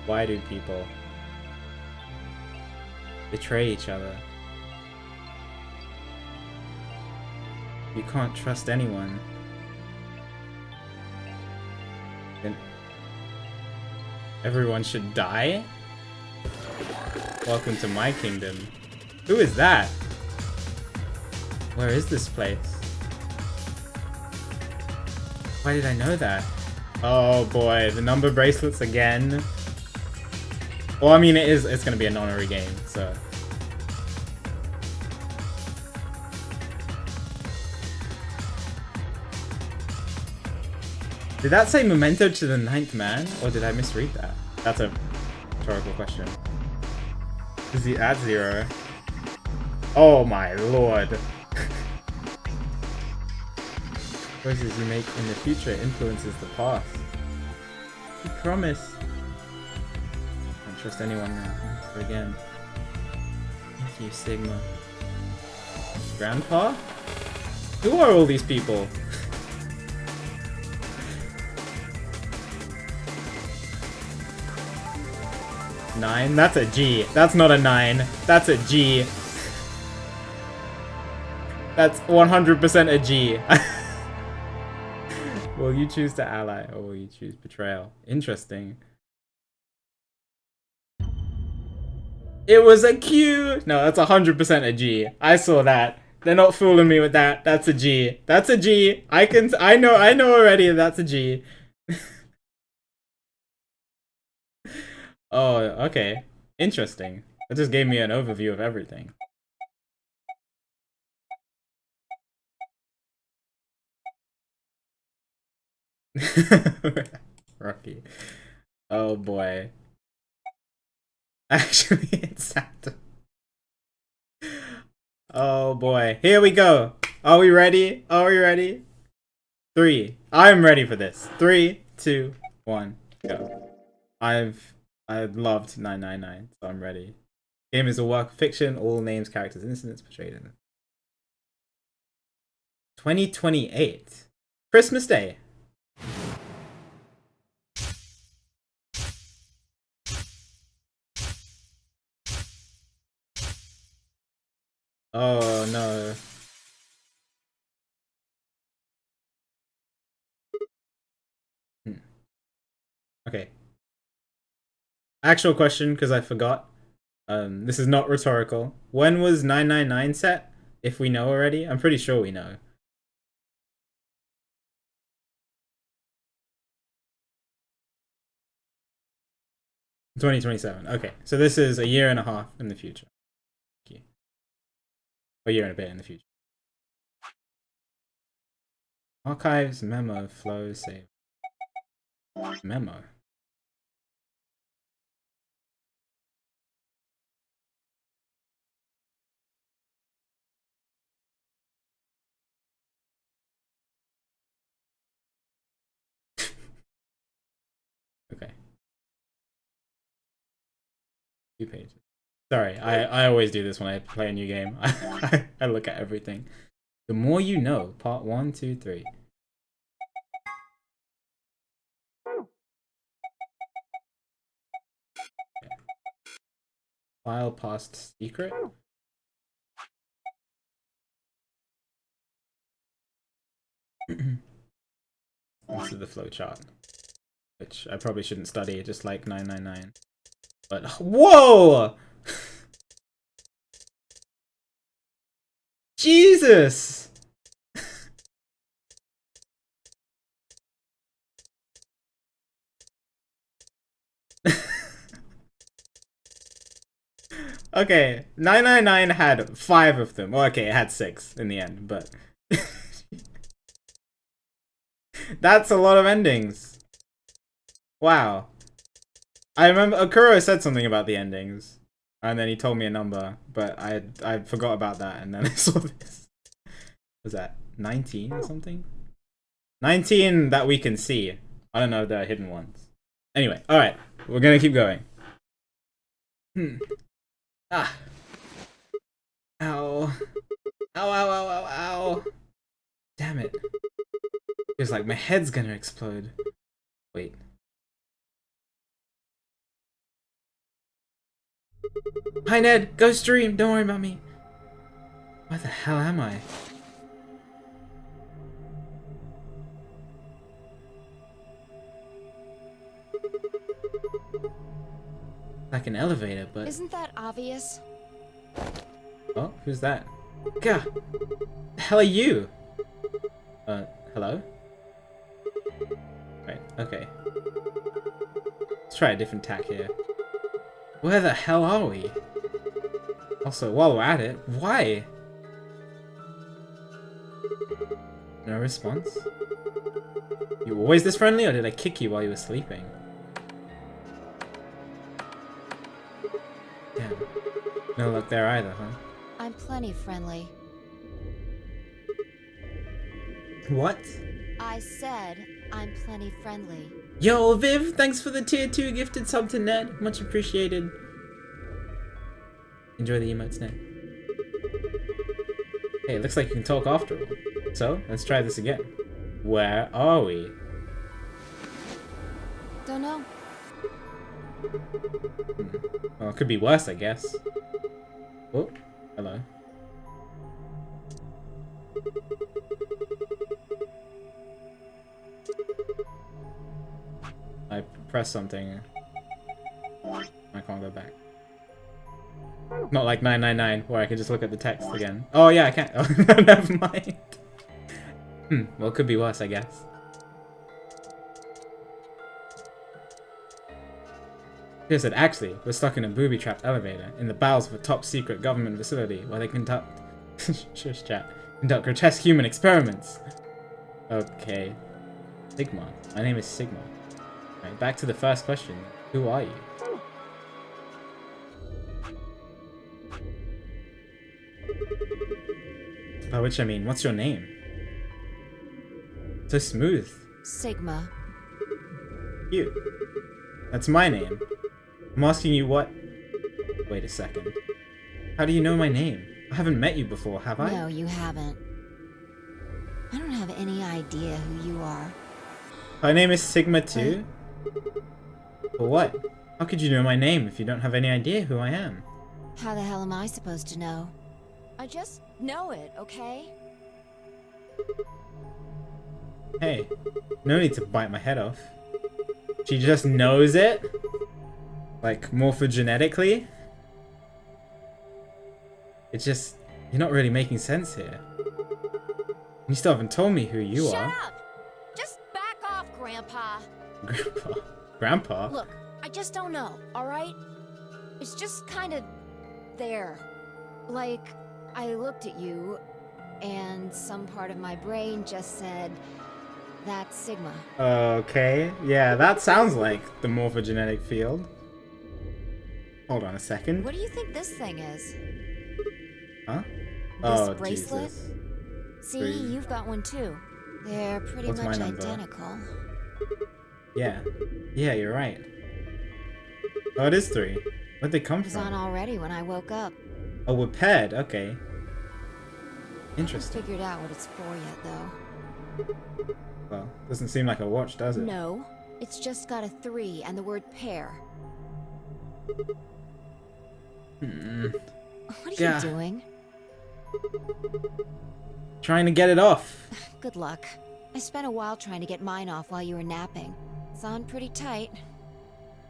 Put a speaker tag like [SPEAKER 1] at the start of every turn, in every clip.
[SPEAKER 1] Why do people betray each other? You can't trust anyone. Then everyone should die? Welcome to my kingdom. Who is that? Where is this place? Why did I know that? Oh boy, the number bracelets again. Well, I mean, it's gonna be an honorary game, so. Did that say memento to the 9th man? Or did I misread that? That's a rhetorical question. Is he at 0? Oh my lord. Choices you make in the future influences the past. You promise. I don't trust anyone now. Never again. Thank you, Sigma. Grandpa? Who are all these people? Nine? That's a G. That's not a 9. That's a G. That's 100% a G. Will you choose to ally or will you choose betrayal? Interesting. It was a Q! No, that's 100% a G. I saw that. They're not fooling me with that. That's a G. That's a G. I know already that's a G. Oh, okay. Interesting. That just gave me an overview of everything. Rocky. Oh boy. Actually, it's Santa. Oh boy. Here we go. Are we ready? Are we ready? 3. I'm ready for this. 3, 2, 1, go. I loved 999, so I'm ready. Game is a work of fiction, all names, characters, incidents portrayed in it. 2028. Christmas Day. Oh no. Okay. Actual question, because I forgot. This is not rhetorical. When was 999 set? If we know already? I'm pretty sure we know. $2027. Okay, so this is a year and a half in the future. Thank you. A year and a bit in the future. Archives, memo, flow, save. Memo. Okay. 2 pages. Sorry, I always do this when I play a new game. I look at everything. The more you know. Part 1, 2, 3. Okay. File past secret. This is the flowchart, which I probably shouldn't study, just like 999. But whoa! Jesus! Okay, 999 had 5 of them. Well, okay, it had 6 in the end, but that's a lot of endings. Wow. I remember Okuro said something about the endings, and then he told me a number, but I forgot about that, and then I saw this. Was that 19 or something? 19 that we can see. I don't know if there are hidden ones. Anyway, alright. We're gonna keep going. Ah. Ow. Ow, ow, ow, ow, ow. Damn it. Feels like my head's gonna explode. Wait. Hi Ned, go stream, don't worry about me. Where the hell am I? Like an elevator, but...
[SPEAKER 2] Isn't that obvious?
[SPEAKER 1] Oh, who's that? Gah! The hell are you? Hello? Right, okay. Let's try a different tack here. Where the hell are we? Also, while we're at it, why? No response? You were always this friendly, or did I kick you while you were sleeping? Damn. No luck there either, huh?
[SPEAKER 2] I'm plenty friendly.
[SPEAKER 1] What?
[SPEAKER 2] I said I'm plenty friendly.
[SPEAKER 1] Yo, Viv, thanks for the tier 2 gifted sub to Ned. Much appreciated. Enjoy the emotes, Ned. Hey, it looks like you can talk after all. So, let's try this again. Where are we?
[SPEAKER 2] Don't know.
[SPEAKER 1] Well, it could be worse, I guess. Oh, hello. I pressed something. I can't go back. Not like 999, where I can just look at the text again. Oh yeah, I can't. Oh, never mind. Well, it could be worse, I guess. They said, actually, we're stuck in a booby-trapped elevator in the bowels of a top-secret government facility where they conduct shush chat, conduct grotesque human experiments. Okay. Sigma. My name is Sigma. Alright, back to the first question. Who are you? By which I mean, what's your name? So smooth.
[SPEAKER 2] Sigma.
[SPEAKER 1] You. That's my name. I'm asking you what... Wait a second. How do you know my name? I haven't met you before, have I?
[SPEAKER 2] No, you haven't. I don't have any idea who you are.
[SPEAKER 1] My name is Sigma too? For what? How could you know my name if you don't have any idea who I am?
[SPEAKER 2] How the hell am I supposed to know? I just know it, okay?
[SPEAKER 1] Hey, no need to bite my head off. She just knows it? Like, morphogenetically? It's just... You're not really making sense here. You still haven't told me who you
[SPEAKER 2] Shut
[SPEAKER 1] are.
[SPEAKER 2] up! Just back off, Grandpa.
[SPEAKER 1] Grandpa? Grandpa?
[SPEAKER 2] Look, I just don't know, alright? It's just kind of... there. Like, I looked at you, and some part of my brain just said... That's Sigma.
[SPEAKER 1] Okay, yeah, that sounds like the morphogenetic field. Hold on a second.
[SPEAKER 2] What do you think this thing is?
[SPEAKER 1] Huh?
[SPEAKER 2] This
[SPEAKER 1] Oh,
[SPEAKER 2] bracelet?
[SPEAKER 1] Jesus.
[SPEAKER 2] See,
[SPEAKER 1] 3.
[SPEAKER 2] you've got one too. They're pretty
[SPEAKER 1] What's my
[SPEAKER 2] much
[SPEAKER 1] number?
[SPEAKER 2] identical.
[SPEAKER 1] Yeah. Yeah, you're right. Oh, it is 3. Where'd they come
[SPEAKER 2] It was on
[SPEAKER 1] from?
[SPEAKER 2] already when I woke up.
[SPEAKER 1] Oh, we're paired. Okay.
[SPEAKER 2] Haven't
[SPEAKER 1] Interesting.
[SPEAKER 2] figured out what it's for yet, though.
[SPEAKER 1] Well, doesn't seem like a watch, does it?
[SPEAKER 2] No, it's just got a 3 and the word pair. What are
[SPEAKER 1] Yeah.
[SPEAKER 2] you doing?
[SPEAKER 1] Trying to get it off.
[SPEAKER 2] Good luck. I spent a while trying to get mine off while you were napping. It's on pretty tight.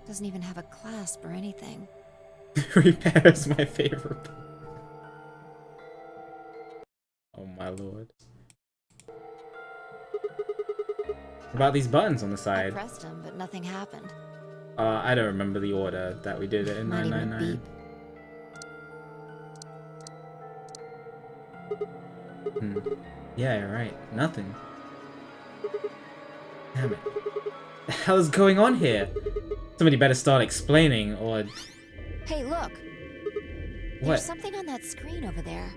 [SPEAKER 2] Doesn't even have a clasp or anything.
[SPEAKER 1] Repair is my favorite part. Oh my lord. What about these buttons on the
[SPEAKER 2] I
[SPEAKER 1] side?
[SPEAKER 2] pressed them, but nothing happened.
[SPEAKER 1] I don't remember the order that we did it in
[SPEAKER 2] Not even a
[SPEAKER 1] 999. Yeah, you're right. Nothing. Damn it. The hell is going on here? Somebody better start explaining, or...
[SPEAKER 2] Hey, look!
[SPEAKER 1] What?
[SPEAKER 2] There's something on that screen over there.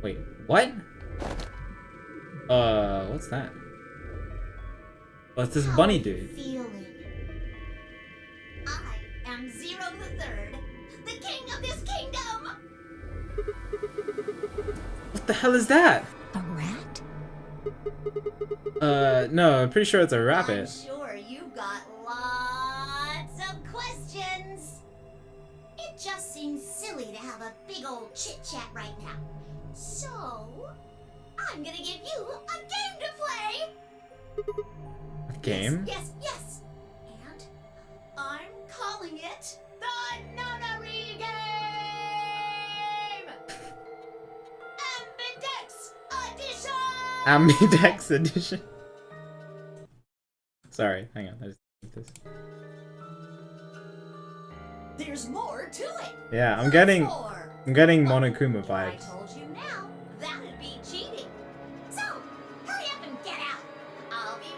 [SPEAKER 1] Wait, what? What's that? What's this bunny dude?
[SPEAKER 3] Feeling. I am Zero the Third, the king of this kingdom.
[SPEAKER 1] What the hell is that?
[SPEAKER 2] A rat?
[SPEAKER 1] No, I'm pretty sure it's a
[SPEAKER 3] I'm
[SPEAKER 1] rabbit.
[SPEAKER 3] sure you've got lots of questions. It So, I'm gonna give you a game to play.
[SPEAKER 1] A game?
[SPEAKER 3] Yes, yes, yes. And I'm calling it the Nunnery Game. Ambidex Edition.
[SPEAKER 1] Ambidex edition. Sorry, hang on. I just need this.
[SPEAKER 3] There's more to it.
[SPEAKER 1] Yeah, I'm
[SPEAKER 3] Lots
[SPEAKER 1] getting
[SPEAKER 3] more.
[SPEAKER 1] Monokuma
[SPEAKER 3] If I
[SPEAKER 1] vibes.
[SPEAKER 3] told you now, that'd be cheating. So, hurry up and get out. I'll be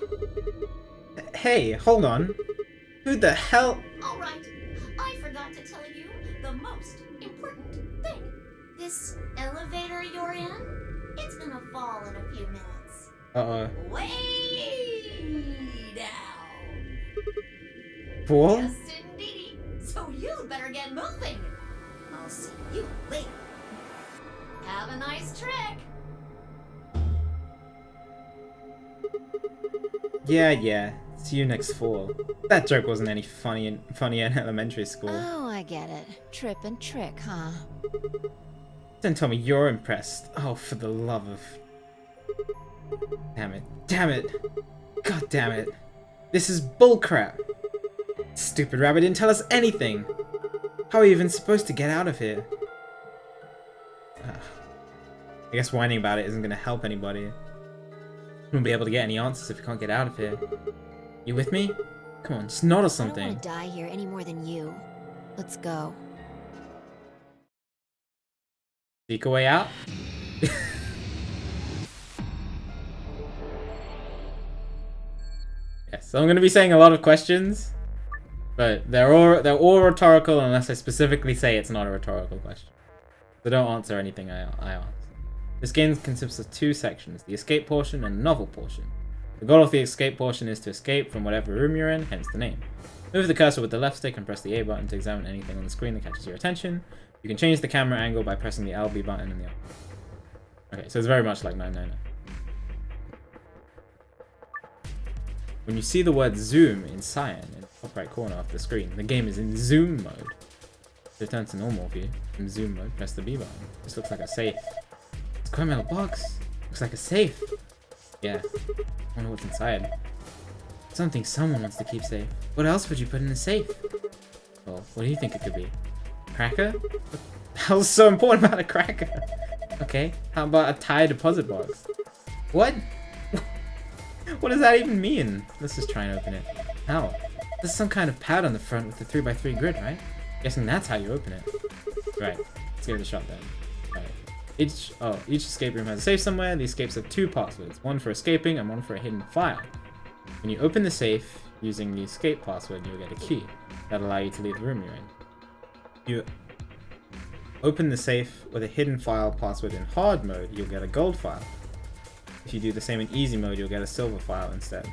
[SPEAKER 3] waiting.
[SPEAKER 1] Hey, hold on. Who the hell?
[SPEAKER 3] All right, I forgot to tell you the most important thing. This elevator you're in, it's gonna fall in a few minutes.
[SPEAKER 1] Uh-oh.
[SPEAKER 3] Way down.
[SPEAKER 1] Fool?
[SPEAKER 3] Yes, indeedy. So you'd better get moving. I'll see you later. Have a nice trick.
[SPEAKER 1] Yeah. See you next fall. That joke wasn't any funny in elementary school.
[SPEAKER 2] Oh, I get it. Trip and trick, huh?
[SPEAKER 1] Don't tell me you're impressed. Oh, for the love of... Damn it. God damn it. This is bullcrap. Stupid rabbit didn't tell us anything. How are we even supposed to get out of here? I guess whining about it isn't gonna help anybody. We won't be able to get any answers if we can't get out of here. You with me? Come on, just nod or
[SPEAKER 2] I don't
[SPEAKER 1] something.
[SPEAKER 2] want to die here any more than you. Let's go.
[SPEAKER 1] Seek a way out? Yes, so I'm going to be saying a lot of questions, but they're all rhetorical unless I specifically say it's not a rhetorical question. So don't answer anything I ask. This game consists of two sections, the escape portion and the novel portion. The goal of the escape portion is to escape from whatever room you're in, hence the name. Move the cursor with the left stick and press the A button to examine anything on the screen that catches your attention. You can change the camera angle by pressing the LB button in the up. Okay, so it's very much like 999. When you see the word zoom in cyan in the top right corner of the screen, the game is in zoom mode. To return to normal view, in zoom mode, press the B button. This looks like a safe. Square metal box. Looks like a safe. Yeah. I wonder what's inside. Something someone wants to keep safe. What else would you put in a safe? Well, what do you think it could be? Cracker? What the hell's so important about a cracker? Okay, how about a tie deposit box? What? What does that even mean? Let's just try and open it. How? There's some kind of pad on the front with the 3x3 grid, right? Guessing that's how you open it. Right, let's give it a shot then. Alright. Each escape room has a safe somewhere. The escapes have two passwords, one for escaping and one for a hidden file. When you open the safe using the escape password, you'll get a key that'll allow you to leave the room you're in. You open the safe with a hidden file password in hard mode, you'll get a gold file. If you do the same in easy mode, you'll get a silver file instead.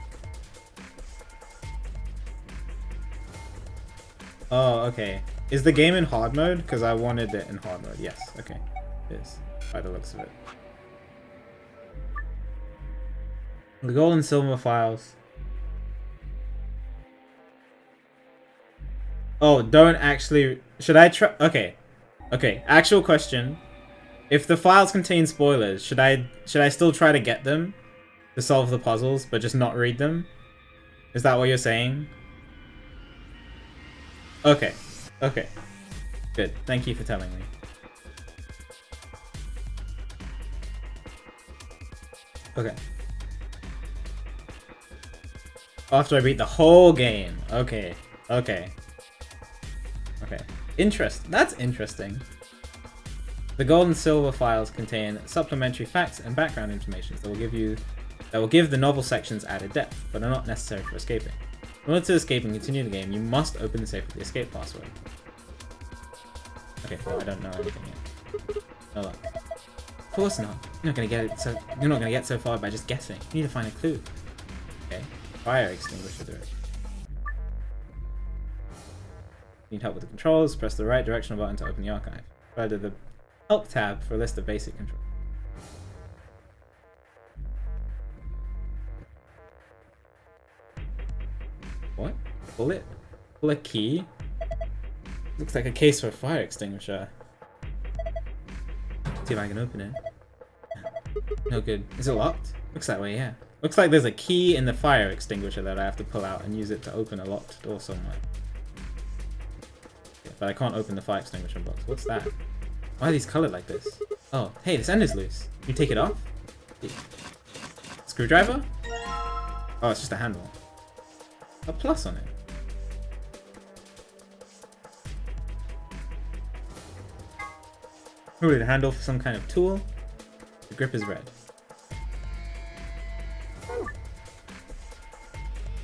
[SPEAKER 1] Oh, okay. Is the game in hard mode? Because I wanted it in hard mode. Yes, okay. It is, by the looks of it. The gold and silver files. Oh, don't actually... Should I try... Okay. Okay, actual question. If the files contain spoilers, should I still try to get them to solve the puzzles, but just not read them? Is that what you're saying? Okay. Okay. Good. Thank you for telling me. Okay. After I beat the whole game. Okay. Okay. Okay. That's interesting. The gold and silver files contain supplementary facts and background information that will give the novel sections added depth, but are not necessary for escaping. In order to escape and continue the game, you must open the safe with the escape password. Okay, well, I don't know anything yet. No luck. Of course not. You're not gonna get so far by just guessing. You need to find a clue. Okay. Fire extinguisher direction. Need help with the controls, press the right directional button to open the archive. Further the Help tab for a list of basic controls. What? Pull it? Pull a key? Looks like a case for a fire extinguisher. See if I can open it. No good. Is it locked? Looks that way, yeah. Looks like there's a key in the fire extinguisher that I have to pull out and use it to open a locked door somewhere. Yeah, but I can't open the fire extinguisher box. What's that? Why are these colored like this? Oh, hey, this end is loose. Can you take it off? Screwdriver? Oh, it's just a handle. A plus on it. Probably the handle for some kind of tool. The grip is red.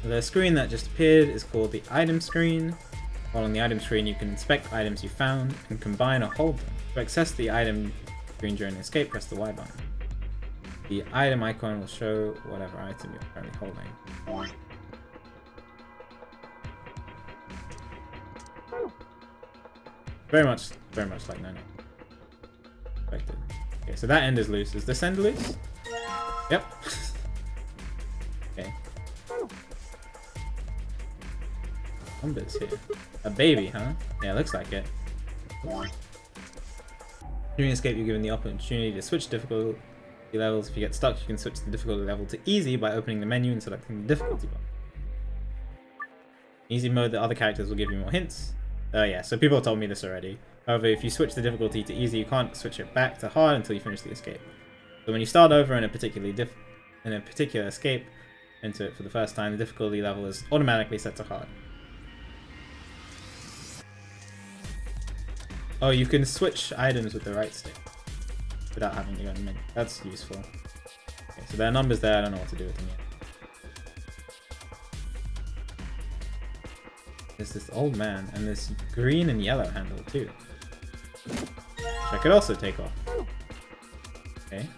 [SPEAKER 1] The screen that just appeared is called the item screen. While on the item screen you can inspect items you found and combine or hold them. To access the item screen during escape, press the Y button. The item icon will show whatever item you're currently holding. Very much like Nano. Expected. Okay, so that end is loose. Is this end loose? Yep. Okay. Numbers here. A baby, huh? Yeah, looks like it. During escape, you're given the opportunity to switch difficulty levels. If you get stuck, you can switch the difficulty level to easy by opening the menu and selecting the difficulty button. Easy mode, the other characters will give you more hints. Yeah, so people told me this already. However, if you switch the difficulty to easy, you can't switch it back to hard until you finish the escape. So when you start over in a particular escape into it for the first time, the difficulty level is automatically set to hard. Oh, you can switch items with the right stick without having to go in the menu. That's useful. Okay, so there are numbers there. I don't know what to do with them yet. There's this old man and this green and yellow handle too, which I could also take off. Okay.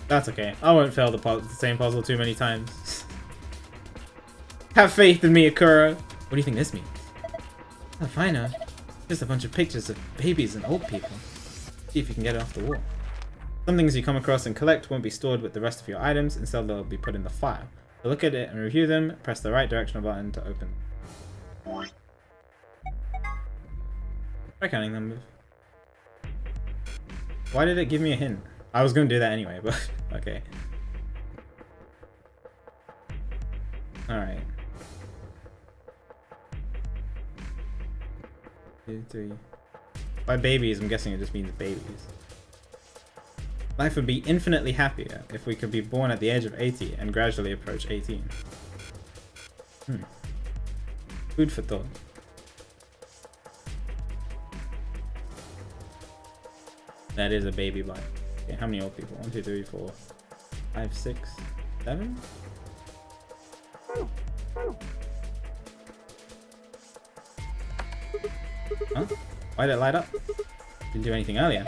[SPEAKER 1] That's okay. I won't fail the same puzzle too many times. Have faith in me, Akura. What do you think this means? Oh, fine. Just a bunch of pictures of babies and old people. See if you can get it off the wall. Some things you come across and collect won't be stored with the rest of your items. Instead, they'll be put in the file. So look at it and review them. Press the right directional button to open. Try counting them. Why did it give me a hint? I was going to do that anyway, but okay. Alright. 2, 3. By babies, I'm guessing it just means babies. Life would be infinitely happier if we could be born at the age of 80 and gradually approach 18. Food for thought. That is a baby life. Okay, how many old people? 1, 2, 3, 4, 5, 6, 7? Huh? Why did it light up? Didn't do anything earlier.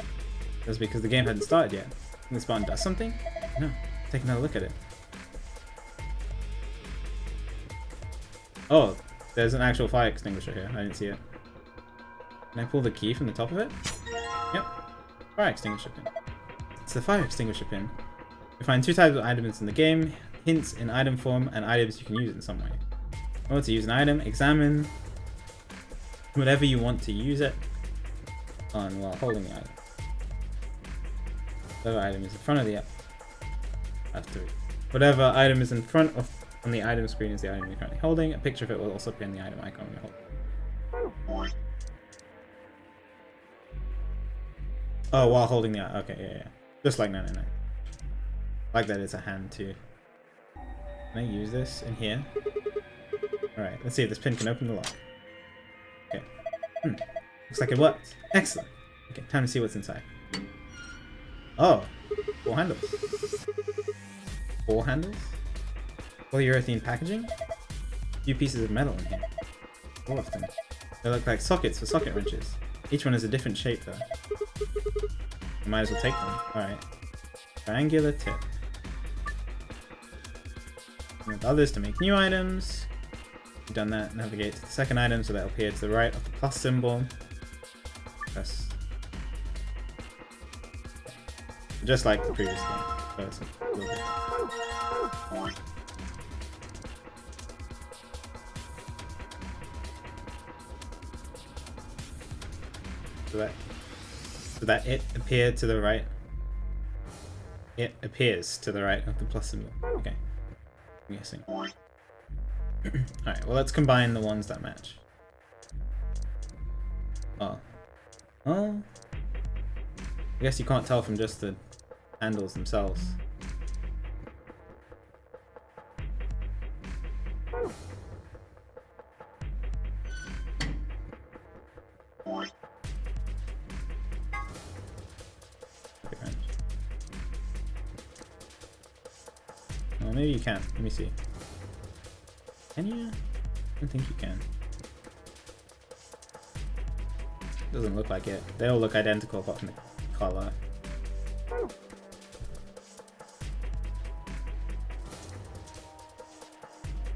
[SPEAKER 1] That's because the game hadn't started yet. Think this button does something? No. Take another look at it. Oh, there's an actual fire extinguisher here. I didn't see it. Can I pull the key from the top of it? Yep. Fire extinguisher pin. It's the fire extinguisher pin. You find 2 types of items in the game. Hints in item form and items you can use in some way. In order to use an item, examine whatever you want to use it on while holding the item. Whatever item is in front of the whatever item is in front of on the item screen is the item you're currently holding. A picture of it will also appear in the item icon you're holding. Oh, while holding the okay, yeah. Just like 999. Like that it's a hand too. Can I use this in here? Alright, let's see if this pin can open the lock. Okay. Looks like it worked. Excellent. Okay, time to see what's inside. Oh, 4 handles. 4 handles? Polyurethane packaging? A few pieces of metal in here. 4 of them. They look like sockets for socket wrenches. Each one is a different shape though. I might as well take them. Alright. Triangular tip. With others to make new items. We've done that. Navigate to the second item so that'll appear to the right of the plus symbol. Press. Just like the previous game. So it's a little bit. Did that it appear to the right? It appears to the right of the plus symbol. Okay. I'm guessing. Alright, well let's combine the ones that match. Oh. Oh. I guess you can't tell from just the handles themselves. Well, maybe you can. Let me see. Can you? I don't think you can. Doesn't look like it. They all look identical apart from the color.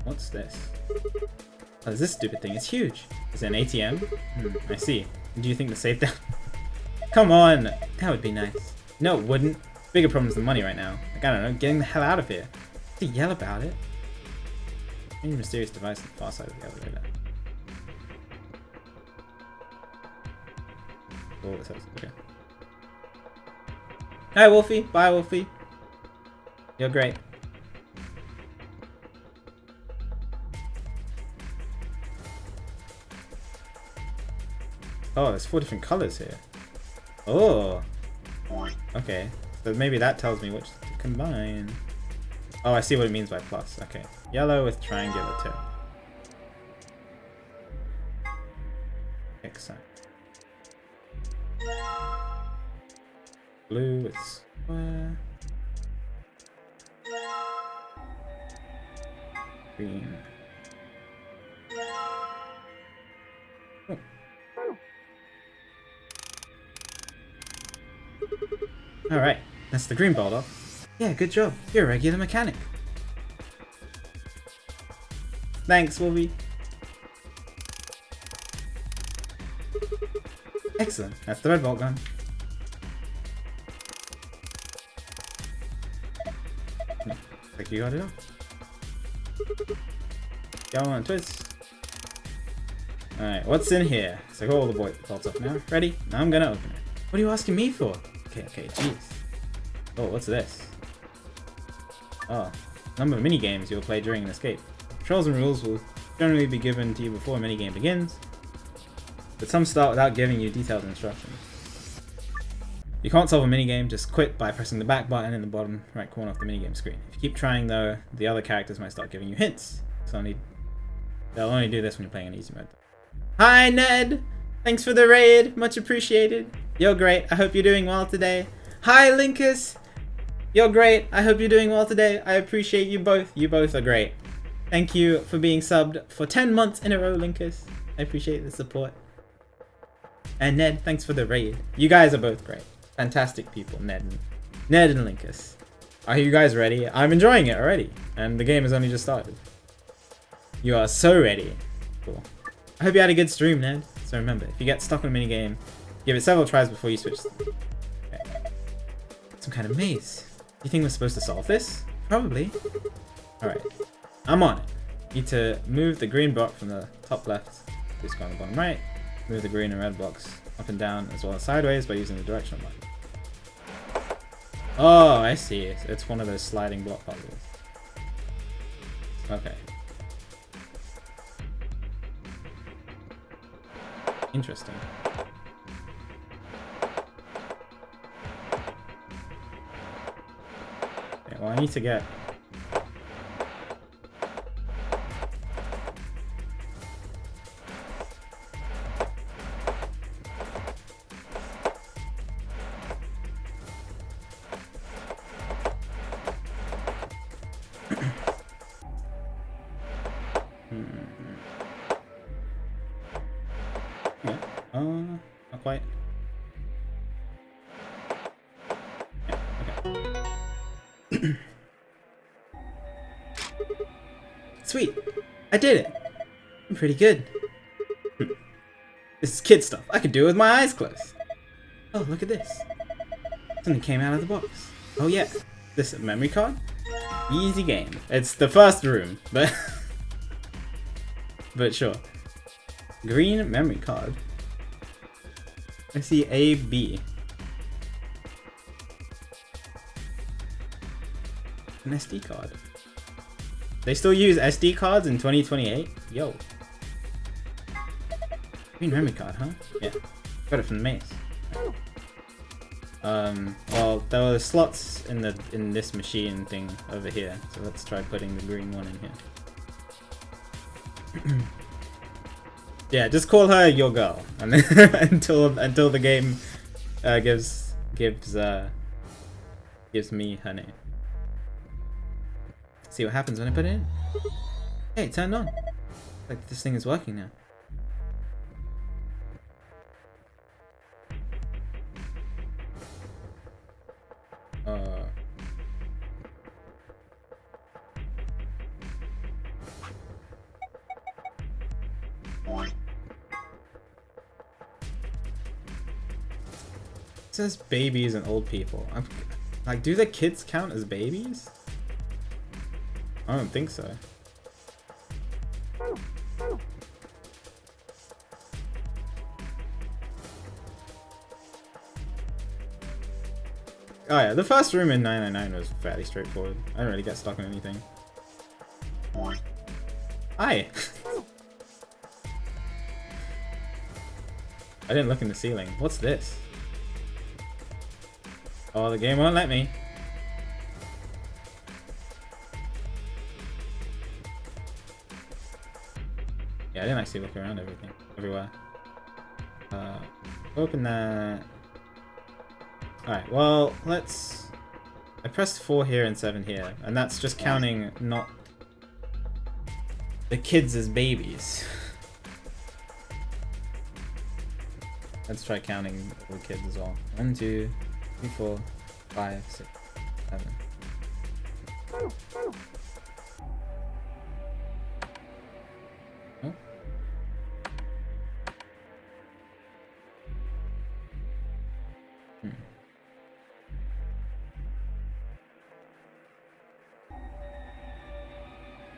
[SPEAKER 1] What's this? Oh, is this stupid thing? It's huge. Is it an ATM? I see. Do you think the safe down? Come on! That would be nice. No, it wouldn't. Bigger problems than money right now. Like, I don't know, getting the hell out of here. To yell about it. Any mysterious device on the far side of the elevator. Oh, it says, okay. Hi, Wolfie. Bye, Wolfie. You're great. Oh, there's 4 different colors here. Oh. Okay. So maybe that tells me which to combine. Oh, I see what it means by plus. Okay. Yellow with triangular tip. Excellent. Blue with square. Green. Oh. Alright, that's the green bolt off. Yeah, good job. You're a regular mechanic. Thanks, Wolvie. Excellent, that's the red bolt gun. Looks like you got it off. Go on, twist. Alright, what's in here? So I got all the bolts off now. Ready? Now I'm gonna open it. What are you asking me for? Okay, jeez. Oh, what's this? Oh, number of minigames you'll play during an escape. Controls and rules will generally be given to you before a minigame begins, but some start without giving you detailed instructions. You can't solve a minigame, just quit by pressing the back button in the bottom right corner of the minigame screen. If you keep trying though, the other characters might start giving you hints. So they'll only do this when you're playing in easy mode. Hi Ned! Thanks for the raid, much appreciated. You're great, I hope you're doing well today. Hi Linkus! You're great, I hope you're doing well today. I appreciate you both are great. Thank you for being subbed for 10 months in a row, Linkus. I appreciate the support. And Ned, thanks for the raid. You guys are both great. Fantastic people, Ned and Linkus. Are you guys ready? I'm enjoying it already, and the game has only just started. You are so ready. Cool. I hope you had a good stream, Ned. So remember, if you get stuck on a minigame, give it several tries before you switch. Okay. Some kind of maze. You think we're supposed to solve this? Probably. Alright. I'm on it. Need to move the green block from the top left to the bottom right. Move the green and red blocks up and down as well as sideways by using the directional button. Oh, I see. It's one of those sliding block puzzles. Okay. Interesting. Okay, well, I need to get... not quite. Yeah, okay. Sweet! I did it! I'm pretty good. This is kid stuff. I can do it with my eyes closed. Oh, look at this. Something came out of the box. Oh yeah. This is a memory card? Easy game. It's the first room, but... but sure. Green memory card. I see A, B. An SD card. They still use SD cards in 2028? Yo. Green memory card, huh? Yeah. Got it from the maze. Well, there were slots in this machine thing over here, so let's try putting the green one in here. Yeah, just call her your girl, and then until the game gives me her name. See what happens when I put it in. Hey, it turned on. Like this thing is working now. It says babies and old people. Like, do the kids count as babies? I don't think so. Oh yeah, the first room in 999 was fairly straightforward. I didn't really get stuck on anything. Hi! I didn't look in the ceiling. What's this? Oh, the game won't let me. Yeah, I didn't actually look around everywhere. Open that. Alright, well, let's... I pressed 4 here and 7 here, and that's just counting not the kids as babies. Let's try counting the kids as well. 1, 2, 3, 4, 5, 6, 7. Oh.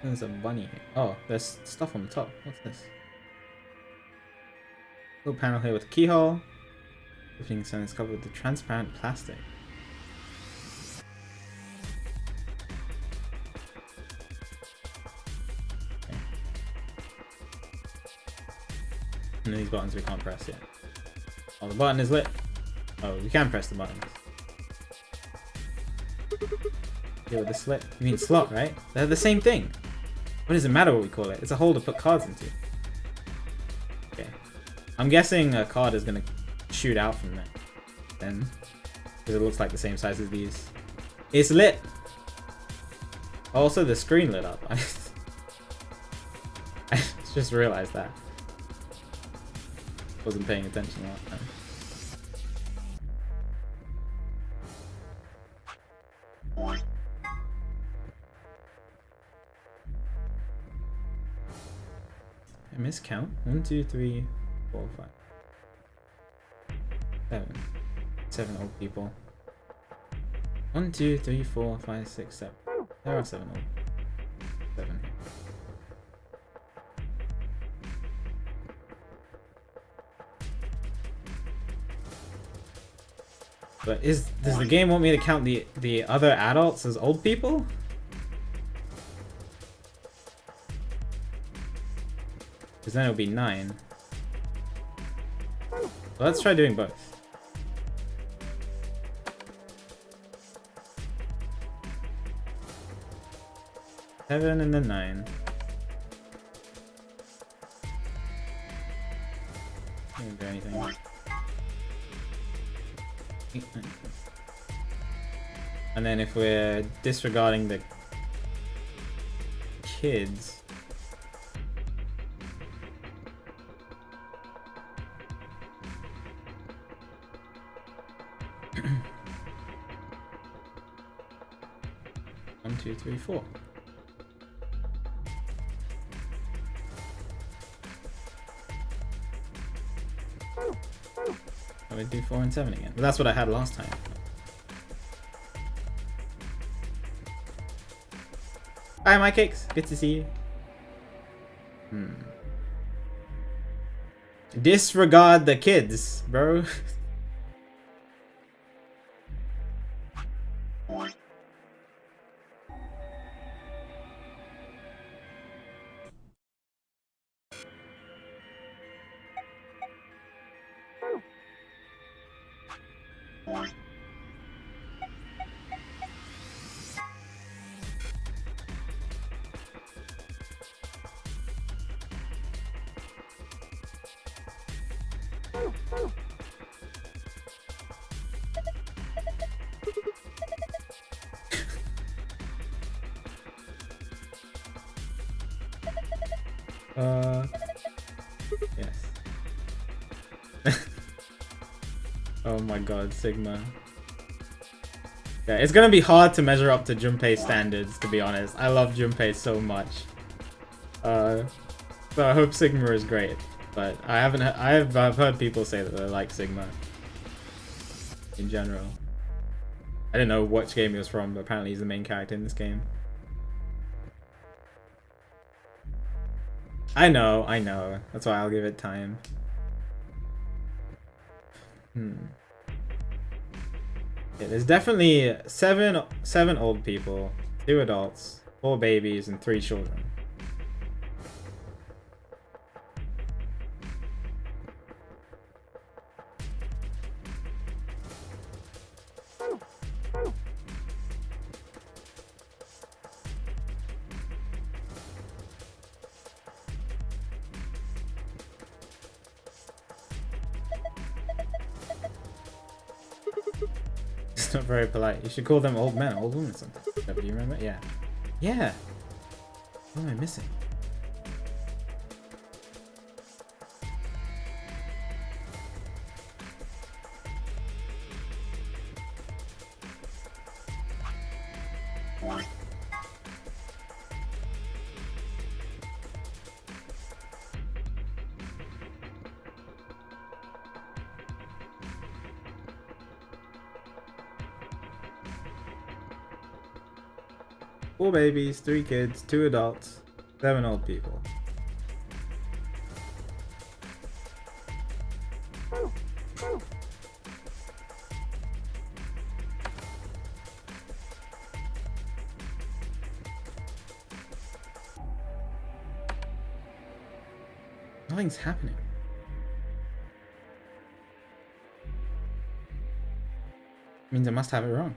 [SPEAKER 1] There's a bunny here. Oh, there's stuff on the top. What's this? Little panel here with a keyhole. Opening sign is covered with transparent plastic. Okay. And then these buttons we can't press yet. Oh, the button is lit. Oh, we can press the buttons. Yeah, with the slit. You mean slot, right? They're the same thing. What does it matter what we call it? It's a hole to put cards into. Okay. I'm guessing a card is gonna shoot out from there. Then. Because it looks like the same size as these. It's lit! Also, the screen lit up. I just realized that. Wasn't paying attention last time. I miscount. 1, 2, 3, 4, 5. 7. 7 old people. 1, 2, 3, 4, 5, 6, 7. There are 7 old. 7 here. But does the game want me to count the other adults as old people? Because then it would be 9. Well, let's try doing both. Seven and then 9. Can't do anything. 8, 9, 10. And then if we're disregarding the kids. One, 2, 3, 4. I would do 4 and 7 again. But that's what I had last time. Hi, my cakes. Good to see you. Disregard the kids, bro. Yes. Oh my god, Sigma. Yeah, it's gonna be hard to measure up to Junpei standards, to be honest. I love Junpei so much. So I hope Sigma is great, but I've heard people say that they like Sigma in general. I didn't know which game he was from, but apparently he's the main character in this game. I know. That's why I'll give it time. Yeah, there's definitely seven old people, 2 adults, 4 babies, and 3 children. It's not very polite. You should call them old men, old women, something. Do you remember? Yeah. Yeah. What am I missing? Four babies, 3 kids, 2 adults, 7 old people. Nothing's happening. Means I must have it wrong.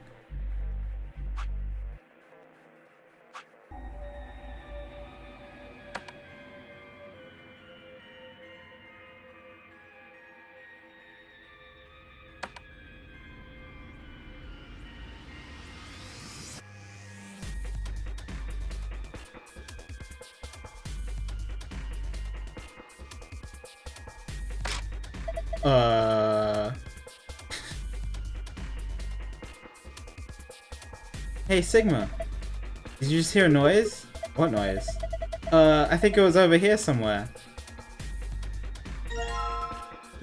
[SPEAKER 1] Hey Sigma, did you just hear a noise? What noise? I think it was over here somewhere.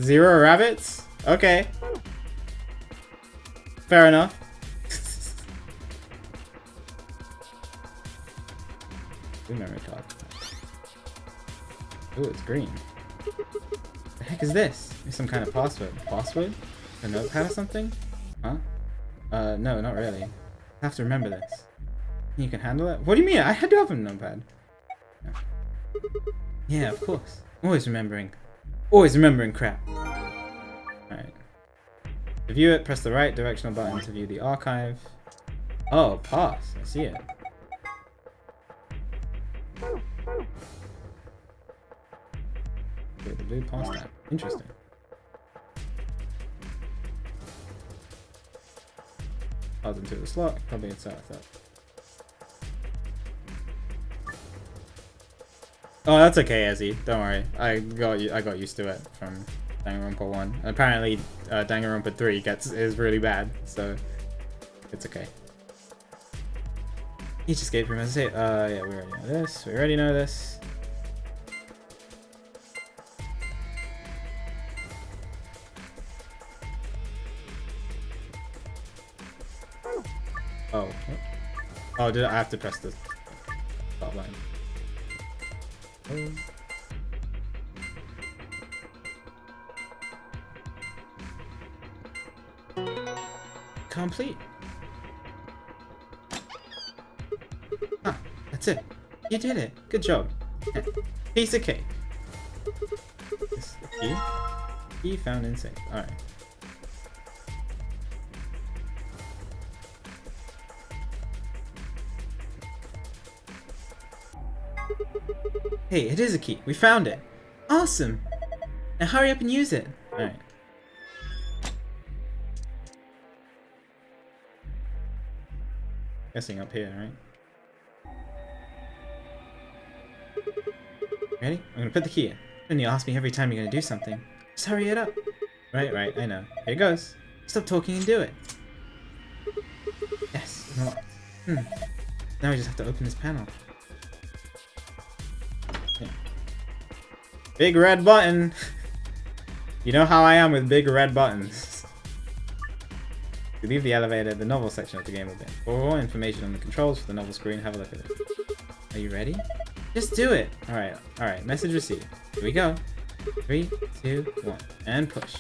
[SPEAKER 1] 0 rabbits? Okay. Fair enough. Blue memory card. Ooh, it's green. The heck is this? It's some kind of password. Password? A notepad or something? Huh? No, not really. I have to remember this. You can handle it? What do you mean? I had to have a notepad. Yeah, of course. Always remembering. Always remembering crap. Alright. To view it, press the right directional button to view the archive. Oh, pass. I see it. The blue pass tab. Interesting. Pass into the slot. Probably inside that. Oh, that's okay, Ezzy. Don't worry. I got used to it from Danganronpa 1. And apparently, Danganronpa 3 is really bad, so it's okay. Each escape room has a yeah, we already know this. We already know this. Oh. Oh, did I have to press the stop line? Oh. complete. Ah, that's it. You did it. Good job. Piece of cake. This is the key. Key found in safe. Alright. Hey, it is a key. We found it. Awesome. Now hurry up and use it. Alright. Guessing up here, right? Ready? I'm gonna put the key in. And you'll ask me every time you're gonna do something. Just hurry it up. Right, I know. Here it goes. Stop talking and do it. Yes, unlocked. Now we just have to open this panel. Yeah. Big red button! You know how I am with big red buttons. To leave the elevator, the novel section of the game will be. For more information on the controls for the novel screen, have a look at it. Are you ready? Just do it! Alright, message received. Here we go. 3, 2, 1, and push.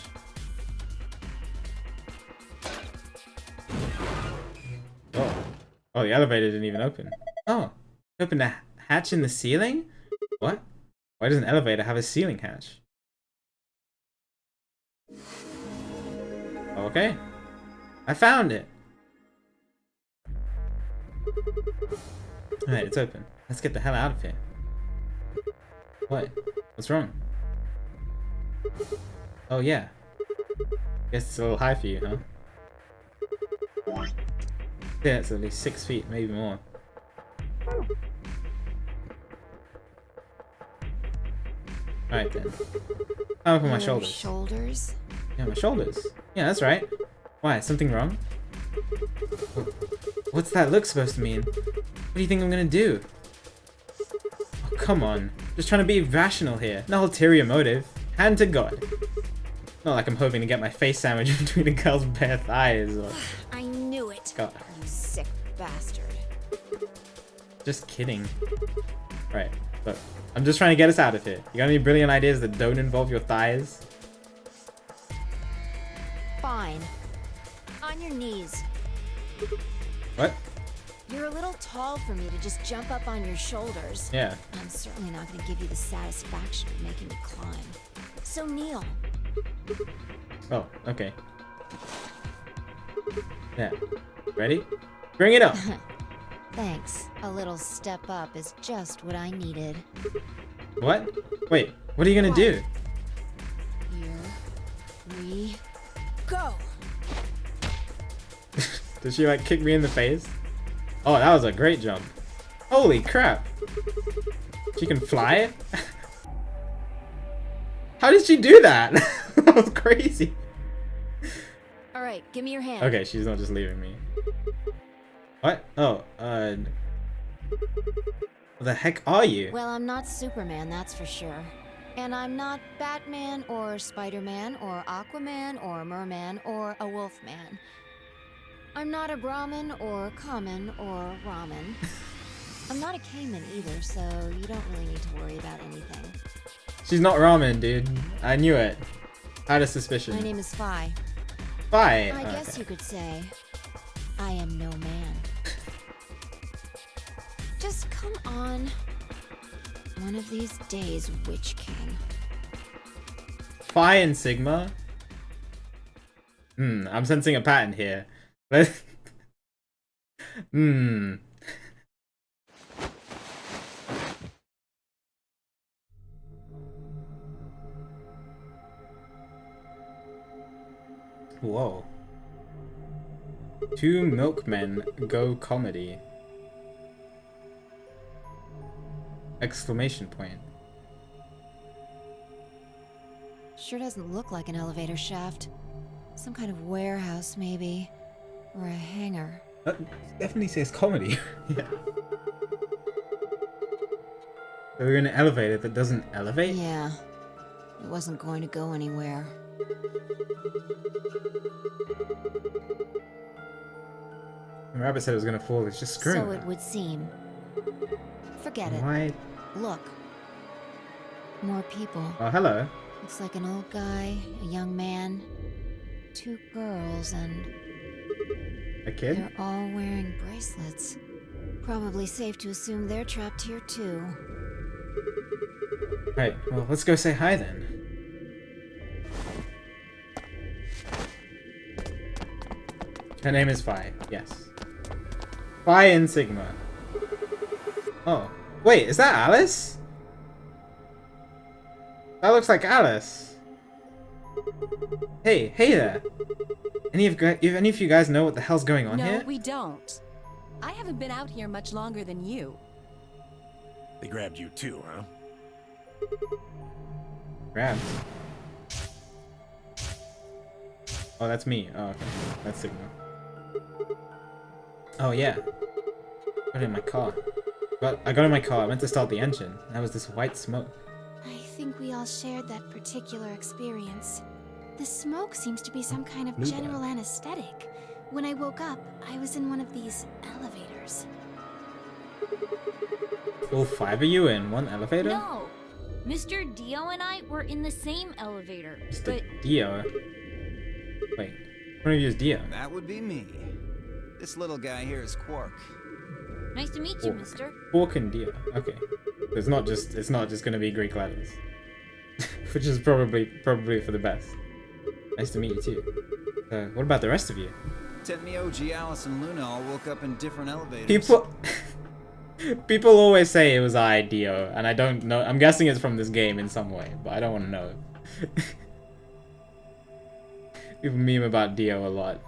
[SPEAKER 1] Oh, the elevator didn't even open. Oh, it opened a hatch in the ceiling? What? Why does an elevator have a ceiling hatch? Okay. I found it! Alright, it's open. Let's get the hell out of here. What? What's wrong? Oh yeah. Guess it's a little high for you, huh? Yeah, it's at least 6 feet, maybe more. Alright then. How for my shoulders?
[SPEAKER 2] Shoulders?
[SPEAKER 1] Yeah, my shoulders. Yeah, that's right. Why? Something wrong? What's that look supposed to mean? What do you think I'm gonna do? Oh, come on. Just trying to be rational here. No ulterior motive. Hand to God. Not like I'm hoping to get my face sandwiched between a girl's bare thighs or...
[SPEAKER 2] I knew it.
[SPEAKER 1] God.
[SPEAKER 2] You sick bastard.
[SPEAKER 1] Just kidding. Right, look. I'm just trying to get us out of here. You got any brilliant ideas that don't involve your thighs?
[SPEAKER 2] Fine. On your knees.
[SPEAKER 1] What?
[SPEAKER 2] You're a little tall for me to just jump up on your shoulders.
[SPEAKER 1] Yeah.
[SPEAKER 2] I'm certainly not going to give you the satisfaction of making me climb. So kneel.
[SPEAKER 1] Oh, okay. Yeah. Ready? Bring it up!
[SPEAKER 2] Thanks. A little step up is just what I needed.
[SPEAKER 1] What? Wait, what are you gonna do?
[SPEAKER 2] Here we go.
[SPEAKER 1] Did she like kick me in the face? Oh, that was a great jump. Holy crap. She can fly it? How did she do that? That was crazy.
[SPEAKER 2] Alright, give me your hand.
[SPEAKER 1] Okay, she's not just leaving me. What? Oh, what the heck are you?
[SPEAKER 2] Well, I'm not Superman, that's for sure. And I'm not Batman or Spider-Man or Aquaman or Merman or a Wolfman. I'm not a Brahmin or Common or Ramen. I'm not a Cayman either, so you don't really need to worry about anything.
[SPEAKER 1] She's not ramen, dude. I knew it. I had a suspicion.
[SPEAKER 2] My name is Phi.
[SPEAKER 1] Bye.
[SPEAKER 2] I guess you could say I am no man. Just come on. One of these days, Witch King.
[SPEAKER 1] Phi and Sigma? I'm sensing a pattern here. Whoa. Two milkmen go comedy. Exclamation point.
[SPEAKER 2] Sure doesn't look like an elevator shaft. Some kind of warehouse, maybe. Or a hangar.
[SPEAKER 1] That definitely says comedy. Yeah. So we're in an elevator that doesn't elevate?
[SPEAKER 2] Yeah. It wasn't going to go anywhere.
[SPEAKER 1] The rabbit said it was gonna fall, it's just screwing
[SPEAKER 2] So
[SPEAKER 1] her.
[SPEAKER 2] it would seem. Forget it.
[SPEAKER 1] Why?
[SPEAKER 2] Look. More people.
[SPEAKER 1] Oh, hello.
[SPEAKER 2] Looks like an old guy, a young man, two girls, and
[SPEAKER 1] A kid?
[SPEAKER 2] They're all wearing bracelets. Probably safe to assume they're trapped here too.
[SPEAKER 1] Right, well, let's go say hi then. Her name is Phi, yes. Phi and Sigma. Oh, wait, is that Alice? That looks like Alice. Hey there. Any of you guys know what the hell's going on here?
[SPEAKER 4] No, we don't. I haven't been out here much longer than you.
[SPEAKER 5] They grabbed you too, huh?
[SPEAKER 1] Grabbed. Oh, that's me. Oh, okay. That's Sigma. Oh, yeah. Got in my car. But I got in my car. I went to start the engine. That was this white smoke.
[SPEAKER 6] I think we all shared that particular experience. The smoke seems to be some kind of
[SPEAKER 1] Blue
[SPEAKER 6] general anesthetic. When I woke up, I was in one of these elevators.
[SPEAKER 1] All 5 of you in one elevator?
[SPEAKER 7] No! Mr. Dio and I were in the same elevator,
[SPEAKER 1] Mr.
[SPEAKER 7] but
[SPEAKER 1] Dio. Wait. One of you is Dio.
[SPEAKER 8] That would be me. This little guy here is Quark.
[SPEAKER 7] nice to meet you,
[SPEAKER 1] Quark.
[SPEAKER 7] mister.
[SPEAKER 1] Quark and Dio. Okay. It's not just gonna be Greek letters. Which is probably for the best. Nice to meet you too. What about the rest of you?
[SPEAKER 8] Tenmyo, G, Alice, and Luna all woke up in different elevators.
[SPEAKER 1] People always say it was I, Dio, and I don't know. I'm guessing it's from this game in some way, but I don't want to know. People meme about Dio a lot.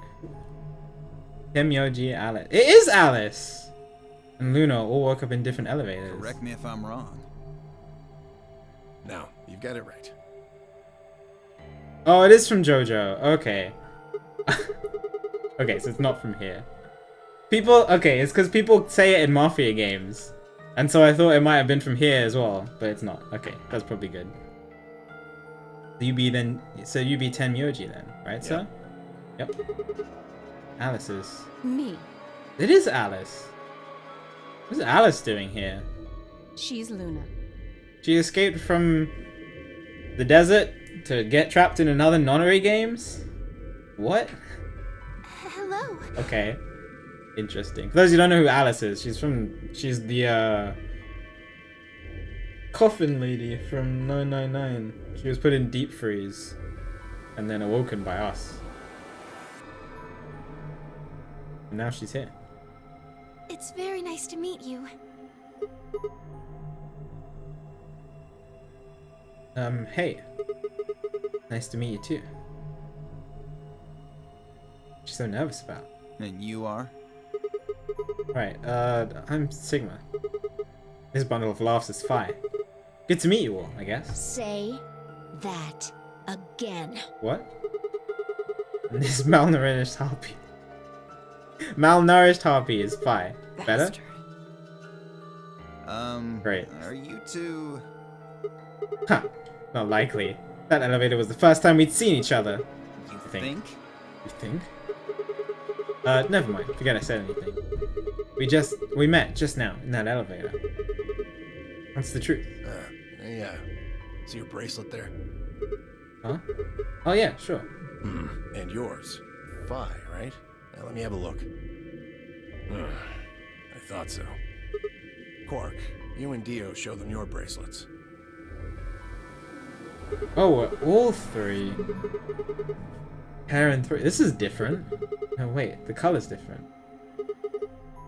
[SPEAKER 1] Tenmyo, Alice. It is Alice! And Luna all woke up in different elevators.
[SPEAKER 8] Correct me if I'm wrong.
[SPEAKER 5] No, you've got it right.
[SPEAKER 1] Oh, it is from JoJo. Okay. Okay, so it's not from here. Okay, it's because people say it in Mafia games. And so I thought it might have been from here as well, but it's not. Okay, that's probably good. So you be Tenmyoji then, right, sir? Yep. Alice is...
[SPEAKER 4] Me.
[SPEAKER 1] It is Alice. What's Alice doing here?
[SPEAKER 4] She's Luna.
[SPEAKER 1] She escaped from the desert to get trapped in another nonary games? What?
[SPEAKER 6] Hello.
[SPEAKER 1] Okay. Interesting. For those who don't know who Alice is, she's the coffin lady from 999. She was put in deep freeze and then awoken by us. And now she's here.
[SPEAKER 6] It's very nice to meet you.
[SPEAKER 1] Hey. Nice to meet you too. She's so nervous about.
[SPEAKER 8] And you are?
[SPEAKER 1] Right, I'm Sigma. This bundle of laughs is Phi. Good to meet you all, I guess.
[SPEAKER 2] Say that again.
[SPEAKER 1] What? And this malnourished harpy. Malnourished harpy is Phi. Better?
[SPEAKER 4] Bastard.
[SPEAKER 1] Great.
[SPEAKER 8] Are you two...
[SPEAKER 1] Huh. Not likely. That elevator was the first time we'd seen each other.
[SPEAKER 8] You
[SPEAKER 1] think?
[SPEAKER 8] think?
[SPEAKER 1] You think? Never mind. Forget I said anything. We met just now in that elevator. What's the truth?
[SPEAKER 5] Yeah. See your bracelet there?
[SPEAKER 1] Huh? Oh yeah, sure.
[SPEAKER 5] And yours. Phi, right? Now let me have a look. I thought so. Quark, you and Dio show them your bracelets.
[SPEAKER 1] Oh, we're all 3. Pair and 3. This is different. No, wait. The color's different.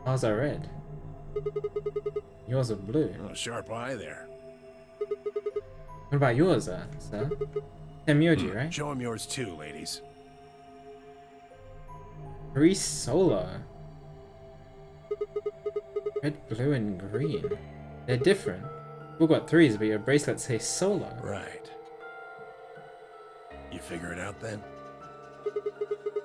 [SPEAKER 1] Ours are red. Yours are blue.
[SPEAKER 5] Oh, sharp eye there.
[SPEAKER 1] What about yours, sir? Tenmyoji, right?
[SPEAKER 5] Show him yours too, ladies.
[SPEAKER 1] 3 solo. Red, blue, and green. They're different. We've got 3s, but your bracelets say solo.
[SPEAKER 5] Right. You figure it out then?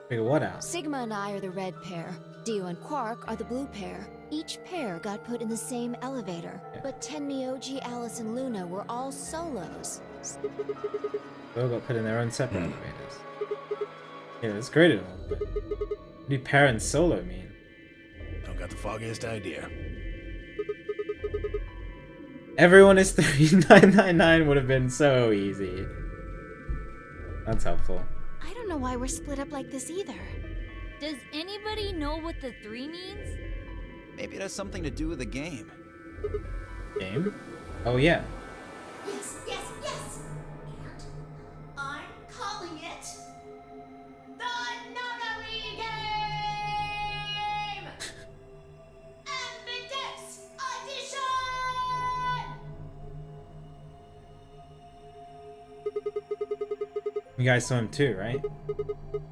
[SPEAKER 1] Figure what out?
[SPEAKER 2] Sigma and I are the red pair. Dio and Quark are the blue pair. Each pair got put in the same elevator.
[SPEAKER 1] Yeah.
[SPEAKER 2] But Tenmyoji, Alice, and Luna were all solos.
[SPEAKER 1] They all got put in their own separate elevators. Yeah, that's great and all, but what do pair and solo mean?
[SPEAKER 5] Don't got the foggiest idea.
[SPEAKER 1] Everyone is 3999 would have been so easy. That's helpful.
[SPEAKER 6] I don't know why we're split up like this either.
[SPEAKER 7] Does anybody know what the 3 means?
[SPEAKER 8] Maybe it has something to do with the game.
[SPEAKER 1] Game? Oh yeah.
[SPEAKER 3] Yes, yes, yes! And I'm calling it the Nonary Game! Ambidex Edition!
[SPEAKER 1] You guys saw him too, right?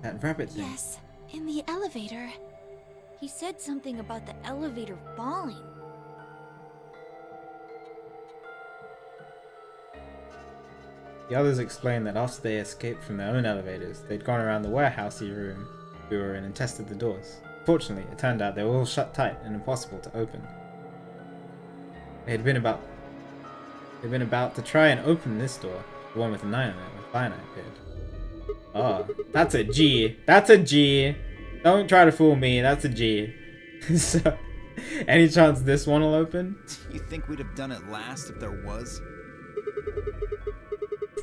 [SPEAKER 1] That rabbit thing.
[SPEAKER 6] Yes, in the elevator.
[SPEAKER 7] He said something about the elevator falling.
[SPEAKER 1] The others explained that after they escaped from their own elevators, they'd gone around the warehousey room we were in and tested the doors. Fortunately, it turned out they were all shut tight and impossible to open. They'd been about to try and open this door, the one with the 9 on it, where Cyanide appeared. Oh, that's a G. That's a G. Don't try to fool me. That's a G. So, any chance this one will open?
[SPEAKER 8] You think we'd have done it last if there was?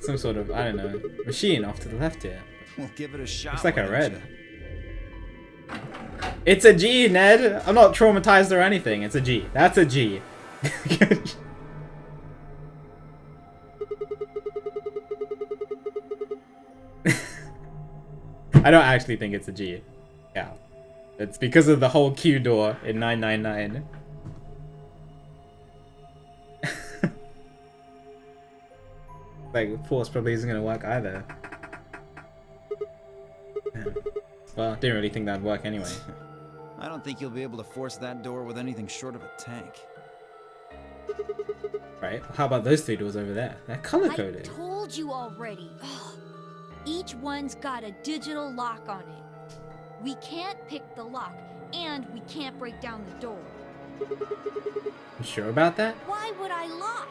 [SPEAKER 1] Some sort of, I don't know, machine off to the left here.
[SPEAKER 8] We'll give it a shot.
[SPEAKER 1] Looks like
[SPEAKER 8] why
[SPEAKER 1] a
[SPEAKER 8] don't
[SPEAKER 1] red.
[SPEAKER 8] ya?
[SPEAKER 1] It's a G, Ned. I'm not traumatized or anything. It's a G. That's a G. I don't actually think it's a G. Yeah. It's because of the whole Q door in 999. Like, force probably isn't gonna work either. Yeah. Well, didn't really think that'd work anyway.
[SPEAKER 8] I don't think you'll be able to force that door with anything short of a tank.
[SPEAKER 1] Right? How about those 3 doors over there? They're color
[SPEAKER 7] I
[SPEAKER 1] coded.
[SPEAKER 7] told you already. Each one's got a digital lock on it. We can't pick the lock, and we can't break down the door.
[SPEAKER 1] You sure about that?
[SPEAKER 7] Why would I lie?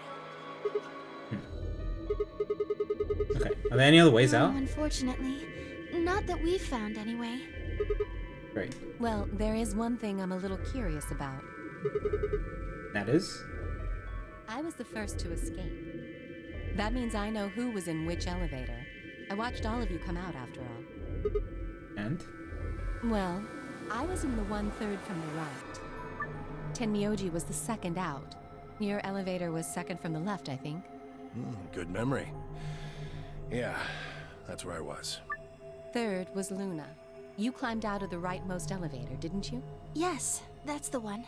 [SPEAKER 1] Okay. Are there any other ways
[SPEAKER 6] No,
[SPEAKER 1] out?
[SPEAKER 6] unfortunately. Not that we've found, anyway.
[SPEAKER 1] Great.
[SPEAKER 4] Well, there is one thing I'm a little curious about.
[SPEAKER 1] That is?
[SPEAKER 4] I was the first to escape. That means I know who was in which elevator. I watched all of you come out after all.
[SPEAKER 1] And?
[SPEAKER 4] Well, I was in the 1/3 from the right. Tenmyoji was the second out. Your elevator was second from the left, I think.
[SPEAKER 5] Good memory. Yeah, that's where I was.
[SPEAKER 4] Third was Luna. You climbed out of the rightmost elevator, didn't you?
[SPEAKER 6] Yes, that's the one.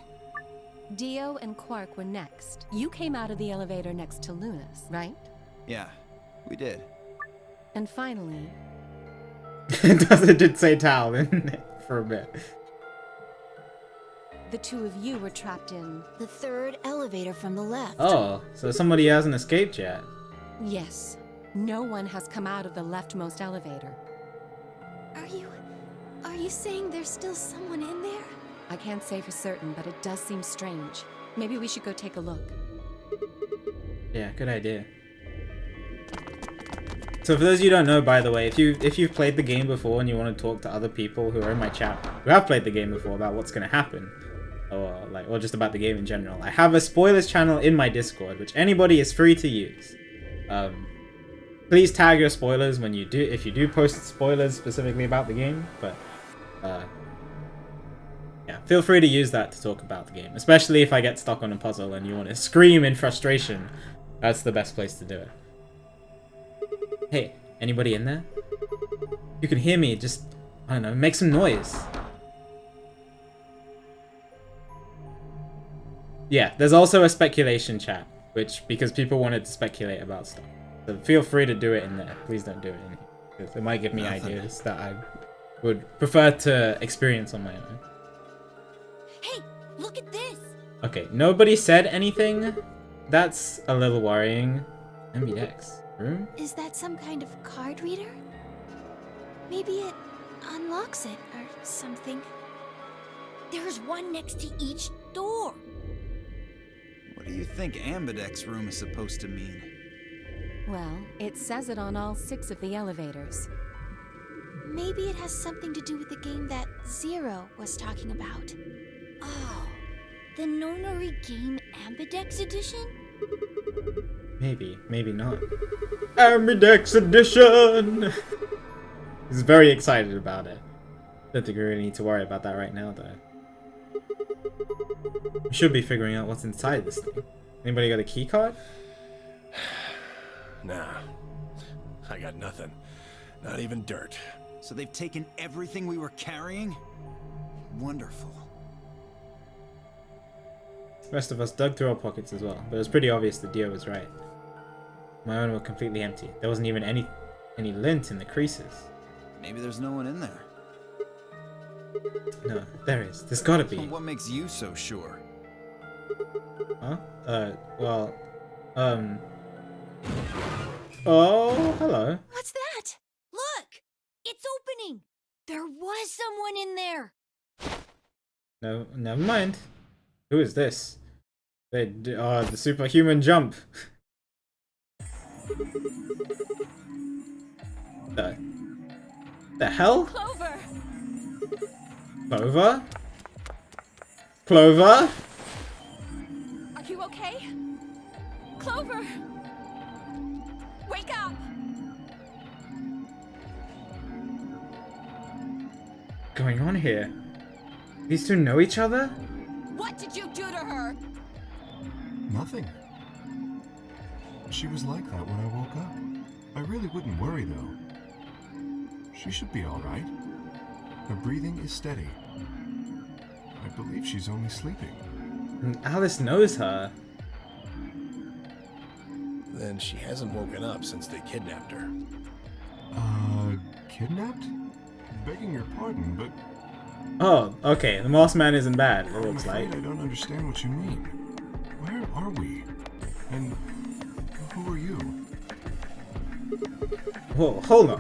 [SPEAKER 4] Dio and Quark were next. You came out of the elevator next to Luna's, right?
[SPEAKER 8] Yeah, we did.
[SPEAKER 4] And finally,
[SPEAKER 1] It did say Tal, didn't it? For a bit.
[SPEAKER 4] the 2 of you were trapped in...
[SPEAKER 2] The 3rd elevator from the left.
[SPEAKER 1] Oh, so somebody hasn't escaped yet.
[SPEAKER 4] Yes. No one has come out of the leftmost elevator.
[SPEAKER 6] Are you saying there's still someone in there?
[SPEAKER 4] I can't say for certain, but it does seem strange. Maybe we should go take a look.
[SPEAKER 1] Yeah, good idea. So for those of you who don't know, by the way, if you've played the game before and you want to talk to other people who are in my chat who have played the game before about what's going to happen, or just about the game in general, I have a spoilers channel in my Discord, which anybody is free to use. Please tag your spoilers when you do, if you do post spoilers specifically about the game, but yeah, feel free to use that to talk about the game, especially if I get stuck on a puzzle and you want to scream in frustration. That's the best place to do it. Hey, anybody in there? You can hear me, just, I don't know, make some noise. Yeah, there's also a speculation chat, because people wanted to speculate about stuff. So feel free to do it in there. Please don't do it in here, because it might give me ideas that I would prefer to experience on my own.
[SPEAKER 7] Hey, look at this!
[SPEAKER 1] Okay, nobody said anything. That's a little worrying. Ambidex. Room?
[SPEAKER 6] Is that some kind of card reader? Maybe it unlocks it or something.
[SPEAKER 7] There's one next to each door.
[SPEAKER 8] What do you think Ambidex room is supposed to mean?
[SPEAKER 4] Well, it says it on all 6 of the elevators.
[SPEAKER 6] Maybe it has something to do with the game that Zero was talking about.
[SPEAKER 7] Oh, the Nonary Game Ambidex Edition?
[SPEAKER 1] Maybe, maybe not. Ambidex Edition! He's very excited about it. Don't think we really need to worry about that right now, though. We should be figuring out what's inside this thing. Anybody got a key card?
[SPEAKER 5] Nah. I got nothing. Not even dirt.
[SPEAKER 8] So they've taken everything we were carrying? Wonderful.
[SPEAKER 1] The rest of us dug through our pockets as well, but it was pretty obvious that Dio was right. My own were completely empty. There wasn't even any lint in the creases.
[SPEAKER 8] Maybe there's no one in there.
[SPEAKER 1] No, there is. There's gotta be.
[SPEAKER 8] What makes you so sure?
[SPEAKER 1] Huh? Well, Oh, hello.
[SPEAKER 7] What's that? Look! It's opening! There was someone in there!
[SPEAKER 1] No, never mind. Who is this? The superhuman jump. The hell?
[SPEAKER 4] Clover!
[SPEAKER 1] Clover? Clover?
[SPEAKER 4] Are you okay? Clover! Wake up!
[SPEAKER 1] What's going on here? These two know each other?
[SPEAKER 4] What did you do to her?
[SPEAKER 9] Nothing. She was like that when I woke up. I really wouldn't worry, though. She should be all right. Her breathing is steady. I believe she's only sleeping.
[SPEAKER 1] And Alice knows her.
[SPEAKER 5] Then she hasn't woken up since they kidnapped her.
[SPEAKER 9] Kidnapped? Begging your pardon, but
[SPEAKER 1] Oh, okay. The Moss Man isn't bad, it
[SPEAKER 9] I'm
[SPEAKER 1] looks like.
[SPEAKER 9] afraid I don't understand what you mean. Where are we? And who are you?
[SPEAKER 1] Whoa, hold on.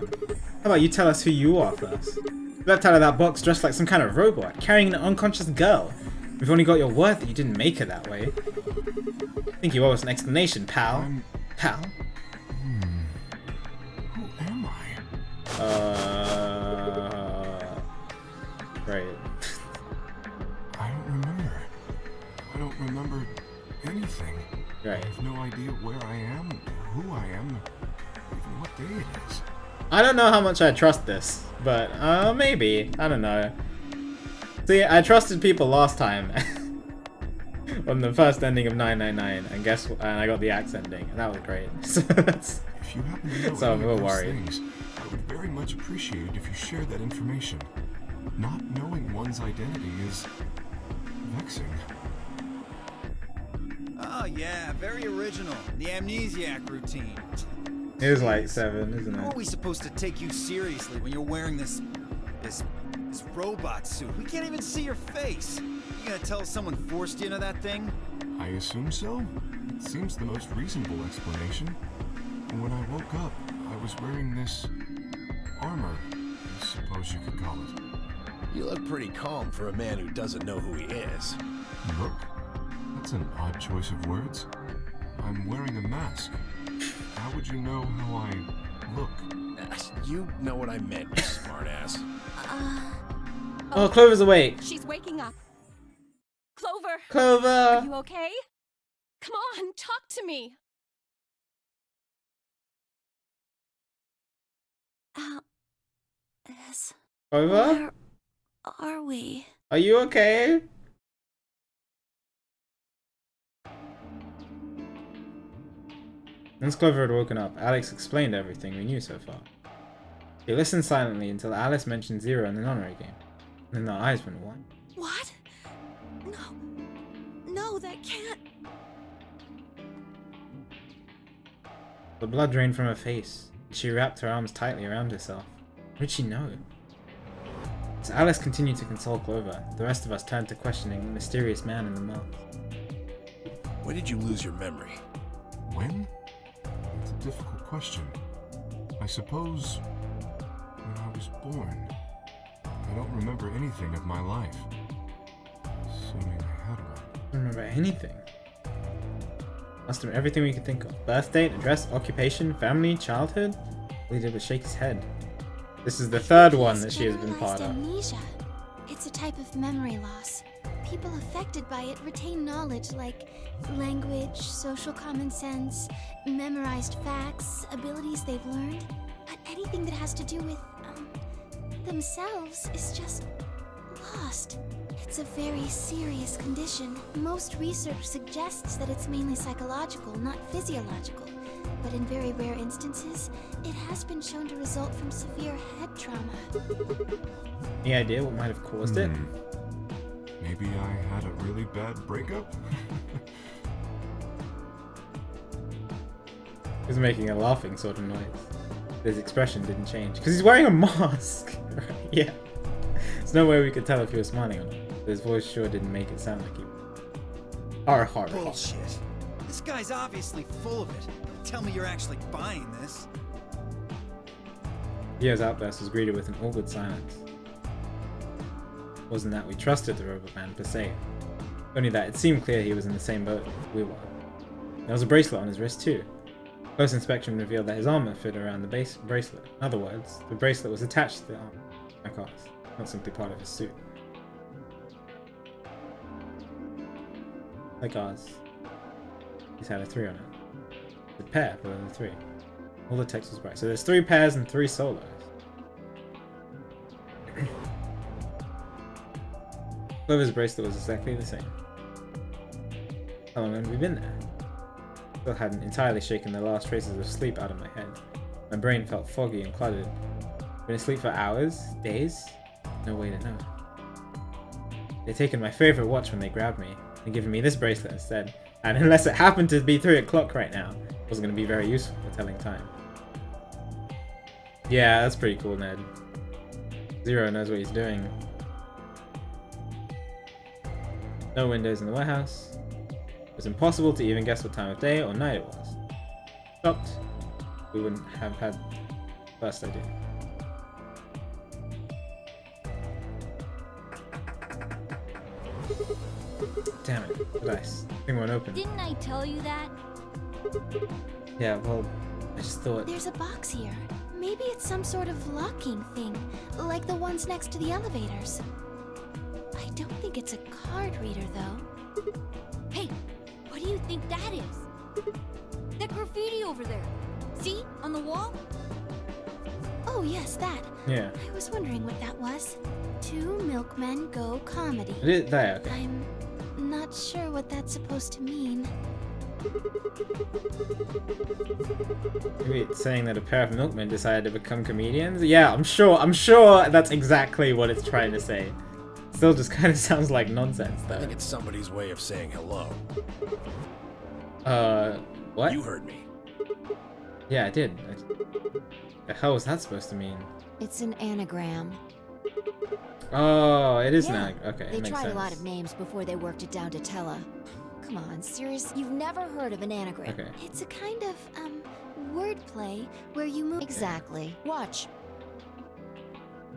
[SPEAKER 1] How about you tell us who you are first? You left out of that box dressed like some kind of robot, carrying an unconscious girl. We've only got your word that you didn't make her that way. I think you owe us an explanation, pal. Pal?
[SPEAKER 9] Who am I?
[SPEAKER 1] Right.
[SPEAKER 9] I don't remember. I don't remember anything.
[SPEAKER 1] Right.
[SPEAKER 9] I have no idea where I am, who I am, even what day it is.
[SPEAKER 1] I don't know how much I trust this, but maybe. I don't know. See, I trusted people last time on the first ending of 999, and I got the axe ending, and that was great. So that's,
[SPEAKER 9] If you happen to know
[SPEAKER 1] so I'm
[SPEAKER 9] any
[SPEAKER 1] a
[SPEAKER 9] of
[SPEAKER 1] little
[SPEAKER 9] those
[SPEAKER 1] worried.
[SPEAKER 9] things, I would very much appreciate it if you shared that information. Not knowing one's identity is vexing.
[SPEAKER 8] Oh yeah, very original. The amnesiac routine.
[SPEAKER 1] It was like 7, isn't
[SPEAKER 8] How are
[SPEAKER 1] it?
[SPEAKER 8] we supposed to take you seriously when you're wearing this robot suit? We can't even see your face. You gonna tell us someone forced you into that thing?
[SPEAKER 9] I assume so. It seems the most reasonable explanation. When I woke up, I was wearing this armor, I suppose you could call it.
[SPEAKER 5] You look pretty calm for a man who doesn't know who he is.
[SPEAKER 9] Look? That's an odd choice of words. I'm wearing a mask. How would you know how I look?
[SPEAKER 5] You know what I meant, you smartass.
[SPEAKER 1] Oh, Clover's awake.
[SPEAKER 4] She's waking up. Clover! Are
[SPEAKER 1] Clover!
[SPEAKER 4] you okay? Come on, talk to me!
[SPEAKER 6] Yes.
[SPEAKER 1] Clover?
[SPEAKER 6] Where are we?
[SPEAKER 1] Are you okay? Once Clover had woken up, Alex explained everything we knew so far. He listened silently until Alice mentioned Zero in the nonary game. Then their eyes went wide.
[SPEAKER 6] What? No. No, that can't.
[SPEAKER 1] The blood drained from her face. She wrapped her arms tightly around herself. What did she know? As Alice continued to console Clover, the rest of us turned to questioning the mysterious man in the mask.
[SPEAKER 5] When did you lose your memory?
[SPEAKER 9] When? That's a difficult question. I suppose when I was born. I don't remember anything of my life. Assuming I had one.
[SPEAKER 1] I don't remember anything. Asked him everything we could think of. Birth date, address, occupation, family, childhood. All he did was shake his head. This is the third one that she has been part of.
[SPEAKER 6] Amnesia. It's a type of memory loss. People affected by it retain knowledge like language, social common sense, memorized facts, abilities they've learned. But anything that has to do with themselves is just lost. It's a very serious condition. Most research suggests that it's mainly psychological, not physiological. But in very rare instances, it has been shown to result from severe head trauma.
[SPEAKER 1] Any idea what might have caused it?
[SPEAKER 9] Maybe I had a really bad breakup?
[SPEAKER 1] He's making a laughing sort of noise. His expression didn't change. Because he's wearing a mask! Right, yeah. There's no way we could tell if he was smiling or not. His voice sure didn't make it sound like he was.
[SPEAKER 8] Bullshit. This guy's obviously full of it. Tell me you're actually buying this.
[SPEAKER 1] Dio's outburst was greeted with an awkward silence. It wasn't that we trusted the robot man per se. Only that it seemed clear he was in the same boat we were. There was a bracelet on his wrist too. Close inspection revealed that his armor fit around the base bracelet. In other words, the bracelet was attached to the armor, like ours, not simply part of his suit. Like ours. He's had a 3 on it. The pair below the 3. All the text was bright. So there's 3 pairs and 3 solos. Clover's bracelet was exactly the same. How long had we been there? Still hadn't entirely shaken the last traces of sleep out of my head. My brain felt foggy and cluttered. Been asleep for hours? Days? No way to know. They'd taken my favorite watch when they grabbed me, and given me this bracelet instead. And unless it happened to be 3 o'clock right now, it wasn't going to be very useful for telling time. Yeah, that's pretty cool, Ned. Zero knows what he's doing. No windows in the warehouse. It was impossible to even guess what time of day or night it was. Stopped. We wouldn't have had first idea. Damn it, the dice. Thing won't open.
[SPEAKER 7] Didn't I tell you that?
[SPEAKER 1] Yeah, well, I just thought...
[SPEAKER 6] There's a box here. Maybe it's some sort of locking thing, like the ones next to the elevators. I don't think it's a card reader, though.
[SPEAKER 7] Hey, what do you think that is? That graffiti over there. See? On the wall?
[SPEAKER 6] Oh, yes, that.
[SPEAKER 1] Yeah.
[SPEAKER 6] I was wondering what that was. 2 Milkmen Go Comedy.
[SPEAKER 1] It is there, okay.
[SPEAKER 6] I'm not sure what that's supposed to mean.
[SPEAKER 1] Maybe it's saying that a pair of milkmen decided to become comedians? Yeah, I'm sure that's exactly what it's trying to say. Still just kind of sounds like nonsense,
[SPEAKER 5] I
[SPEAKER 1] though.
[SPEAKER 5] think it's somebody's way of saying hello.
[SPEAKER 1] What?
[SPEAKER 5] You heard me.
[SPEAKER 1] Yeah, I did. The hell was that supposed to mean?
[SPEAKER 2] It's an anagram.
[SPEAKER 1] Oh, it is
[SPEAKER 2] Yeah,
[SPEAKER 1] now. Okay,
[SPEAKER 2] They
[SPEAKER 1] it makes
[SPEAKER 2] tried
[SPEAKER 1] sense.
[SPEAKER 2] a lot of names before they worked it down to Tella. Come on, serious? You've never heard of an anagram?
[SPEAKER 1] Okay.
[SPEAKER 6] It's a kind of, wordplay where you move.
[SPEAKER 2] Exactly. Watch.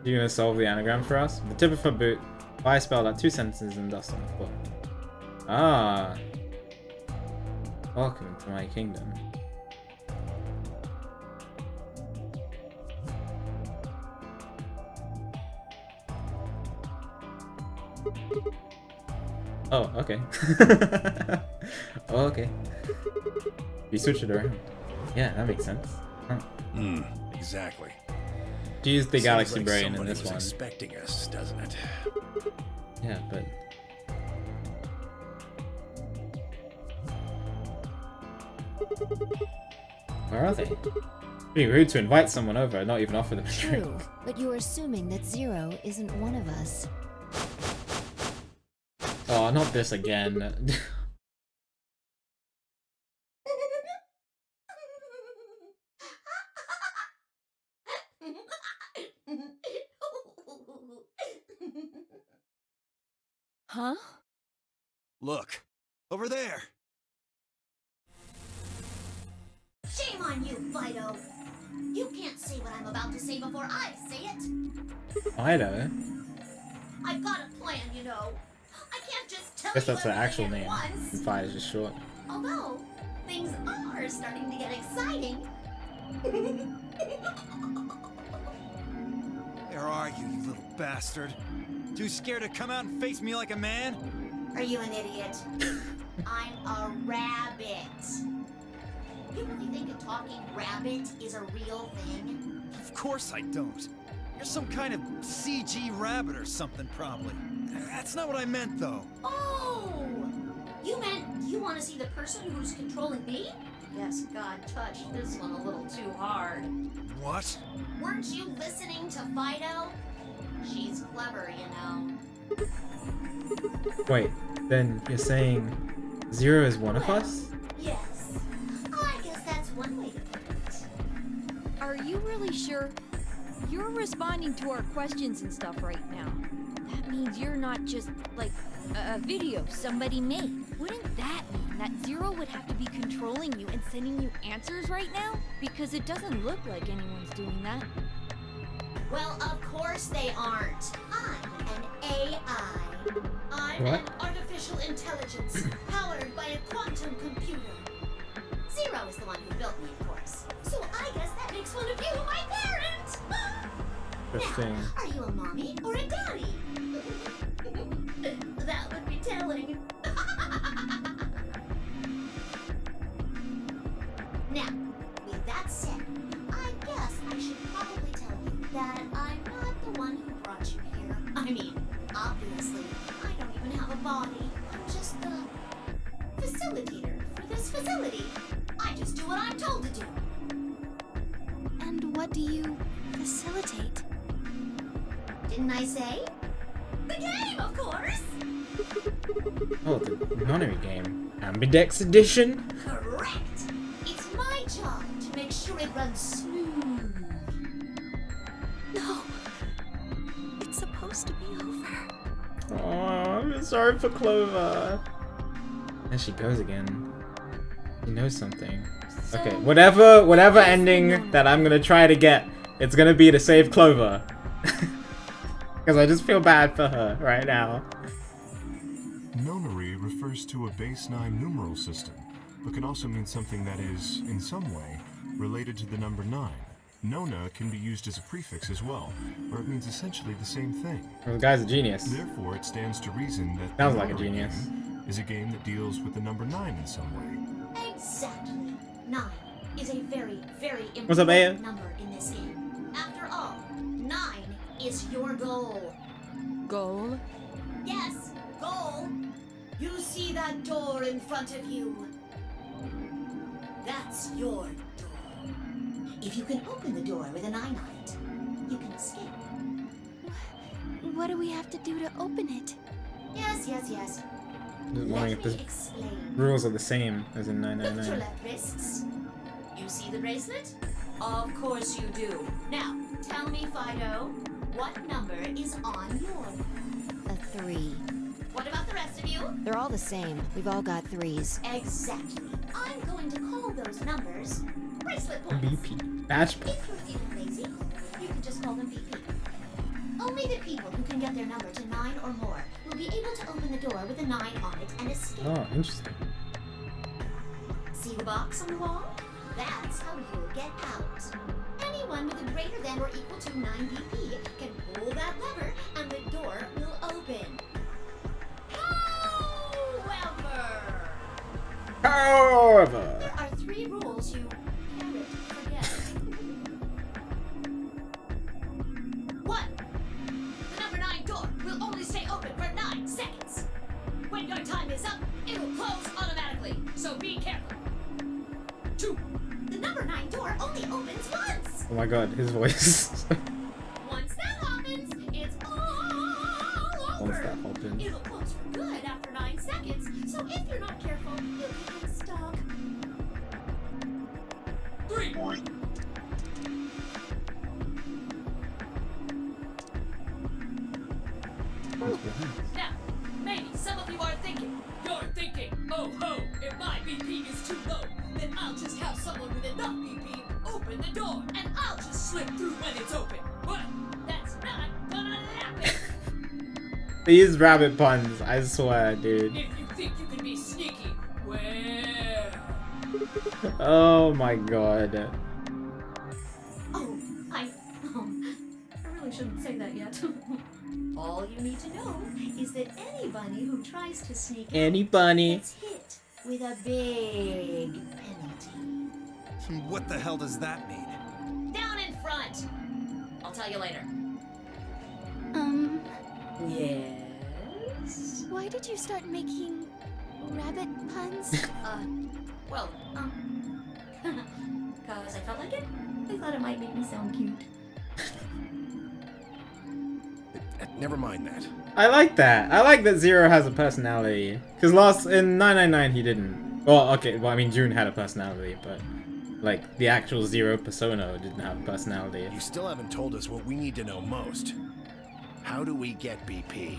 [SPEAKER 1] You gonna solve the anagram for us? The tip of her boot. I spelled out 2 sentences and dust on the floor. Ah. Welcome to my kingdom. Oh, okay. Oh, okay. You switch it around. Yeah, that makes sense. Huh.
[SPEAKER 5] Exactly.
[SPEAKER 1] She used the
[SPEAKER 5] Seems
[SPEAKER 1] galaxy
[SPEAKER 5] like
[SPEAKER 1] brain in
[SPEAKER 5] somebody
[SPEAKER 1] this
[SPEAKER 5] was
[SPEAKER 1] one.
[SPEAKER 5] expecting us, doesn't it?
[SPEAKER 1] Yeah, but... Where are they? Pretty rude to invite someone over and not even offer them a drink.
[SPEAKER 2] True, but you're assuming that Zero isn't one of us.
[SPEAKER 1] Oh, not this again.
[SPEAKER 2] Huh?
[SPEAKER 8] Look, over there.
[SPEAKER 3] Shame on you, Fido. You can't say what I'm about to say before I say it.
[SPEAKER 1] I know.
[SPEAKER 3] I've got a plan, you know. I can't just tell
[SPEAKER 1] Guess
[SPEAKER 3] you
[SPEAKER 1] that's the actual
[SPEAKER 3] everything
[SPEAKER 1] name.
[SPEAKER 3] at once.
[SPEAKER 1] And Fi is just short.
[SPEAKER 3] Although, things are starting to get exciting.
[SPEAKER 8] Where are you, you little bastard? Too scared to come out and face me like a man?
[SPEAKER 3] Are you an idiot? I'm a rabbit. You really think a talking rabbit is a real thing?
[SPEAKER 8] Of course I don't. You're some kind of CG rabbit or something, probably. That's not what I meant, though.
[SPEAKER 3] Oh! You meant you want to see the person who's controlling me? Yes, God touched this one a little too hard.
[SPEAKER 8] What?
[SPEAKER 3] Weren't you listening to Fido? She's clever, you know.
[SPEAKER 1] Wait, then you're saying Zero is one of us?
[SPEAKER 3] Yes. I guess that's one way to put it.
[SPEAKER 7] Are you really sure? You're responding to our questions and stuff right now. That means you're not just, like, a video somebody made. Wouldn't that mean that Zero would have to be controlling you and sending you answers right now? Because it doesn't look like anyone's doing that.
[SPEAKER 3] Well, of course they aren't. I'm an AI. I'm
[SPEAKER 1] What?
[SPEAKER 3] an artificial intelligence powered by a quantum computer. Zero is the one who built me, of course. So I guess that makes one of you my parent.
[SPEAKER 1] Interesting.
[SPEAKER 3] Now, are you a mommy or a daddy? That would be telling. Now, with that said, I guess I should probably tell you that I'm not the one who brought you here. I mean, obviously, I don't even have a body. I'm just the facilitator for this facility. I just do what I'm told to do.
[SPEAKER 6] And what do you facilitate?
[SPEAKER 3] Didn't I say? The game, of course!
[SPEAKER 1] Oh, the nonary game. Ambidex edition?
[SPEAKER 3] Correct! It's my job to make sure it runs smooth.
[SPEAKER 6] No. It's supposed to be over.
[SPEAKER 1] Oh, I'm sorry for Clover. There she goes again. She knows something. Okay, whatever ending that I'm gonna try to get, it's gonna be to save Clover. Because I just feel bad for her right now.
[SPEAKER 9] Nonary refers to a base 9 numeral system, but can also mean something that is, in some way, related to the number 9. Nona can be used as a prefix as well, or it means essentially the same thing.
[SPEAKER 1] Well, the guy's a genius.
[SPEAKER 9] Therefore, it stands to reason that
[SPEAKER 1] Sounds
[SPEAKER 9] the
[SPEAKER 1] like a
[SPEAKER 9] Nonary
[SPEAKER 1] genius.
[SPEAKER 9] game is a game that deals with the number 9 in some way.
[SPEAKER 3] Exactly. 9 is a very, very
[SPEAKER 1] What's up, Aya?
[SPEAKER 3] important number in this game. After all, 9 is your goal.
[SPEAKER 4] Goal?
[SPEAKER 3] Yes, goal. You see that door in front of you? That's your door. If you can open the door with a 9 on it, you can escape.
[SPEAKER 6] What do we have to do to open it?
[SPEAKER 3] Yes.
[SPEAKER 1] Just wondering
[SPEAKER 3] Let
[SPEAKER 1] if
[SPEAKER 3] me
[SPEAKER 1] the
[SPEAKER 3] explain.
[SPEAKER 1] rules are the same as in
[SPEAKER 3] Lift your
[SPEAKER 1] 999.
[SPEAKER 3] left wrists. You see the bracelet? Of course you do. Now, tell me, Fido, what number is on yours?
[SPEAKER 2] A 3.
[SPEAKER 3] What about the rest of you?
[SPEAKER 2] They're all the same. We've all got 3s.
[SPEAKER 3] Exactly. I'm going to call those numbers bracelet points.
[SPEAKER 1] BP. Badge point.
[SPEAKER 3] If you're feeling lazy, you can just call them BP. Only the people who can get their number to 9 or more will be able to open the door with a 9 on it and escape.
[SPEAKER 1] Oh, interesting.
[SPEAKER 3] See the box on the wall? That's how you'll get out. Anyone with a greater than or equal to 9 BP can pull that lever and the door will open.
[SPEAKER 1] However.
[SPEAKER 3] There are 3 rules you can't forget. 1. The number 9 door will only stay open for 9 seconds. When your time is up, it will close automatically, so be careful. 2. The number 9 door only opens once.
[SPEAKER 1] Oh my god, his voice.
[SPEAKER 3] Once that happens, it's all over.
[SPEAKER 1] Once that happens.
[SPEAKER 3] It'll close for good after 9 seconds, so if you're not careful, you'll get stuck. 3. Now, maybe some of you are thinking, oh ho, if my BP is too low, then I'll just have someone with enough BP open the door, and I'll just slip through when it's open. Well, that's not gonna happen.
[SPEAKER 1] These rabbit puns, I swear, dude.
[SPEAKER 3] If you think you can be sneaky, well...
[SPEAKER 1] Oh my god.
[SPEAKER 3] Oh, I really shouldn't say that yet. All you need to know is that anybody who tries to sneak out
[SPEAKER 1] Any bunny.
[SPEAKER 3] gets hit with a big penalty.
[SPEAKER 8] What the hell does that mean?
[SPEAKER 3] Down in front! I'll tell you later. Yes?
[SPEAKER 6] Why did you start making rabbit puns?
[SPEAKER 3] Well, cause I felt like it. I thought it might make me sound cute.
[SPEAKER 5] Never mind that.
[SPEAKER 1] I like that. I like that Zero has a personality. Because in 999 he didn't. Well, okay, well I mean June had a personality, but like the actual Zero persona didn't have a personality.
[SPEAKER 5] You still haven't told us what we need to know most. How do we get BP?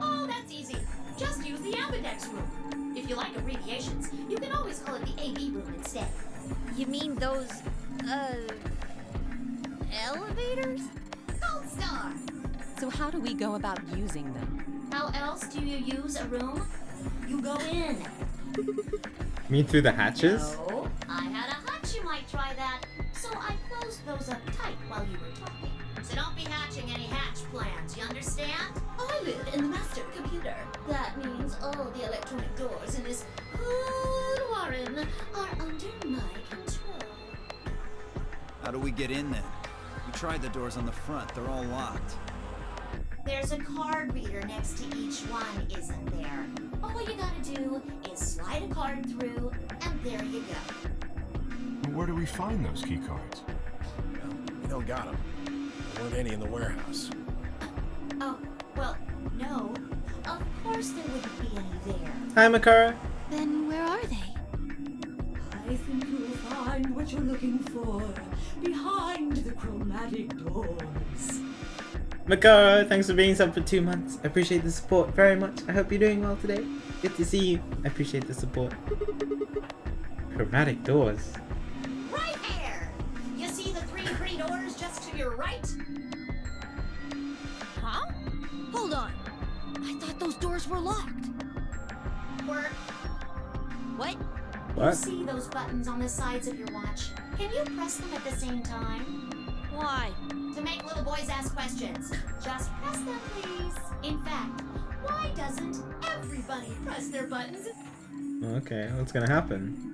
[SPEAKER 3] Oh, that's easy. Just use the Ambidex room. If you like abbreviations, you can always call it the AB room instead.
[SPEAKER 7] You mean those, elevators?
[SPEAKER 3] Gold Star!
[SPEAKER 4] So how do we go about using them?
[SPEAKER 3] How else do you use a room? You go in.
[SPEAKER 1] You mean through the hatches?
[SPEAKER 3] No, I had a hunch you might try that, so I closed those up tight while you were talking. So don't be hatching any hatch plans, you understand? I live in the master computer. That means all the electronic doors in this hood warren are under my control.
[SPEAKER 8] How do we get in then? We tried the doors on the front. They're all locked.
[SPEAKER 3] There's a card reader next to each one, isn't there? All you gotta do is slide a card through, and there you go.
[SPEAKER 9] Where do we find those key cards?
[SPEAKER 5] Well, we don't got them. There weren't any in the warehouse.
[SPEAKER 3] Oh, well, no. Of course there wouldn't be any there.
[SPEAKER 1] Hi, Makara.
[SPEAKER 6] Then where are they?
[SPEAKER 3] I think you'll find what you're looking for behind the chromatic doors.
[SPEAKER 1] Makara, thanks for being sub for 2 months. I appreciate the support very much. I hope you're doing well today. Good to see you. I appreciate the support. Chromatic doors.
[SPEAKER 3] Right here! You see the three doors just to your right?
[SPEAKER 7] Huh? Hold on. I thought those doors were locked.
[SPEAKER 3] Quirk,
[SPEAKER 7] What?
[SPEAKER 3] you
[SPEAKER 1] What?
[SPEAKER 3] see those buttons on the sides of your watch? Can you press them at the same time?
[SPEAKER 7] Why?
[SPEAKER 3] To make little boys ask questions. Just press them, please. In fact, why doesn't everybody press their buttons?
[SPEAKER 1] Okay, what's gonna happen?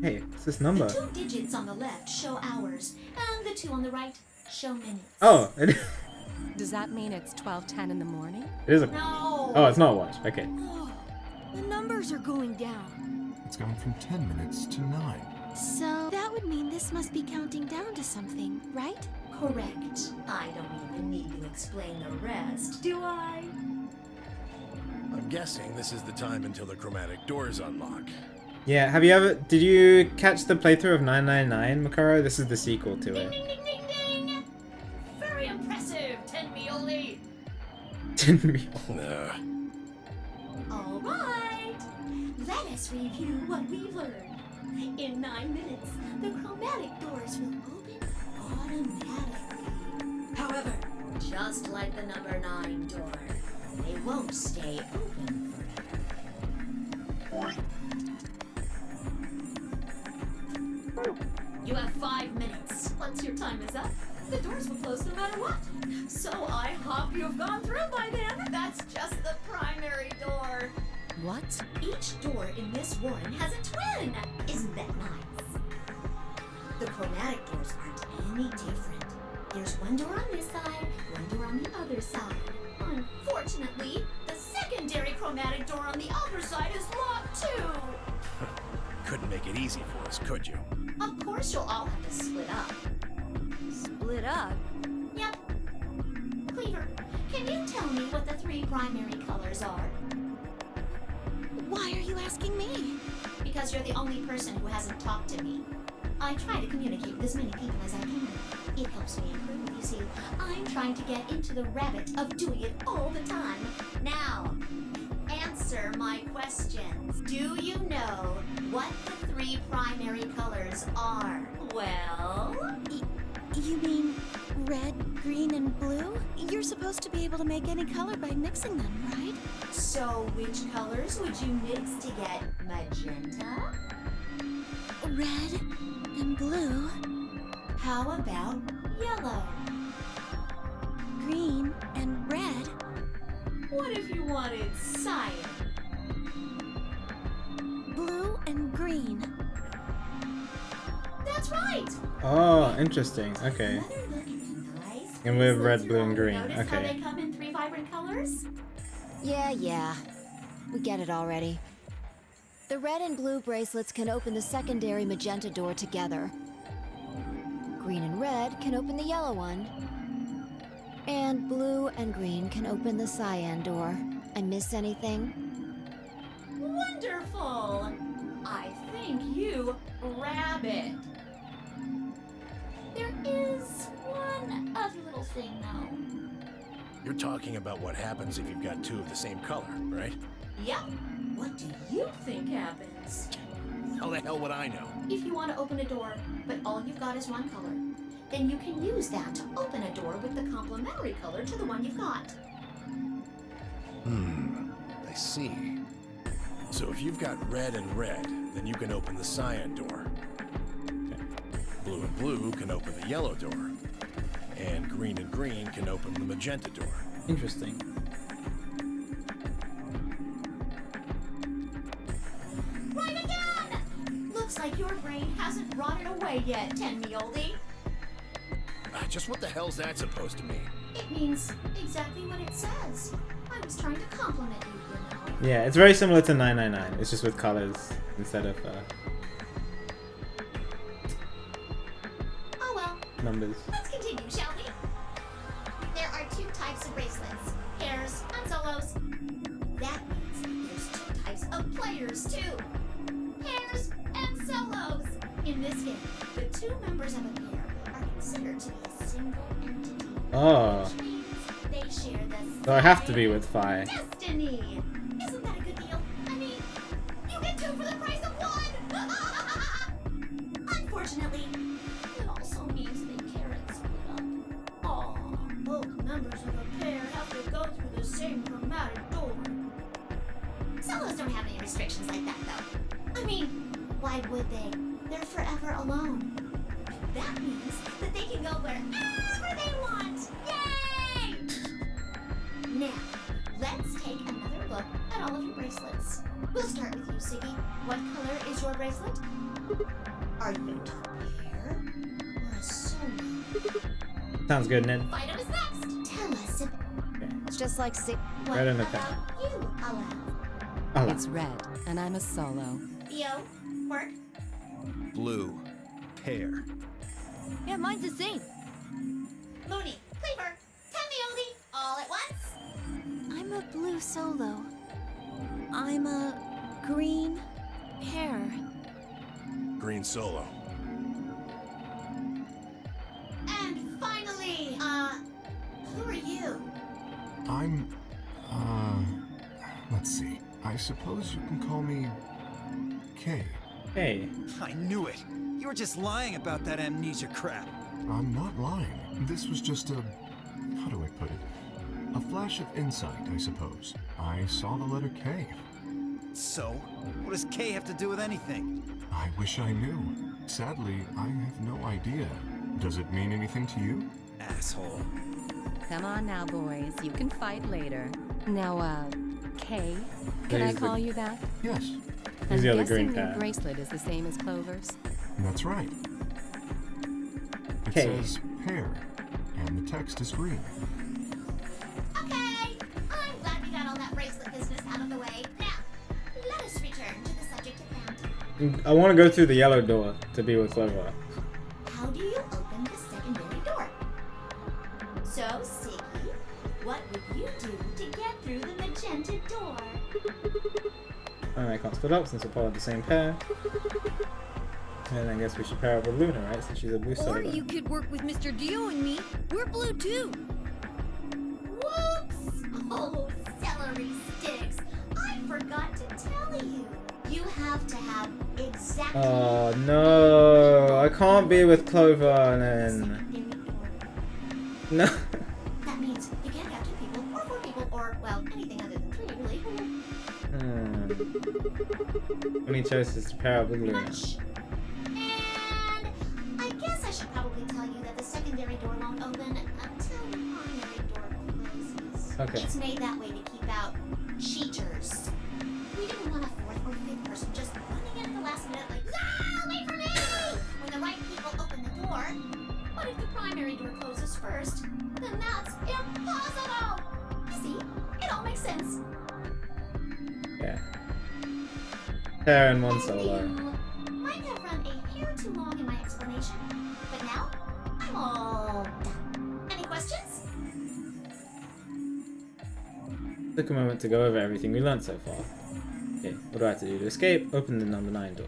[SPEAKER 1] Hey, what's this
[SPEAKER 3] The
[SPEAKER 1] number?
[SPEAKER 3] 2 digits on the left show hours, and the 2 on the right show minutes.
[SPEAKER 1] Oh, it
[SPEAKER 4] Does that mean it's 12:10 in the morning?
[SPEAKER 1] is a.
[SPEAKER 3] No!
[SPEAKER 1] Oh, it's not a watch. Okay.
[SPEAKER 7] Oh, the numbers are going down.
[SPEAKER 9] It's gone from 10 minutes to 9.
[SPEAKER 6] So that would mean this must be counting down to something, right?
[SPEAKER 3] Correct. I don't even need to explain the rest, do I?
[SPEAKER 5] I'm guessing this is the time until the chromatic doors unlock.
[SPEAKER 1] Yeah, did you catch the playthrough of 999, Makara? This is the sequel to
[SPEAKER 3] Ding,
[SPEAKER 1] it.
[SPEAKER 3] ding, ding, ding, ding! Very impressive, Tenmioli!
[SPEAKER 1] Didn't we?
[SPEAKER 3] All right, let us review what we've learned. In 9 minutes, the chromatic doors will open automatically. However, just like the number 9 door, they won't stay open forever. You have 5 minutes. Once your time is up, the doors will close no matter what. So I hope you've gone through by then. That's just the primary door.
[SPEAKER 4] What?
[SPEAKER 3] Each door in this warren has a twin. Isn't that nice? The chromatic doors aren't any different. There's one door on this side, one door on the other side. Unfortunately, the secondary chromatic door on the other side is locked too.
[SPEAKER 5] Couldn't make it easy for us, could you?
[SPEAKER 3] Of course you'll all have to split up.
[SPEAKER 7] Split up?
[SPEAKER 3] Yep. Cleaver, can you tell me what the 3 primary colors are?
[SPEAKER 6] Why are you asking me?
[SPEAKER 3] Because you're the only person who hasn't talked to me. I try to communicate with as many people as I can. It helps me improve, you see. I'm trying to get into the habit of doing it all the time. Now, answer my questions. Do you know what the 3 primary colors are? Well...
[SPEAKER 6] You mean red, green, and blue? You're supposed to be able to make any color by mixing them, right?
[SPEAKER 3] So which colors would you mix to get magenta?
[SPEAKER 6] Red and blue,
[SPEAKER 3] How about yellow?
[SPEAKER 6] green and red.
[SPEAKER 3] What if you wanted cyan?
[SPEAKER 6] Blue and green.
[SPEAKER 3] That's right!
[SPEAKER 1] Oh, interesting. Okay.
[SPEAKER 3] Another look at the nice
[SPEAKER 1] And with red,
[SPEAKER 3] bracelets,
[SPEAKER 1] blue, and
[SPEAKER 3] you
[SPEAKER 1] green.
[SPEAKER 3] all notice how
[SPEAKER 1] Okay.
[SPEAKER 3] they come in 3 vibrant colors?
[SPEAKER 2] Yeah. We get it already. The red and blue bracelets can open the secondary magenta door together. Green and red can open the yellow one. And blue and green can open the cyan door. I miss anything?
[SPEAKER 3] Wonderful! I think you grab it. There is one other little thing, though.
[SPEAKER 5] You're talking about what happens if you've got 2 of the same color, right?
[SPEAKER 3] Yep. What do you think happens?
[SPEAKER 5] How the hell would I know?
[SPEAKER 3] If you want to open a door, but all you've got is one color, then you can use that to open a door with the complementary color to the one you've got.
[SPEAKER 5] I see. So if you've got red and red, then you can open the cyan door. Blue and blue can open the yellow door. And green can open the magenta door.
[SPEAKER 1] Interesting.
[SPEAKER 3] Right again! Looks like your brain hasn't rotted away yet, Tenmioldi.
[SPEAKER 5] Just what the hell's that supposed to mean?
[SPEAKER 3] It means exactly what it says. I was trying to compliment you, you know.
[SPEAKER 1] Yeah, it's very similar to 999. It's just with colors instead of
[SPEAKER 3] Oh well,
[SPEAKER 1] numbers.
[SPEAKER 3] let's continue, shall we? There are 2 types of bracelets, pairs and solos. That means there's 2 types of players too. Pairs and solos. In this game, the 2 members of a pair are considered to be a single entity.
[SPEAKER 1] Oh,
[SPEAKER 3] Which means they share the
[SPEAKER 1] so I have to be
[SPEAKER 3] same
[SPEAKER 1] with Fi.
[SPEAKER 3] destiny. Isn't that a good deal? I mean, you get 2 for the price of 1! Unfortunately, it also means they can't split up. Aw, both members of a pair have to go through the same chromatic door. Solos don't have any restrictions like that, though. I mean, why would they? They're forever alone. That means that they can go wherever they want. Yay! Now, let's take another look at all of your bracelets. We'll start with you, Siggy. What color is your bracelet? Are you a pair or a solo?
[SPEAKER 1] Sounds good, Ned.
[SPEAKER 3] Fido is next. Tell us
[SPEAKER 2] It's just like
[SPEAKER 3] what
[SPEAKER 1] Red and a
[SPEAKER 3] about
[SPEAKER 1] pair.
[SPEAKER 3] you, Alana?
[SPEAKER 1] Oh,
[SPEAKER 4] It's red, and I'm a solo.
[SPEAKER 3] Theo, Quirk,
[SPEAKER 8] Blue. Pair.
[SPEAKER 7] Yeah, mine's the same.
[SPEAKER 3] Mooney, Cleaver, Tenmioldi, all at once.
[SPEAKER 6] I'm a blue solo. I'm a green pair.
[SPEAKER 5] Green solo.
[SPEAKER 3] And finally, who are you?
[SPEAKER 9] I'm, let's see. I suppose you can call me Kay.
[SPEAKER 1] hey.
[SPEAKER 8] I knew it. You were just lying about that amnesia crap.
[SPEAKER 9] I'm not lying. This was just a, how do I put it? A flash of insight, I suppose. I saw the letter K.
[SPEAKER 8] So, what does K have to do with anything?
[SPEAKER 9] I wish I knew. Sadly, I have no idea. Does it mean anything to you?
[SPEAKER 8] Asshole.
[SPEAKER 4] Come on now, boys. You can fight later. Now, Kay, can I
[SPEAKER 1] He's the-
[SPEAKER 4] call you that?
[SPEAKER 9] Yes,
[SPEAKER 4] I'm
[SPEAKER 1] the other
[SPEAKER 4] guessing
[SPEAKER 1] green
[SPEAKER 4] your
[SPEAKER 1] pair.
[SPEAKER 4] bracelet is the same as Clover's.
[SPEAKER 9] that's right. It
[SPEAKER 1] Kay.
[SPEAKER 9] says pair, and the text is green.
[SPEAKER 3] Okay, I'm glad we got all that bracelet business out of the way. Now, let us return to the subject at hand.
[SPEAKER 1] I want to go through the yellow door to be with Clover.
[SPEAKER 3] How do you open the secondary door? So, Siggy, what would you do to get through the magenta door?
[SPEAKER 1] And I can't split up since we're part of the same pair. And I guess we should pair up with Luna, right? Since she's a blue
[SPEAKER 7] Or
[SPEAKER 1] solo.
[SPEAKER 7] you could work with Mr. Dio and me. We're blue too.
[SPEAKER 3] Whoops! Oh, celery sticks! I forgot to tell you. You have to have exactly.
[SPEAKER 1] Oh no, I can't be with Clover and then.
[SPEAKER 3] Secondary door.
[SPEAKER 1] No.
[SPEAKER 3] That means you can't have 2 people, or 4 people, or, well, anything other than 3, really.
[SPEAKER 1] Only choice is to pair up with Luna.
[SPEAKER 3] Much. And I guess I should probably tell you that the secondary door won't open until the primary door closes.
[SPEAKER 1] Okay.
[SPEAKER 3] It's made that way to keep out cheaters. We didn't want a 4th or 5th person just running in at the last minute like, ah, wait for me! When the right people open the door. But if the primary door closes first, the then that's impossible! See? It all makes sense.
[SPEAKER 1] Yeah. Hair and one
[SPEAKER 3] And
[SPEAKER 1] solo.
[SPEAKER 3] you might have run a hair too long in my explanation, but now I'm all done. Any questions?
[SPEAKER 1] Took a moment to go over everything we learned so far. Okay, what do I have to do to escape? Open the number 9 door.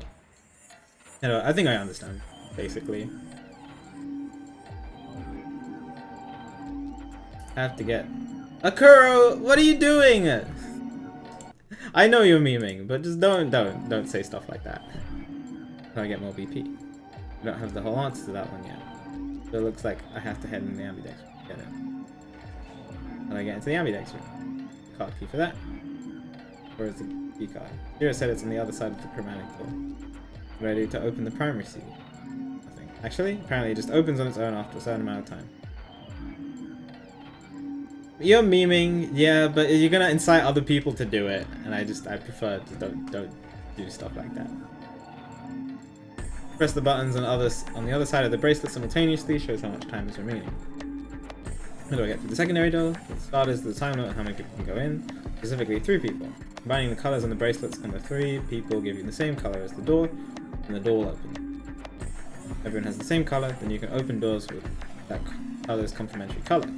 [SPEAKER 1] Hello, I think I understand, basically. I have to get... Akuro, what are you doing? I know you're memeing, but just don't say stuff like that. Can I get more BP? I don't have the whole answer to that one yet. So it looks like I have to head in the ambidex room to get it. How do I get into the ambidex room? Card key for that. Where is the key card? Zero said it's on the other side of the chromatic door. What do I do to open the primary seed? Nothing. Actually, apparently it just opens on its own after a certain amount of time. You're memeing, yeah, but you're gonna incite other people to do it, and I prefer to don't do stuff like that. Press the buttons on the other side of the bracelet simultaneously, shows how much time is remaining. How do I get to the secondary door? The start is the time limit, how many people can go in, specifically 3 people. Combining the colors on the bracelets on the 3 people give you the same color as the door, and the door will open. If everyone has the same color, then you can open doors with that color's complementary color.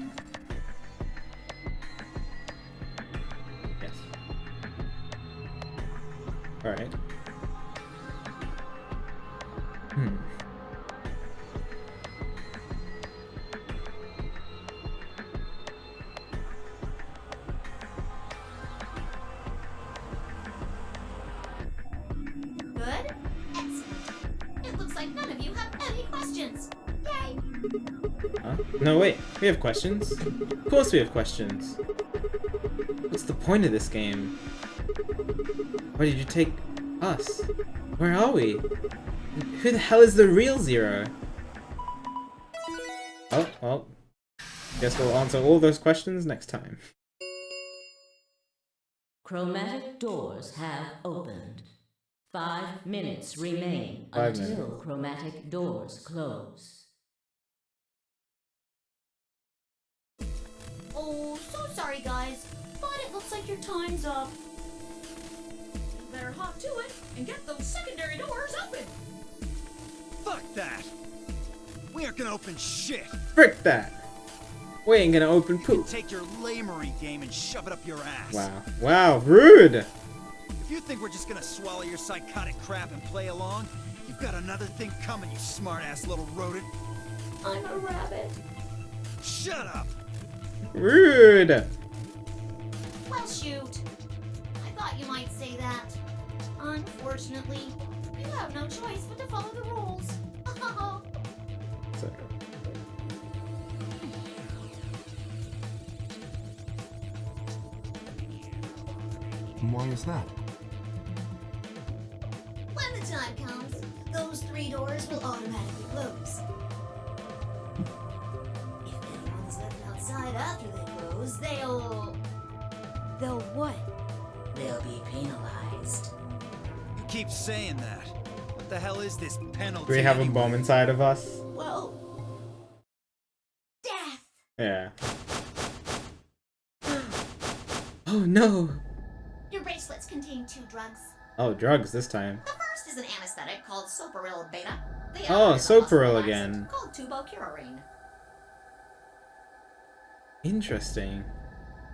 [SPEAKER 1] Yes. Alright.
[SPEAKER 3] Good? Excellent. It looks like none of you have any questions. Yay!
[SPEAKER 1] Huh? No, wait. We have questions. Of course we have questions. What's the point of this game? Why did you take us? Where are we? Who the hell is the real Zero? Oh, well. Guess we'll answer all those questions next time.
[SPEAKER 10] Chromatic doors have opened. 5 minutes remain
[SPEAKER 1] 5
[SPEAKER 10] until
[SPEAKER 1] minutes.
[SPEAKER 10] chromatic doors close.
[SPEAKER 3] Oh, so sorry, guys, but it looks like your time's up.
[SPEAKER 7] You better hop to it and get those secondary doors open.
[SPEAKER 8] Fuck that! We aren't gonna open shit!
[SPEAKER 1] Frick that! We ain't gonna open poop.
[SPEAKER 8] Take your lamery game and shove it up your ass.
[SPEAKER 1] Wow. Wow, rude!
[SPEAKER 8] If you think we're just gonna swallow your psychotic crap and play along, you've got another thing coming, you smart-ass little rodent.
[SPEAKER 3] I'm a rabbit.
[SPEAKER 8] Shut up!
[SPEAKER 1] Rude!
[SPEAKER 3] Well, shoot. I thought you might say that. Unfortunately, you have no choice but to follow the rules.
[SPEAKER 1] So,
[SPEAKER 9] Why is that?
[SPEAKER 3] When the time comes, those 3 doors will automatically close. If anyone's left outside after they close, they'll
[SPEAKER 7] what?
[SPEAKER 10] They'll be penalized.
[SPEAKER 8] You keep saying that. What the hell is this penalty?
[SPEAKER 1] do we have a
[SPEAKER 8] anyway?
[SPEAKER 1] bomb inside of us?
[SPEAKER 3] well, death.
[SPEAKER 1] Yeah. Oh no!
[SPEAKER 3] Your bracelets contain 2 drugs.
[SPEAKER 1] Oh, drugs this time.
[SPEAKER 3] The first is an anesthetic called Soparil Beta. The
[SPEAKER 1] Oh,
[SPEAKER 3] other is a
[SPEAKER 1] Soparil
[SPEAKER 3] muscle
[SPEAKER 1] again.
[SPEAKER 3] relaxant called Tubocurarine.
[SPEAKER 1] Interesting.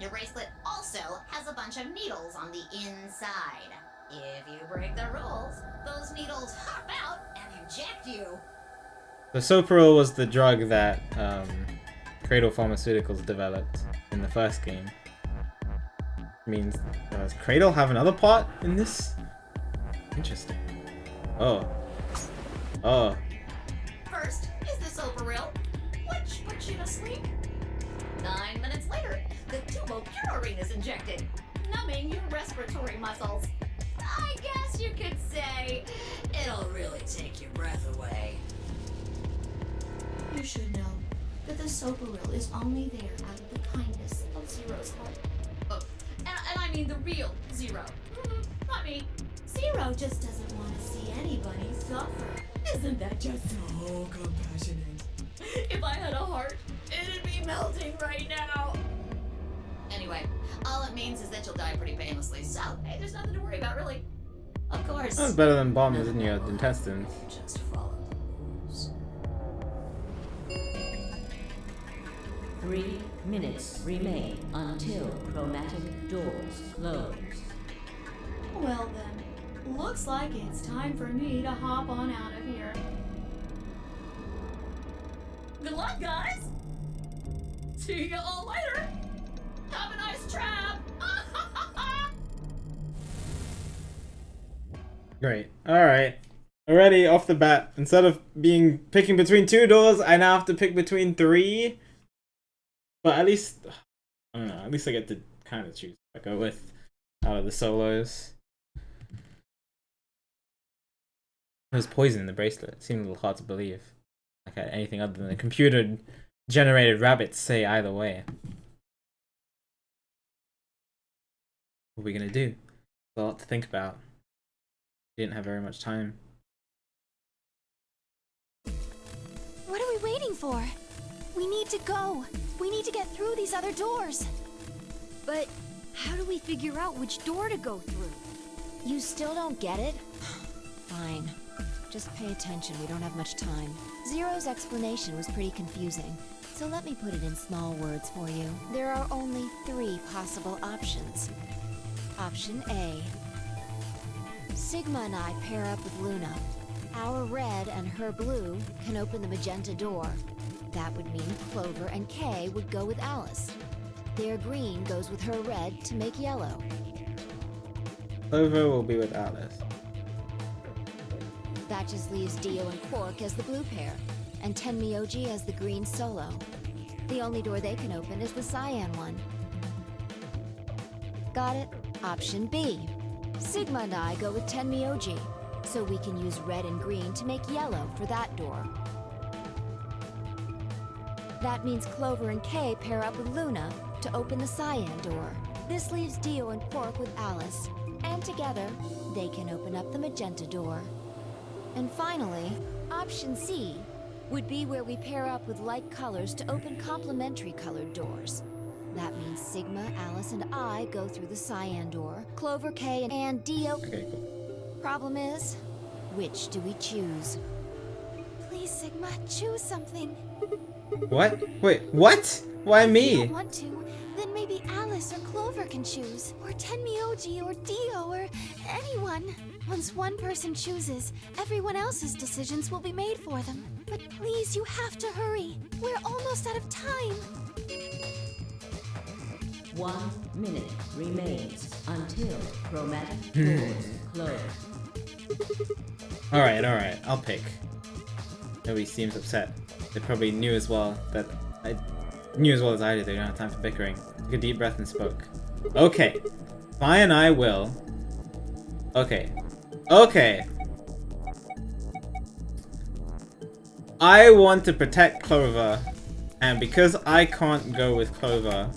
[SPEAKER 3] Your bracelet also has a bunch of needles on the inside. If you break the rules, those needles hop out and inject you.
[SPEAKER 1] The Soparil was the drug that Cradle Pharmaceuticals developed in the first game. Means does Cradle have another part in this? Interesting. Oh. Oh.
[SPEAKER 3] First is the Soparil, which puts you to sleep. 9 minutes later, the Tubocurarine is injected, numbing your respiratory muscles. I guess you could say it'll really take your breath away. You should know that the Soparil is only there out of the kindness of Zero's heart. Oh, and I mean the real Zero. Not me. Zero just doesn't want to see anybody suffer. Isn't that just so compassionate? If I had a heart, it'd be melting right now. Anyway, all it means is that you'll die pretty painlessly, so hey, there's nothing to worry about, really. Of course.
[SPEAKER 1] That's better than bombs in your intestines.
[SPEAKER 10] Just follow the rules. 3 minutes remain until chromatic doors close.
[SPEAKER 3] Well then, looks like it's time for me to hop on out of here. Good luck, guys! See you all later! Have a nice trap!
[SPEAKER 1] Great. Alright. Already off the bat, instead of picking between 2 doors, I now have to pick between 3. But at least, I don't know, at least I get to kind of choose what I go with out of the solos. There's poison in the bracelet. It seemed a little hard to believe. Like I had anything other than the computer-generated rabbits say either way. What are we gonna do? There's a lot to think about. We didn't have very much time.
[SPEAKER 6] What are we waiting for? We need to go. We need to get through these other doors.
[SPEAKER 7] But how do we figure out which door to go through?
[SPEAKER 2] You still don't get it? Fine. Just pay attention, we don't have much time. Zero's explanation was pretty confusing, so let me put it in small words for you. There are only 3 possible options. Option A. Sigma and I pair up with Luna. Our red and her blue can open the magenta door. That would mean Clover and Kay would go with Alice. Their green goes with her red to make yellow.
[SPEAKER 1] Clover will be with Alice.
[SPEAKER 2] That just leaves Dio and Quark as the blue pair, and Tenmyoji as the green solo. The only door they can open is the cyan one. Got it? Option B. Sigma and I go with Tenmyoji, so we can use red and green to make yellow for that door. That means Clover and Kay pair up with Luna to open the cyan door. This leaves Dio and Quark with Alice, and together, they can open up the magenta door. And finally, option C would be where we pair up with like colors to open complementary colored doors. That means Sigma, Alice, and I go through the cyan door, Clover, Kay, and Dio.
[SPEAKER 1] Okay, cool.
[SPEAKER 2] Problem is, which do we choose?
[SPEAKER 6] Please, Sigma, choose something.
[SPEAKER 1] What? Wait, what? Why
[SPEAKER 6] If you
[SPEAKER 1] me?
[SPEAKER 6] don't want to, then maybe Alice or Clover can choose. Or Tenmyoji or Dio or anyone. Once one person chooses, everyone else's decisions will be made for them. But please, you have to hurry. We're almost out of time.
[SPEAKER 10] 1 minute remains until chromatic doors close.
[SPEAKER 1] Alright, I'll pick. Nobody seems upset. They probably knew as well as I did they don't have time for bickering. Took a deep breath and spoke. Okay. Fi and I will. Okay. I want to protect Clover, and because I can't go with Clover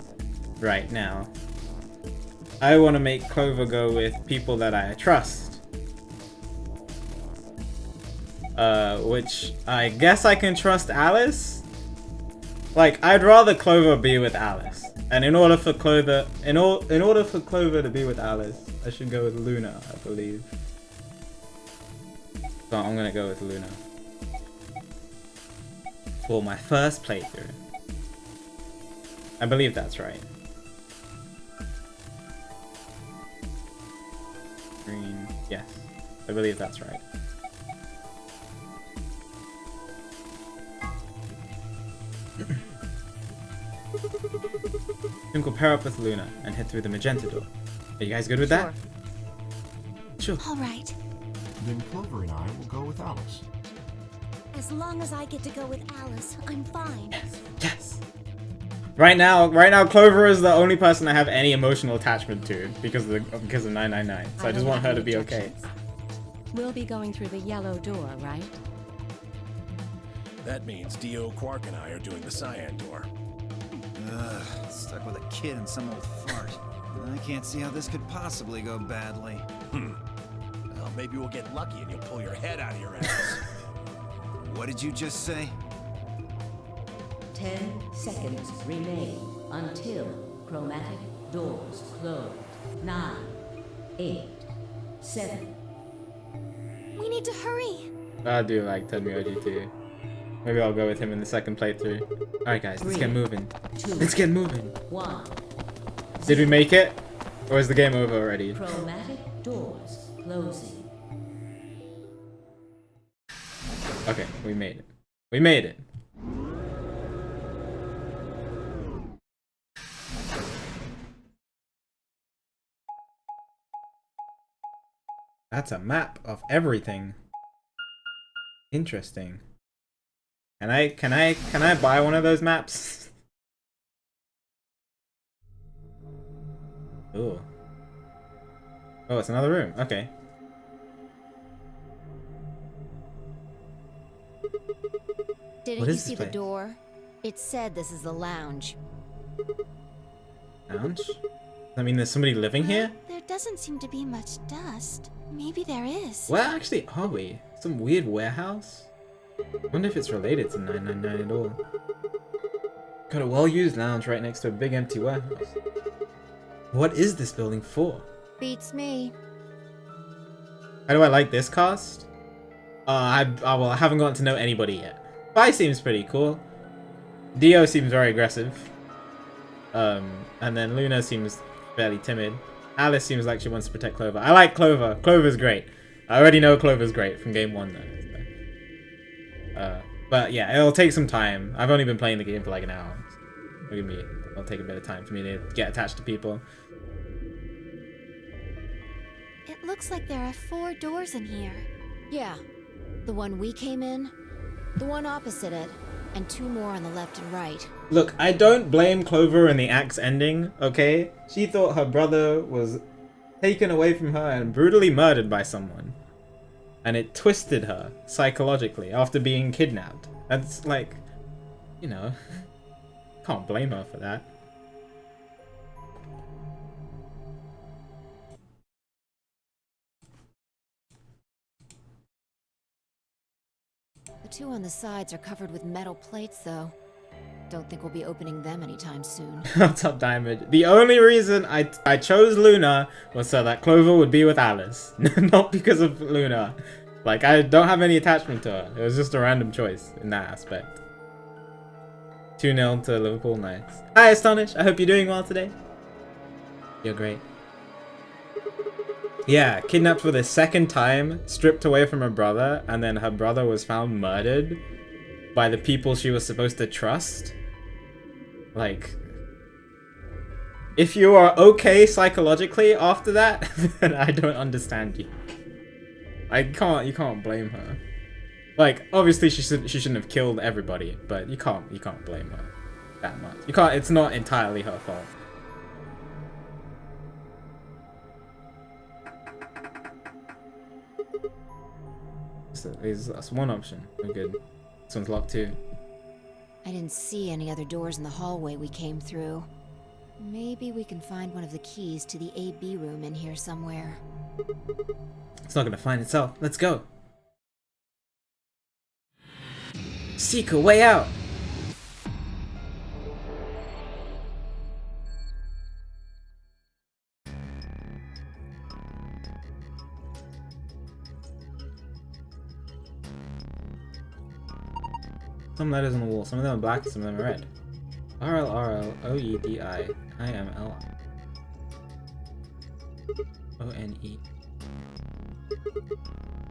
[SPEAKER 1] right now, I want to make Clover go with people that I trust. Which I guess I can trust Alice? Like, I'd rather Clover be with Alice. And in order for Clover to be with Alice, I should go with Luna, I believe. So I'm gonna go with Luna. For my first playthrough. I believe that's right. Green, yes. I believe that's right. Think we'll pair up with Luna and head through the magenta door. Are you guys good with that? Sure.
[SPEAKER 6] All right.
[SPEAKER 9] Then Clover and I will go with Alice.
[SPEAKER 6] As long as I get to go with Alice, I'm fine.
[SPEAKER 1] Yes. Right now, Clover is the only person I have any emotional attachment to because of 999. So I just want her to be okay.
[SPEAKER 4] We'll be going through the yellow door, right?
[SPEAKER 5] That means Dio, Quark, and I are doing the cyan door.
[SPEAKER 8] Ugh, stuck with a kid and some old fart. I can't see how this could possibly go badly.
[SPEAKER 5] Well, maybe we'll get lucky and you'll pull your head out of your ass.
[SPEAKER 8] What did you just say?
[SPEAKER 10] 10 seconds remain until chromatic doors close. 9, 8, 7.
[SPEAKER 6] We need to hurry.
[SPEAKER 1] I do like Tenmyoji too. Maybe I'll go with him in the second playthrough. Alright guys, let's get moving.
[SPEAKER 10] 2,
[SPEAKER 1] Let's get moving.
[SPEAKER 10] 1.
[SPEAKER 1] Did we make it? Or is the game over already?
[SPEAKER 10] Chromatic doors closing.
[SPEAKER 1] Okay, we made it. We made it. That's a map of everything. Interesting. Can I buy one of those maps? Ooh. Oh, it's another room. Okay.
[SPEAKER 2] Didn't
[SPEAKER 1] What
[SPEAKER 2] you
[SPEAKER 1] is
[SPEAKER 2] see
[SPEAKER 1] this
[SPEAKER 2] the
[SPEAKER 1] place?
[SPEAKER 2] door? It said this is the lounge.
[SPEAKER 1] Lounge? Does that mean there's somebody living here?
[SPEAKER 6] There doesn't seem to be much dust. Maybe there is.
[SPEAKER 1] Where actually are we? Some weird warehouse? Wonder if it's related to 999 at all. Got a well-used lounge right next to a big empty warehouse. What is this building for?
[SPEAKER 2] Beats me.
[SPEAKER 1] How do I like this cast? Well, I haven't gotten to know anybody yet. Vi seems pretty cool. Dio seems very aggressive. And then Luna seems fairly timid. Alice seems like she wants to protect Clover. I like Clover. Clover's great. I already know Clover's great from game 1 though. So. But yeah, it'll take some time. I've only been playing the game for like an hour. Look at me. It'll take a bit of time for me to get attached to people.
[SPEAKER 6] It looks like there are 4 doors in here.
[SPEAKER 2] Yeah. The one we came in, the one opposite it, and 2 more on the left and right.
[SPEAKER 1] Look, I don't blame Clover in the act's ending, okay? She thought her brother was taken away from her and brutally murdered by someone. And it twisted her psychologically after being kidnapped. That's like, you know, can't blame her for that.
[SPEAKER 2] The 2 on the sides are covered with metal plates, though. Don't think we'll be opening them anytime soon.
[SPEAKER 1] What's up, Diamond? The only reason I chose Luna was so that Clover would be with Alice. Not because of Luna. Like, I don't have any attachment to her. It was just a random choice in that aspect. 2-0 to Liverpool, nice. Hi, Astonish. I hope you're doing well today. You're great. Yeah, kidnapped for the 2nd time, stripped away from her brother, and then her brother was found murdered by the people she was supposed to trust. Like, if you are okay psychologically after that, then I don't understand you. You can't blame her. Like, obviously she shouldn't have killed everybody, but you can't blame her that much. You can't. It's not entirely her fault. So that's one option. We're good. This one's locked too.
[SPEAKER 2] I didn't see any other doors in the hallway we came through. Maybe we can find one of the keys to the AB room in here somewhere.
[SPEAKER 1] It's not gonna find itself. Let's go. Seek a way out. Some letters on the wall. Some of them are black, some of them are red. RLRLOEDI IML ONE.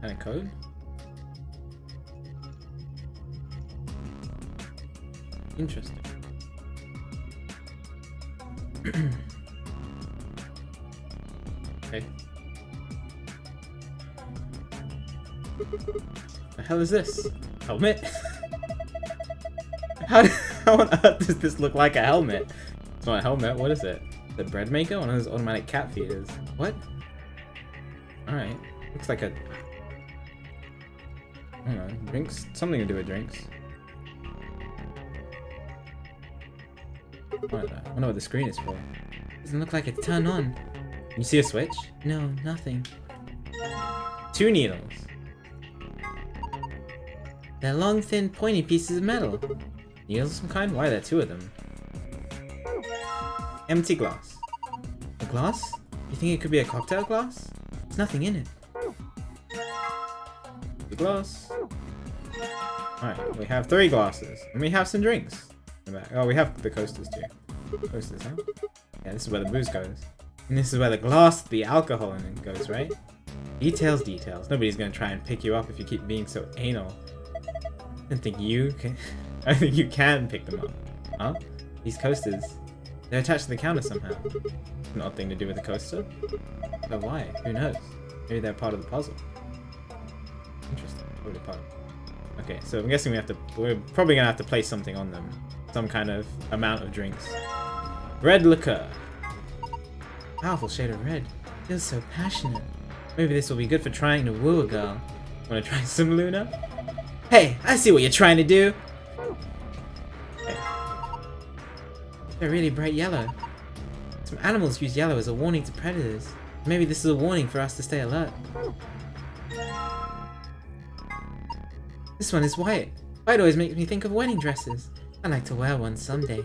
[SPEAKER 1] And a code? Interesting. Okay. The hell is this? Helmet? How on earth does this look like a helmet? It's not a helmet, what is it? The bread maker? One of those automatic cat feeders. What? Alright. Looks like a... I don't know, drinks? Something to do with drinks. I don't know what the screen is for. Doesn't look like it's turned on. You see a switch? No, nothing. 2 needles. They're long, thin, pointy pieces of metal. Needles of some kind? Why are there two of them? Empty glass. A glass? You think it could be a cocktail glass? There's nothing in it. The glass. Alright, we have 3 glasses. And we have some drinks. Oh, we have the coasters too. Coasters, huh? Yeah, this is where the booze goes. And this is where the glass, the alcohol in it goes, right? Details, details. Nobody's gonna try and pick you up if you keep being so anal. I don't think you can. I think you can pick them up. Huh? These coasters. They're attached to the counter somehow. An odd thing to do with a coaster. But why? Who knows? Maybe they're part of the puzzle. Interesting. Probably part of. Okay, so I'm guessing we're probably gonna have to place something on them. Some kind of amount of drinks. Red liquor. Powerful shade of red. Feels so passionate. Maybe this will be good for trying to woo a girl. Wanna try some, Luna? Hey, I see what you're trying to do! Okay. They're really bright yellow. Some animals use yellow as a warning to predators. Maybe this is a warning for us to stay alert. This one is white. White always makes me think of wedding dresses. I'd like to wear one someday.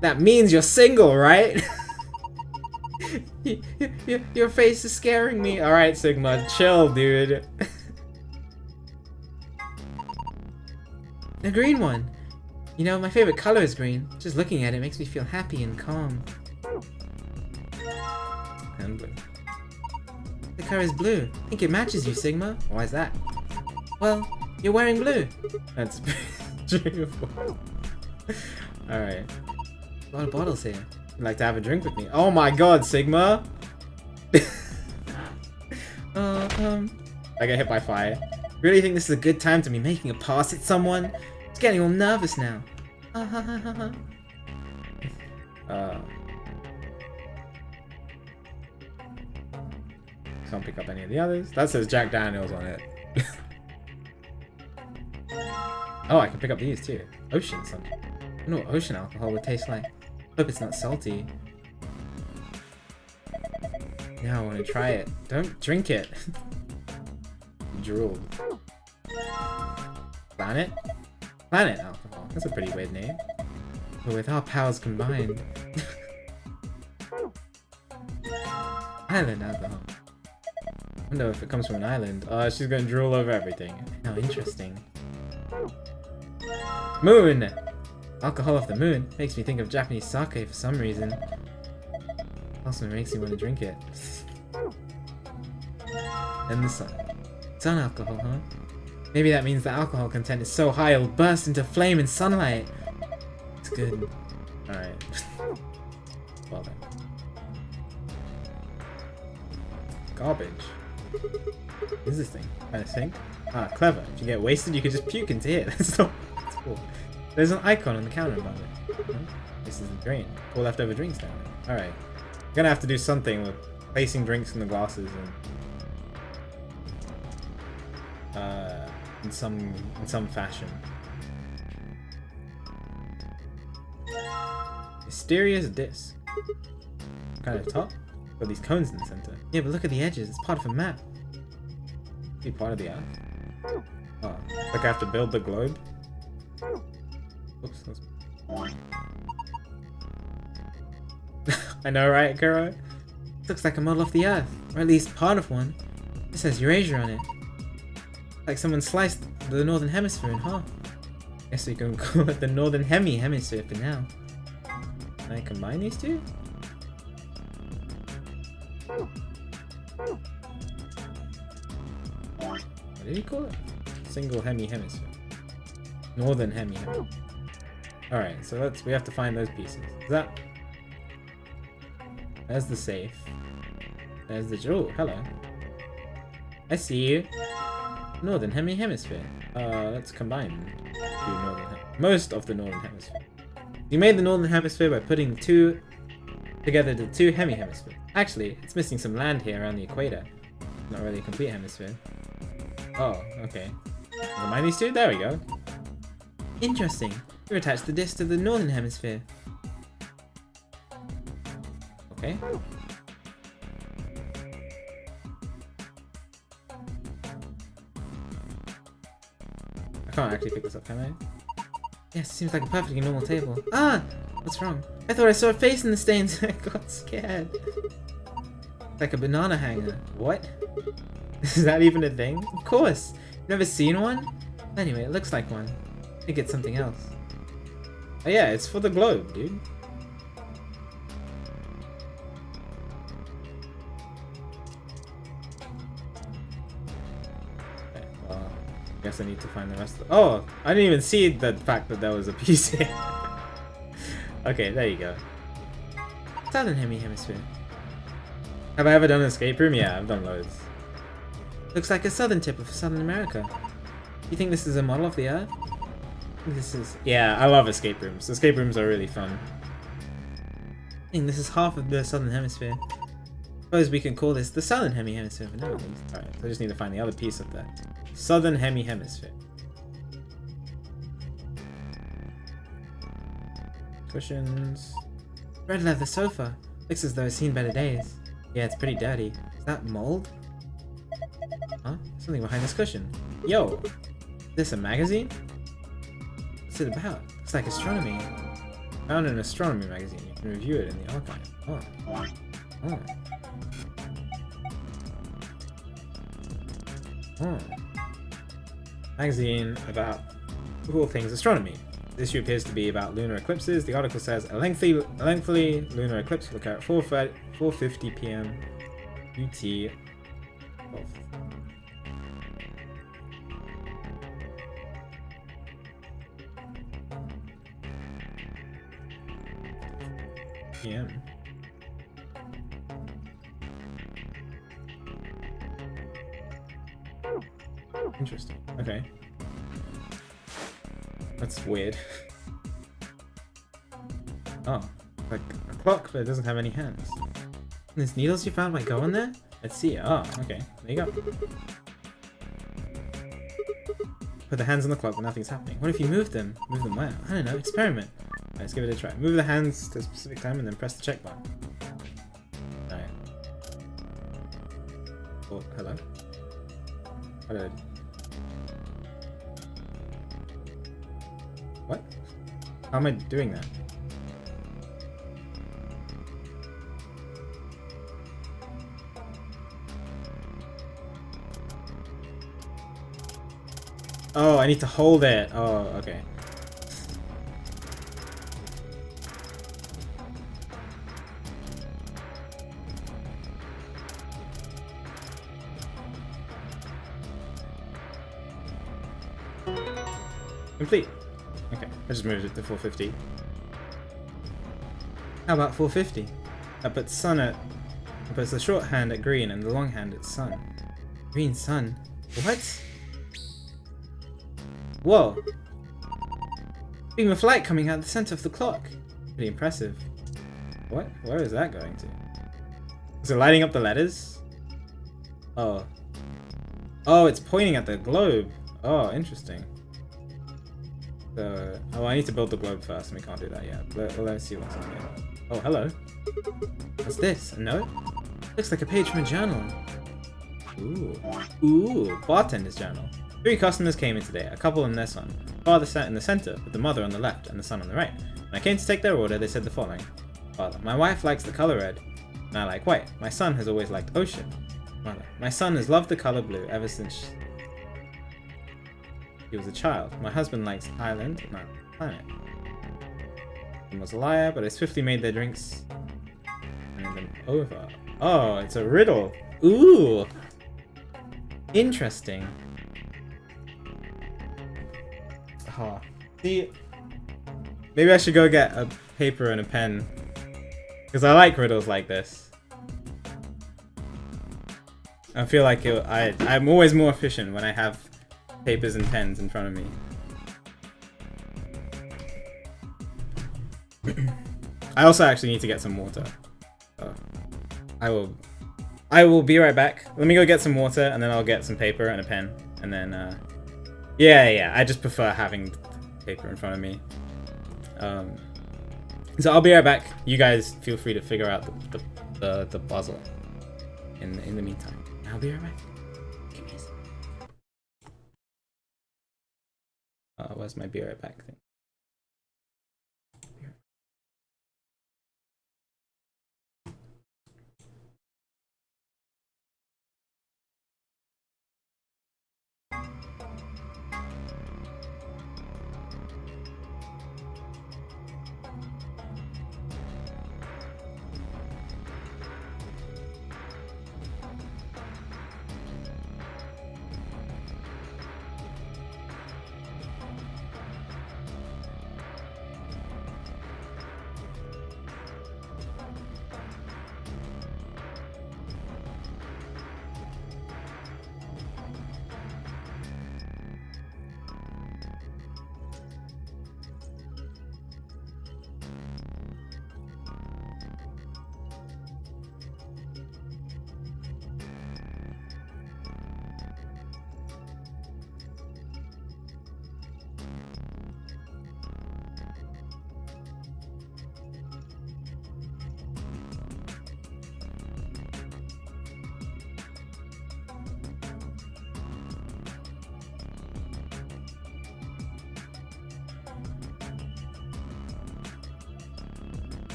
[SPEAKER 1] That means you're single, right? Your face is scaring me. Alright, Sigma, chill, dude. The green one. You know, my favorite color is green. Just looking at it makes me feel happy and calm. And blue. The color is blue. I think it matches you, Sigma. Why is that? Well, you're wearing blue. That's beautiful. Alright. A lot of bottles here. You'd like to have a drink with me? Oh my god, Sigma! I get hit by fire. Really think this is a good time to be making a pass at someone? It's getting all nervous now. Can't pick up any of the others. That says Jack Daniels on it. Oh, I can pick up these too. Ocean something. I don't know what ocean alcohol would taste like. Hope it's not salty. Now I want to try it. Don't drink it. Drool. Planet? Planet alcohol. That's a pretty weird name. But with our powers combined. Island alcohol. I wonder if it comes from an island. Oh, she's gonna drool over everything. How interesting. Moon! Alcohol of the moon makes me think of Japanese sake for some reason. Also makes me want to drink it. And the sun. Sun alcohol, huh? Maybe that means the alcohol content is so high it'll burst into flame in sunlight. It's good. Alright. Well then. Garbage. What is this thing? I think. Ah, clever. If you get wasted, you can just puke into it. That's not. That's cool. There's an icon on the counter above it. Huh? This is the drain. Pour leftover drinks down there. Alright. I'm gonna have to do something with placing drinks in the glasses and in some fashion. Mysterious disc. Kind of top? Got these cones in the center. Yeah, but look at the edges. It's part of a map. Be part of the earth. Oh, like I have to build the globe. Oops. I know, right, Kuro? Looks like a model of the Earth, or at least part of one. It says Eurasia on it. Like someone sliced the northern hemisphere in half. Guess we can call it the northern hemisphere for now. Can I combine these two? What did he call it? Single hemisphere. Northern hemisphere. Alright, so we have to find those pieces. Is that... There's the safe. There's the... Oh, hello. I see you. Northern hemisphere. Let's combine two most of the northern hemisphere. You made the northern hemisphere by putting the two together the two hemispheres. Actually, it's missing some land here around the equator. Not really a complete hemisphere. Oh, okay. Combine these two? There we go. Interesting. You attach the disc to the northern hemisphere. Okay. I can't actually pick this up, can I? Yes, seems like a perfectly normal table. Ah! What's wrong? I thought I saw a face in the stains. I got scared. Like a banana hanger. What? Is that even a thing? Of course! Never seen one? Anyway, it looks like one. I think it's something else. Oh yeah, it's for the globe, dude. Okay, well, I guess I need to find the rest of the— oh! I didn't even see the fact that there was a piece here. Okay, there you go. Southern Hemisphere. Have I ever done an escape room? Yeah, I've done loads. Looks like a southern tip of Southern America. You think this is a model of the Earth? This is— yeah, I love escape rooms. Escape rooms are really fun. I think this is half of the Southern Hemisphere. Suppose we can call this the Southern Hemisphere. No, alright, so I just need to find the other piece of the Southern Hemisphere. Cushions. Red leather sofa. Looks as though it's seen better days. Yeah, it's pretty dirty. Is that mold? Huh? Something behind this cushion. Yo! Is this a magazine? What's it about? Looks like astronomy. Found an astronomy magazine. You can review it in the archive. Oh. Oh. Oh. Magazine about all things astronomy. This issue appears to be about lunar eclipses. The article says a lengthy lunar eclipse will occur at 4:50 p.m. UT. PM. Interesting. Okay. That's weird. Oh, like a clock, but it doesn't have any hands. And these needles you found might go in there? Let's see. Oh, okay. There you go. Put the hands on the clock, but nothing's happening. What if you move them? Move them where? I don't know. Experiment. Right, let's give it a try. Move the hands to a specific time and then press the check button. Alright. Oh, hello? Hello. What? How am I doing that? Oh, I need to hold it. Oh, okay. Complete. Okay, I just moved it to 450. How about 450? I put sun at— I put the short hand at green and the long hand at sun. Green sun? What? Whoa! Beam of light coming out of the center of the clock. Pretty impressive. What? Where is that going to? Is it lighting up the letters? Oh. Oh, it's pointing at the globe. Oh, interesting. So, oh, I need to build the globe first, and we can't do that yet. Let's see what's on here. Oh, hello. What's this? A note? Looks like a page from a journal. Ooh. Ooh, bartender's journal. 3 customers came in today, a couple and their son. Father sat in the center, with the mother on the left and the son on the right. When I came to take their order, they said the following. Father, my wife likes the color red, and I like white. My son has always liked ocean. Mother, my son has loved the color blue ever since he was a child. My husband likes island, not planet. He was a liar, but I swiftly made their drinks and them over. Oh, it's a riddle. Ooh. Interesting. Oh. See, maybe I should go get a paper and a pen, because I like riddles like this. I feel like I'm always more efficient when I have papers and pens in front of me. I also actually need to get some water. So I will be right back. Let me go get some water, and then I'll get some paper and a pen, and then yeah, I just prefer having paper in front of me. So I'll be right back. You guys feel free to figure out the puzzle in the meantime. I'll be right back. Give me a second. Where's my be right back thing?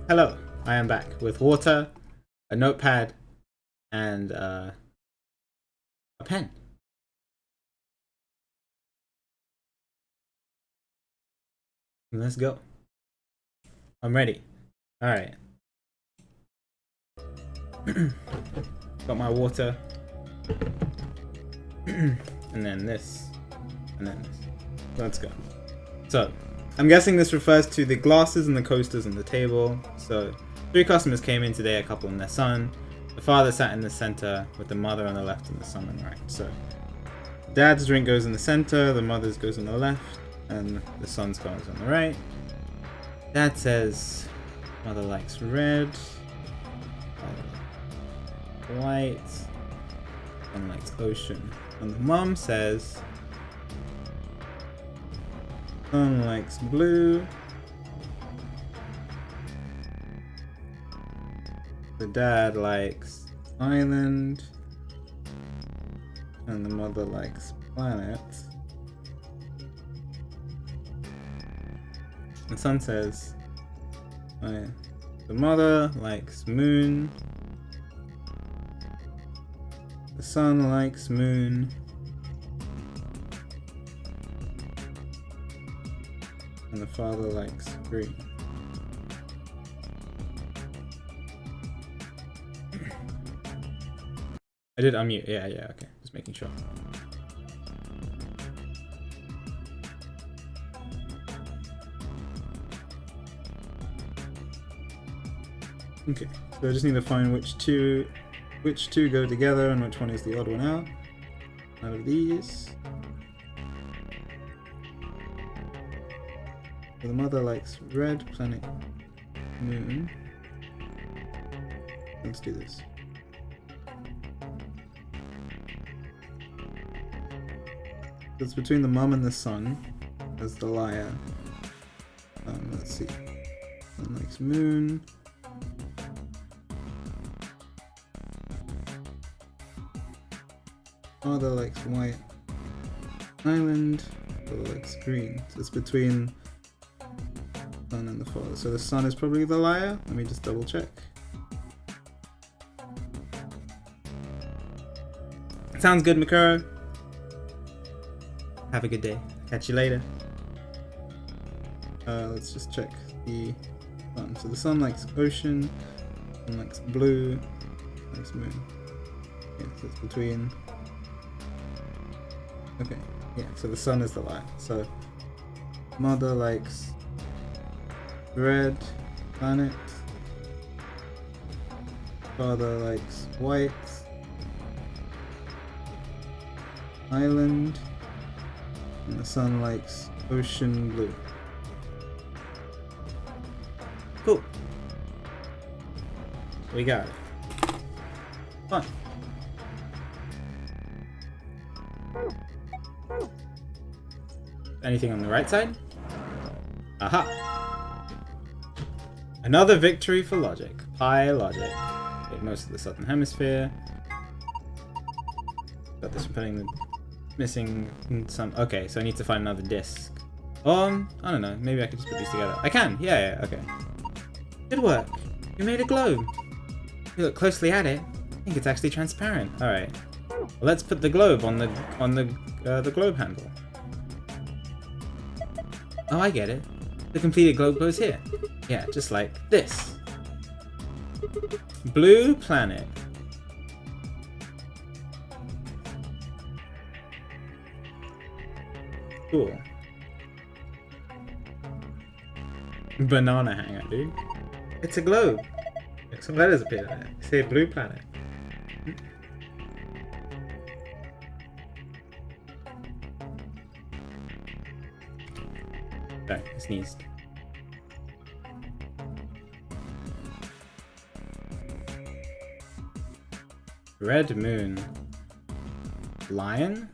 [SPEAKER 1] Hello, I am back with water, a notepad, and a pen. Let's go. I'm ready. Alright. Got my water. And then this. And then this. Let's go. So, I'm guessing this refers to the glasses and the coasters on the table. So, 3 customers came in today, a couple and their son. The father sat in the center with the mother on the left and the son on the right. So, dad's drink goes in the center, the mother's goes on the left, and the son's goes on the right. Dad says mother likes red, father likes white, son likes ocean. And the mom says son likes blue, the dad likes island, and the mother likes planet. The son says the mother likes moon, the son likes moon, and the father likes green. I did unmute. Yeah, okay. Just making sure. Okay, so I just need to find which two go together and which one is the odd one out of these. So the mother likes red, planet, moon. Let's do this. So it's between the mum and the son as the liar. Let's see. Son likes moon. Father likes white island, father likes green. So it's between son and the father. So the son is probably the liar. Let me just double check. Sounds good, Mikuro. Have a good day. Catch you later. Let's just check the sun. So the sun likes ocean, sun likes blue, likes moon. Yeah, so it's between. Okay, yeah, so the sun is the liar. So mother likes red, planet. Father likes white, island. And the son likes ocean blue. Cool. We got it. Fun. Anything on the right side? Aha! Another victory for logic. Pi logic. Okay, most of the southern hemisphere. Got this from putting the missing some. Okay, so I need to find another disc. I don't know. Maybe I could just put these together. I can. Yeah. Okay. Good work. You made a globe. If you look closely at it, I think it's actually transparent. All right. Well, let's put the globe on the globe handle. Oh, I get it. The completed globe goes here. Yeah, just like this. Blue planet. Cool. Banana hanger, dude. It's a globe. Some letters appear on it. Say blue planet. Sorry, I sneezed. Red moon. Lion?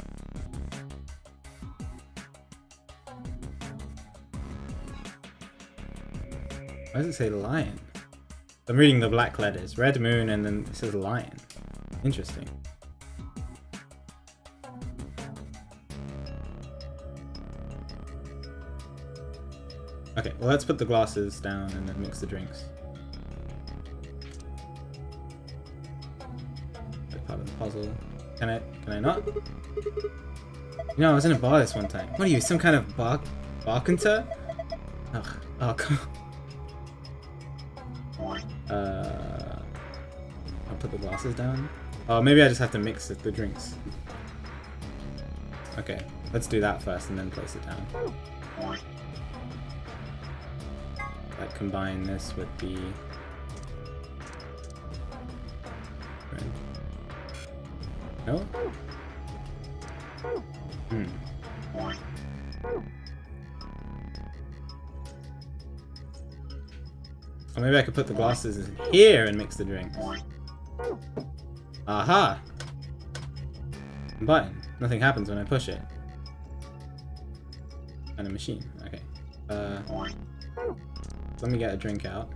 [SPEAKER 1] Why does it say lion? I'm reading the black letters. Red moon and then it says lion. Interesting. Okay, well let's put the glasses down and then mix the drinks. puzzle. Can I not? You know, I was in a bar this one time. What are you, some kind of barkenter? Ugh. Oh, come on. I'll put the glasses down. Oh, maybe I just have to mix the drinks. Okay, let's do that first and then place it down. Like combine this with the red. No? Or maybe I could put the glasses in here and mix the drinks. Aha! Button. Nothing happens when I push it. And a machine. Okay. Let me get a drink out.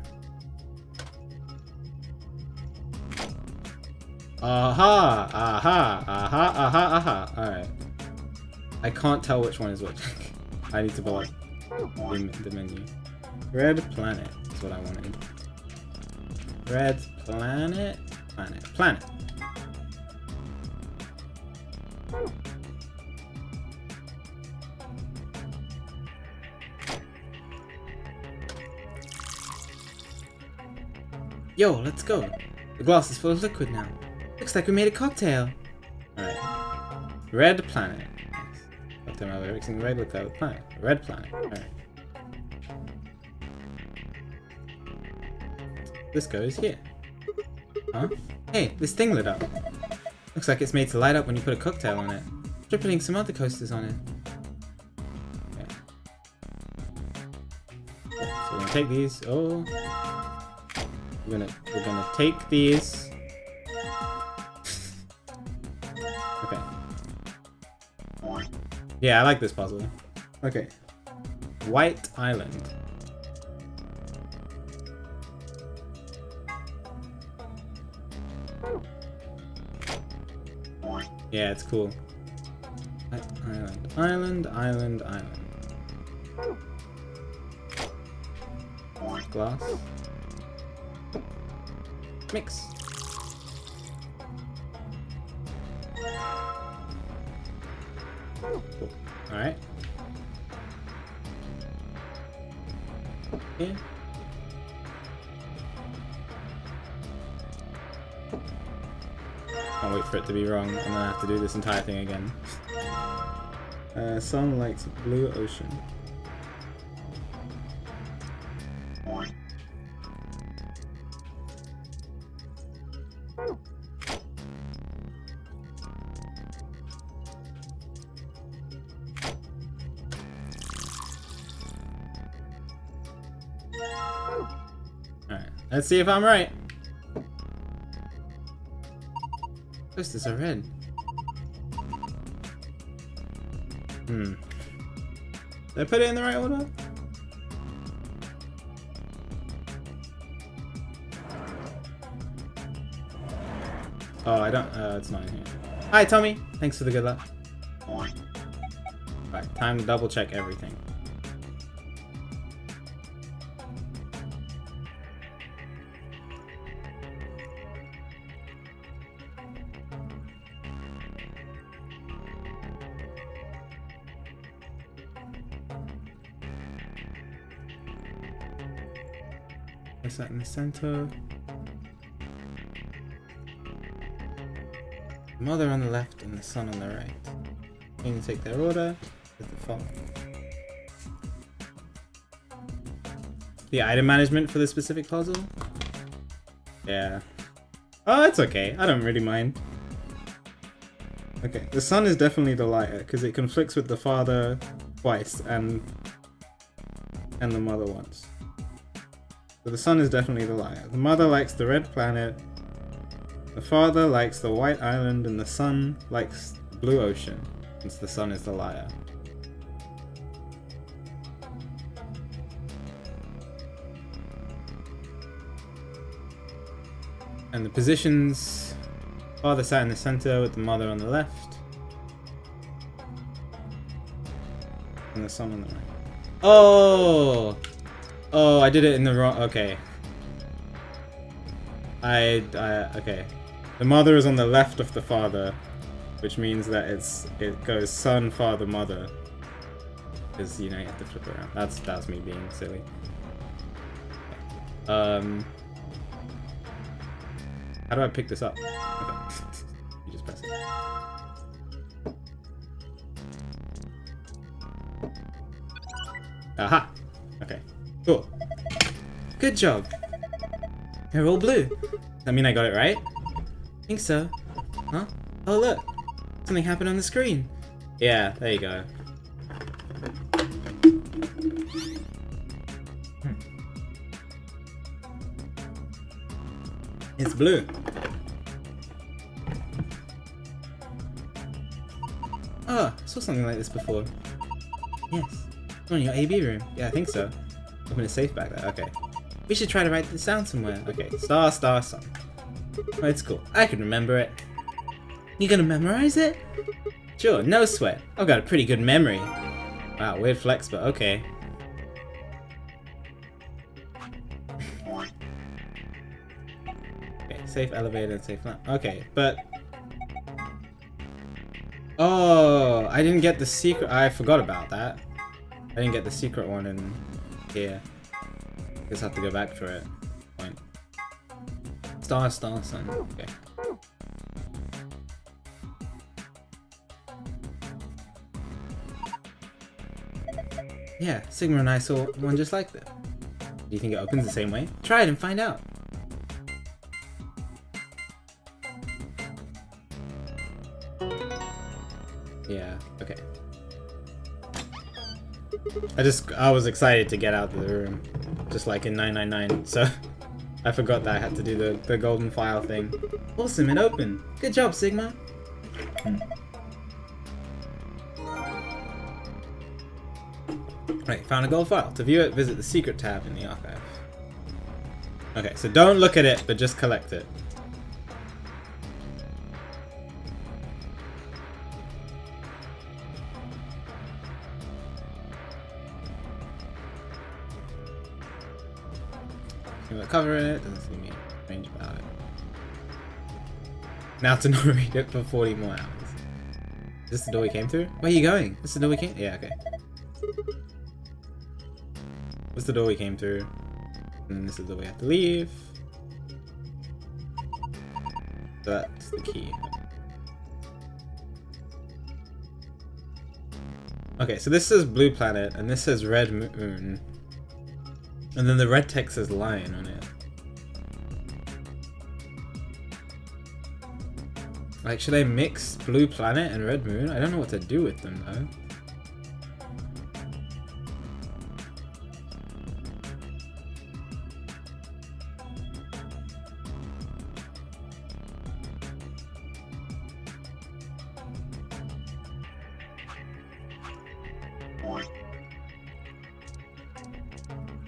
[SPEAKER 1] Aha! Aha! Aha! Aha! Aha! Alright. I can't tell which one is which. I need to pull up the menu. Red planet is what I wanted. Red planet. Planet. Yo, let's go. The glass is full of liquid now. Looks like we made a cocktail. Alright. Red planet. Nice. Cocktail we're mixing red with the planet. Red planet. Alright. This goes here. Huh? Hey, this thing lit up. Looks like it's made to light up when you put a cocktail on it. Try putting some other coasters on it. Okay. So we're gonna take these. Oh. We're gonna take these. Okay. Yeah, I like this puzzle. Okay. White Island. Yeah, it's cool. Island. Glass. Mix. Cool. Alright. Yeah. I'll wait for it to be wrong, and then I have to do this entire thing again. Sun likes blue ocean. Alright, let's see if I'm right. Coasters are red. Did I put it in the right order? Oh, I don't. It's not in here. Hi, Tommy. Thanks for the good luck. Right, time to double check everything. Place that in the center. Mother on the left and the sun on the right. I'm going to take their order with the phone. The item management for this specific puzzle? Yeah. Oh, it's okay. I don't really mind. Okay, the sun is definitely the lighter because it conflicts with the father twice and the mother once. So the sun is definitely the liar. The mother likes the red planet, the father likes the white island, and the sun likes the blue ocean, since the sun is the liar. And the positions, father sat in the center with the mother on the left, and the sun on the right. Oh! Oh, I did it in the wrong. Okay. Okay. The mother is on the left of the father, which means that it goes son, father, mother. Because you know you have to flip around. That's me being silly. How do I pick this up? Okay. You just press it. Aha! Okay. Cool. Good job. They're all blue. Does that mean I got it right? I think so. Huh? Oh look! Something happened on the screen. Yeah, there you go. It's blue. Oh, I saw something like this before. Yes. Oh, in your AB room. Yeah, I think so. Open a safe back there. Okay. We should try to write this down somewhere. Okay. Star, star, sun. Oh, it's cool. I can remember it. You gonna memorize it? Sure, no sweat. I've got a pretty good memory. Wow, weird flex, but okay. Okay, safe elevator and safe lamp. Okay, but... Oh, I didn't get the secret. I forgot about that. I didn't get the secret one in here. Just have to go back for it. Point. Star, star, sun. Okay. Yeah, Sigma and I saw one just like that. Do you think it opens the same way? Try it and find out. Yeah, okay. I was excited to get out of the room. Just like in 999, so I forgot that I had to do the golden file thing. Awesome, it opened. Good job, Sigma. Right, found a gold file. To view it, visit the secret tab in the archive. Okay, so don't look at it, but just collect it. Cover it, doesn't seem to be strange about it. Now to not read it for 40 more hours. Is this the door we came through? Where are you going? This is the door we came? Yeah, okay. This is the door we came through. And this is the way we have to leave. So that's the key. Okay, so this says blue planet and this says red moon. And then the red text says lion on it. Like, should I mix blue planet and red moon? I don't know what to do with them though.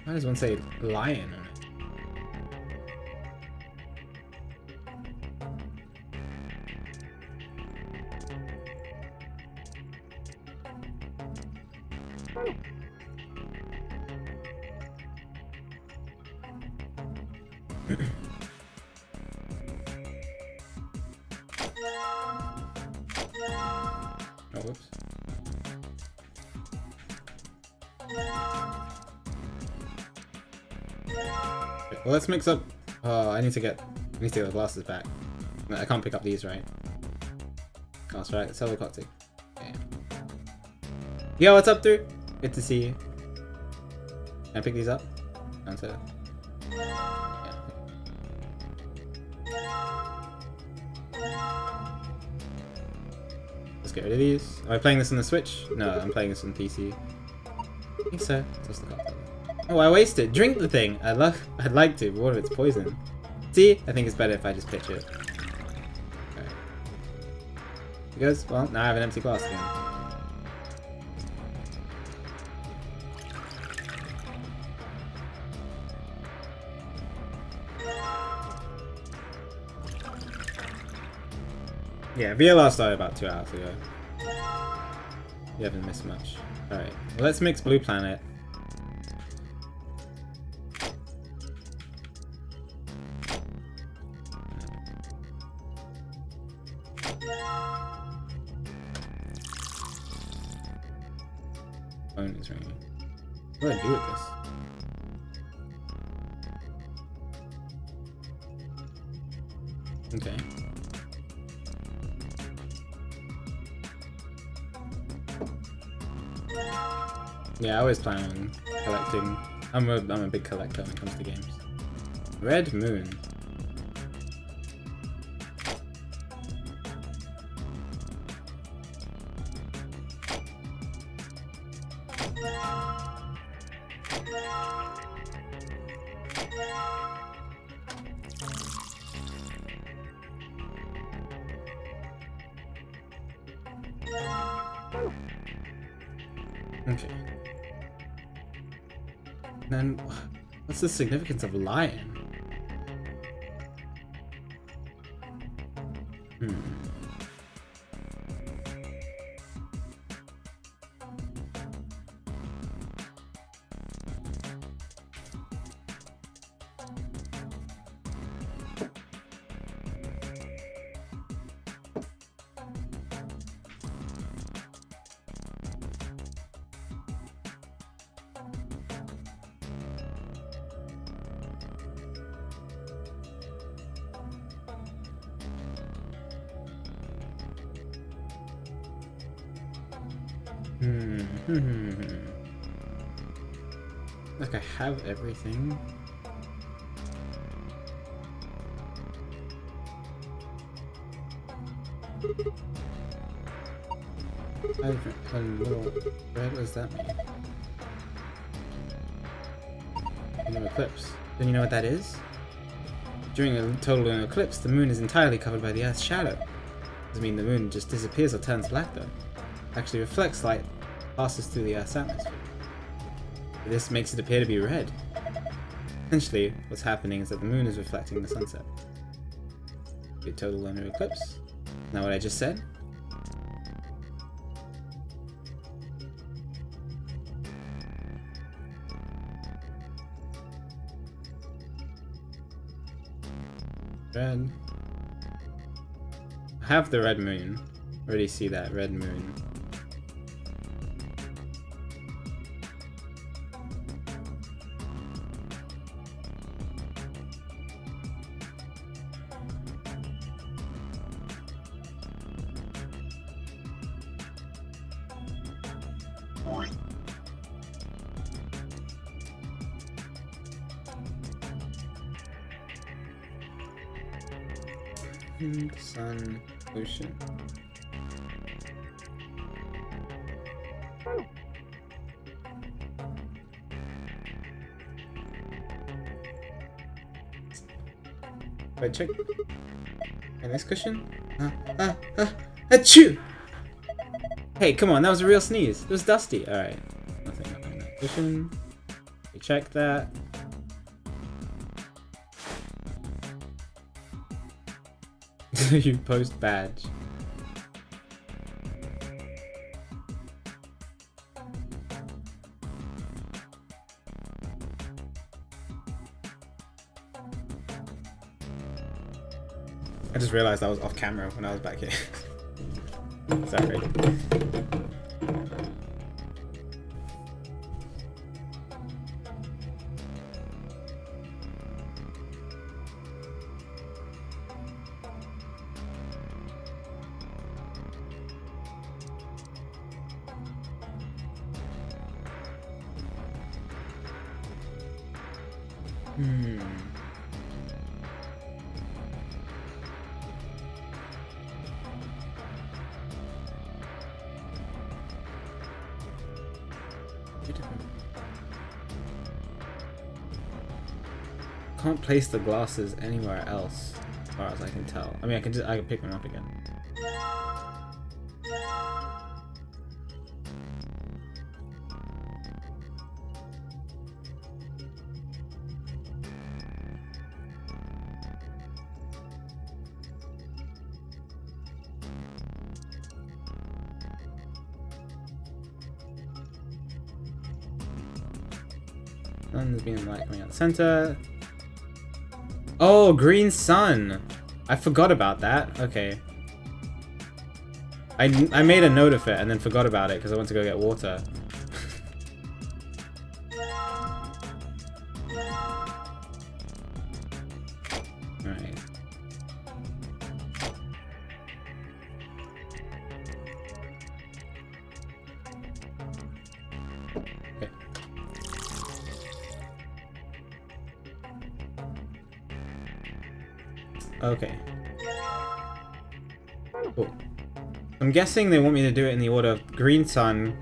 [SPEAKER 1] Why does one say lion on it? Oh, whoops. Well, let's mix up. I need to get the glasses back. I can't pick up these, right? Oh, that's right. Let's have a cocktail. Okay. Yo, what's up, dude? Good to see you. Can I pick these up? Answer. Yeah. Let's get rid of these. Am I playing this on the Switch? No, I'm playing this on PC. I think so. Toss the cocktail. Oh, I wasted. Drink the thing. I'd like to, but what if it's poison? See? I think it's better if I just pitch it. Okay. Because, well, now I have an empty glass again. Yeah, VLR started about 2 hours ago. You haven't missed much. Alright, well, let's mix Blue Planet. What do I do with this? Okay. Yeah, I always plan on collecting. I'm a big collector when it comes to games. Red Moon. Okay. Then, what's the significance of lion? Like I have everything. I have a little red. What does that mean? Lunar eclipse. Then you know what that is? During a total lunar eclipse, the moon is entirely covered by the Earth's shadow. Doesn't mean the moon just disappears or turns black though. It actually reflects light, passes through the Earth's atmosphere. This makes it appear to be red. Essentially, what's happening is that the moon is reflecting the sunset. Be a total lunar eclipse. Isn't that what I just said? Red. I have the red moon. Already see that red moon. Sun, ocean. Wait, check. And this cushion? Achoo! Hey, come on, that was a real sneeze. It was dusty. Alright. Nothing. That cushion. We check that. You post badge. I just realized I was off camera when I was back here. Sorry. Can't place the glasses anywhere else, as far as I can tell. I mean, I can pick them up again. Sun's being light coming out the center. Oh, green sun! I forgot about that. Okay. I made a note of it and then forgot about it because I went to go get water. Okay. Cool. I'm guessing they want me to do it in the order of green sun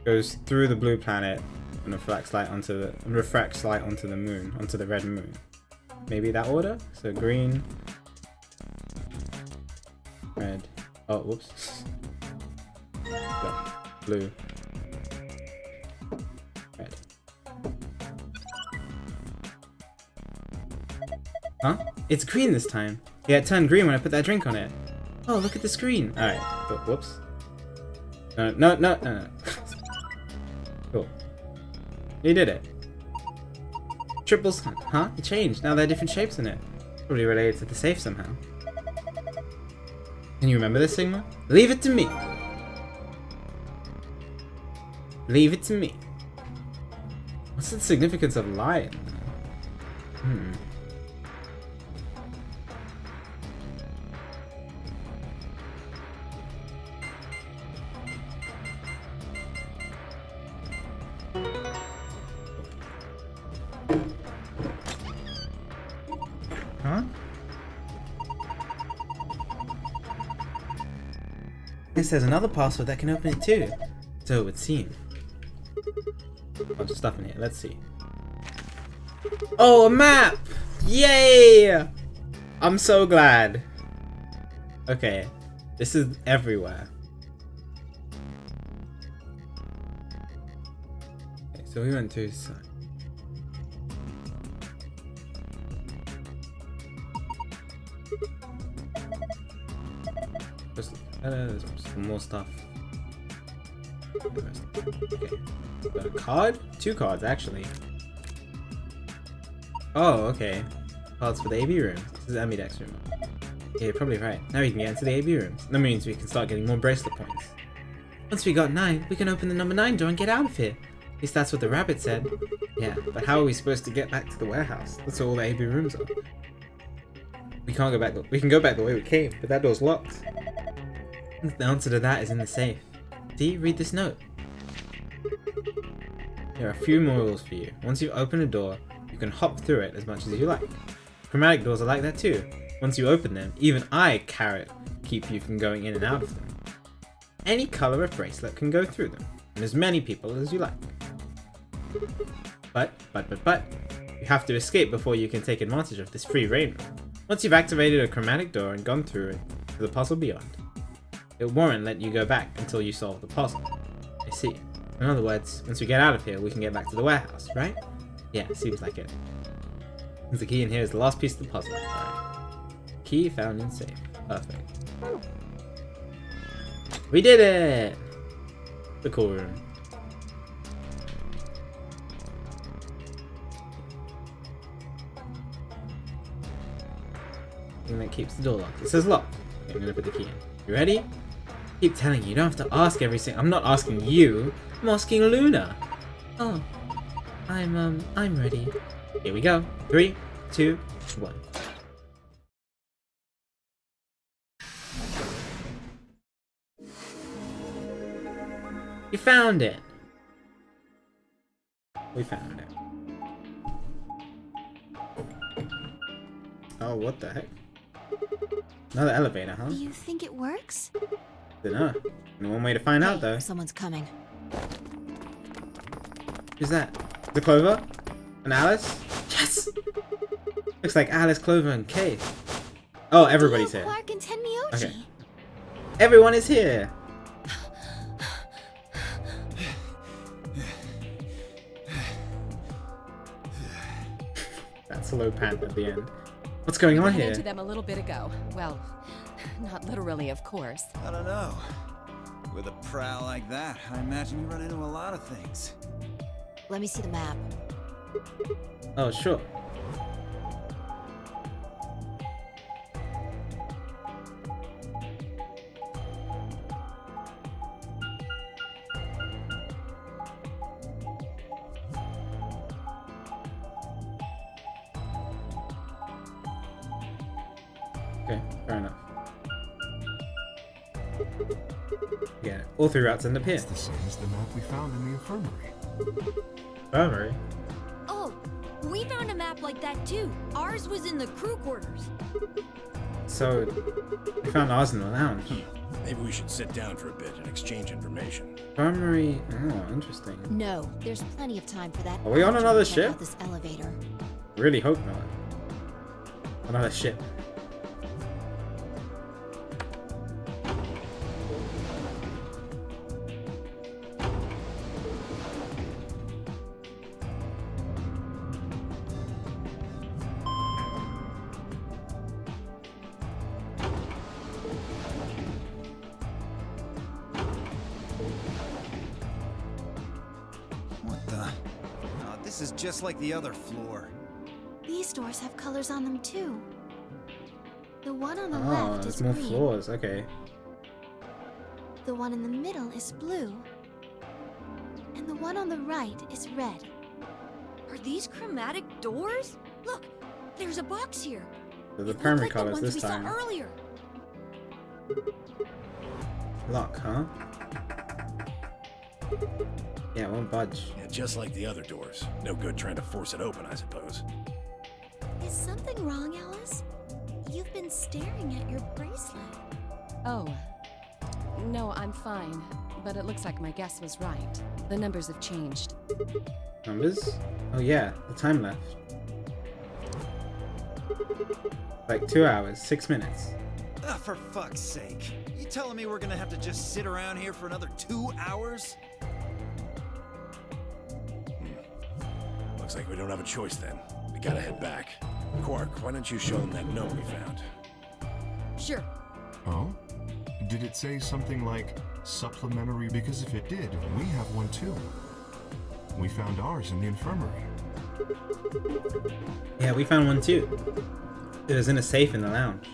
[SPEAKER 1] goes through the blue planet and refracts light onto the moon, onto the red moon. Maybe that order? So green, red. Oh, whoops. Go. Blue, red. Huh? It's green this time. Yeah, it turned green when I put that drink on it. Oh, look at the screen. Alright. Whoops. No. Cool. You did it. Triples. Huh? It changed. Now there are different shapes in it. Probably related to the safe somehow. Can you remember this, Sigma? Leave it to me. Leave it to me. What's the significance of light? Huh? Guess there's another password that can open it too. So it would seem. Bunch of stuff in here. Let's see. Oh, a map! Yay! I'm so glad. Okay, this is everywhere. Okay, so we went to sun. There's some more stuff. Okay. Got a card? 2 cards, actually. Oh, okay. Cards for the AB rooms. This is Amidek's room. Yeah, you're probably right. Now we can get into the AB rooms. That means we can start getting more bracelet points. Once we got 9, we can open the number 9 door and get out of here. At least that's what the rabbit said. Yeah, but how are we supposed to get back to the warehouse? That's where all the AB rooms are. We can't go back. We can go back the way we came, but that door's locked. The answer to that is in the safe. See, read this note. There are a few more rules for you. Once you open a door, you can hop through it as much as you like. Chromatic doors are like that too. Once you open them, even I, Carrot, keep you from going in and out of them. Any color of bracelet can go through them, and as many people as you like. But, you have to escape before you can take advantage of this free reign room. Once you've activated a chromatic door and gone through it to the puzzle beyond, it won't let you go back until you solve the puzzle. I see. In other words, once we get out of here, we can get back to the warehouse, right? Yeah, seems like it. Since the key in here is the last piece of the puzzle. Alright. Key found in safe. Perfect. We did it! The cool room. Thing that keeps the door locked. It says locked. Okay, I'm gonna put the key in. You ready? I keep telling you, you don't have to ask everything. I'm not asking you. I'm asking Luna. Oh, I'm ready. Here we go. 3, 2, 1. You found it. We found it. Oh, what the heck? Another elevator, huh?
[SPEAKER 6] Do you think it works?
[SPEAKER 1] Dunno. Only one way to find out, though.
[SPEAKER 2] Someone's coming.
[SPEAKER 1] Who's that? The Clover? And Alice? Yes! Looks like Alice, Clover, and Kay. Oh, everybody's here.
[SPEAKER 6] Clark and Tenmyoji.
[SPEAKER 1] Okay. Everyone is here! That slow pant at the end. What's going on here?
[SPEAKER 4] I ran into them a little bit ago. Well, not literally, of course.
[SPEAKER 8] I don't know. With a prowl like that, I imagine you run into a lot of things.
[SPEAKER 2] Let me see the map.
[SPEAKER 1] Oh, sure. Okay, fair enough. Yeah, all 3 routes end up here.
[SPEAKER 9] It's the same as the map we found in the infirmary.
[SPEAKER 1] Infirmary?
[SPEAKER 7] Oh, We found a map like that too. Ours was in the crew quarters.
[SPEAKER 1] So, we found ours in the lounge.
[SPEAKER 5] Maybe we should sit down for a bit and exchange information.
[SPEAKER 1] Infirmary. Oh, interesting.
[SPEAKER 2] No, there's plenty of time for that.
[SPEAKER 1] Are we on
[SPEAKER 2] after
[SPEAKER 1] another
[SPEAKER 2] check
[SPEAKER 1] ship?
[SPEAKER 2] out this elevator.
[SPEAKER 1] Really hope not. Another ship.
[SPEAKER 8] What the? Oh, this is just like the other floor.
[SPEAKER 6] These doors have colors on them too. The one on the
[SPEAKER 1] Oh,
[SPEAKER 6] left
[SPEAKER 1] there's
[SPEAKER 6] is
[SPEAKER 1] more
[SPEAKER 6] green.
[SPEAKER 1] floors. Okay.
[SPEAKER 6] The one in the middle is blue. And the one on the right is red.
[SPEAKER 7] Are these chromatic doors? Look, there's a box here.
[SPEAKER 1] So the
[SPEAKER 7] It looked
[SPEAKER 1] primary
[SPEAKER 7] like the
[SPEAKER 1] colors
[SPEAKER 7] ones
[SPEAKER 1] this
[SPEAKER 7] we
[SPEAKER 1] time.
[SPEAKER 7] saw earlier.
[SPEAKER 1] Lock, huh? Yeah, it won't budge.
[SPEAKER 5] Yeah, just like the other doors. No good trying to force it open, I suppose.
[SPEAKER 6] Is something wrong, Alice? You've been staring at your bracelet.
[SPEAKER 4] Oh. No, I'm fine. But it looks like my guess was right. The numbers have changed.
[SPEAKER 1] Numbers? Oh yeah, the time left. Like 2 hours, 6 minutes.
[SPEAKER 8] Ah, for fuck's sake. You telling me we're gonna have to just sit around here for another 2 hours?
[SPEAKER 5] Looks like we don't have a choice then. We gotta head back. Quark, why don't you show them that note we found?
[SPEAKER 7] Sure.
[SPEAKER 9] Oh? Did it say something like supplementary? Because if it did, we have one too. We found ours in the infirmary.
[SPEAKER 1] Yeah, we found one too. It was in a safe in the lounge.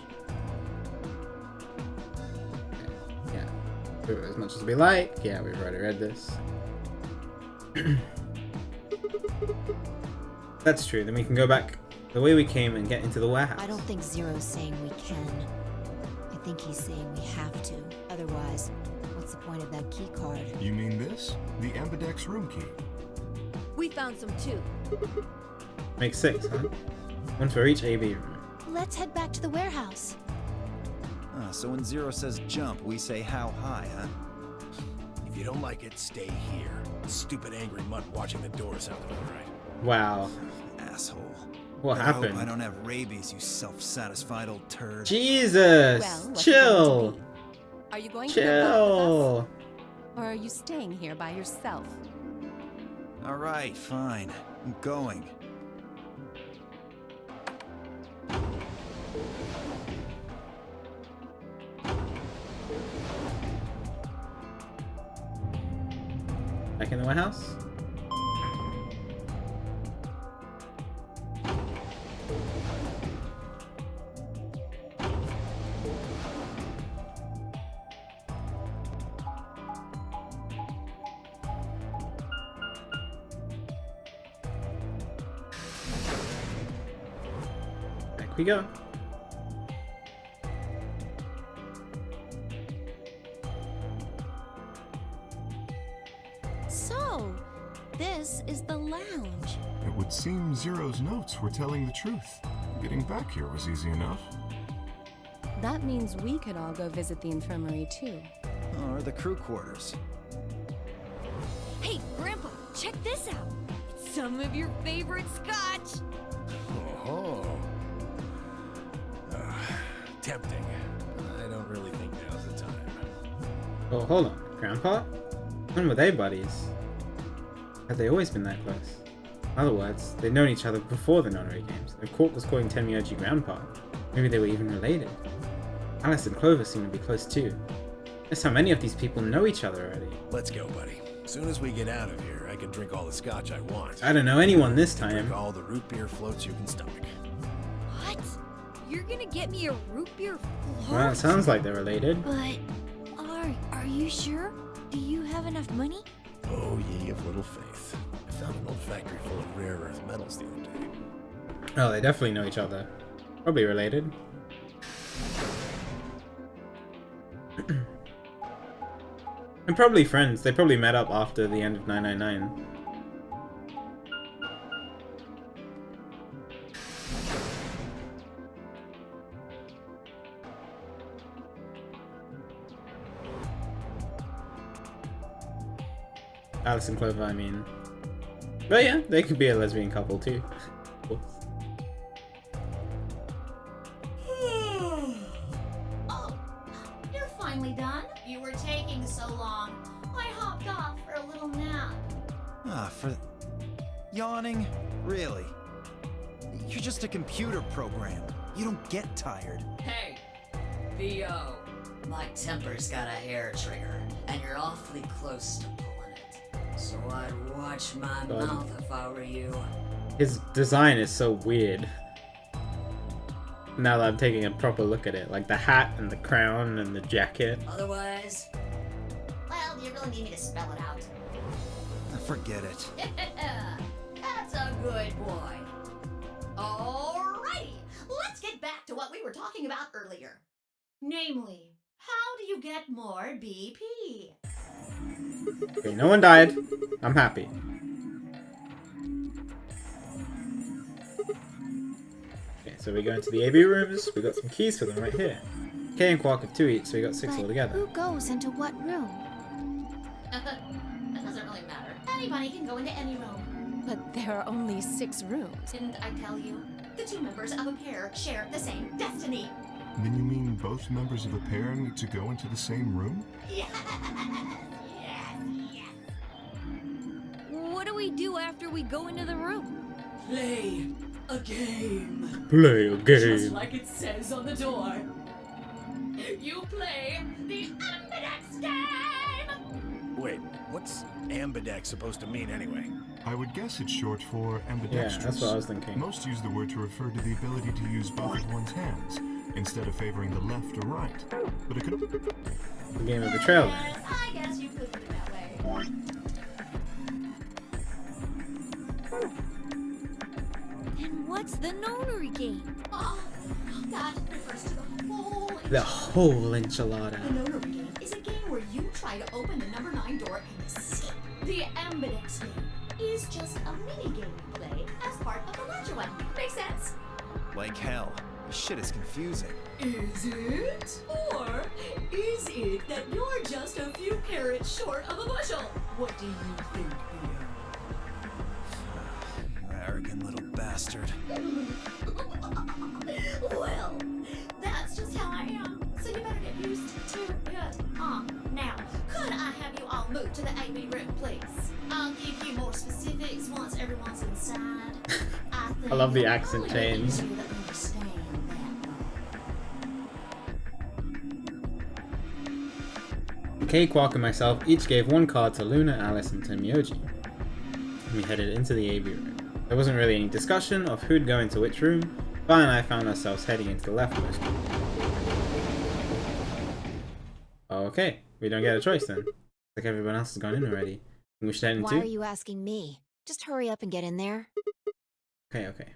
[SPEAKER 1] Yeah. As much as we like. Yeah, we've already read this. That's true. Then we can go back the way we came and get into the warehouse.
[SPEAKER 2] I don't think Zero's saying we can. I think he's saying we have to. Otherwise, what's the point of that key card?
[SPEAKER 9] You mean this? The Ambidex room key.
[SPEAKER 7] We found some too.
[SPEAKER 1] Makes 6, huh? One for each AB room.
[SPEAKER 6] Let's head back to the warehouse.
[SPEAKER 8] Ah, so when Zero says jump, we say how high, huh?
[SPEAKER 5] If you don't like it, stay here. Stupid angry mutt watching the door sounds about right.
[SPEAKER 1] Wow.
[SPEAKER 8] Asshole.
[SPEAKER 1] What
[SPEAKER 8] I hope
[SPEAKER 1] happened?
[SPEAKER 8] I don't have rabies, you self-satisfied old turd.
[SPEAKER 1] Jesus!
[SPEAKER 4] Well, what's it
[SPEAKER 1] Chill!
[SPEAKER 4] going to be? Are you going to go back with
[SPEAKER 1] Chill!
[SPEAKER 4] us? Or are you staying here by yourself?
[SPEAKER 8] Alright, fine. I'm going.
[SPEAKER 1] Back in the warehouse? Back we go.
[SPEAKER 6] So, this is the lounge.
[SPEAKER 9] It would seem Zero's notes were telling the truth. Getting back here was easy enough.
[SPEAKER 4] That means we could all go visit the infirmary too.
[SPEAKER 8] Or the crew quarters.
[SPEAKER 7] Hey, Grandpa, check this out. It's some of your favorite scotch.
[SPEAKER 5] Oh. Tempting. I don't really think now's the time.
[SPEAKER 1] Oh, hold on. Grandpa? When were they buddies? Had they always been that close? In other words, they'd known each other before the Nonary games. If Quark was calling Tenmyoji Grandpa, maybe they were even related. Alice and Clover seem to be close too. That's how many of these people know each other already.
[SPEAKER 5] Let's go, buddy. As soon as we get out of here, I can drink all the scotch I want.
[SPEAKER 1] I don't know anyone this
[SPEAKER 5] Drink
[SPEAKER 1] time.
[SPEAKER 5] all the root beer floats you can stomach.
[SPEAKER 7] What? You're gonna get me a root beer float?
[SPEAKER 1] Well, it sounds like they're related.
[SPEAKER 7] But are you sure? Do you have enough money?
[SPEAKER 5] Oh, ye of little faith. I found an old factory full of rare earth metals the other day.
[SPEAKER 1] Oh, they definitely know each other. Probably related. And probably friends. They probably met up after the end of 999. Alice and Clover, I mean. But yeah, they could be a lesbian couple too.
[SPEAKER 3] Oh, you're finally done? You were taking so long. I hopped off for a little nap.
[SPEAKER 8] For yawning? Really? You're just a computer program. You don't get tired.
[SPEAKER 11] Hey, B.O. My temper's got a hair trigger, and you're awfully close to pulling it. So I'd watch my mouth if I were you.
[SPEAKER 1] His design is so weird. Now that I'm taking a proper look at it, like the hat and the crown and the jacket.
[SPEAKER 11] Otherwise,
[SPEAKER 3] Well, you really need me to spell it out.
[SPEAKER 8] Forget it.
[SPEAKER 3] That's a good boy. Alrighty, let's get back to what we were talking about earlier. Namely, how do you get more BP?
[SPEAKER 1] Okay, no one died. I'm happy. Okay, so we go into the AB rooms. We got some keys for them right here. Kay and Quark have 2 each, so we got 6
[SPEAKER 6] But
[SPEAKER 1] altogether.
[SPEAKER 6] who goes into what room?
[SPEAKER 3] That doesn't really matter. Anybody can go into any room.
[SPEAKER 4] But there are only 6 rooms.
[SPEAKER 3] Didn't I tell you? The 2 members of a pair share the same destiny.
[SPEAKER 9] Then you mean both members of a pair need to go into the same room?
[SPEAKER 3] Yes, yes.
[SPEAKER 7] What do we do after we go into the room?
[SPEAKER 11] play a game.
[SPEAKER 1] Play a
[SPEAKER 11] Just
[SPEAKER 1] game.
[SPEAKER 11] like it says on the door. You play the Ambidex game!
[SPEAKER 5] Wait, what's ambidex supposed to mean anyway?
[SPEAKER 9] I would guess it's short for
[SPEAKER 1] Yeah,
[SPEAKER 9] ambidextrous.
[SPEAKER 1] that's what I was thinking.
[SPEAKER 9] Most use the word to refer to the ability to use both of one's hands, instead of favoring the left or right. But it could...
[SPEAKER 1] The game of betrayal.
[SPEAKER 3] Yes, I guess you could put it that way.
[SPEAKER 7] And what's the nonary game?
[SPEAKER 3] Oh, that refers to the whole
[SPEAKER 1] The whole enchilada.
[SPEAKER 3] The notary game is a game where you try to open the number 9 door and see. The Ambidex game is just a mini game you play as part of the larger one. Makes sense?
[SPEAKER 8] Like hell. This shit is confusing.
[SPEAKER 11] Is it? Or is it that you're just a few carrots short of a bushel? What do you think,
[SPEAKER 8] You arrogant little bastard.
[SPEAKER 3] Well, that's just how I am. So you better get used to it. Now, could I have you all move to the AB room, please? I'll give you more specifics once everyone's inside.
[SPEAKER 1] I love the accent change. Kay, Quark, and myself each gave 1 card to Luna, Alice, and Tenmyoji. We headed into the AB room. There wasn't really any discussion of who'd go into which room. Vi and I found ourselves heading into the leftmost room. Okay, we don't get a choice then. Looks like everyone else has gone in already. We should head into...
[SPEAKER 2] Why are you asking me? Just hurry up and get in there.
[SPEAKER 1] Okay.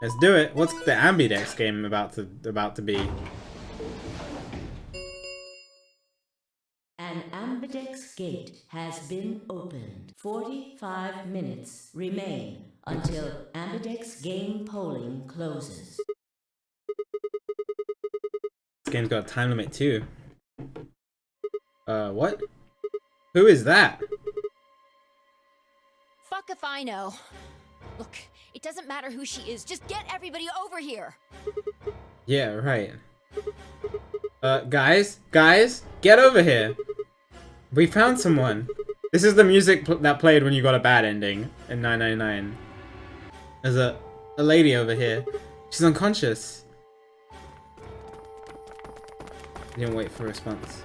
[SPEAKER 1] Let's do it. What's the Ambidex game about to be?
[SPEAKER 10] An Ambidex gate has been opened. 45 minutes remain until Ambidex game polling closes.
[SPEAKER 1] This game's got a time limit too. What? Who is that?
[SPEAKER 2] Fuck if I know. Look, it doesn't matter who she is. Just get everybody over here.
[SPEAKER 1] Yeah, right. Guys, get over here. We found someone. This is the music that played when you got a bad ending in 999. There's a lady over here. She's unconscious. He didn't wait for a response.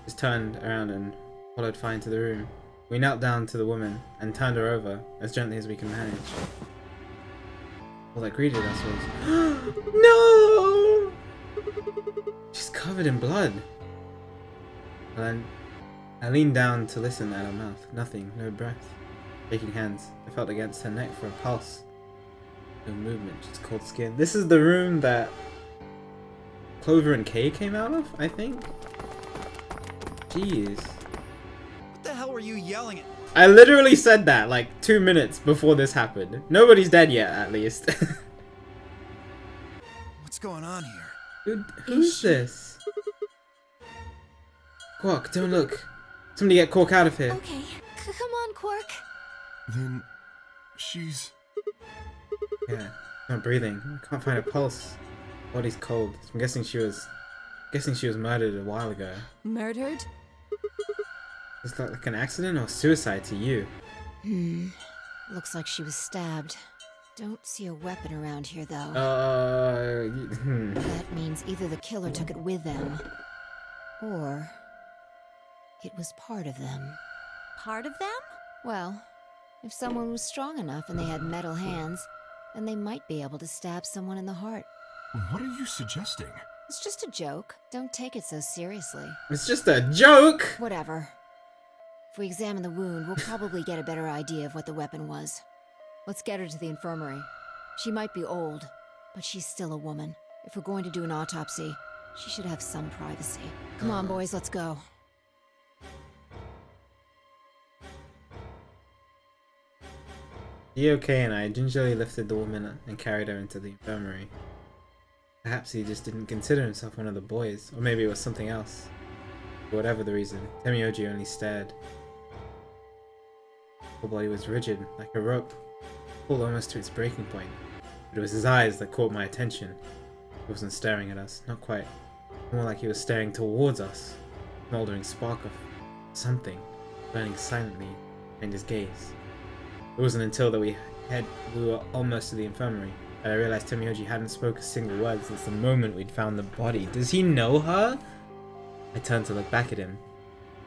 [SPEAKER 1] Just turned around and followed Fi into the room. We knelt down to the woman and turned her over as gently as we could manage. All that greeted us was, no! She's covered in blood. And I leaned down to listen at her mouth. Nothing, no breath. Shaking hands, I felt against her neck for a pulse. No movement, just cold skin. This is the room that Clover and Kay came out of, I think? Jeez.
[SPEAKER 8] What the hell were you yelling at?
[SPEAKER 1] I literally said that like 2 minutes before this happened. Nobody's dead yet, at least.
[SPEAKER 8] What's going on here?
[SPEAKER 1] Who's this? Quark, don't look. Somebody get Quark out of here.
[SPEAKER 6] Okay, Come on, Quark.
[SPEAKER 9] Then she's...
[SPEAKER 1] Yeah, not breathing. I can't find a pulse. Body's cold. I'm guessing she was murdered a while ago.
[SPEAKER 4] Murdered?
[SPEAKER 1] Is that like an accident or suicide to you?
[SPEAKER 2] Looks like she was stabbed. Don't see a weapon around here, though. That means either the killer took it with them, or it was part of them.
[SPEAKER 6] Part of them?
[SPEAKER 2] Well, if someone was strong enough and they had metal hands, then they might be able to stab someone in the heart.
[SPEAKER 9] What are you suggesting?
[SPEAKER 2] It's just a joke. Don't take it so seriously.
[SPEAKER 1] It's just a joke!
[SPEAKER 2] Whatever. If we examine the wound, we'll probably get a better idea of what the weapon was. Let's get her to the infirmary. She might be old, but she's still a woman. If we're going to do an autopsy, she should have some privacy. Come on, boys, let's go.
[SPEAKER 1] DOK and I gingerly lifted the woman and carried her into the infirmary. Perhaps he just didn't consider himself one of the boys, or maybe it was something else. For whatever the reason, Temioji only stared. Her body was rigid, like a rope, pulled almost to its breaking point. But it was his eyes that caught my attention. He wasn't staring at us, not quite. More like he was staring towards us, a smoldering spark of something, burning silently behind his gaze. It wasn't until that we were almost to the infirmary that I realized Temioji hadn't spoken a single word since the moment we'd found the body. Does he know her? I turned to look back at him.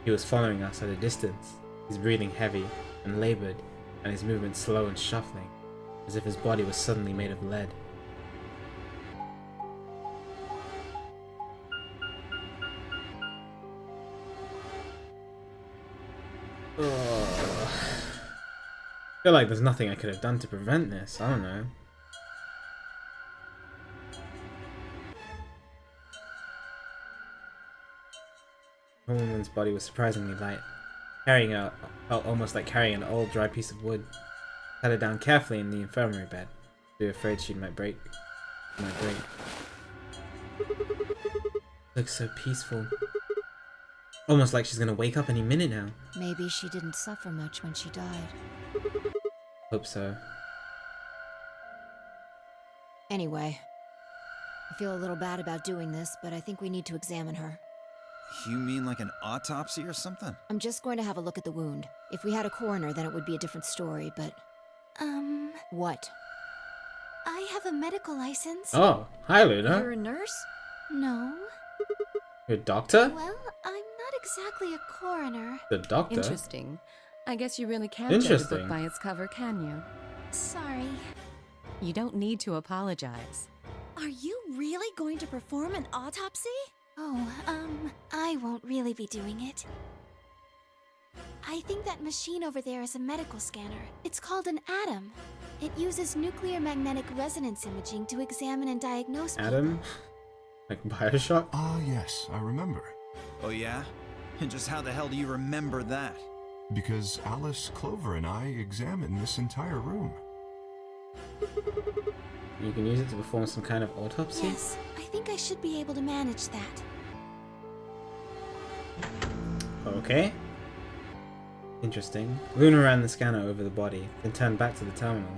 [SPEAKER 1] He was following us at a distance, his breathing heavy and labored, and his movements slow and shuffling, as if his body was suddenly made of lead. I feel like there's nothing I could have done to prevent this. I don't know. The woman's body was surprisingly light. Carrying her felt almost like carrying an old dry piece of wood. Set her down carefully in the infirmary bed. Too afraid she might break. Looks so peaceful. Almost like she's gonna wake up any minute now.
[SPEAKER 2] Maybe she didn't suffer much when she died.
[SPEAKER 1] Hope so.
[SPEAKER 2] Anyway, I feel a little bad about doing this, but I think we need to examine her.
[SPEAKER 8] You mean like an autopsy or something?
[SPEAKER 2] I'm just going to have a look at the wound. If we had a coroner, then it would be a different story, but... What?
[SPEAKER 6] I have a medical license.
[SPEAKER 1] Oh, hi Luna.
[SPEAKER 7] You're a nurse?
[SPEAKER 6] No.
[SPEAKER 1] You're a doctor?
[SPEAKER 6] Well, I'm not exactly a coroner.
[SPEAKER 1] The doctor?
[SPEAKER 4] Interesting. I guess you really can't judge a book by its cover, can you?
[SPEAKER 6] Sorry.
[SPEAKER 4] You don't need to apologize.
[SPEAKER 6] Are you really going to perform an autopsy? Oh, I won't really be doing it. I think that machine over there is a medical scanner. It's called an ATOM. It uses nuclear magnetic resonance imaging to examine and diagnose people.
[SPEAKER 1] Adam? Like Bioshock?
[SPEAKER 9] Ah, yes, I remember.
[SPEAKER 8] Oh yeah? And just how the hell do you remember that?
[SPEAKER 9] Because Alice, Clover, and I examined this entire room.
[SPEAKER 1] You can use it to perform some kind of autopsy?
[SPEAKER 6] Yes, I think I should be able to manage that.
[SPEAKER 1] Okay. Interesting. Luna ran the scanner over the body, then turned back to the terminal.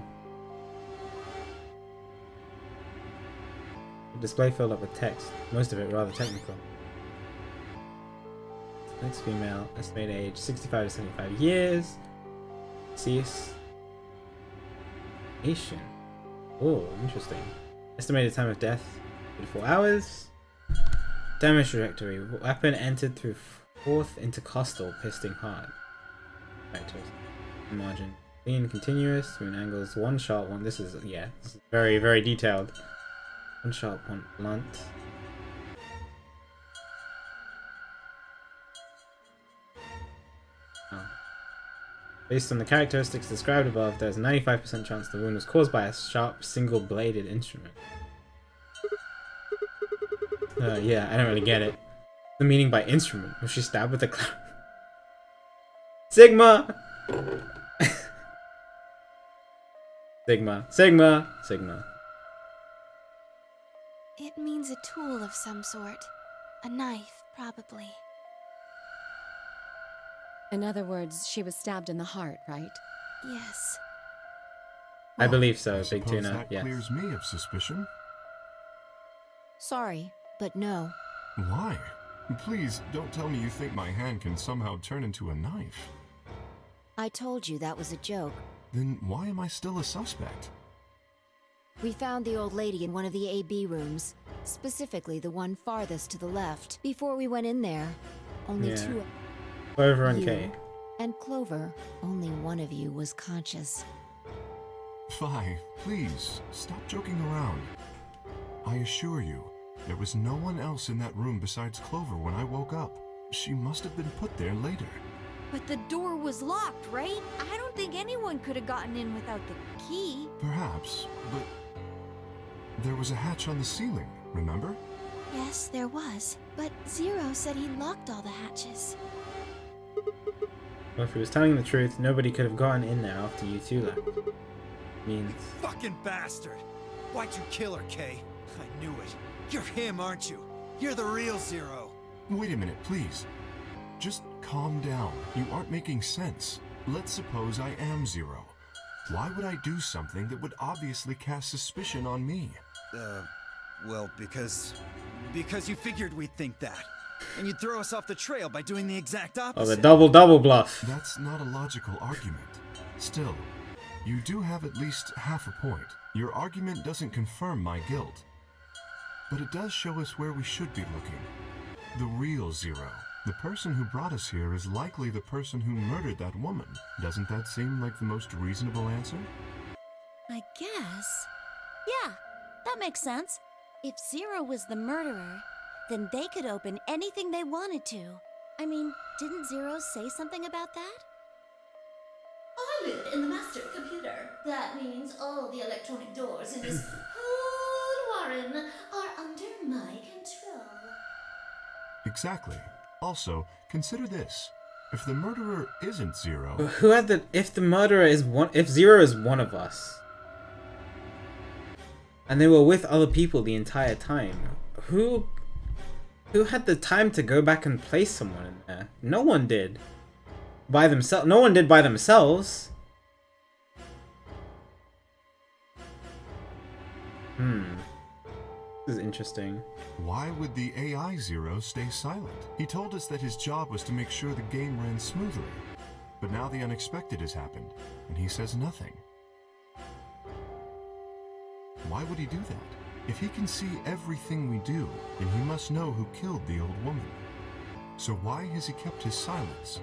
[SPEAKER 1] The display filled up with text, most of it rather technical. Next female, estimated age 65 to 75 years. Deceased. Nation. Oh, interesting. Estimated time of death 84 hours. Damage trajectory. Weapon entered through fourth intercostal piston heart. Factors. Margin. Clean, continuous. Wound angles. One sharp, one. This is very, very detailed. One sharp, one blunt. Oh. Based on the characteristics described above, there's a 95% chance the wound was caused by a sharp, single-bladed instrument. Yeah, I don't really get it. The meaning by instrument. Was she stabbed with a clown? Sigma! Sigma. Sigma! Sigma.
[SPEAKER 6] It means a tool of some sort. A knife, probably.
[SPEAKER 4] In other words, she was stabbed in the heart, right?
[SPEAKER 6] Yes.
[SPEAKER 1] I believe so,
[SPEAKER 9] I
[SPEAKER 1] Big
[SPEAKER 9] suppose
[SPEAKER 1] Tuna.
[SPEAKER 9] that
[SPEAKER 1] Yes.
[SPEAKER 9] clears me of suspicion.
[SPEAKER 2] Sorry, but no.
[SPEAKER 9] Why? Please, don't tell me you think my hand can somehow turn into a knife.
[SPEAKER 2] I told you that was a joke.
[SPEAKER 9] Then why am I still a suspect?
[SPEAKER 2] We found the old lady in one of the AB rooms, specifically the one farthest to the left. Before we went in there, only
[SPEAKER 1] Yeah.
[SPEAKER 2] two.
[SPEAKER 1] Clover and
[SPEAKER 2] You
[SPEAKER 1] Kay.
[SPEAKER 2] and Clover, only one of you was conscious.
[SPEAKER 9] Fi, please, stop joking around. I assure you, there was no one else in that room besides Clover when I woke up. She must have been put there later.
[SPEAKER 7] But the door was locked, right? I don't think anyone could have gotten in without the key.
[SPEAKER 9] Perhaps, but there was a hatch on the ceiling, remember?
[SPEAKER 6] Yes, there was. But Zero said he locked all the hatches.
[SPEAKER 1] Well, if he was telling the truth, nobody could have gotten in there after you two left. Means.
[SPEAKER 8] Fucking bastard! Why'd you kill her, Kay? I knew it. You're him, aren't you? You're the real Zero.
[SPEAKER 9] Wait a minute, please. Just calm down. You aren't making sense. Let's suppose I am Zero. Why would I do something that would obviously cast suspicion on me?
[SPEAKER 8] Well, because you figured we'd think that. And you'd throw us off the trail by doing the exact
[SPEAKER 1] Oh,
[SPEAKER 8] opposite.
[SPEAKER 1] the double bluff.
[SPEAKER 9] That's not a logical argument. Still, you do have at least half a point. Your argument doesn't confirm my guilt. But it does show us where we should be looking. The real Zero. The person who brought us here is likely the person who murdered that woman. Doesn't that seem like the most reasonable answer?
[SPEAKER 6] I guess. Yeah, that makes sense. If Zero was the murderer, then they could open anything they wanted to. I mean, didn't Zero say something about that?
[SPEAKER 3] I live in the master computer. That means all the electronic doors in this whole warren are under my control.
[SPEAKER 9] Exactly. Also, consider this. If the murderer isn't Zero...
[SPEAKER 1] But who had the? If the murderer is one, if Zero is one of us, and they were with other people the entire time, who had the time to go back and place someone in there? No one did. By themselves. No one did by themselves. This is interesting.
[SPEAKER 9] Why would the AI Zero stay silent? He told us that his job was to make sure the game ran smoothly. But now the unexpected has happened, and he says nothing. Why would he do that? If he can see everything we do, then he must know who killed the old woman. So why has he kept his silence?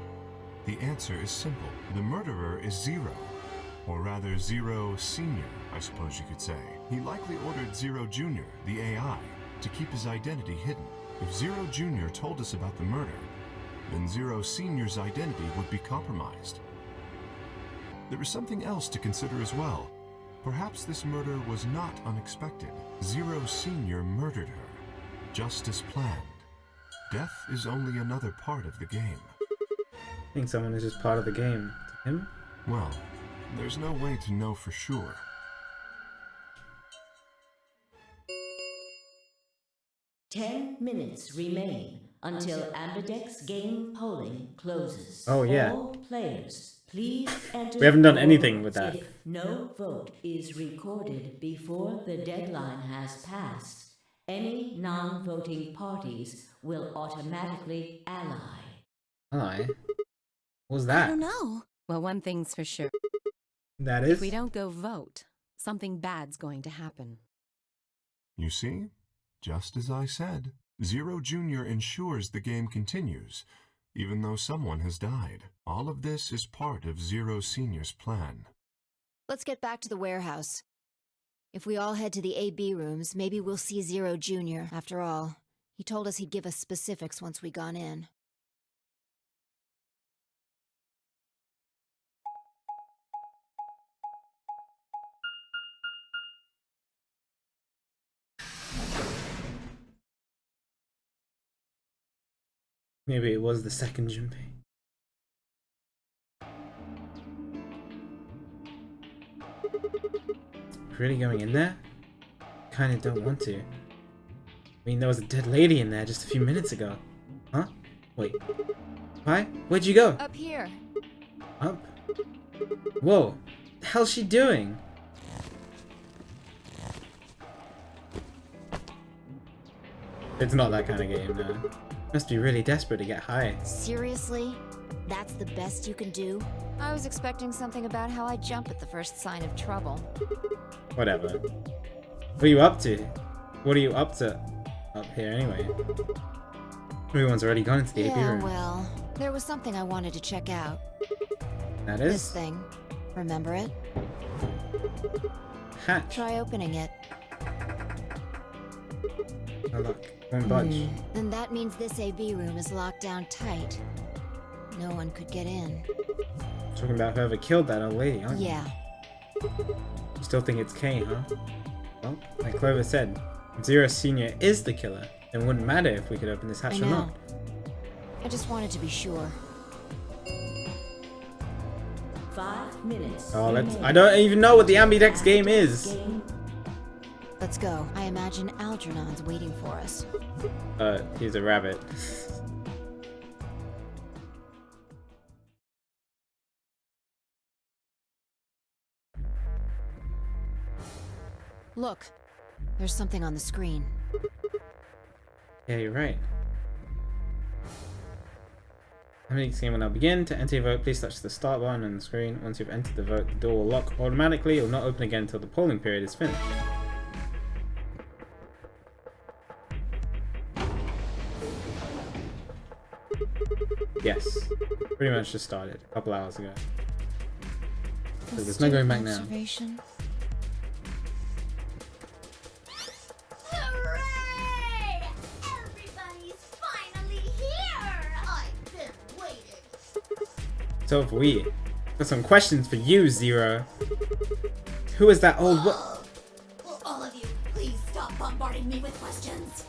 [SPEAKER 9] The answer is simple. The murderer is Zero. Or rather, Zero Senior, I suppose you could say. He likely ordered Zero Junior, the AI, to keep his identity hidden. If Zero Junior told us about the murder, then Zero Senior's identity would be compromised. There is something else to consider as well. Perhaps this murder was not unexpected. Zero Senior murdered her, just as planned. Death is only another part of the game.
[SPEAKER 1] I think someone is just part of the game. Him?
[SPEAKER 9] Well, there's no way to know for sure.
[SPEAKER 10] Ten minutes remain until Ambidex game polling closes.
[SPEAKER 1] Oh, yeah.
[SPEAKER 10] All players, please enter.
[SPEAKER 1] We haven't done
[SPEAKER 10] your
[SPEAKER 1] anything with
[SPEAKER 10] votes.
[SPEAKER 1] that.
[SPEAKER 10] If no vote is recorded before the deadline has passed, any non-voting parties will automatically ally.
[SPEAKER 1] Hi. What was
[SPEAKER 6] I
[SPEAKER 1] that?
[SPEAKER 6] don't know.
[SPEAKER 4] Well, one thing's for sure.
[SPEAKER 1] That
[SPEAKER 4] If
[SPEAKER 1] is?
[SPEAKER 4] we don't go vote, something bad's going to happen.
[SPEAKER 9] You see? Just as I said, Zero Junior ensures the game continues, even though someone has died. All of this is part of Zero Senior's plan.
[SPEAKER 2] Let's get back to the warehouse. If we all head to the AB rooms, maybe we'll see Zero Jr. After all, he told us he'd give us specifics once we gone in.
[SPEAKER 1] Maybe it was the second Junpei. Really going in there? Kinda don't want to. I mean, there was a dead lady in there just a few minutes ago. Huh? Wait. Why? Where'd you go?
[SPEAKER 2] Up here.
[SPEAKER 1] Up? Whoa. The hell's she doing? It's not that kind of game, no. Must be really desperate to get high.
[SPEAKER 2] Seriously? That's the best you can do? I was expecting something about how I jump at the first sign of trouble.
[SPEAKER 1] Whatever. What are you up to? What are you up to up here anyway? Everyone's already gone into the AP room.
[SPEAKER 2] Well, there was something I wanted to check out.
[SPEAKER 1] That
[SPEAKER 2] This
[SPEAKER 1] is?
[SPEAKER 2] thing. Remember it?
[SPEAKER 1] Hatch.
[SPEAKER 2] Try opening it.
[SPEAKER 1] Oh look, won't budge.
[SPEAKER 2] Then that means this AB room is locked down tight. No one could get in.
[SPEAKER 1] Talking about whoever killed that old lady, aren't you?
[SPEAKER 2] Yeah.
[SPEAKER 1] You still think it's Kane, huh? Well, like Clover said, if Zero Senior is the killer, then it wouldn't matter if we could open this hatch
[SPEAKER 2] I
[SPEAKER 1] or
[SPEAKER 2] know.
[SPEAKER 1] not.
[SPEAKER 2] I just wanted to be sure.
[SPEAKER 10] 5 minutes.
[SPEAKER 1] Oh, I don't even know what the Ambidex game is.
[SPEAKER 2] Let's go. I imagine Algernon's waiting for us.
[SPEAKER 1] He's a rabbit.
[SPEAKER 2] Look. There's something on the screen.
[SPEAKER 1] Yeah, you're right. Ambidex game will now begin. To enter your vote, please touch the start button on the screen. Once you've entered the vote, the door will lock automatically. It will not open again until the polling period is finished. Yes. Pretty much just started a couple hours ago. So there's no going back now.
[SPEAKER 2] Observation.
[SPEAKER 3] Hooray! Everybody's finally here! I've been waiting.
[SPEAKER 1] So have we. Got some questions for you, Zero. Who is that old
[SPEAKER 3] Will all of you please stop bombarding me with questions?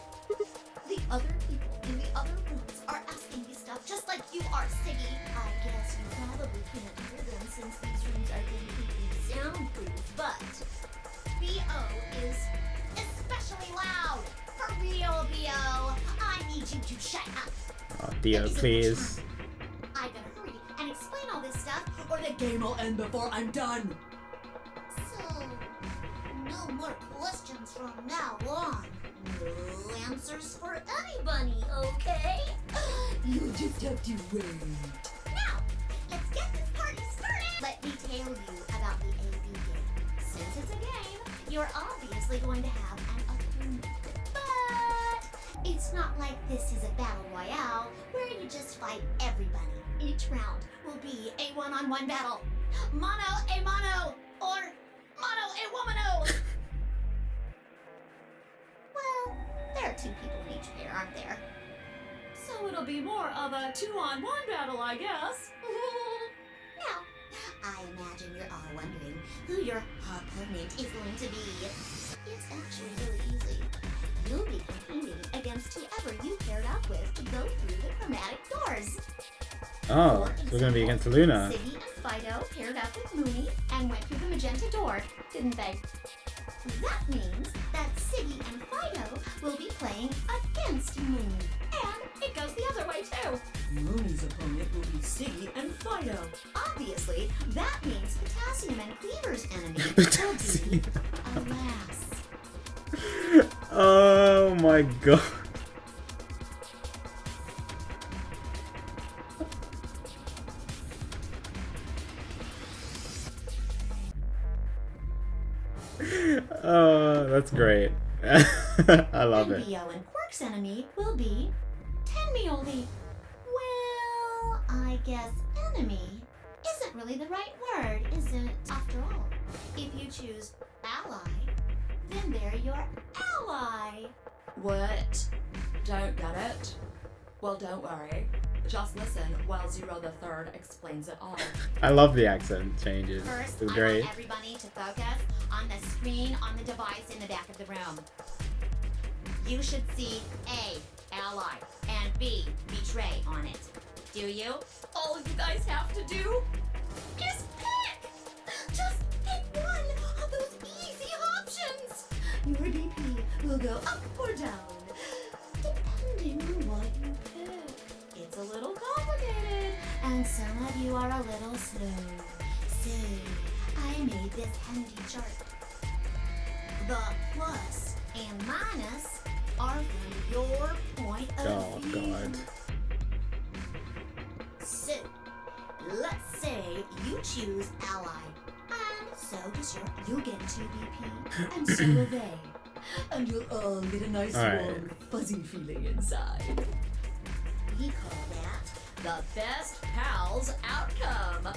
[SPEAKER 3] The other people in the other rooms are asking me stuff just like you are, Siggy. I guess you probably can't hear them since these rooms are completely soundproof, but BO is especially loud. For real, BO. I need you to shut up.
[SPEAKER 1] Oh, Dio, please.
[SPEAKER 3] I better hurry and explain all this stuff, or the
[SPEAKER 11] Game will end before I'm done.
[SPEAKER 3] So, no more questions from now on. No answers for anybody, okay?
[SPEAKER 11] You just have to wait.
[SPEAKER 3] Now, let's get this party started! Let me tell you about the AB game. Since it's a game, you're obviously going to have an opponent. But it's not like this is a battle royale where you just fight everybody. Each round will be a one-on-one battle. Mono a mono, or mono a womano. Well, there are 2 people in each pair, aren't there?
[SPEAKER 11] So it'll be more of a 2-on-1 battle, I guess.
[SPEAKER 3] Now, I imagine you're all wondering who your opponent is going to be. It's actually really easy. You'll be competing against whoever you paired up with to go through the chromatic doors.
[SPEAKER 1] Oh,
[SPEAKER 3] For
[SPEAKER 1] so we're gonna be
[SPEAKER 3] example,
[SPEAKER 1] against Luna.
[SPEAKER 3] Siggy and Fido paired up with Mooney and went through the magenta door, didn't they? That means that Siggy and Fido will be playing against Mooney. And it goes the other way too.
[SPEAKER 11] Mooney's opponent will be Siggy and Fido.
[SPEAKER 3] Obviously, that means Potassium and Cleaver's enemy
[SPEAKER 1] Potassium.
[SPEAKER 3] will be, alas.
[SPEAKER 1] Oh my god. Oh, that's great. I love it.
[SPEAKER 3] Bio and Quark's enemy will be Tenmioldi. Well, I guess enemy isn't really the right word, is it? After all, if you choose ally, then they're your ally.
[SPEAKER 11] What? Don't get it? Well, don't worry. Just listen while Zero the Third explains it all.
[SPEAKER 1] I love the accent changes.
[SPEAKER 3] First,
[SPEAKER 1] It's
[SPEAKER 3] I
[SPEAKER 1] great.
[SPEAKER 3] want everybody to focus on the screen on the device in the back of the room. You should see A, ally, and B, betray on it. Do you?
[SPEAKER 11] All you guys have to do?
[SPEAKER 3] Is pick! Just pick one of those easy options! Your BP will go up or down, depending on what you pick. It's a little complicated. So, I made this handy chart. The plus and minus are from your point of view.
[SPEAKER 1] God.
[SPEAKER 3] So, let's say you choose ally, and so does you get 2 BP, and so will they. And you'll all get a nice warm, fuzzy feeling inside. We call that the best pals outcome.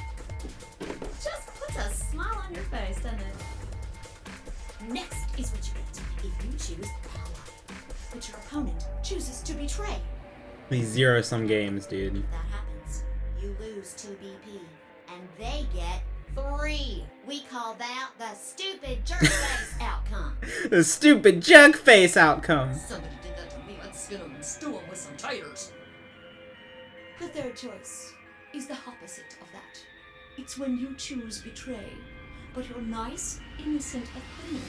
[SPEAKER 3] Just puts a smile on your face, doesn't it? Next is what you get if you choose ally, but your opponent chooses to betray.
[SPEAKER 1] These zero-sum games, dude.
[SPEAKER 3] If that happens, you lose 2 BP, and they get 3. We call that the stupid jerk face outcome.
[SPEAKER 1] The stupid jerk face outcome.
[SPEAKER 11] Somebody did that to me. I'd skin them and stew them with some taters.
[SPEAKER 3] The third choice is the opposite of that. It's when you choose betray, but your nice, innocent opponent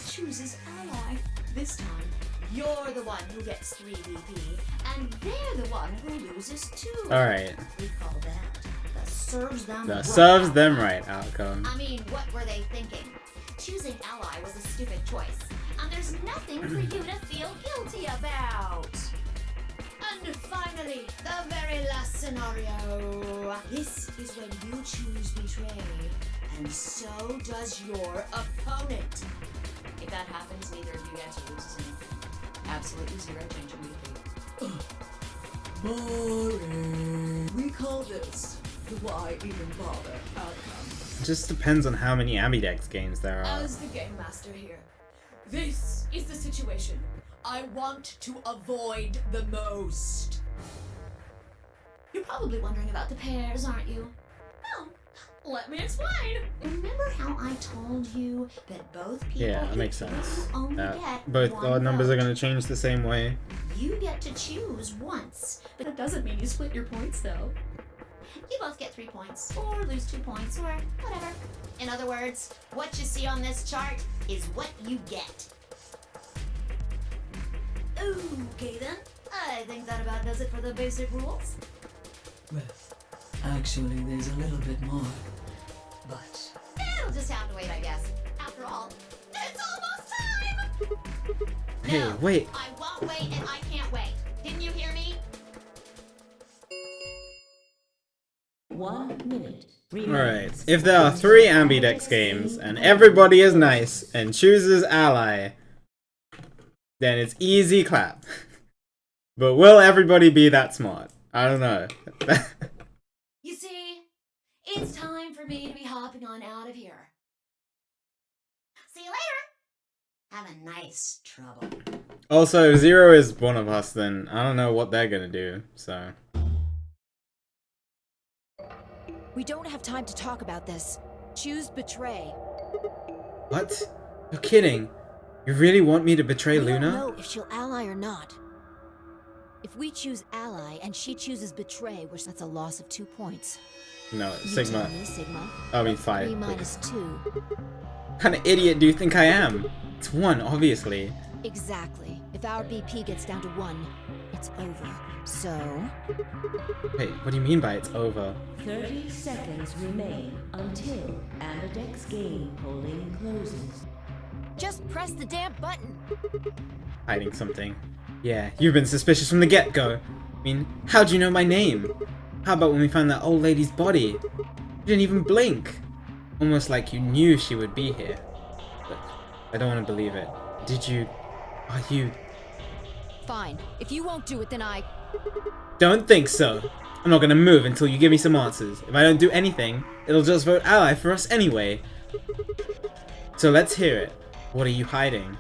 [SPEAKER 3] chooses ally. This time, you're the one who gets 3 BP, and they're the one who loses 2.
[SPEAKER 1] Alright.
[SPEAKER 3] We call that the serves them
[SPEAKER 1] That
[SPEAKER 3] right
[SPEAKER 1] serves them
[SPEAKER 3] outcome.
[SPEAKER 1] right outcome.
[SPEAKER 3] I mean, what were they thinking? Choosing ally was a stupid choice, and there's nothing for you to feel guilty about. And finally, the very last scenario. This is when you choose betray, and so does your opponent. If that happens, neither of you get to lose anything. Absolutely zero change in BP. Boring. We call this the why even bother outcome.
[SPEAKER 1] It just depends on how many Ambidex games there are.
[SPEAKER 3] As the game master here, this is the situation I want to avoid the most. You're probably wondering about the pairs, aren't you? Well, let me explain. Remember how I told you that both people
[SPEAKER 1] Yeah, that
[SPEAKER 3] who
[SPEAKER 1] makes sense.
[SPEAKER 3] only get
[SPEAKER 1] Both
[SPEAKER 3] one
[SPEAKER 1] odd numbers are
[SPEAKER 3] vote.
[SPEAKER 1] going to change the same way.
[SPEAKER 3] You get to choose once, but that doesn't mean you split your points, though. You both get 3 points, or lose 2 points, or whatever. In other words, what you see on this chart is what you get. Okay then, I think that about does it for the basic rules.
[SPEAKER 11] Well, actually, there's a little bit more. But
[SPEAKER 3] It'll just have to wait, I guess. After all, it's almost time!
[SPEAKER 1] Hey,
[SPEAKER 3] No,
[SPEAKER 1] wait.
[SPEAKER 3] I won't wait and I can't wait. Didn't you hear me?
[SPEAKER 10] 1 minute.
[SPEAKER 1] Alright, if there are 3 Ambidex games, and everybody is nice and chooses ally, then it's easy clap. But will everybody be that smart? I don't know.
[SPEAKER 3] You see, it's time for me to be hopping on out of here. See you later. Have a nice trouble.
[SPEAKER 1] Also, if Zero is one of us, then I don't know what they're gonna do, so...
[SPEAKER 2] We don't have time to talk about this. Choose betray.
[SPEAKER 1] What? You're kidding. You really want me to betray
[SPEAKER 2] We
[SPEAKER 1] Luna?
[SPEAKER 2] don't know if she'll ally or not. If we choose ally and she chooses betray, which that's a loss of 2 points.
[SPEAKER 1] No,
[SPEAKER 2] You
[SPEAKER 1] Sigma.
[SPEAKER 2] tell me, Sigma.
[SPEAKER 1] I mean
[SPEAKER 2] What's
[SPEAKER 1] 5.
[SPEAKER 2] 3 minus 2.
[SPEAKER 1] What kind of idiot do you think I am? It's 1, obviously.
[SPEAKER 2] Exactly. If our BP gets down to 1, it's over. So...
[SPEAKER 1] Wait, what do you mean by it's over?
[SPEAKER 10] 30 seconds remain until Ambidex game polling closes.
[SPEAKER 2] just press the damn button.
[SPEAKER 1] Hiding something. Yeah, you've been suspicious from the get-go. I mean, how'd you know my name? How about when we found that old lady's body? You didn't even blink. Almost like you knew she would be here. But I don't want to believe it. Did you... Are you...
[SPEAKER 2] Fine. If you won't do it, then I...
[SPEAKER 1] Don't think so. I'm not gonna move until you give me some answers. If I don't do anything, it'll just vote ally for us anyway. So let's hear it. What are you hiding?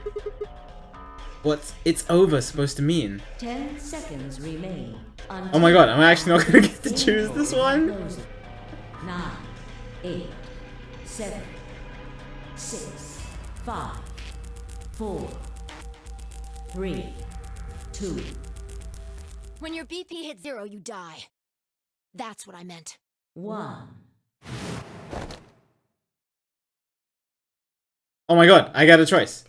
[SPEAKER 1] What's "it's over" supposed to mean?
[SPEAKER 10] 10 seconds remain.
[SPEAKER 1] Oh my god, I'm actually not gonna get to choose this one?
[SPEAKER 10] 9, 8, 7, 6, 5, 4, 3, 2.
[SPEAKER 2] When your BP hits 0, you die. That's what I meant.
[SPEAKER 10] 1.
[SPEAKER 1] Oh my god, I got a choice.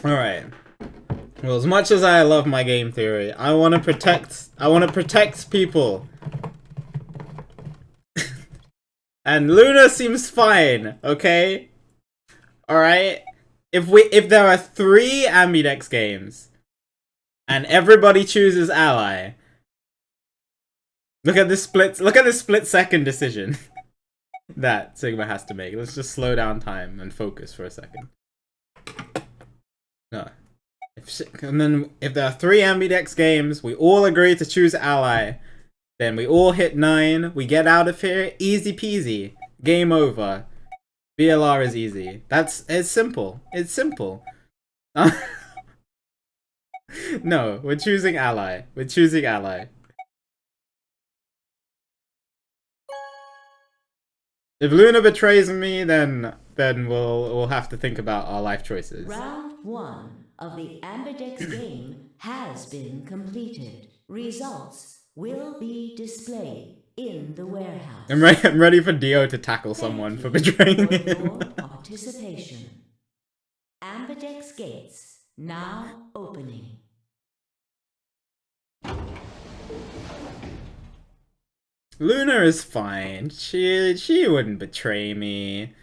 [SPEAKER 1] Alright. Well, as much as I love my game theory, I want to protect people. And Luna seems fine, okay? Alright? If there are 3 Ambidex games, and everybody chooses Ally, look at this split second decision that Sigma has to make. Let's just slow down time and focus for a second. No. And then if there are 3 Ambidex games, we all agree to choose Ally, then we all hit 9, we get out of here, easy peasy, game over. BLR is easy. It's simple. It's simple. No, we're choosing Ally. We're choosing Ally. If Luna betrays me, then we'll have to think about our life choices.
[SPEAKER 10] Round 1 of the Ambidex game has been completed. Results will be displayed in the warehouse.
[SPEAKER 1] I'm ready for Dio to tackle someone for betraying him.
[SPEAKER 10] Your participation. Ambidex gates now opening.
[SPEAKER 1] Luna is fine. She wouldn't betray me.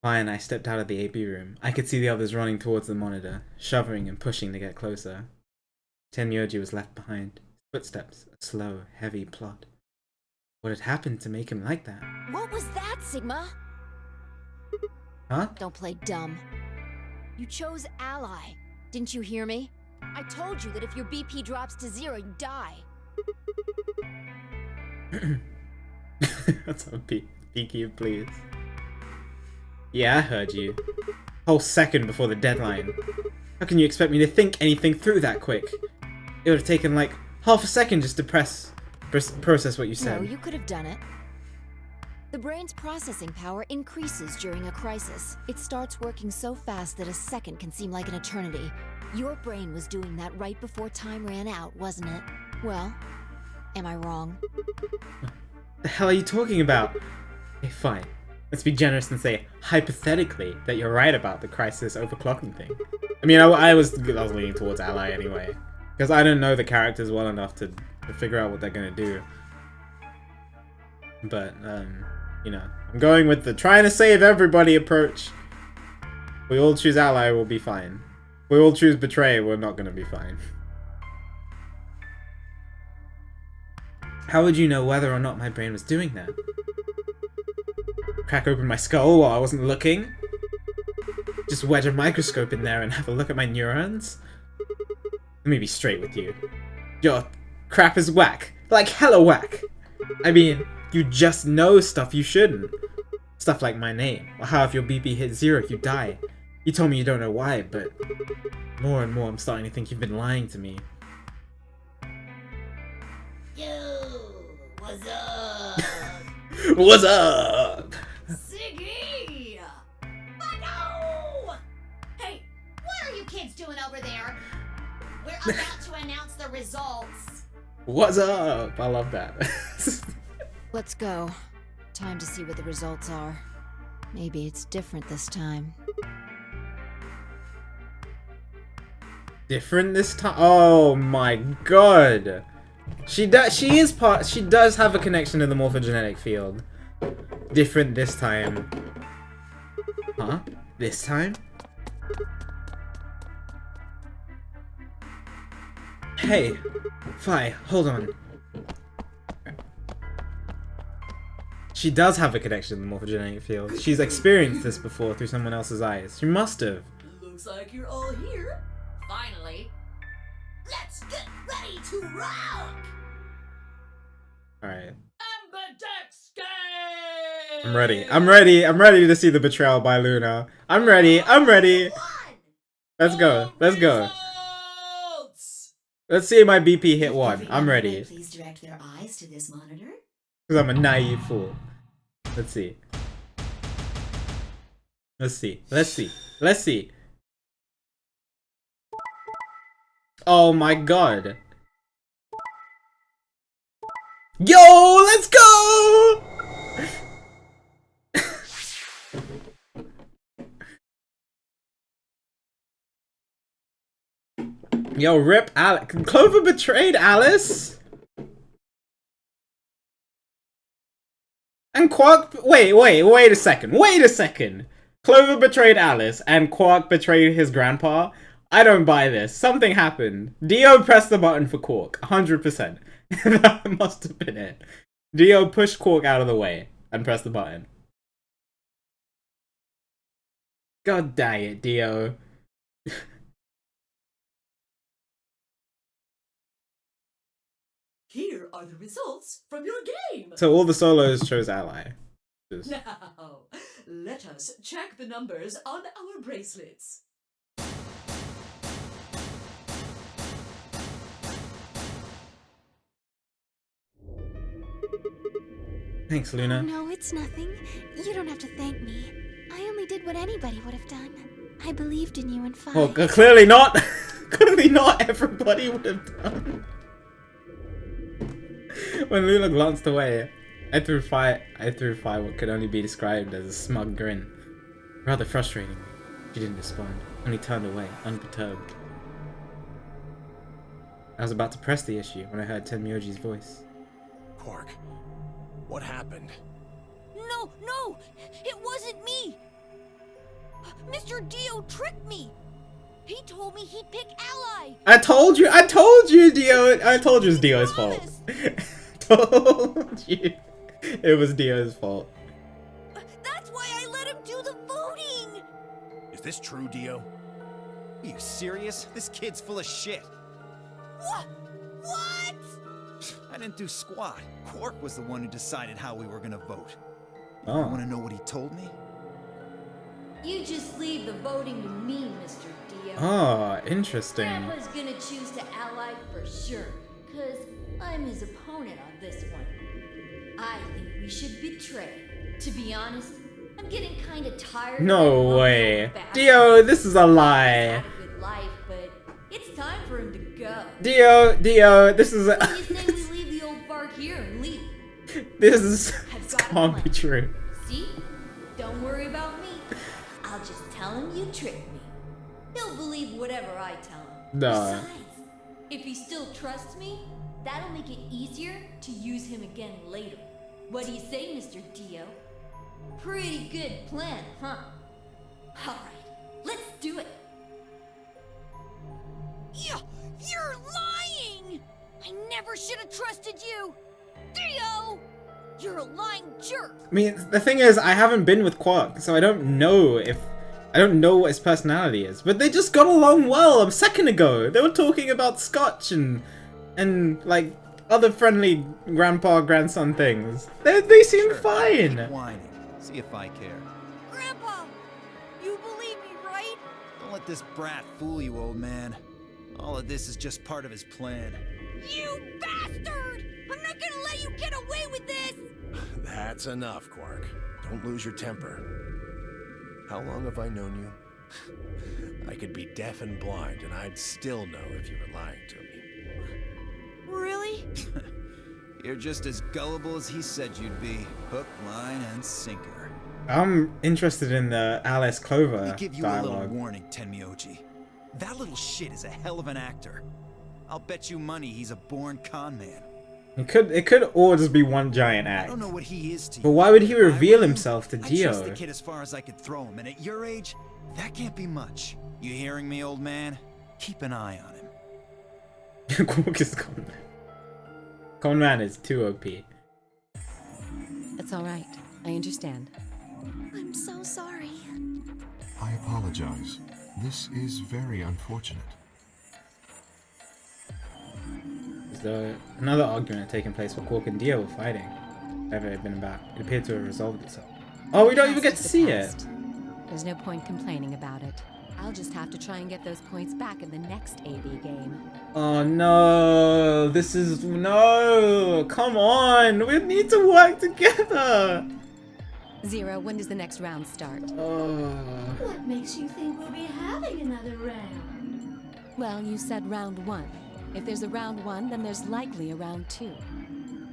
[SPEAKER 1] Fine, I stepped out of the AP room. I could see the others running towards the monitor, shoving and pushing to get closer. Tenmyoji was left behind. Footsteps, a slow, heavy plod. What had happened to make him like that?
[SPEAKER 2] What was that, Sigma?
[SPEAKER 1] Huh?
[SPEAKER 2] Don't play dumb. You chose Ally. Didn't you hear me? I told you that if your BP drops to 0, you die.
[SPEAKER 1] That's a PQ, please. Yeah, I heard you. Whole second before the deadline. How can you expect me to think anything through that quick? It would have taken like half a second just to process what you said.
[SPEAKER 2] No, you could have done it. The brain's processing power increases during a crisis. It starts working so fast that a second can seem like an eternity. Your brain was doing that right before time ran out, wasn't it? Well, am I wrong?
[SPEAKER 1] The hell are you talking about? Okay, fine. Let's be generous and say, hypothetically, that you're right about the crisis overclocking thing. I mean, I was leaning towards Ally anyway. Because I don't know the characters well enough to figure out what they're gonna do. But, you know, I'm going with the trying to save everybody approach. If we all choose Ally, we'll be fine. If we all choose Betray, we're not gonna be fine. How would you know whether or not my brain was doing that? Crack open my skull while I wasn't looking? Just wedge a microscope in there and have a look at my neurons? Let me be straight with you. Your crap is whack. Like hella whack. I mean, you just know stuff you shouldn't. Stuff like my name, or how if your BP hits 0, you die. You told me you don't know why, but more and more I'm starting to think you've been lying to me.
[SPEAKER 3] Yo, what's up?
[SPEAKER 1] What's up?
[SPEAKER 3] Siggy! But no! Hey, what are you kids doing over there? We're about to announce the results.
[SPEAKER 1] What's up? I love that.
[SPEAKER 2] Let's go. Time to see what the results are. Maybe it's different this time.
[SPEAKER 1] Different this time? Oh my god. She does have a connection to the morphogenetic field. Different this time. Huh? This time? Hey, Fi, hold on. She does have a connection to the morphogenetic field. She's experienced this before through someone else's eyes. She must have.
[SPEAKER 11] Looks like you're all here. Finally.
[SPEAKER 3] Let's get ready to rock!
[SPEAKER 1] Alright.
[SPEAKER 11] Ambidex game!
[SPEAKER 1] I'm ready. I'm ready. I'm ready to see the betrayal by Luna. I'm ready. I'm ready. Let's go. Let's go. Let's see my BP hit 1. I'm ready.
[SPEAKER 11] Please direct their eyes to this monitor.
[SPEAKER 1] Because I'm a naive fool. Let's see. Let's see. Let's see. Let's see. Oh my god. Yo, let's go! Yo, rip Alex. Clover betrayed Alice? And Quark... Wait a second. Wait a second. Clover betrayed Alice and Quark betrayed his grandpa? I don't buy this. Something happened. Dio pressed the button for Quark. 100%. That must have been it. Dio pushed Quark out of the way and pressed the button. God dang it, Dio.
[SPEAKER 12] Here are the results from your game.
[SPEAKER 1] So all the solos chose Ally.
[SPEAKER 12] Now, let us check the numbers on our bracelets.
[SPEAKER 1] Thanks, Luna.
[SPEAKER 6] Oh, no, it's nothing. You don't have to thank me. I only did what anybody would have done. I believed in you and Fi.
[SPEAKER 1] Well, clearly not. Clearly not everybody would have done. When Luna glanced away, I threw Fi what could only be described as a smug grin. Rather frustrating. She didn't respond, only turned away, unperturbed. I was about to press the issue when I heard Tenmyoji's voice.
[SPEAKER 5] Quark, what happened?
[SPEAKER 7] No! It wasn't me! Mr. Dio tricked me! He told me he'd pick Ally!
[SPEAKER 1] I told you, Dio! I told you it was Dio's fault. Told you. It was Dio's fault.
[SPEAKER 7] That's why I let him do the voting!
[SPEAKER 5] Is this true, Dio?
[SPEAKER 8] Are you serious? This kid's full of shit.
[SPEAKER 7] What?
[SPEAKER 8] I didn't do squat. Quark was the one who decided how we were gonna vote.
[SPEAKER 1] Oh.
[SPEAKER 8] You wanna know what he told me?
[SPEAKER 13] You just leave the voting to me, Mr. Dio.
[SPEAKER 1] Oh, interesting.
[SPEAKER 13] Grandpa's gonna choose to ally for sure, cause I'm his opponent on this one. I think we should betray. To be honest, I'm getting kinda tired.
[SPEAKER 1] No way. Dio, this is a lie.
[SPEAKER 13] He's had a good life, but it's time for him to go.
[SPEAKER 1] Dio, this is a...
[SPEAKER 13] What do you say we leave the old fart here and leave?
[SPEAKER 1] This can't be true.
[SPEAKER 13] See? Don't worry about me. I'll just tell him you tricked me. He'll believe whatever I tell him.
[SPEAKER 1] No.
[SPEAKER 13] Besides, if he still trusts me, that'll make it easier to use him again later. What do you say, Mr. Dio? Pretty good plan, huh? Alright, let's do it.
[SPEAKER 7] You're lying! I never should have trusted you! Dio! You're a lying jerk!
[SPEAKER 1] I mean, the thing is, I haven't been with Quark, so I don't know what his personality is. But they just got along well a second ago. They were talking about scotch and like other friendly grandpa-grandson things. They seem fine.
[SPEAKER 8] Keep whining. See if I care.
[SPEAKER 7] Grandpa! You believe me, right?
[SPEAKER 8] Don't let this brat fool you, old man. All of this is just part of his plan.
[SPEAKER 7] You bastard! I'm not gonna let you get away with this!
[SPEAKER 5] That's enough, Quark. Don't lose your temper. How long have I known you? I could be deaf and blind, and I'd still know if you were lying to me.
[SPEAKER 7] Really?
[SPEAKER 8] You're just as gullible as he said you'd be. Hook, line, and sinker.
[SPEAKER 1] I'm interested in the Alice Clover
[SPEAKER 8] Let me give you a little
[SPEAKER 1] dialogue.
[SPEAKER 8] warning, Tenmyoji. That little shit is a hell of an actor. I'll bet you money he's a born con man.
[SPEAKER 1] It could all just be one giant
[SPEAKER 8] I
[SPEAKER 1] act.
[SPEAKER 8] don't know what he is to you.
[SPEAKER 1] But why would he
[SPEAKER 8] If I were
[SPEAKER 1] reveal
[SPEAKER 8] you,
[SPEAKER 1] himself to
[SPEAKER 8] I trust the
[SPEAKER 1] Dio?
[SPEAKER 8] kid as far as I could throw him, and at your age, that can't be much. You hearing me, old man? Keep an eye on him.
[SPEAKER 1] Quark is Con Man. Con Man is too OP.
[SPEAKER 4] It's all right. I understand.
[SPEAKER 6] I'm so sorry.
[SPEAKER 9] I apologize. This is very unfortunate.
[SPEAKER 1] There's another argument taking place while Quark and Dio were fighting. Whatever it had been about. It appeared to have resolved itself. Oh, we don't even get to see it!
[SPEAKER 4] There's no point complaining about it. I'll just have to try and get those points back in the next AB game.
[SPEAKER 1] Oh no! This is... No! Come on! We need to work together!
[SPEAKER 4] Zero, when does the next round start?
[SPEAKER 13] What makes you think we'll be having another round?
[SPEAKER 4] Well, you said round 1. If there's a round 1, then there's likely a round 2.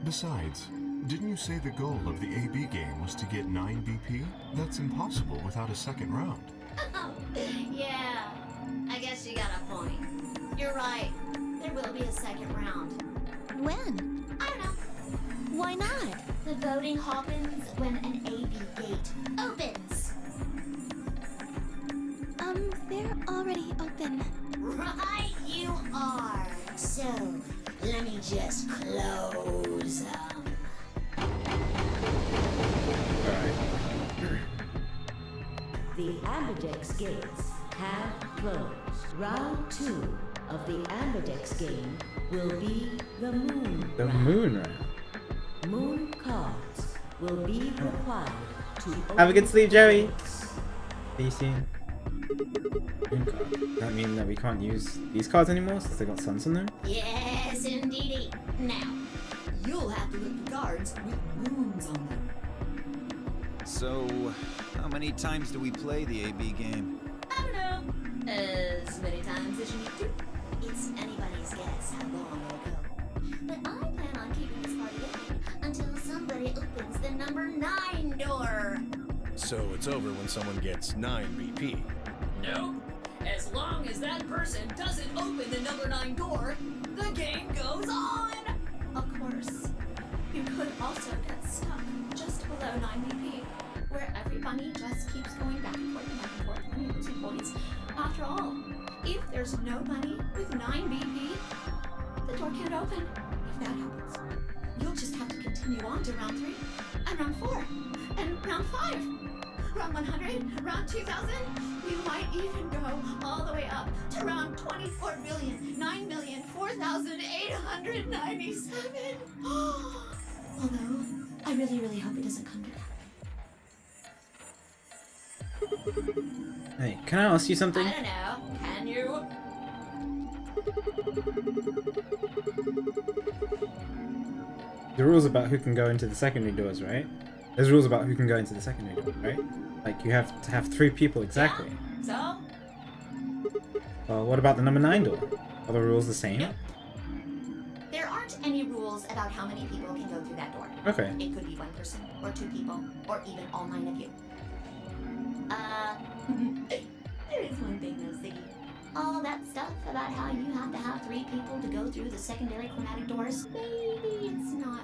[SPEAKER 9] Besides, didn't you say the goal of the AB game was to get 9 BP? That's impossible without a second round.
[SPEAKER 13] Yeah, I guess you got a point.
[SPEAKER 3] You're right. There will be a second round.
[SPEAKER 6] When?
[SPEAKER 3] I don't know.
[SPEAKER 6] Why not?
[SPEAKER 3] The voting happens when an AB gate opens.
[SPEAKER 6] They're already open.
[SPEAKER 3] Right you are. So, let me just close them.
[SPEAKER 10] The Ambidex gates have closed. Round 2 of the Ambidex game will be the moon
[SPEAKER 1] The
[SPEAKER 10] round.
[SPEAKER 1] moon round.
[SPEAKER 10] Moon cards will be required to
[SPEAKER 1] Have a good
[SPEAKER 10] open
[SPEAKER 1] sleep, Joey.
[SPEAKER 10] gates.
[SPEAKER 1] See you soon. Moon card. Does that mean that we can't use these cards anymore since they got suns on them?
[SPEAKER 3] Yes, indeedy. Now,
[SPEAKER 12] You'll have to look for cards with moons on them.
[SPEAKER 8] So, how many times do we play the AB game?
[SPEAKER 3] I don't know. As many times as you need to. It's anybody's guess how long it'll go. But I plan on keeping this party going until somebody opens the number 9 door.
[SPEAKER 5] So it's over when someone gets 9 BP.
[SPEAKER 11] Nope. As long as that person doesn't open the number 9 door, the game goes on!
[SPEAKER 3] Of course, you could also get stuck just below 9 BP, where every bunny just keeps going back and forth and back and forth when you lose 2 points. After all, if there's no bunny with 9 BP, the door can't open. If that happens, you'll just have to continue on to round 3, and round 4, and round 5. Round 100, round 2000, you might even go all the way up to round 24,009,004,897. Although, I really hope it doesn't come to that.
[SPEAKER 1] Hey, can I ask you something?
[SPEAKER 3] I don't know. Can you?
[SPEAKER 1] The rules about who can go into the secondary doors, right? There's rules about who can go into the secondary door, right? Like, you have to have 3 people exactly.
[SPEAKER 3] So?
[SPEAKER 1] Well, what about the number 9 door? Are the rules the same?
[SPEAKER 3] Yep. There aren't any rules about how many people can go through that door.
[SPEAKER 1] Okay.
[SPEAKER 3] It could be 1 person, or 2 people, or even all 9 of you. There is one thing though, Ziggy. All that stuff about how you have to have 3 people to go through the secondary chromatic doors, maybe it's not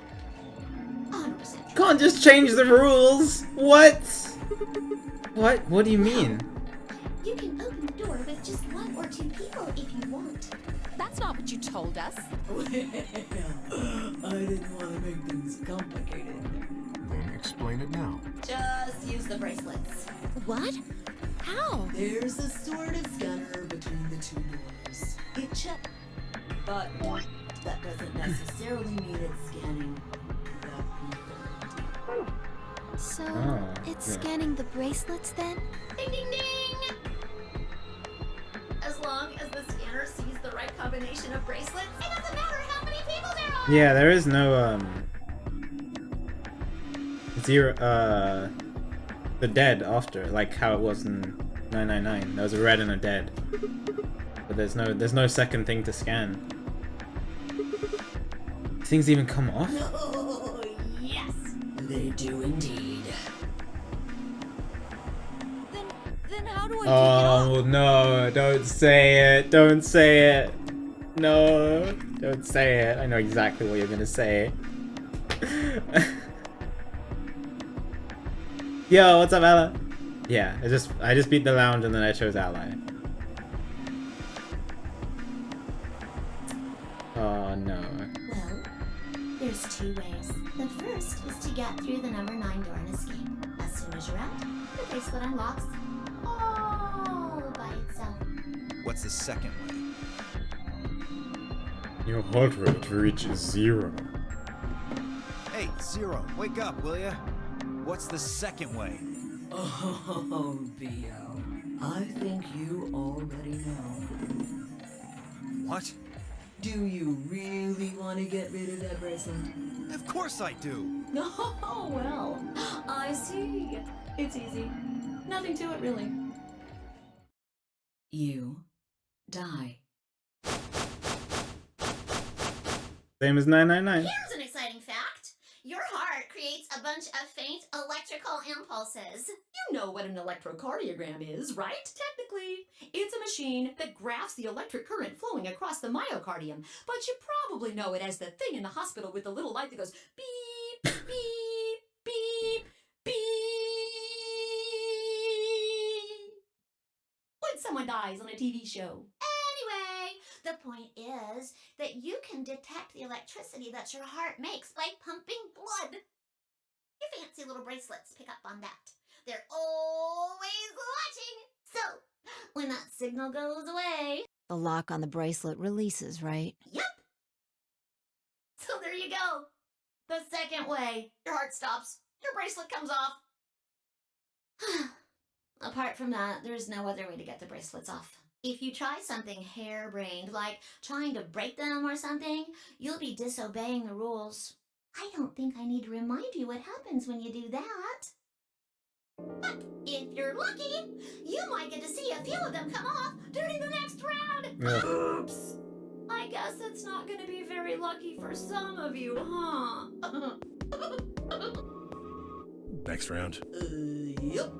[SPEAKER 3] 100% true.
[SPEAKER 1] Can't just change the rules! What? What? What do you mean?
[SPEAKER 3] You can open the door with just 1 or 2 people if you want.
[SPEAKER 4] That's not what you told us.
[SPEAKER 12] Well, I didn't want to make things complicated.
[SPEAKER 9] Then explain it now.
[SPEAKER 3] Just use the bracelets.
[SPEAKER 6] What? How?
[SPEAKER 12] There's a sort of scanner between the 2 doors. It checks. But that doesn't necessarily mean it's scanning the people.
[SPEAKER 6] So,
[SPEAKER 1] Oh,
[SPEAKER 6] it's
[SPEAKER 1] yeah.
[SPEAKER 6] scanning the bracelets then?
[SPEAKER 3] Ding ding ding! As long as the scanner sees the right combination of bracelets, it doesn't matter how many people there are!
[SPEAKER 1] Yeah, there is no, the dead after, like how it was in 999. There was a red and a dead. But there's no second thing to scan. Things even come off?
[SPEAKER 3] Oh, yes!
[SPEAKER 11] They do indeed.
[SPEAKER 13] Then how do I take it
[SPEAKER 1] Oh
[SPEAKER 13] off?
[SPEAKER 1] no, don't say it. Don't say it. No, don't say it. I know exactly what you're gonna say. Yo, what's up, Ella? Yeah, I just beat the lounge and then I chose ally. Oh no.
[SPEAKER 3] Well, there's 2 ways. The first is to get through the number 9 door and escape. As soon as you're out, the bracelet unlocks all by itself.
[SPEAKER 8] What's the second way?
[SPEAKER 1] Your heart rate reaches 0.
[SPEAKER 8] Hey, Zero, wake up, will ya? What's the second way?
[SPEAKER 12] Oh, Theo. I think you already know.
[SPEAKER 8] What?
[SPEAKER 12] Do you really want to get rid of that bracelet?
[SPEAKER 8] Of course I do!
[SPEAKER 3] Oh, well, I see. It's easy. Nothing to it, really.
[SPEAKER 11] You die.
[SPEAKER 1] Same as 999.
[SPEAKER 3] Here's an exciting fact. Your heart creates a bunch of faint electrical impulses.
[SPEAKER 14] You know what an electrocardiogram is, right? Technically, it's a machine that graphs the electric current flowing across the myocardium, but you probably know it as the thing in the hospital with the little light that goes beep, beep, beep, beep. When someone dies on a TV show.
[SPEAKER 3] Anyway, the point is that you can detect the electricity that your heart makes by pumping blood. Your fancy little bracelets pick up on that. They're always watching. So, when that signal goes away...
[SPEAKER 2] The lock on the bracelet releases, right?
[SPEAKER 3] Yep. So there you go. The second way. Your heart stops. Your bracelet comes off. Apart from that, there's no other way to get the bracelets off. If you try something harebrained, like trying to break them or something, you'll be disobeying the rules. I don't think I need to remind you what happens when you do that. But if you're lucky, you might get to see a few of them come off during the next round.
[SPEAKER 1] Yeah.
[SPEAKER 14] Oops. I guess it's not going to be very lucky for some of you, huh?
[SPEAKER 5] Next round.
[SPEAKER 14] Yep.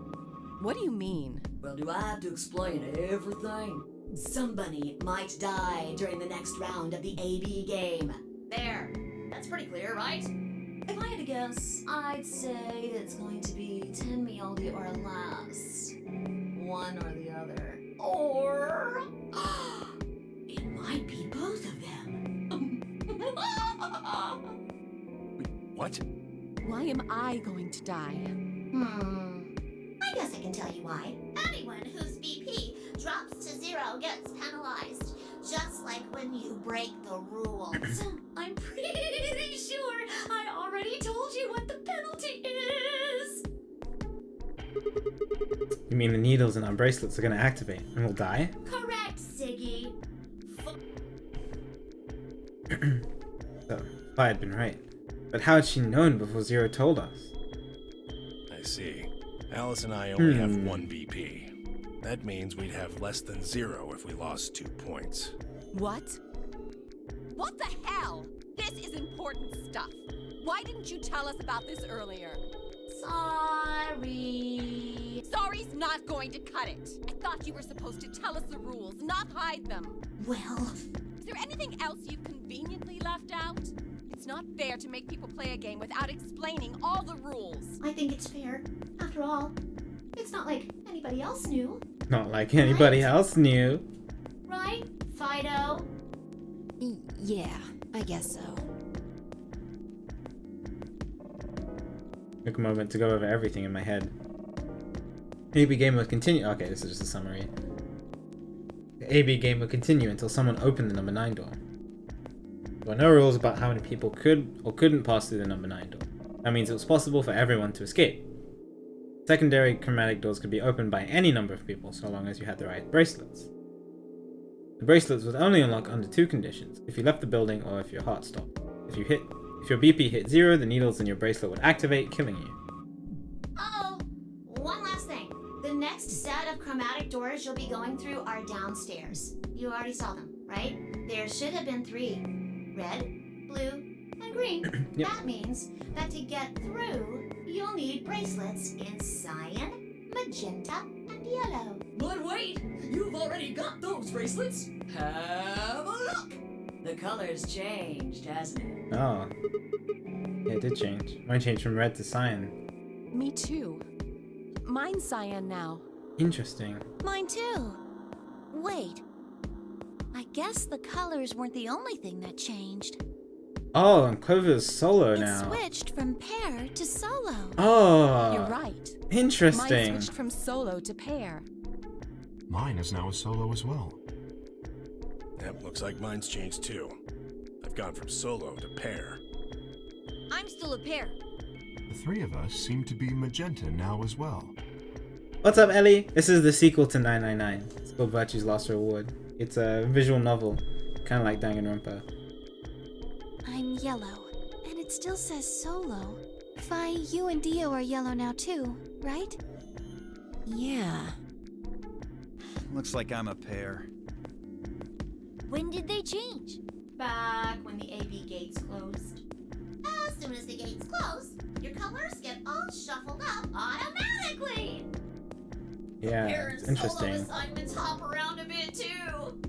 [SPEAKER 4] What do you mean?
[SPEAKER 11] Well, do I have to explain everything?
[SPEAKER 14] Somebody might die during the next round of the AB game.
[SPEAKER 3] There. That's pretty clear, right?
[SPEAKER 14] If I had to guess, I'd say it's going to be Tenmyoldi or less. One or the other. Or... it might be both of them.
[SPEAKER 5] Wait, what?
[SPEAKER 4] Why am I going to die?
[SPEAKER 3] I guess I can tell you why. Anyone whose BP drops to 0 gets penalized. Just like when you break the rules.
[SPEAKER 14] I'm pretty sure I already told you what the penalty is.
[SPEAKER 1] You mean the needles in our bracelets are gonna activate and we'll die?
[SPEAKER 14] Correct, Siggy.
[SPEAKER 1] So, I had been right. But how had she known before Zero told us?
[SPEAKER 5] I see. Alice and I only have 1 BP. That means we'd have less than 0 if we lost 2 points.
[SPEAKER 4] What? What the hell? This is important stuff. Why didn't you tell us about this earlier?
[SPEAKER 14] Sorry.
[SPEAKER 4] Sorry's not going to cut it. I thought you were supposed to tell us the rules, not hide them.
[SPEAKER 14] Well...
[SPEAKER 4] Is there anything else you've conveniently left out? It's not fair to make people play a game without explaining all the rules.
[SPEAKER 14] I think it's fair. After all, it's not like anybody else knew.
[SPEAKER 1] Not like anybody else knew.
[SPEAKER 14] Right, Fido?
[SPEAKER 2] Yeah, I guess so.
[SPEAKER 1] Took a moment to go over everything in my head. AB game would continue. Okay, this is just a summary. The AB game would continue until someone opened the number 9 door. There were no rules about how many people could or couldn't pass through the number 9 door. That means it was possible for everyone to escape. Secondary chromatic doors could be opened by any number of people so long as you had the right bracelets. The bracelets would only unlock under 2 conditions: if you left the building or if your heart stopped. If your BP hit 0, the needles in your bracelet would activate, killing you.
[SPEAKER 3] Oh, one last thing. The next set of chromatic doors you'll be going through are downstairs. You already saw them, right? There should have been 3. Red, blue, and green.
[SPEAKER 1] Yep.
[SPEAKER 3] That means that to get through, you'll need bracelets in cyan, magenta, and yellow.
[SPEAKER 14] But wait, you've already got those bracelets. Have a look.
[SPEAKER 11] The color's changed, hasn't it?
[SPEAKER 1] Oh. Yeah, it did change. Mine changed from red to cyan.
[SPEAKER 4] Me too. Mine's cyan now.
[SPEAKER 1] Interesting.
[SPEAKER 6] Mine too. Wait. I guess the colors weren't the only thing that changed.
[SPEAKER 1] Oh, and Clover's solo
[SPEAKER 6] It
[SPEAKER 1] now.
[SPEAKER 6] switched from pair to solo.
[SPEAKER 1] Oh.
[SPEAKER 4] You're right.
[SPEAKER 1] Interesting.
[SPEAKER 4] Mine switched from solo to pair.
[SPEAKER 9] Mine is now a solo as well.
[SPEAKER 5] Yep, looks like mine's changed too. I've gone from solo to pair.
[SPEAKER 7] I'm still a pair.
[SPEAKER 9] The 3 of us seem to be magenta now as well.
[SPEAKER 1] What's up, Ellie? This is the sequel to 999. It's called Virtue's Last Reward. It's a visual novel, kind of like Danganronpa.
[SPEAKER 6] I'm yellow, and it still says solo. Fi, you and Dio are yellow now too, right?
[SPEAKER 2] Yeah.
[SPEAKER 8] Looks like I'm a pair.
[SPEAKER 7] When did they change?
[SPEAKER 14] Back when the AB gates closed.
[SPEAKER 3] As soon as the gates close, your colors shuffled up automatically.
[SPEAKER 1] Yeah,
[SPEAKER 3] Parents'
[SPEAKER 1] it's interesting.
[SPEAKER 3] solo assignments hop around a bit too.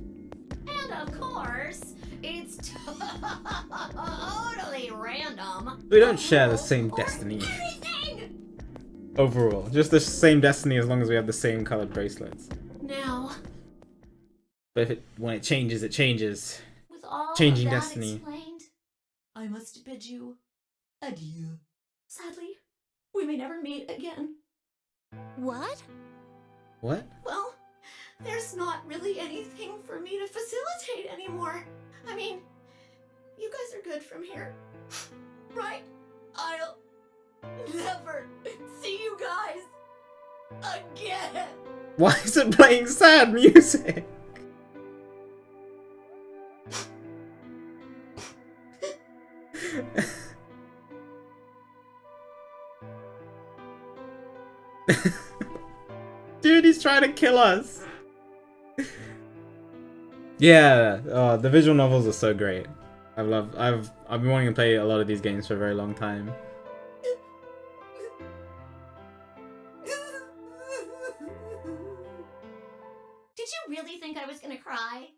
[SPEAKER 3] And of course, it's totally random.
[SPEAKER 1] We don't share the same destiny.
[SPEAKER 3] Anything!
[SPEAKER 1] Overall, just the same destiny as long as we have the same colored bracelets.
[SPEAKER 3] Now,
[SPEAKER 1] But if when it changes, it changes.
[SPEAKER 3] with all
[SPEAKER 1] Changing
[SPEAKER 3] of that
[SPEAKER 1] destiny.
[SPEAKER 3] explained, I must bid you adieu. Sadly, we may never meet again.
[SPEAKER 6] What?
[SPEAKER 1] What?
[SPEAKER 3] Well, there's not really anything for me to facilitate anymore. I mean, you guys are good from here, right? I'll never see you guys again.
[SPEAKER 1] Why is it playing sad music? Dude, he's trying to kill us. Yeah, oh, the visual novels are so great. I've been wanting to play a lot of these games for a very long time.
[SPEAKER 3] Did you really think I was gonna cry?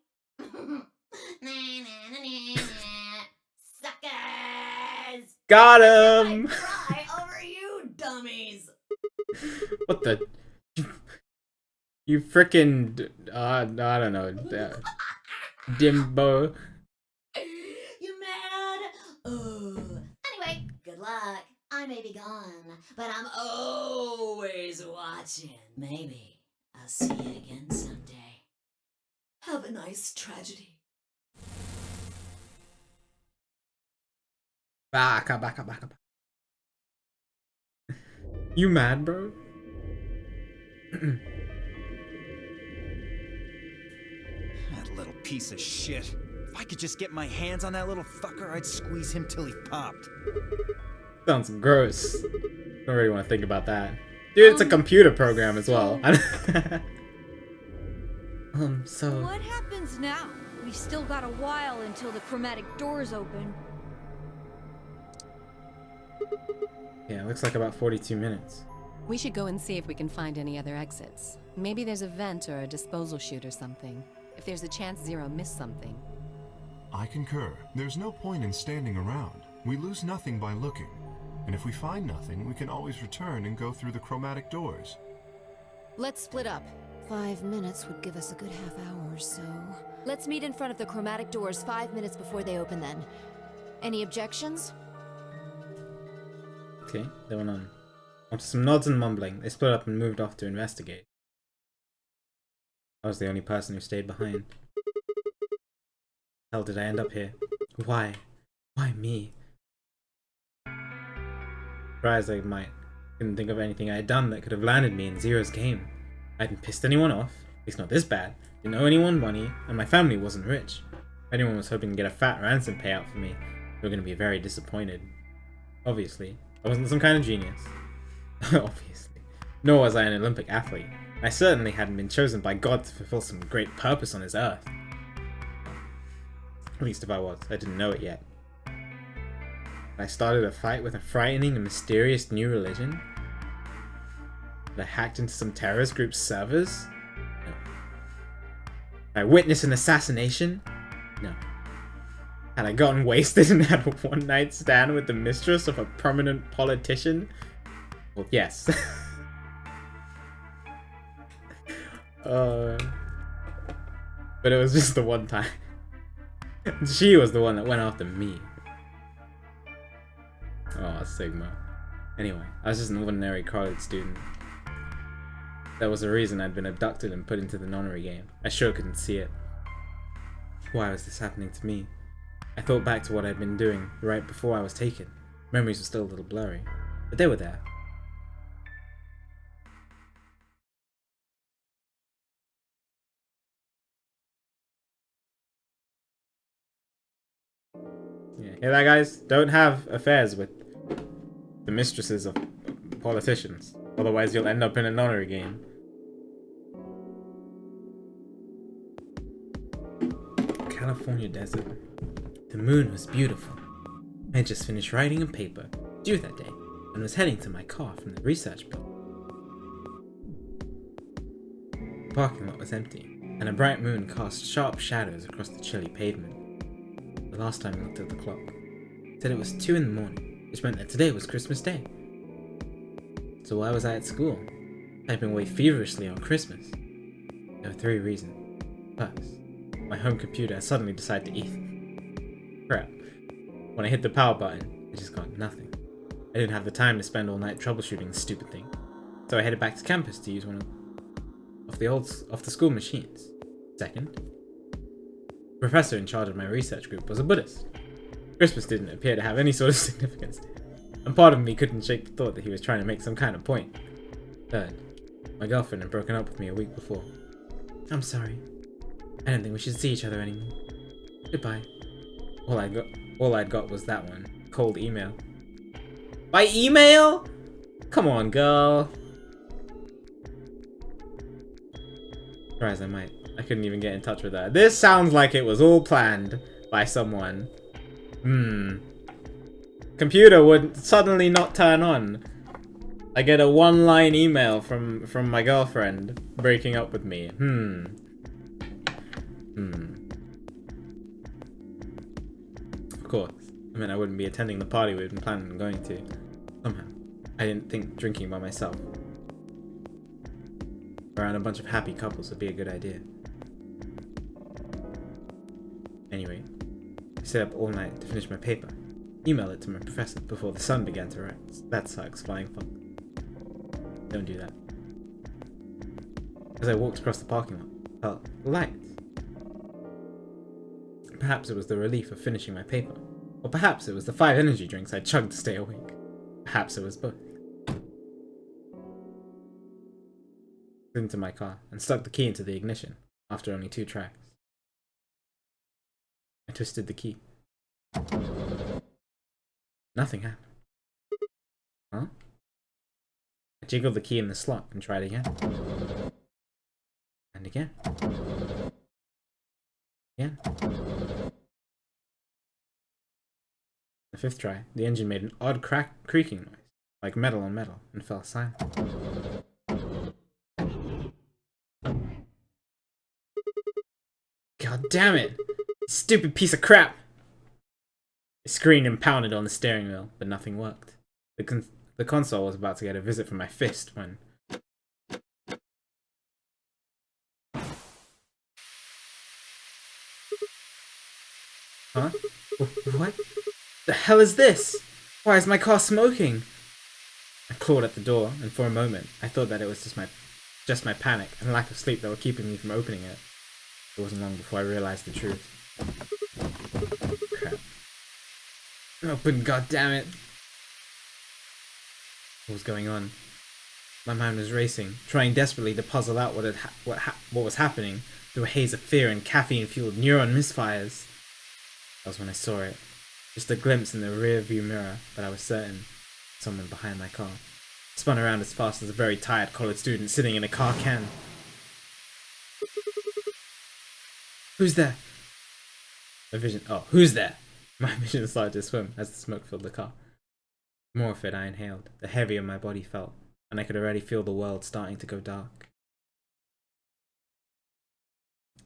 [SPEAKER 3] Suckers!
[SPEAKER 1] Got him!
[SPEAKER 3] Cry over you dummies!
[SPEAKER 1] What the? You frickin' I don't know. Dimbo.
[SPEAKER 3] You mad? Anyway, good luck. I may be gone, but I'm always watching.
[SPEAKER 11] Maybe I'll see you again someday.
[SPEAKER 3] Have a nice tragedy.
[SPEAKER 1] Back up. You mad, bro?
[SPEAKER 8] That little piece of shit. If I could just get my hands on that little fucker, I'd squeeze him till he popped.
[SPEAKER 1] Sounds gross. Don't really want to think about that. Dude, it's a computer program as well. So...
[SPEAKER 7] What happens now? We've still got a while until the chromatic doors open.
[SPEAKER 1] Yeah, looks like about 42 minutes.
[SPEAKER 4] We should go and see if we can find any other exits. Maybe there's a vent or a disposal chute or something. If there's a chance Zero missed something.
[SPEAKER 9] I concur. There's no point in standing around. We lose nothing by looking. And if we find nothing, we can always return and go through the chromatic doors.
[SPEAKER 2] Let's split up. 5 minutes would give us a good half hour or so. Let's meet in front of the chromatic doors 5 minutes before they open then. Any objections?
[SPEAKER 1] Okay, they went on. After some nods and mumbling, they split up and moved off to investigate. I was the only person who stayed behind. How did I end up here? Why? Why me? Try as I might, couldn't think of anything I had done that could have landed me in Zero's game. I hadn't pissed anyone off, at least not this bad, didn't owe anyone money, and my family wasn't rich. If anyone was hoping to get a fat ransom payout for me, they were going to be very disappointed. Obviously, I wasn't some kind of genius. Obviously. Nor was I an Olympic athlete. I certainly hadn't been chosen by God to fulfill some great purpose on his earth. At least if I was, I didn't know it yet. I started a fight with a frightening and mysterious new religion? Had I hacked into some terrorist group's servers? No. Had I witnessed an assassination? No. Had I gotten wasted and had a one-night stand with the mistress of a prominent politician? Well, yes. But it was just the one time. She was the one that went after me. Oh, Sigma. Anyway, I was just an ordinary college student. There was a reason I'd been abducted and put into the nonary game. I sure couldn't see it. Why was this happening to me? I thought back to what I'd been doing right before I was taken. Memories were still a little blurry, but they were there. Yeah, hear that, guys? Don't have affairs with the mistresses of politicians. Otherwise, you'll end up in a nonary game. California desert. The moon was beautiful. I had just finished writing a paper due that day. and was heading to my car from the research building. The parking lot was empty, and a bright moon cast sharp shadows across the chilly pavement. The last time I looked at the clock, it said it was 2 in the morning, which meant that today was Christmas Day. So why was I at school, typing away feverishly on Christmas? There were 3 reasons. First, my home computer had suddenly decided to eat. Crap. When I hit the power button, it just got nothing. I didn't have the time to spend all night troubleshooting the stupid thing, so I headed back to campus to use one of the school machines. Second, the professor in charge of my research group was a Buddhist. Christmas didn't appear to have any sort of significance to him, and part of me couldn't shake the thought that he was trying to make some kind of point. Third, my girlfriend had broken up with me a week before. I'm sorry. I don't think we should see each other anymore. Goodbye. All I'd got was that one. Cold email. By email? Come on, girl. Try as I might, I couldn't even get in touch with her. This sounds like it was all planned by someone. Computer would suddenly not turn on. I get a one-line email from my girlfriend breaking up with me. Of course. I mean, I wouldn't be attending the party we'd been planning on going to. Somehow, I didn't think drinking by myself around a bunch of happy couples would be a good idea. Anyway, I stayed up all night to finish my paper. Email it to my professor before the sun began to rise. That sucks, flying fuck. Don't do that. As I walked across the parking lot, I felt lights. Perhaps it was the relief of finishing my paper. Or perhaps it was the 5 energy drinks I chugged to stay awake. Perhaps it was both. I got into my car and stuck the key into the ignition after only 2 tries. I twisted the key. Nothing happened. Huh? I jiggled the key in the slot and tried again. And again. Again. The 5th try, the engine made an odd creaking noise, like metal on metal, and fell silent. God damn it! Stupid piece of crap! I screamed and pounded on the steering wheel, but nothing worked. The console was about to get a visit from my fist when... Huh? What? The hell is this? Why is my car smoking? I clawed at the door, and for a moment, I thought that it was just my panic and lack of sleep that were keeping me from opening it. It wasn't long before I realized the truth. Crap. Open, goddammit! What was going on? My mind was racing, trying desperately to puzzle out what was happening through a haze of fear and caffeine-fueled neuron misfires. That was when I saw it. Just a glimpse in the rear-view mirror, but I was certain someone behind my car. I spun around as fast as a very tired college student sitting in a car can. Who's there? Who's there? My vision started to swim as the smoke filled the car. The more of it I inhaled, the heavier my body felt, and I could already feel the world starting to go dark.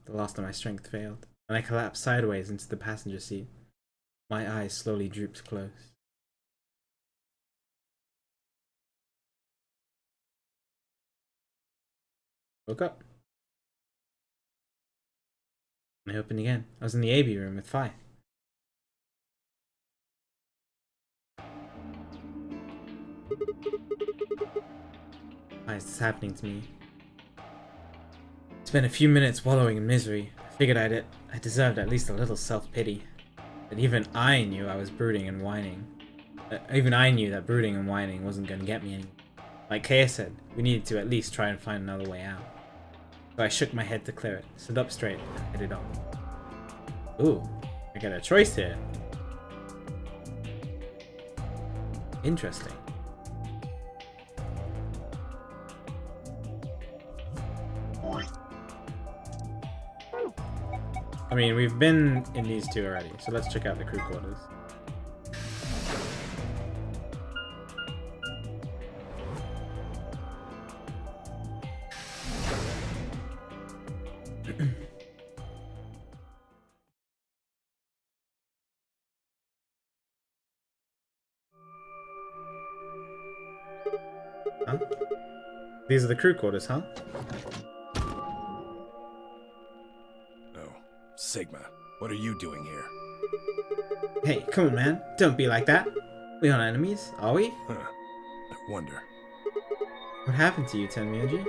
[SPEAKER 1] The last of my strength failed, and I collapsed sideways into the passenger seat. My eyes slowly drooped close. Woke up. I opened again. I was in the AB room with Phi. Why is this happening to me? Spent a few minutes wallowing in misery. I figured I deserved at least a little self-pity. But even I knew I was brooding and whining. Even I knew that brooding and whining wasn't going to get me anywhere. Like Kaya said, we needed to at least try and find another way out. So I shook my head to clear it, stood up straight, and headed on. Ooh, I got a choice here. Interesting. I mean, we've been in these 2 already, so let's check out the crew quarters. Huh? These are the crew quarters, huh?
[SPEAKER 5] Oh, Sigma, what are you doing here?
[SPEAKER 1] Hey, come on, man. Don't be like that. We aren't enemies, are we?
[SPEAKER 5] Huh. I wonder.
[SPEAKER 1] What happened to you, Tenmyoji?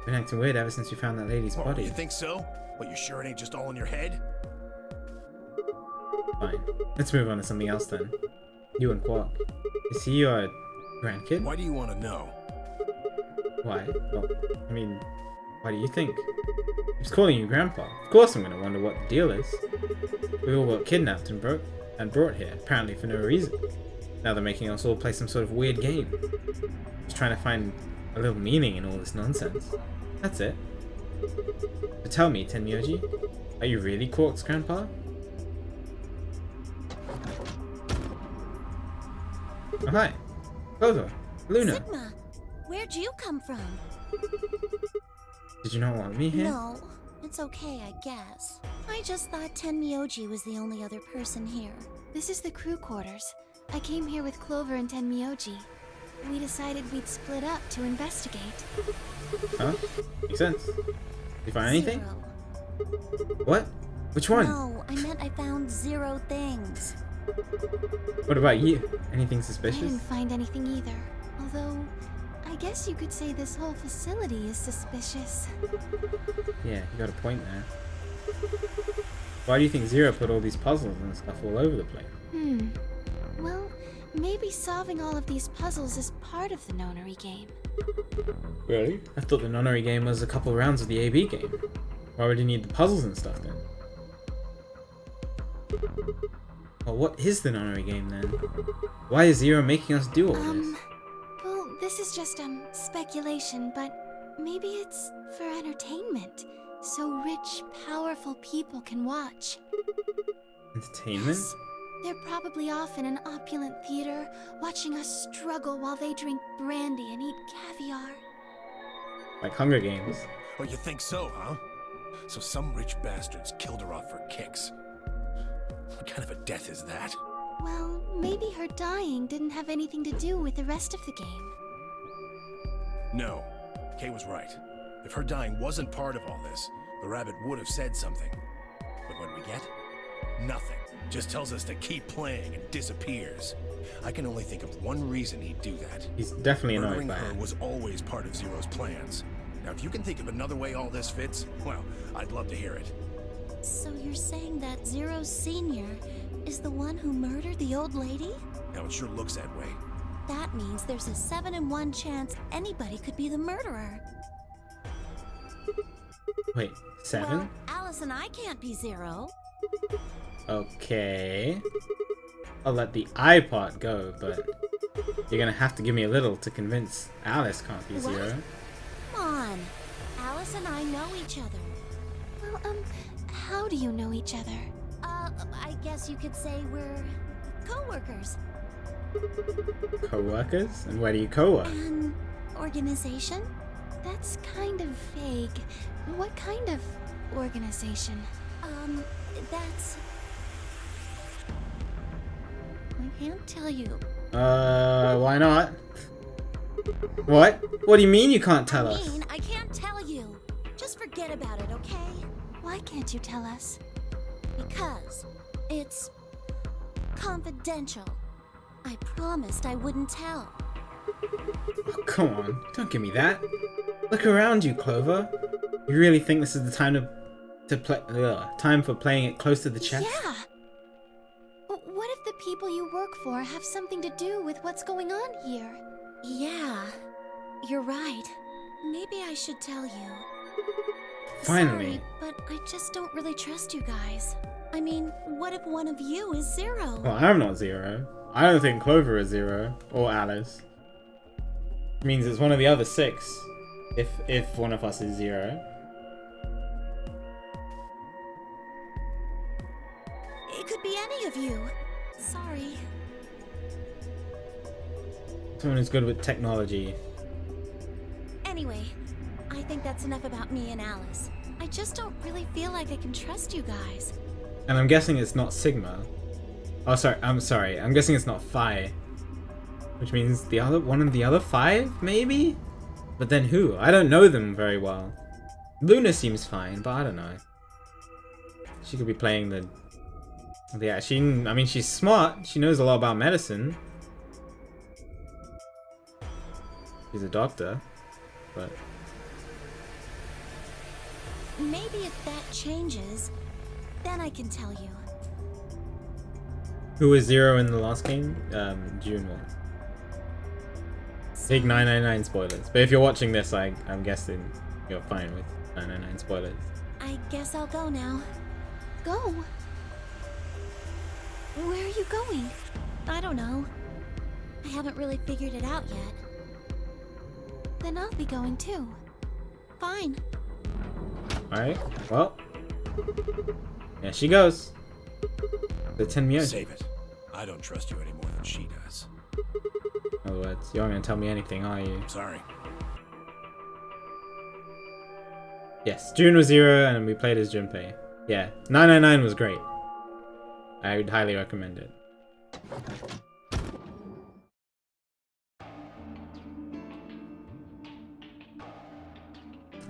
[SPEAKER 1] Been acting weird ever since you found that lady's
[SPEAKER 5] Oh,
[SPEAKER 1] body.
[SPEAKER 5] you think so? Well, you sure it ain't just all in your head?
[SPEAKER 1] Fine. Let's move on to something else then. You and Quark. Is he your grandkid?
[SPEAKER 5] Why do you want to know?
[SPEAKER 1] Why? Well, I mean, why do you think? He's calling you Grandpa. Of course I'm gonna wonder what the deal is. We all got kidnapped and brought here, apparently for no reason. Now they're making us all play some sort of weird game. Just trying to find a little meaning in all this nonsense. That's it. But tell me, Tenmyoji, are you really Quark's grandpa? Oh, hi. Clover. Luna.
[SPEAKER 6] Sigma, where'd you come from?
[SPEAKER 1] Did you not want me here?
[SPEAKER 6] No, it's okay, I guess. I just thought Tenmyoji was the only other person here. This is the crew quarters. I came here with Clover and Tenmyoji. We decided we'd split up to investigate.
[SPEAKER 1] Huh? Makes sense. Did you find anything?
[SPEAKER 6] 0.
[SPEAKER 1] What? Which one?
[SPEAKER 6] No, I meant I found 0 things.
[SPEAKER 1] What about you? Anything
[SPEAKER 6] I
[SPEAKER 1] suspicious?
[SPEAKER 6] didn't find anything either. Although, I guess you could say this whole facility is suspicious.
[SPEAKER 1] Yeah, you got a point there. Why do you think Zero put all these puzzles and stuff all over the place?
[SPEAKER 6] Well, maybe solving all of these puzzles is part of the nonary game.
[SPEAKER 1] Really? I thought the nonary game was a couple rounds of the AB game. Why would you need the puzzles and stuff then? Well, what is the nonary game then? Why is Zero making us do all this?
[SPEAKER 6] Well, this is just, speculation, but maybe it's for entertainment. So rich, powerful people can watch.
[SPEAKER 1] Entertainment?
[SPEAKER 6] Yes, they're probably off in an opulent theater, watching us struggle while they drink brandy and eat caviar.
[SPEAKER 1] Like Hunger Games.
[SPEAKER 5] Oh, you think so, huh? So some rich bastards killed her off for kicks. What kind of a death is that?
[SPEAKER 6] Well, maybe her dying didn't have anything to do with the rest of the game.
[SPEAKER 5] No, Kay was right. If her dying wasn't part of all this, the rabbit would have said something. But what we get? Nothing. Just tells us to keep playing and disappears. I can only think of one reason he'd do that.
[SPEAKER 1] He's definitely annoyed
[SPEAKER 5] Murdering
[SPEAKER 1] by
[SPEAKER 5] her
[SPEAKER 1] it.
[SPEAKER 5] was always part of Zero's plans. Now, if you can think of another way all this fits, well, I'd love to hear it.
[SPEAKER 6] So you're saying that Zero Sr. is the one who murdered the old lady?
[SPEAKER 5] Now, it sure looks that way.
[SPEAKER 6] That means there's a 7 in 1 chance anybody could be the murderer.
[SPEAKER 1] Wait, 7?
[SPEAKER 6] Well, Alice and I can't be Zero.
[SPEAKER 1] Okay. I'll let the I part go, but you're gonna have to give me a little to convince Alice can't be
[SPEAKER 6] What?
[SPEAKER 1] Zero.
[SPEAKER 6] Come on. Alice and I know each other. Well, how do you know each other? I guess you could say we're co-workers.
[SPEAKER 1] Co-workers? And where do you co-work?
[SPEAKER 6] An organization? That's kind of vague. What kind of organization? That's... I can't tell you.
[SPEAKER 1] Why not? What? What do you mean you can't tell us?
[SPEAKER 6] I can't tell you. Just forget about it, okay? Why can't you tell us? Because it's confidential. I promised I wouldn't tell.
[SPEAKER 1] Oh, come on, don't give me that. Look around you, Clover. You really think this is the time time for playing it close to the chest?
[SPEAKER 6] Yeah. What if the people you work for have something to do with what's going on here? Yeah, you're right. Maybe I should tell you.
[SPEAKER 1] Finally.
[SPEAKER 6] Sorry, but I just don't really trust you guys. I mean, what if one of you is Zero?
[SPEAKER 1] Well, I'm not Zero. I don't think Clover is Zero, or Alice. It means it's one of the other 6, if one of us is Zero.
[SPEAKER 6] It could be any of you. Sorry.
[SPEAKER 1] Someone who's good with technology.
[SPEAKER 6] Anyway, I think that's enough about me and Alice. I just don't really feel like I can trust you guys.
[SPEAKER 1] And I'm guessing it's not Sigma. Oh, sorry, I'm sorry. I'm guessing it's not Phi. Which means one of the other 5, maybe? But then who? I don't know them very well. Luna seems fine, but I don't know. She could be playing the... Yeah, I mean, she's smart. She knows a lot about medicine. She's a doctor, but...
[SPEAKER 6] Maybe if that changes, then I can tell you.
[SPEAKER 1] Who was 0 in the last game? June was. Big 999 spoilers. But if you're watching this, I'm guessing you're fine with 999 spoilers.
[SPEAKER 6] I guess I'll go now. Go? Where are you going? I don't know. I haven't really figured it out yet. Then I'll be going too. Fine.
[SPEAKER 1] Alright, well. There she goes. The Tenmyouji.
[SPEAKER 5] Save it. I don't trust you any more than she does.
[SPEAKER 1] In other words, you aren't going to tell me anything, are you?
[SPEAKER 5] Sorry.
[SPEAKER 1] Yes, June was 0 and we played as Junpei. Yeah, 999 was great. I would highly recommend it.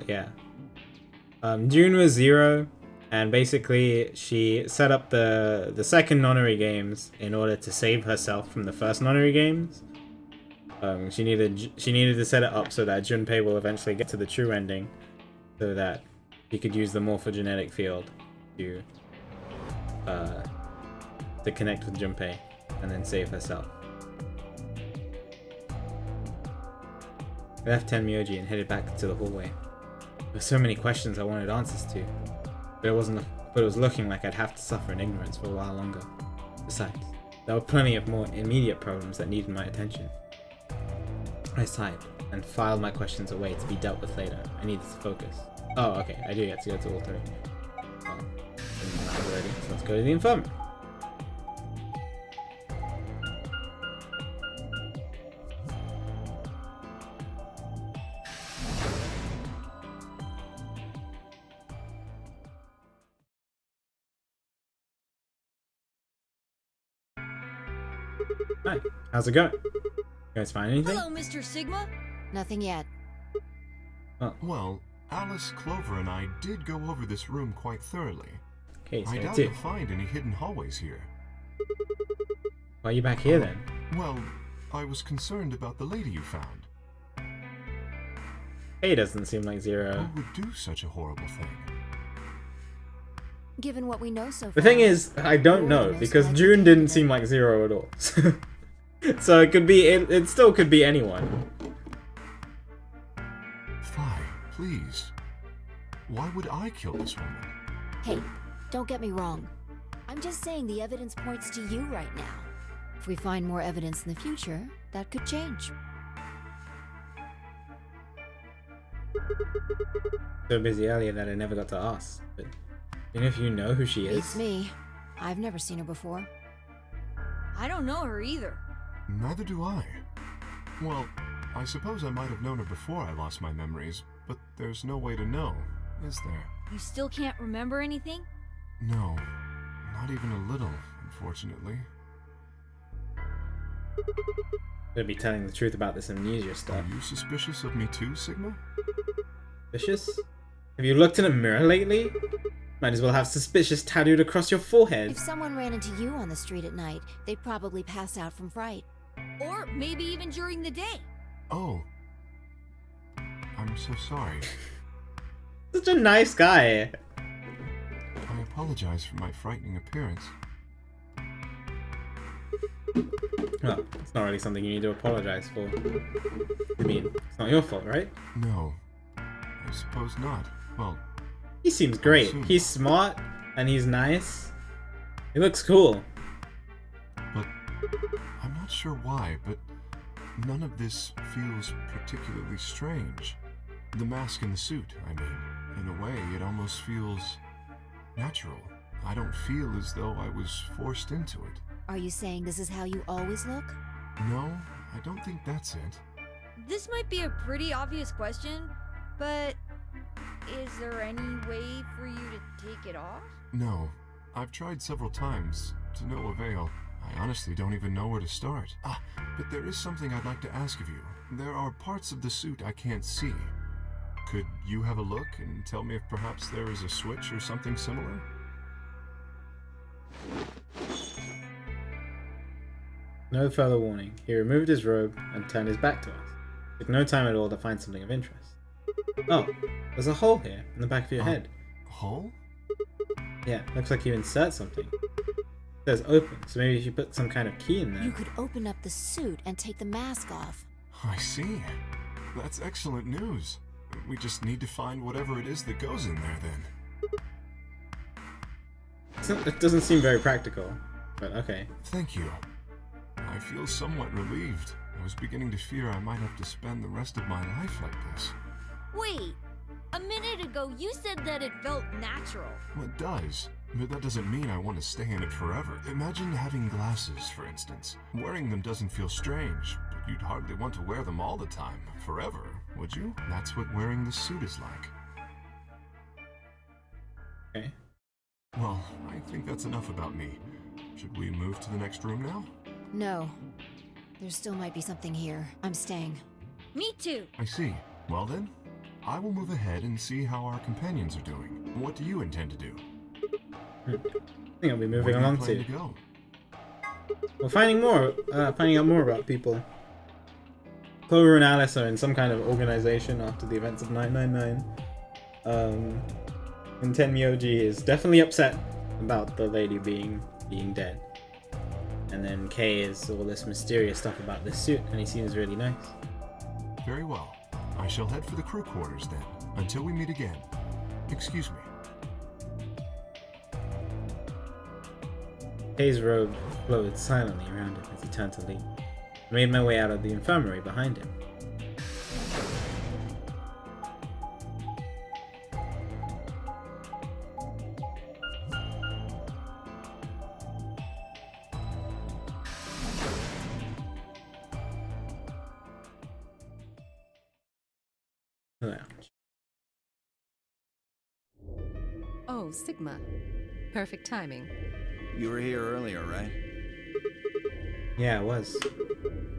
[SPEAKER 1] Yeah. June was 0, and basically she set up the second Nonary games in order to save herself from the first Nonary games. She needed to set it up so that Junpei will eventually get to the true ending, so that he could use the morphogenetic field to connect with Junpei and then save herself. I left Tenmyouji and headed back to the hallway. There were so many questions I wanted answers to, but it was looking like I'd have to suffer in ignorance for a while longer. Besides, there were plenty of more immediate problems that needed my attention. I sighed and filed my questions away to be dealt with later. I needed to focus. Oh, okay, I do get to go to all 3. Well, already, so let's go to the infirmary. Hi, how's it going? You guys find anything?
[SPEAKER 7] Hello, Mr. Sigma.
[SPEAKER 2] Nothing yet.
[SPEAKER 1] Oh.
[SPEAKER 9] Well, Alice, Clover, and I did go over this room quite thoroughly.
[SPEAKER 1] Okay, so
[SPEAKER 9] I doubt you'll find any hidden hallways here.
[SPEAKER 1] Why are you back here then?
[SPEAKER 9] Well, I was concerned about the lady you found.
[SPEAKER 1] Hey, doesn't seem like 0.
[SPEAKER 9] Who would do such a horrible thing?
[SPEAKER 2] Given what we know so far.
[SPEAKER 1] The thing is, I don't know, because June didn't seem like 0 at all. So it could be, it still could be anyone.
[SPEAKER 9] Fly, please. Why would I kill this woman?
[SPEAKER 2] Hey, don't get me wrong. I'm just saying the evidence points to you right now. If we find more evidence in the future, that could change.
[SPEAKER 1] So busy earlier that I never got to ask. But even if you know who she is.
[SPEAKER 2] Beats me. I've never seen her before.
[SPEAKER 7] I don't know her either.
[SPEAKER 9] Neither do I. Well, I suppose I might have known her before I lost my memories, but there's no way to know, is there?
[SPEAKER 7] You still can't remember anything?
[SPEAKER 9] No, not even a little, unfortunately.
[SPEAKER 1] Gonna be telling the truth about this amnesia stuff.
[SPEAKER 9] Are you suspicious of me too, Sigma?
[SPEAKER 1] Suspicious? Have you looked in a mirror lately? Might as well have suspicious tattooed across your forehead.
[SPEAKER 2] If someone ran into you on the street at night, they'd probably pass out from fright.
[SPEAKER 7] Or maybe even during the day.
[SPEAKER 9] Oh. I'm so sorry.
[SPEAKER 1] Such a nice guy.
[SPEAKER 9] I apologize for my frightening appearance.
[SPEAKER 1] Well, it's not really something you need to apologize for. I mean, it's not your fault, right?
[SPEAKER 9] No. I suppose not. Well,
[SPEAKER 1] he seems great. He's smart, and he's nice. He looks cool.
[SPEAKER 9] But I'm not sure why, but none of this feels particularly strange. The mask and the suit, I mean. In a way, it almost feels natural. I don't feel as though I was forced into it.
[SPEAKER 2] Are you saying this is how you always look?
[SPEAKER 9] No, I don't think that's it.
[SPEAKER 7] This might be a pretty obvious question, but is there any way for you to take it off?
[SPEAKER 9] No. I've tried several times, to no avail. I honestly don't even know where to start. but there is something I'd like to ask of you. There are parts of the suit I can't see. Could you have a look and tell me if perhaps there is a switch or something similar?
[SPEAKER 1] No further warning. He removed his robe and turned his back to us. Took no time at all to find something of interest. Oh, there's a hole here in the back of your head.
[SPEAKER 9] Hole?
[SPEAKER 1] Yeah, looks like you insert something. It says open, so maybe if you put some kind of key in there.
[SPEAKER 2] You could open up the suit and take the mask off.
[SPEAKER 9] I see. That's excellent news. We just need to find whatever it is that goes in there then.
[SPEAKER 1] It doesn't seem very practical, but okay.
[SPEAKER 9] Thank you. I feel somewhat relieved. I was beginning to fear I might have to spend the rest of my life like this.
[SPEAKER 7] Wait, a minute ago you said that it felt natural.
[SPEAKER 9] Well, it does, but that doesn't mean I want to stay in it forever. Imagine having glasses, for instance. Wearing them doesn't feel strange, but you'd hardly want to wear them all the time, forever, would you? That's what wearing the suit is like.
[SPEAKER 1] Okay.
[SPEAKER 9] Well, I think that's enough about me. Should we move to the next room now?
[SPEAKER 2] No. There still might be something here. I'm staying.
[SPEAKER 7] Me too.
[SPEAKER 9] I see. Well then, I will move ahead and see how our companions are doing. What do you intend to do?
[SPEAKER 1] I think I'll be moving along
[SPEAKER 9] Where do you
[SPEAKER 1] too.
[SPEAKER 9] plan to go?
[SPEAKER 1] Well, finding out more about people. Clover and Alice are in some kind of organization after the events of 999. And Tenmyoji is definitely upset about the lady being dead. And then Kay is all this mysterious stuff about this suit, and he seems really nice.
[SPEAKER 9] Very well. I shall head for the crew quarters then, until we meet again. Excuse me.
[SPEAKER 1] Kay's robe flowed silently around him as he turned to leave. I made my way out of the infirmary behind him. Lounge.
[SPEAKER 4] Oh, Sigma. Perfect timing.
[SPEAKER 8] You were here earlier, right?
[SPEAKER 1] Yeah, it was.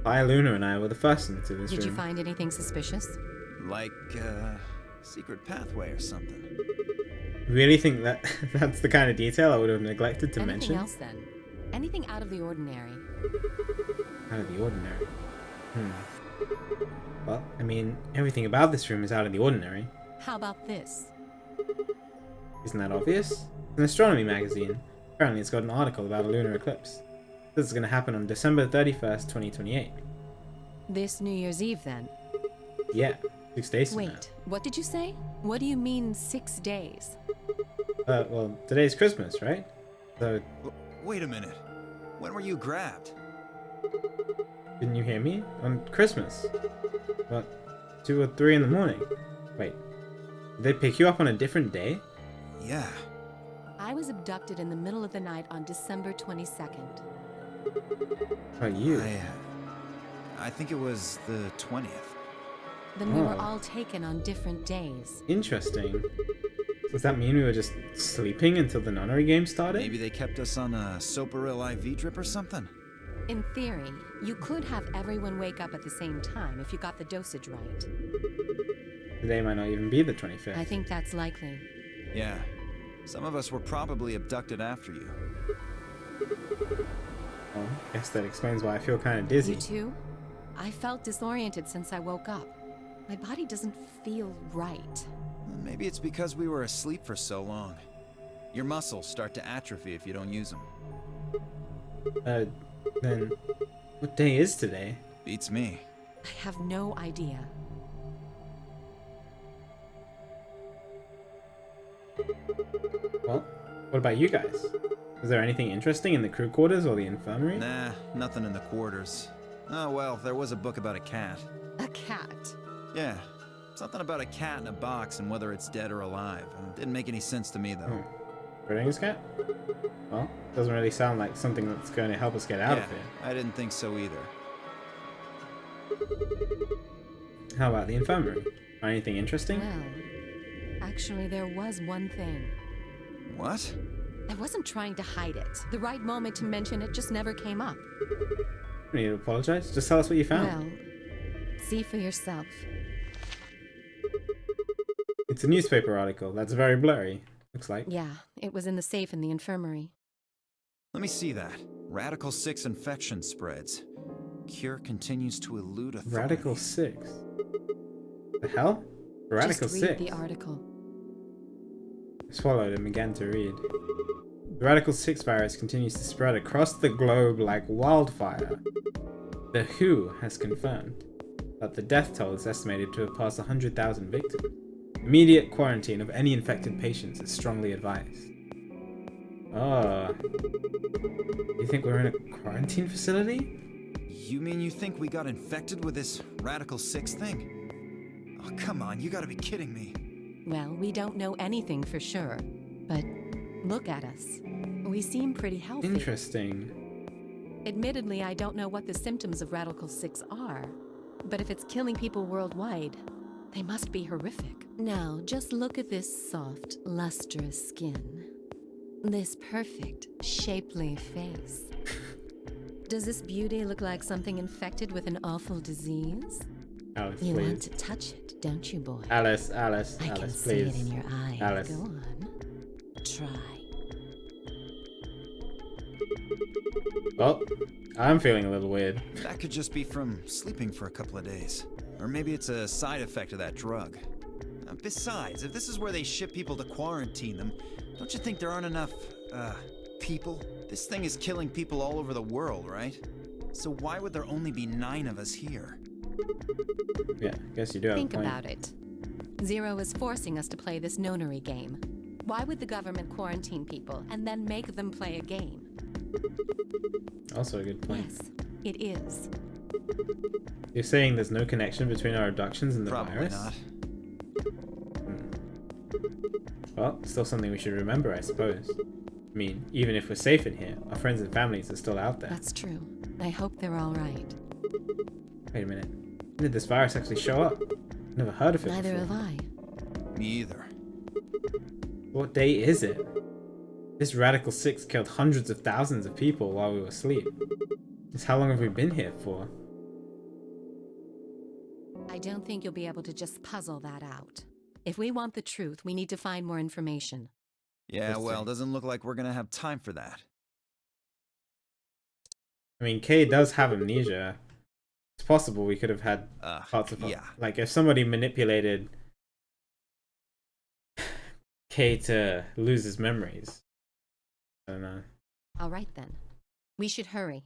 [SPEAKER 1] Pi Luna and I were the first into this room.
[SPEAKER 4] Did you find anything suspicious?
[SPEAKER 8] Like, secret pathway or something.
[SPEAKER 1] Really think that that's the kind of detail I would have neglected to
[SPEAKER 4] Anything
[SPEAKER 1] mention?
[SPEAKER 4] else then? Anything out of the ordinary?
[SPEAKER 1] Out of the ordinary. Well, I mean, everything about this room is out of the ordinary.
[SPEAKER 4] How about this?
[SPEAKER 1] Isn't that obvious? It's an astronomy magazine. Apparently it's got an article about a lunar eclipse. This is going to happen on December 31st, 2028.
[SPEAKER 4] This New Year's Eve then?
[SPEAKER 1] Yeah, 6 days from now.
[SPEAKER 4] Wait, what did you say? What do you mean 6 days?
[SPEAKER 1] Well, today's Christmas, right? So,
[SPEAKER 8] Wait a minute. When were you grabbed?
[SPEAKER 1] didn't you hear me? On Christmas. What, 2 or 3 in the morning? Wait, did they pick you up on a different day?
[SPEAKER 8] Yeah.
[SPEAKER 4] I was abducted in the middle of the night on December 22nd.
[SPEAKER 1] How about you?
[SPEAKER 8] I think it was the 20th.
[SPEAKER 4] Then we were
[SPEAKER 1] Oh.
[SPEAKER 4] all taken on different days.
[SPEAKER 1] Interesting. Does that mean we were just sleeping until the nunnery game started?
[SPEAKER 8] Maybe they kept us on a Soparil IV drip or something?
[SPEAKER 4] In theory, you could have everyone wake up at the same time if you got the dosage right.
[SPEAKER 1] Today might not even be the 25th.
[SPEAKER 4] I think that's likely.
[SPEAKER 8] Yeah. Some of us were probably abducted after you.
[SPEAKER 1] Well, guess that explains why I feel kind of dizzy.
[SPEAKER 4] You too? I felt disoriented since I woke up. My body doesn't feel right.
[SPEAKER 8] Maybe it's because we were asleep for so long. Your muscles start to atrophy if you don't use them.
[SPEAKER 1] Then what day is today?
[SPEAKER 8] Beats me.
[SPEAKER 4] I have no idea.
[SPEAKER 1] Well, what about you guys? Is there anything interesting in the crew quarters or the infirmary?
[SPEAKER 8] Nah, nothing in the quarters. Oh well, there was a book about a cat.
[SPEAKER 4] A cat?
[SPEAKER 8] Yeah. Something about a cat in a box and whether it's dead or alive. Didn't make any sense to me though.
[SPEAKER 1] Schrödinger's cat? Well, doesn't really sound like something that's going to help us get out of here.
[SPEAKER 8] I didn't think so either.
[SPEAKER 1] How about the infirmary? Anything interesting?
[SPEAKER 4] Well, actually there was one thing.
[SPEAKER 8] What?
[SPEAKER 4] I wasn't trying to hide it. The right moment to mention it just never came up.
[SPEAKER 1] You don't need to apologize. Just tell us what you found.
[SPEAKER 4] Well, see for yourself.
[SPEAKER 1] It's a newspaper article. That's very blurry. Looks like.
[SPEAKER 4] Yeah, it was in the safe in the infirmary.
[SPEAKER 8] Let me see that. Radical 6 infection spreads. Cure continues to elude authority.
[SPEAKER 1] Radical 6. The hell? Radical
[SPEAKER 4] Just read
[SPEAKER 1] 6.
[SPEAKER 4] the article.
[SPEAKER 1] I swallowed and began to read. The Radical 6 virus continues to spread across the globe like wildfire. The WHO has confirmed that the death toll is estimated to have passed 100,000 victims. Immediate quarantine of any infected patients is strongly advised. Oh. You think we're in a quarantine facility?
[SPEAKER 8] You mean you think we got infected with this Radical 6 thing? Oh, come on, you gotta be kidding me.
[SPEAKER 4] Well, we don't know anything for sure, but look at us. We seem pretty healthy.
[SPEAKER 1] Interesting.
[SPEAKER 4] Admittedly, I don't know what the symptoms of Radical 6 are, but if it's killing people worldwide, they must be horrific. Now, just look at this soft, lustrous skin. This perfect, shapely face. Does this beauty look like something infected with an awful disease?
[SPEAKER 1] Alice,
[SPEAKER 4] You
[SPEAKER 1] please.
[SPEAKER 4] want to touch it, don't you, boy?
[SPEAKER 1] Alice,
[SPEAKER 4] I can
[SPEAKER 1] Alice,
[SPEAKER 4] see
[SPEAKER 1] please.
[SPEAKER 4] it in your eyes.
[SPEAKER 1] Alice.
[SPEAKER 4] Go on. Try.
[SPEAKER 1] Well, I'm feeling a little weird.
[SPEAKER 8] That could just be from sleeping for a couple of days. Or maybe it's a side effect of that drug. Besides, if this is where they ship people to quarantine them, don't you think there aren't enough, people? This thing is killing people all over the world, right? So why would there only be 9 of us here?
[SPEAKER 1] Yeah, I guess you do have
[SPEAKER 4] Think
[SPEAKER 1] a point.
[SPEAKER 4] about it. Zero is forcing us to play this nonary game. Why would the government quarantine people and then make them play a game?
[SPEAKER 1] Also a good point.
[SPEAKER 4] Yes, it is.
[SPEAKER 1] You're saying there's no connection between our abductions and the
[SPEAKER 8] Probably
[SPEAKER 1] virus?
[SPEAKER 8] not.
[SPEAKER 1] Well, still something we should remember, I suppose. I mean, even if we're safe in here, our friends and families are still out there.
[SPEAKER 4] That's true. I hope they're all right.
[SPEAKER 1] Wait a minute. When did this virus actually show up? Never heard of it
[SPEAKER 4] Neither
[SPEAKER 1] before.
[SPEAKER 4] have I.
[SPEAKER 8] Me either.
[SPEAKER 1] What day is it? This Radical 6 killed hundreds of thousands of people while we were asleep. Just how long have we been here for?
[SPEAKER 4] I don't think you'll be able to just puzzle that out. If we want the truth, we need to find more information.
[SPEAKER 8] Yeah, well, doesn't look like we're gonna have time for that.
[SPEAKER 1] I mean, Kay does have amnesia. It's possible we could have had parts of
[SPEAKER 8] yeah.
[SPEAKER 1] like if somebody manipulated Kay to lose his memories. I don't know.
[SPEAKER 4] All right then. We should hurry.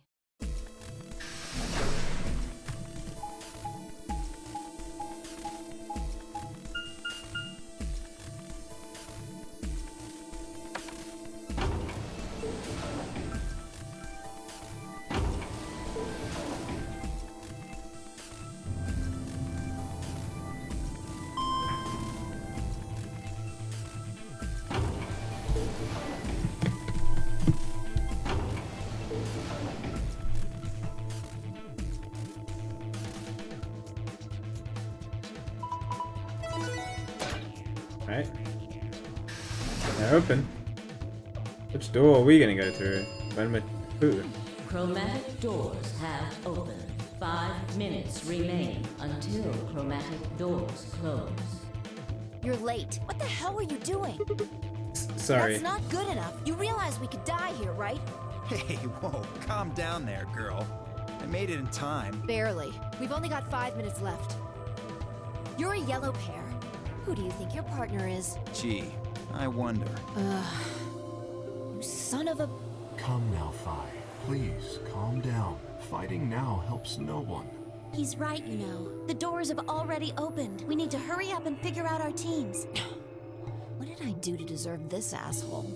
[SPEAKER 1] Right? They're open. Which door are we gonna go through? When with who?
[SPEAKER 10] Chromatic doors have opened. 5 minutes remain until chromatic doors close.
[SPEAKER 2] You're late. What the hell were you doing?
[SPEAKER 1] Sorry.
[SPEAKER 2] That's not good enough. You realize we could die here, right?
[SPEAKER 8] Hey, whoa, calm down there, girl. I made it in time.
[SPEAKER 2] Barely. We've only got 5 minutes left. You're a yellow pair. Who do you think your partner is?
[SPEAKER 8] Gee, I wonder.
[SPEAKER 2] You son of a...
[SPEAKER 9] Come now, Phi. Please, calm down. Fighting now helps no one.
[SPEAKER 6] He's right, you know. The doors have already opened. We need to hurry up and figure out our teams.
[SPEAKER 2] What did I do to deserve this asshole?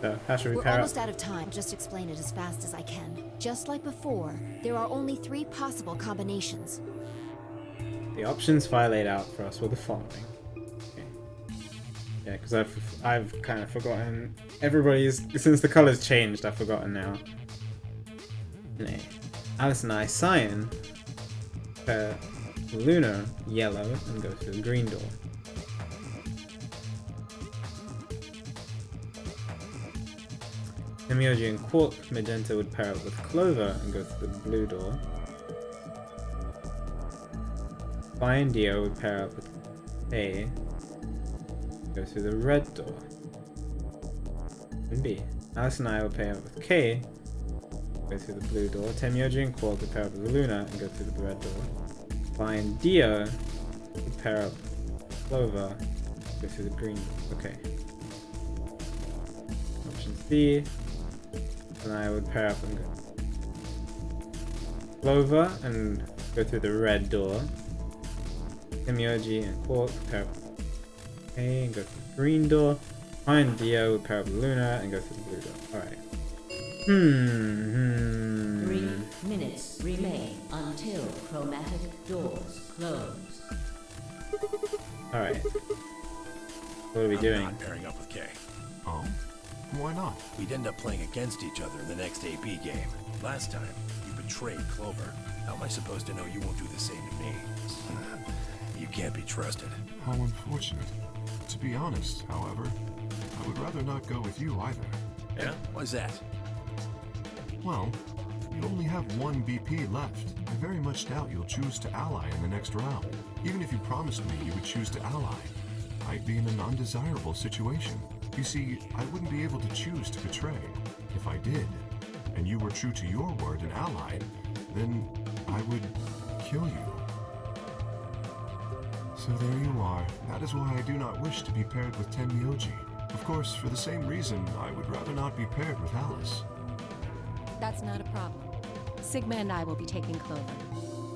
[SPEAKER 1] So, how should we
[SPEAKER 2] We're
[SPEAKER 1] pair
[SPEAKER 2] almost
[SPEAKER 1] up?
[SPEAKER 2] out of time. Just explain it as fast as I can. Just like before, there are only 3 possible combinations.
[SPEAKER 1] The options Phi laid out for us were the following. Okay. Yeah, because I've kind of forgotten. Everybody's since the colors changed. I've forgotten now. Nay. Alice and I, cyan, Luna, yellow, and go through the green door. Temioji and Quark, Magenta would pair up with Clover and go through the blue door. Vi and Dio would pair up with A, go through the red door. And B. Alice and I would pair up with K, go through the blue door. Temioji and Quark would pair up with Luna and go through the red door. Vi and Dio would pair up with Clover, go through the green door. Okay. Option C. And I would pair up and go Clover and go through the red door. Temioji and Quark pair up A and go through the green door. I and Dio would pair up with Luna and go through the blue door. Alright.
[SPEAKER 10] 3 minutes remain until chromatic doors close.
[SPEAKER 1] Alright. What are we doing?
[SPEAKER 5] I'm not pairing up with Kay.
[SPEAKER 9] Oh? Why not?
[SPEAKER 5] We'd end up playing against each other in the next AP game. Last time, you betrayed Clover. How am I supposed to know you won't do the same to me? You can't be trusted.
[SPEAKER 9] How unfortunate. To be honest, however, I would rather not go with you either.
[SPEAKER 5] Yeah? Why's that?
[SPEAKER 9] Well, you only have one BP left. I very much doubt you'll choose to ally in the next round. Even if you promised me you would choose to ally, I'd be in an undesirable situation. You see, I wouldn't be able to choose to betray. If I did, and you were true to your word and allied, then I would kill you. So there you are. That is why I do not wish to be paired with Tenmyoji. Of course, for the same reason, I would rather not be paired with Alice.
[SPEAKER 4] That's not a problem. Sigma and I will be taking Clover.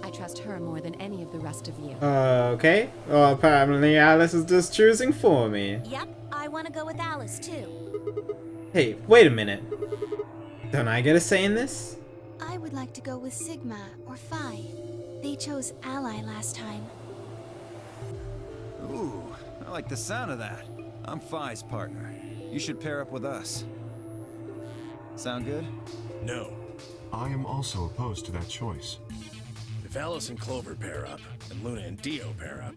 [SPEAKER 4] I trust her more than any of the rest of you.
[SPEAKER 1] Okay. Well, apparently Alice is just choosing for me.
[SPEAKER 6] Yep, I want to go with Alice too.
[SPEAKER 1] Hey, wait a minute. Don't I get a say in this?
[SPEAKER 6] I would like to go with Sigma or Phi. They chose Ally last time.
[SPEAKER 8] Ooh, I like the sound of that. I'm Phi's partner. You should pair up with us. Sound good?
[SPEAKER 5] No.
[SPEAKER 9] I am also opposed to that choice.
[SPEAKER 5] If Alice and Clover pair up, and Luna and Dio pair up,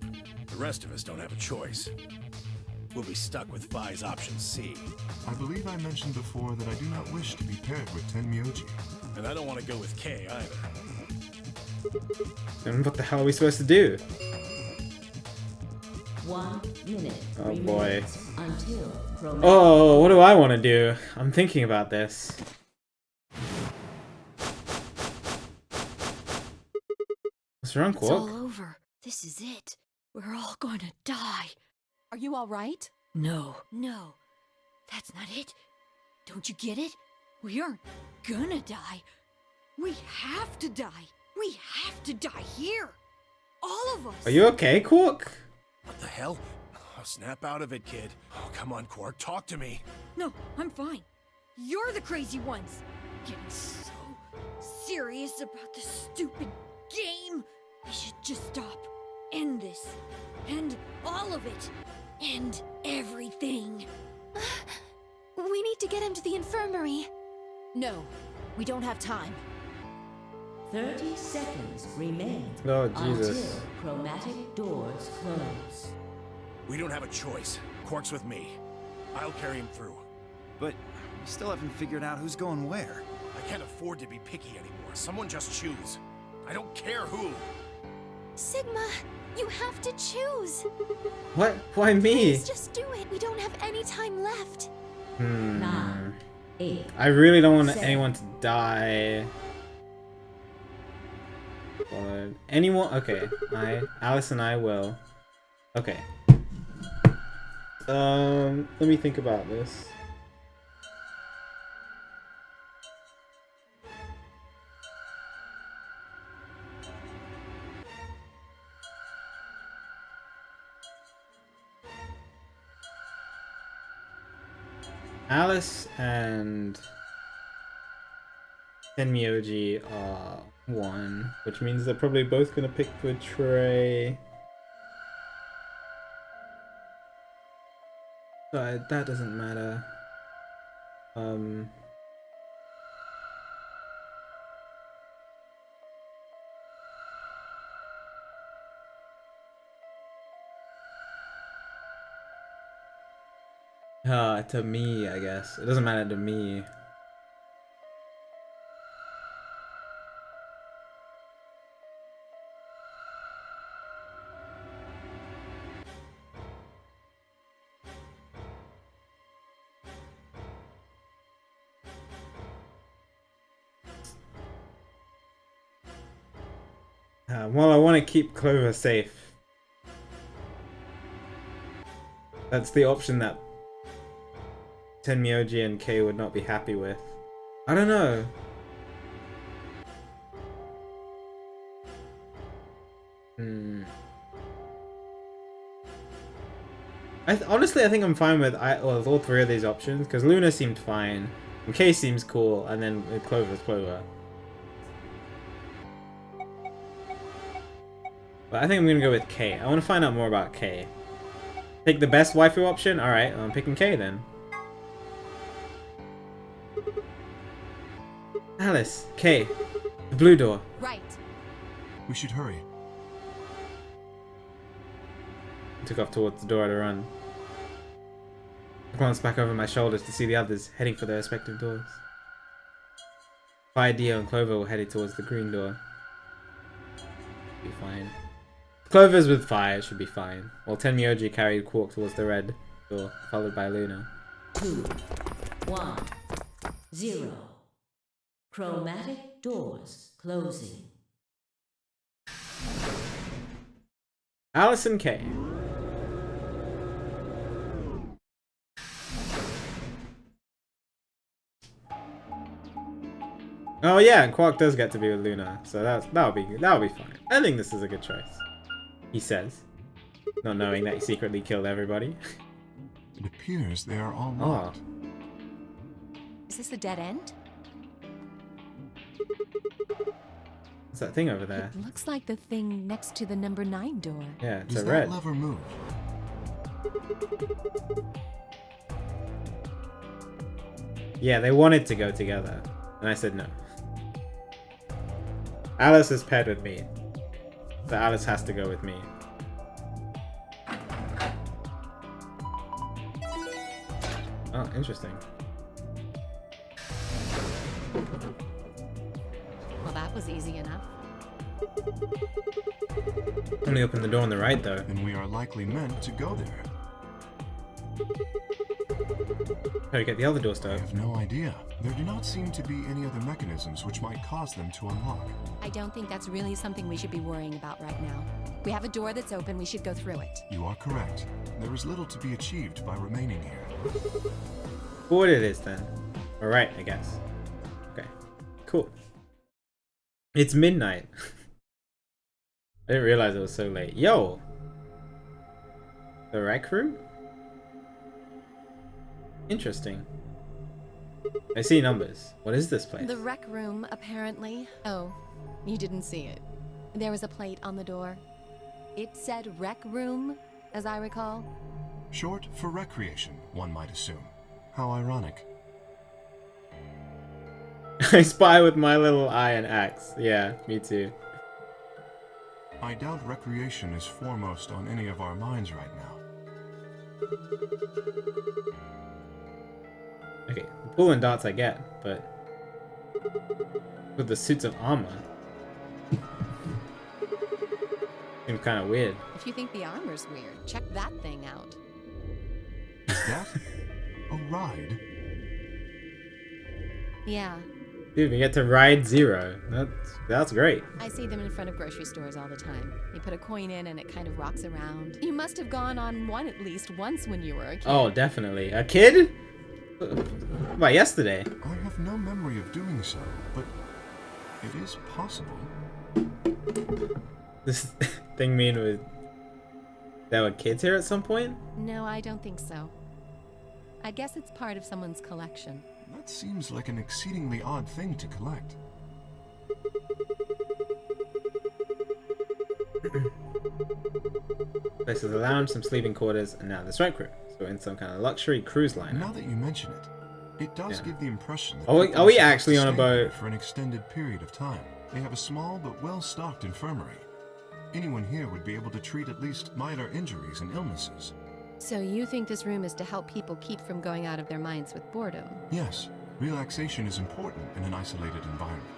[SPEAKER 5] the rest of us don't have a choice. We'll be stuck with Phi's option C.
[SPEAKER 9] I believe I mentioned before that I do not wish to be paired with Tenmyoji.
[SPEAKER 5] And I don't want to go with Kay either.
[SPEAKER 1] Then what the hell are we supposed to do?
[SPEAKER 10] 1 minute.
[SPEAKER 1] Oh boy.
[SPEAKER 10] Until
[SPEAKER 1] Oh, what do I want to do? I'm thinking about this. What's wrong,
[SPEAKER 13] It's
[SPEAKER 1] Quark?
[SPEAKER 13] all over. This is it. We're all gonna die.
[SPEAKER 4] Are you all right?
[SPEAKER 13] No, that's not it. Don't you get it? We aren't gonna die. We have to die. We have to die here. All of us.
[SPEAKER 1] Are you okay, Quark?
[SPEAKER 5] What the hell? Oh, snap out of it, kid. Oh, come on, Quark, talk to me.
[SPEAKER 13] No, I'm fine. You're the crazy ones. Getting so serious about this stupid game. We should just stop. End this. End all of it. End everything.
[SPEAKER 6] We need to get him to the infirmary.
[SPEAKER 2] No, we don't have time.
[SPEAKER 10] 30 seconds remain
[SPEAKER 1] Oh, Jesus.
[SPEAKER 10] until chromatic doors close.
[SPEAKER 5] We don't have a choice. Quark's with me. I'll carry him through.
[SPEAKER 8] But we still haven't figured out who's going where.
[SPEAKER 5] I can't afford to be picky anymore. Someone just choose. I don't care who.
[SPEAKER 6] Sigma, you have to choose.
[SPEAKER 1] What? Why me?
[SPEAKER 6] Please just do it. We don't have any time left.
[SPEAKER 10] 9, 8.
[SPEAKER 1] I really don't want
[SPEAKER 10] 7.
[SPEAKER 1] anyone to die. Or anyone? Okay, Alice and I will. Okay. Let me think about this. Alice and Tenmyoji are one, which means they're probably both gonna pick Betray. But that doesn't matter. To me, I guess. It doesn't matter to me. Well, I want to keep Clover safe. That's the option that Tenmyoji and Kay would not be happy with. I don't know. Honestly, I think I'm fine with all three of these options, because Luna seemed fine, and Kay seems cool, and then Clover's Clover. But I think I'm gonna go with Kay. I want to find out more about Kay. Take the best waifu option? Alright, I'm picking Kay then. Alice, Kay, the blue door.
[SPEAKER 7] Right.
[SPEAKER 9] We should hurry.
[SPEAKER 1] Took off towards the door at a run. I glanced back over my shoulders to see the others heading for their respective doors. Fire, Dio, and Clover were headed towards the green door. Be fine. Clover's with Fire should be fine, while Tenmyoji carried Quark towards the red door, followed by Luna.
[SPEAKER 10] 2, 1, 0. Chromatic doors closing.
[SPEAKER 1] Alice and Kay. Oh yeah, and Quark does get to be with Luna, so that'll be fine. I think this is a good choice. He says, not knowing that he secretly killed everybody.
[SPEAKER 9] It appears they are all locked.
[SPEAKER 4] Is this a dead end?
[SPEAKER 1] What's that thing over there?
[SPEAKER 4] It looks like the thing next to the number 9 door.
[SPEAKER 1] Yeah, it's
[SPEAKER 9] Does
[SPEAKER 1] a
[SPEAKER 9] that
[SPEAKER 1] red.
[SPEAKER 9] lever move?
[SPEAKER 1] Yeah, they wanted to go together, and I said no. Alice is paired with me, so Alice has to go with me. Oh, interesting.
[SPEAKER 4] Well, that was easy enough.
[SPEAKER 1] Only open the door on the right, though.
[SPEAKER 9] Then we are likely meant to go there.
[SPEAKER 1] How do you get the other doors to
[SPEAKER 9] I
[SPEAKER 1] open?
[SPEAKER 9] have no idea. There do not seem to be any other mechanisms which might cause them to unlock.
[SPEAKER 4] I don't think that's really something we should be worrying about right now. We have a door that's open, we should go through it.
[SPEAKER 9] You are correct. There is little to be achieved by remaining here.
[SPEAKER 1] What it is then? Alright, I guess. Okay, cool. It's midnight. I didn't realize it was so late. Yo! The rec room? Interesting. I see numbers. What is this place?
[SPEAKER 4] The rec room, apparently. Oh, you didn't see it. There was a plate on the door. It said rec room, as I recall.
[SPEAKER 9] Short for recreation, one might assume. How ironic.
[SPEAKER 1] I spy with my little eye and axe. Yeah, me too.
[SPEAKER 9] I doubt recreation is foremost on any of our minds right now.
[SPEAKER 1] Okay, the pool and darts I get, but with the suits of armor, seems kind of weird.
[SPEAKER 4] If you think the armor's weird, check that thing out.
[SPEAKER 9] Is that a ride?
[SPEAKER 4] Yeah,
[SPEAKER 1] Dude, we get to ride Zero. That's great.
[SPEAKER 4] I see them in front of grocery stores all the time. You put a coin in and it kind of rocks around. You must have gone on one at least once when you were a kid.
[SPEAKER 1] Oh, definitely. A kid? About yesterday.
[SPEAKER 9] I have no memory of doing so, but it is possible.
[SPEAKER 1] This thing mean with there were kids here at some point?
[SPEAKER 4] No, I don't think so. I guess it's part of someone's collection.
[SPEAKER 9] That seems like an exceedingly odd thing to collect.
[SPEAKER 1] This is a lounge, some sleeping quarters, and now this rec room. So we're in some kind of luxury cruise liner.
[SPEAKER 9] Now that you mention it, it does give the impression that
[SPEAKER 1] Are we
[SPEAKER 9] people
[SPEAKER 1] actually on a
[SPEAKER 9] stay here
[SPEAKER 1] boat?
[SPEAKER 9] for an extended period of time. They have a small but well-stocked infirmary. Anyone here would be able to treat at least minor injuries and illnesses.
[SPEAKER 4] So you think this room is to help people keep from going out of their minds with boredom?
[SPEAKER 9] Yes, relaxation is important in an isolated environment.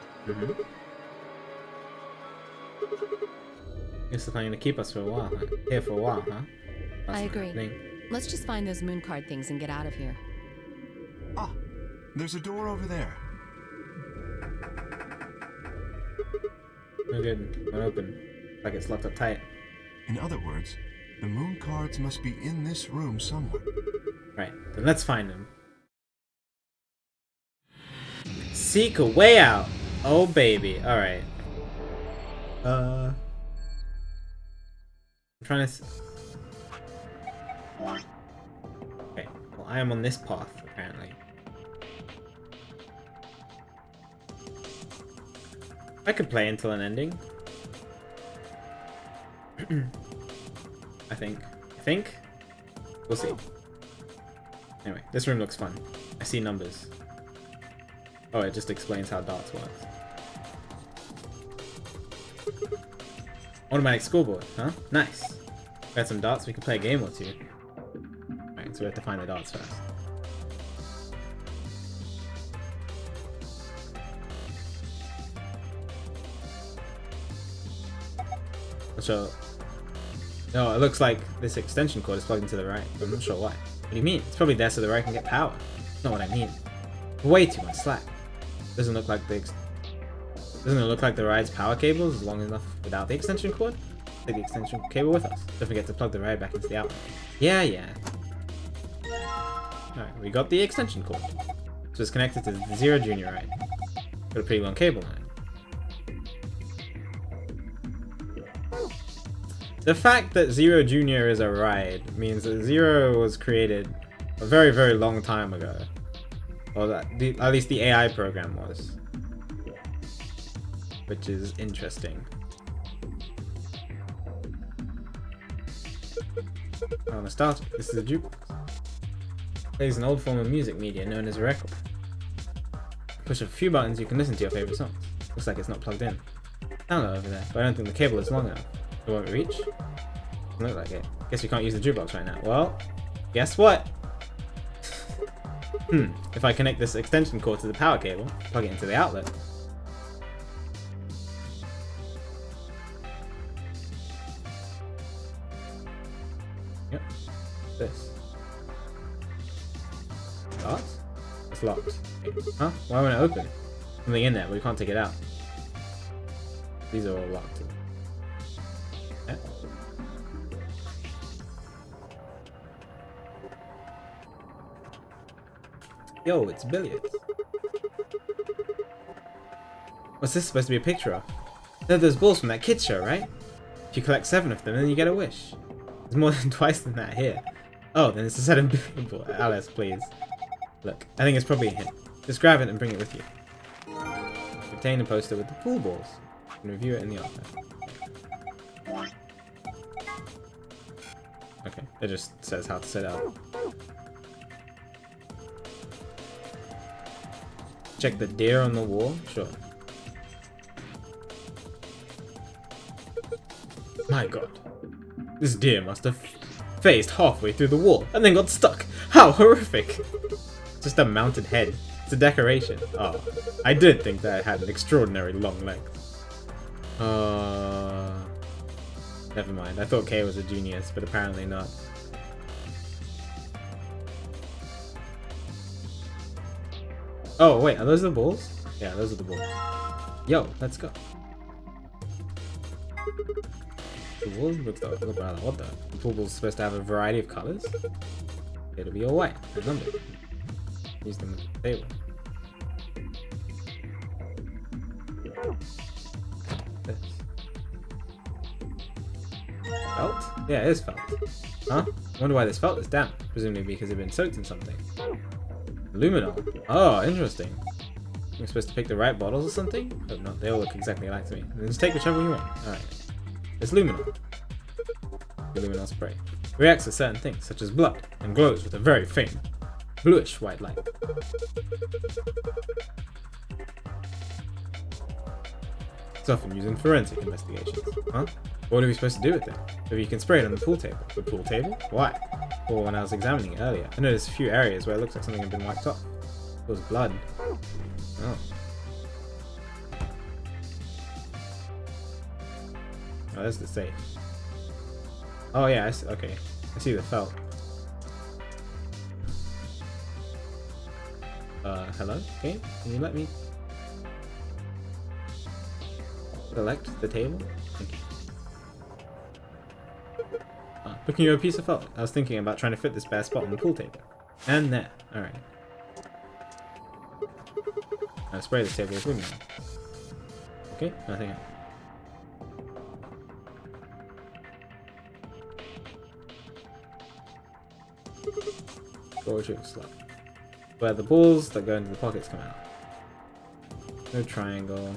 [SPEAKER 1] This is planning to keep us for a while, huh? Here for a while, huh? That's
[SPEAKER 4] I
[SPEAKER 1] not
[SPEAKER 4] agree.
[SPEAKER 1] happening.
[SPEAKER 4] Let's just find those moon card things and get out of here.
[SPEAKER 9] Ah, there's a door over there.
[SPEAKER 1] No good. Won't open. Like it's locked up tight.
[SPEAKER 9] In other words, the moon cards must be in this room somewhere.
[SPEAKER 1] Right, then let's find them. Seek a way out. Oh baby. Alright. I'm trying to... Okay, well I am on this path, apparently. I could play until an ending. I think. We'll see. Anyway, this room looks fun. I see numbers. Oh, it just explains how darts works. Automatic scoreboard, huh? Nice. Got some darts, we can play a game or two. Alright, so we have to find the darts first. So, no, it looks like this extension cord is plugged into the right. I'm not sure why. What do you mean? It's probably there so the right can get power. That's not what I mean. Way too much slack. Doesn't it look like the ride's power cables is long enough without the extension cord? Take the extension cable with us. Don't forget to plug the ride back into the outlet. Yeah. Alright, we got the extension cord. So it's connected to the Zero Junior ride. Got a pretty long cable on it. The fact that Zero Junior is a ride means that Zero was created a very, very long time ago. Or that at least the AI program was. Which is interesting. Oh, nostalgic. This is a jukebox. Plays an old form of music media known as a record. Push a few buttons, you can listen to your favorite songs. Looks like it's not plugged in. Download over there, but I don't think the cable is long enough. It won't reach? Doesn't look like it. Guess we can't use the jukebox right now. Well, guess what? If I connect this extension cord to the power cable, plug it into the outlet. Yep. This. Start? It's locked. Okay. Huh? Why won't it open? Something in there, but we can't take it out. These are all locked. Yeah. Yo, it's billiards. What's this supposed to be a picture of? They're those balls from that kids show, right? If you collect 7 of them, then you get a wish. There's more than twice than that here. Oh, then it's a set of billiard balls. Alice, please. Look, I think it's probably a hint. Just grab it and bring it with you. Obtain a poster with the pool balls. You can review it in the office. Okay, it just says how to set it up. Check the deer on the wall? Sure. My god. This deer must have phased halfway through the wall and then got stuck. How horrific! Just a mounted head. It's a decoration. Oh, I did think that it had an extraordinary long length. Never mind. I thought Kay was a genius, but apparently not. Oh, wait, are those the balls? Yeah, those are the balls. Yo, let's go. The wall looks like, what the? The pool ball's supposed to have a variety of colors? It'll be all white and numbered. Use them at the table. This. Felt? Yeah, it is felt. Huh? I wonder why this felt is damp. Presumably because it's been soaked in something. Luminol. Oh, interesting. We're supposed to pick the right bottles or something? Hope not. They all look exactly like to me. Then just take whichever you want. Alright. It's luminol. The luminol spray. Reacts with certain things, such as blood, and glows with a very faint, bluish white light. It's often used in forensic investigations. Huh? What are we supposed to do with it? Maybe you can spray it on the pool table. The pool table? Why? Well, when I was examining it earlier, I noticed a few areas where it looks like something had been wiped off. It was blood. Oh. Oh, there's the safe. Oh yeah, okay. I see the felt. Hello? Okay, can you let me... Select the table. Thank you. Looking at a piece of felt. I was thinking about trying to fit this bare spot on the pool table. And there. Alright. I'll spray this table with luminol. Okay, nothing else. Gorgeous slot. Where the balls that go into the pockets come out. No triangle.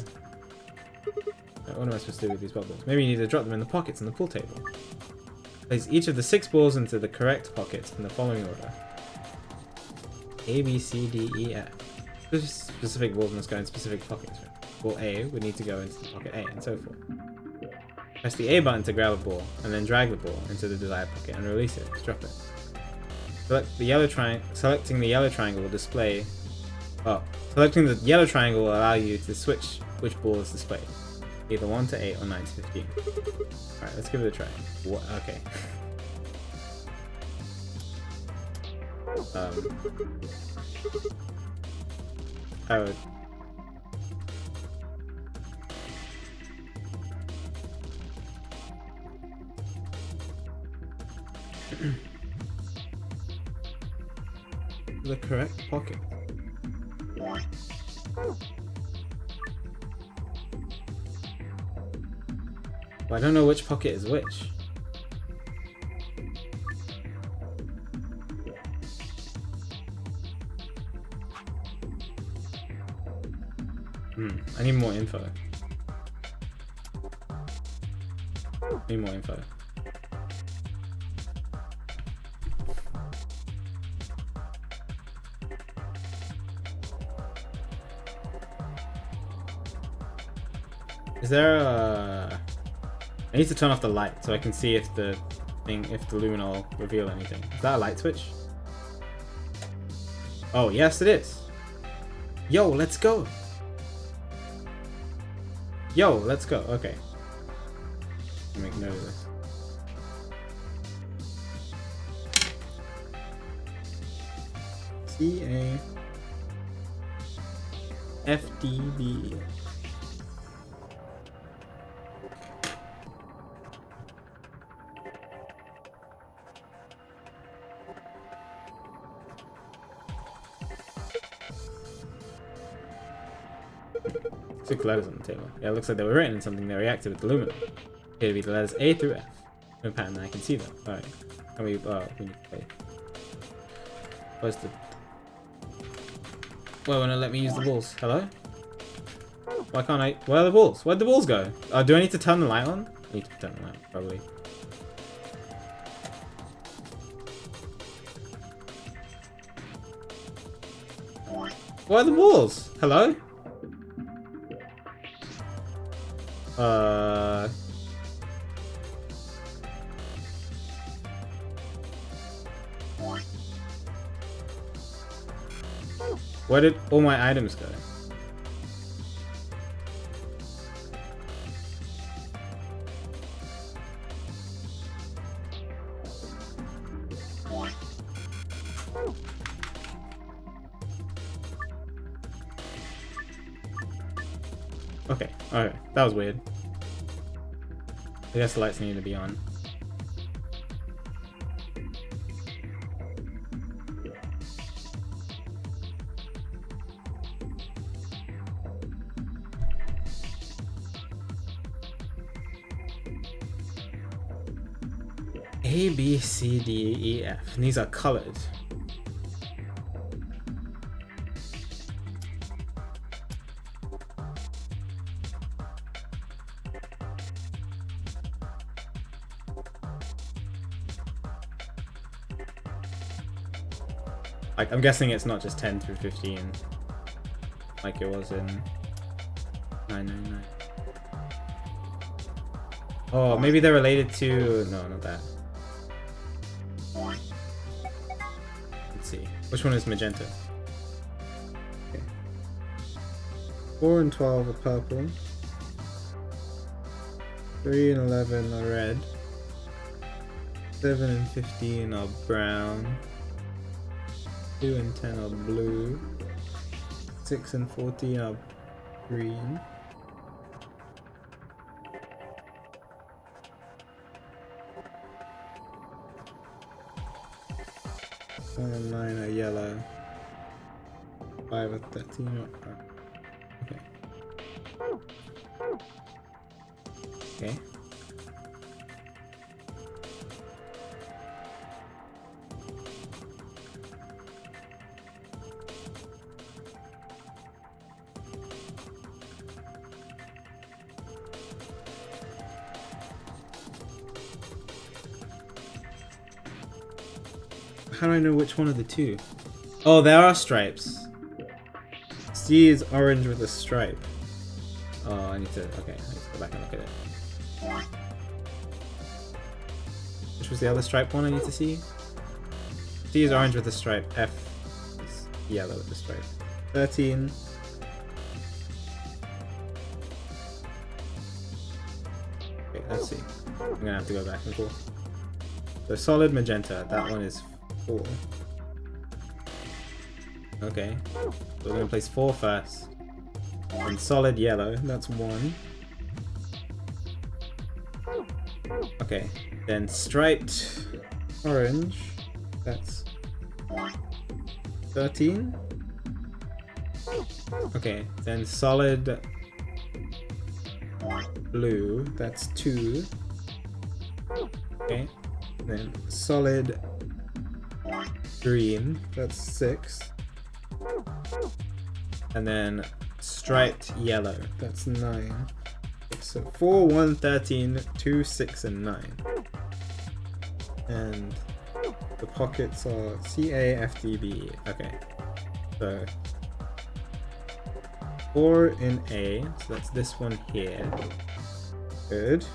[SPEAKER 1] What am I supposed to do with these bubbles? Maybe you need to drop them in the pockets on the pool table. Place each of the 6 balls into the correct pockets in the following order. A, B, C, D, E, F. Specific balls must go in specific pockets. Ball A would need to go into the pocket A, and so forth. Press the A button to grab a ball, and then drag the ball into the desired pocket and release it. Just drop it. Selecting the yellow triangle will display. Oh, selecting the yellow triangle will allow you to switch which ball is displayed, either 1 to 8 or 9 to 15. All right, let's give it a try. What? Okay. I would. The correct pocket. Well, I don't know which pocket is which. I need more info. Need more info. Is there a... I need to turn off the light so I can see if the thing, if the luminol will reveal anything. Is that a light switch? Oh, yes it is. Yo, let's go. Yo, let's go. Okay. I'll make note of this. C-A-F-D-B. Six letters on the table. Yeah, it looks like they were written in something that reacted with the luminol. Here to be the letters A through F. No pattern that I can see them. Alright. Can we need to play. Where's the... Well, won't it let me use the balls? Hello? Why can't I... Where are the balls? Where'd the balls go? Do I need to turn the light on? I need to turn the light on, probably. Where are the balls? Hello? Where did all my items go? Okay, okay, that was weird. I guess the lights need to be on. A, B, C, D, E, F. And these are colored. Like, I'm guessing it's not just 10 through 15 like it was in 999. Oh, maybe they're related to... No, not that. Let's see. Which one is magenta? Okay. 4 and 12 are purple. 3 and 11 are red. 7 and 15 are brown. 2 and 10 are blue. 6 and 14 are green. 1 and 9 are yellow. 5 and 13 are... Okay. Okay. How do I know which one of the two? Oh, there are stripes. C is orange with a stripe. Oh, I need to... Okay, I need to go back and look at it. Which was the other stripe one I need to see? C is orange with a stripe. F is yellow with a stripe. 13. Okay, let's see. I'm gonna have to go back and forth. So solid magenta, that one is 4. Okay, so we're gonna place 4 first. And solid yellow, that's 1. Okay, then striped orange, that's 13. Okay, then solid blue, that's 2. Okay, then solid green, that's 6. And then striped yellow, that's 9. So 4, 1, 13, 2, 6, and 9. And the pockets are C, A, F, D, B. Okay, so 4 in A, so that's this one here. Good.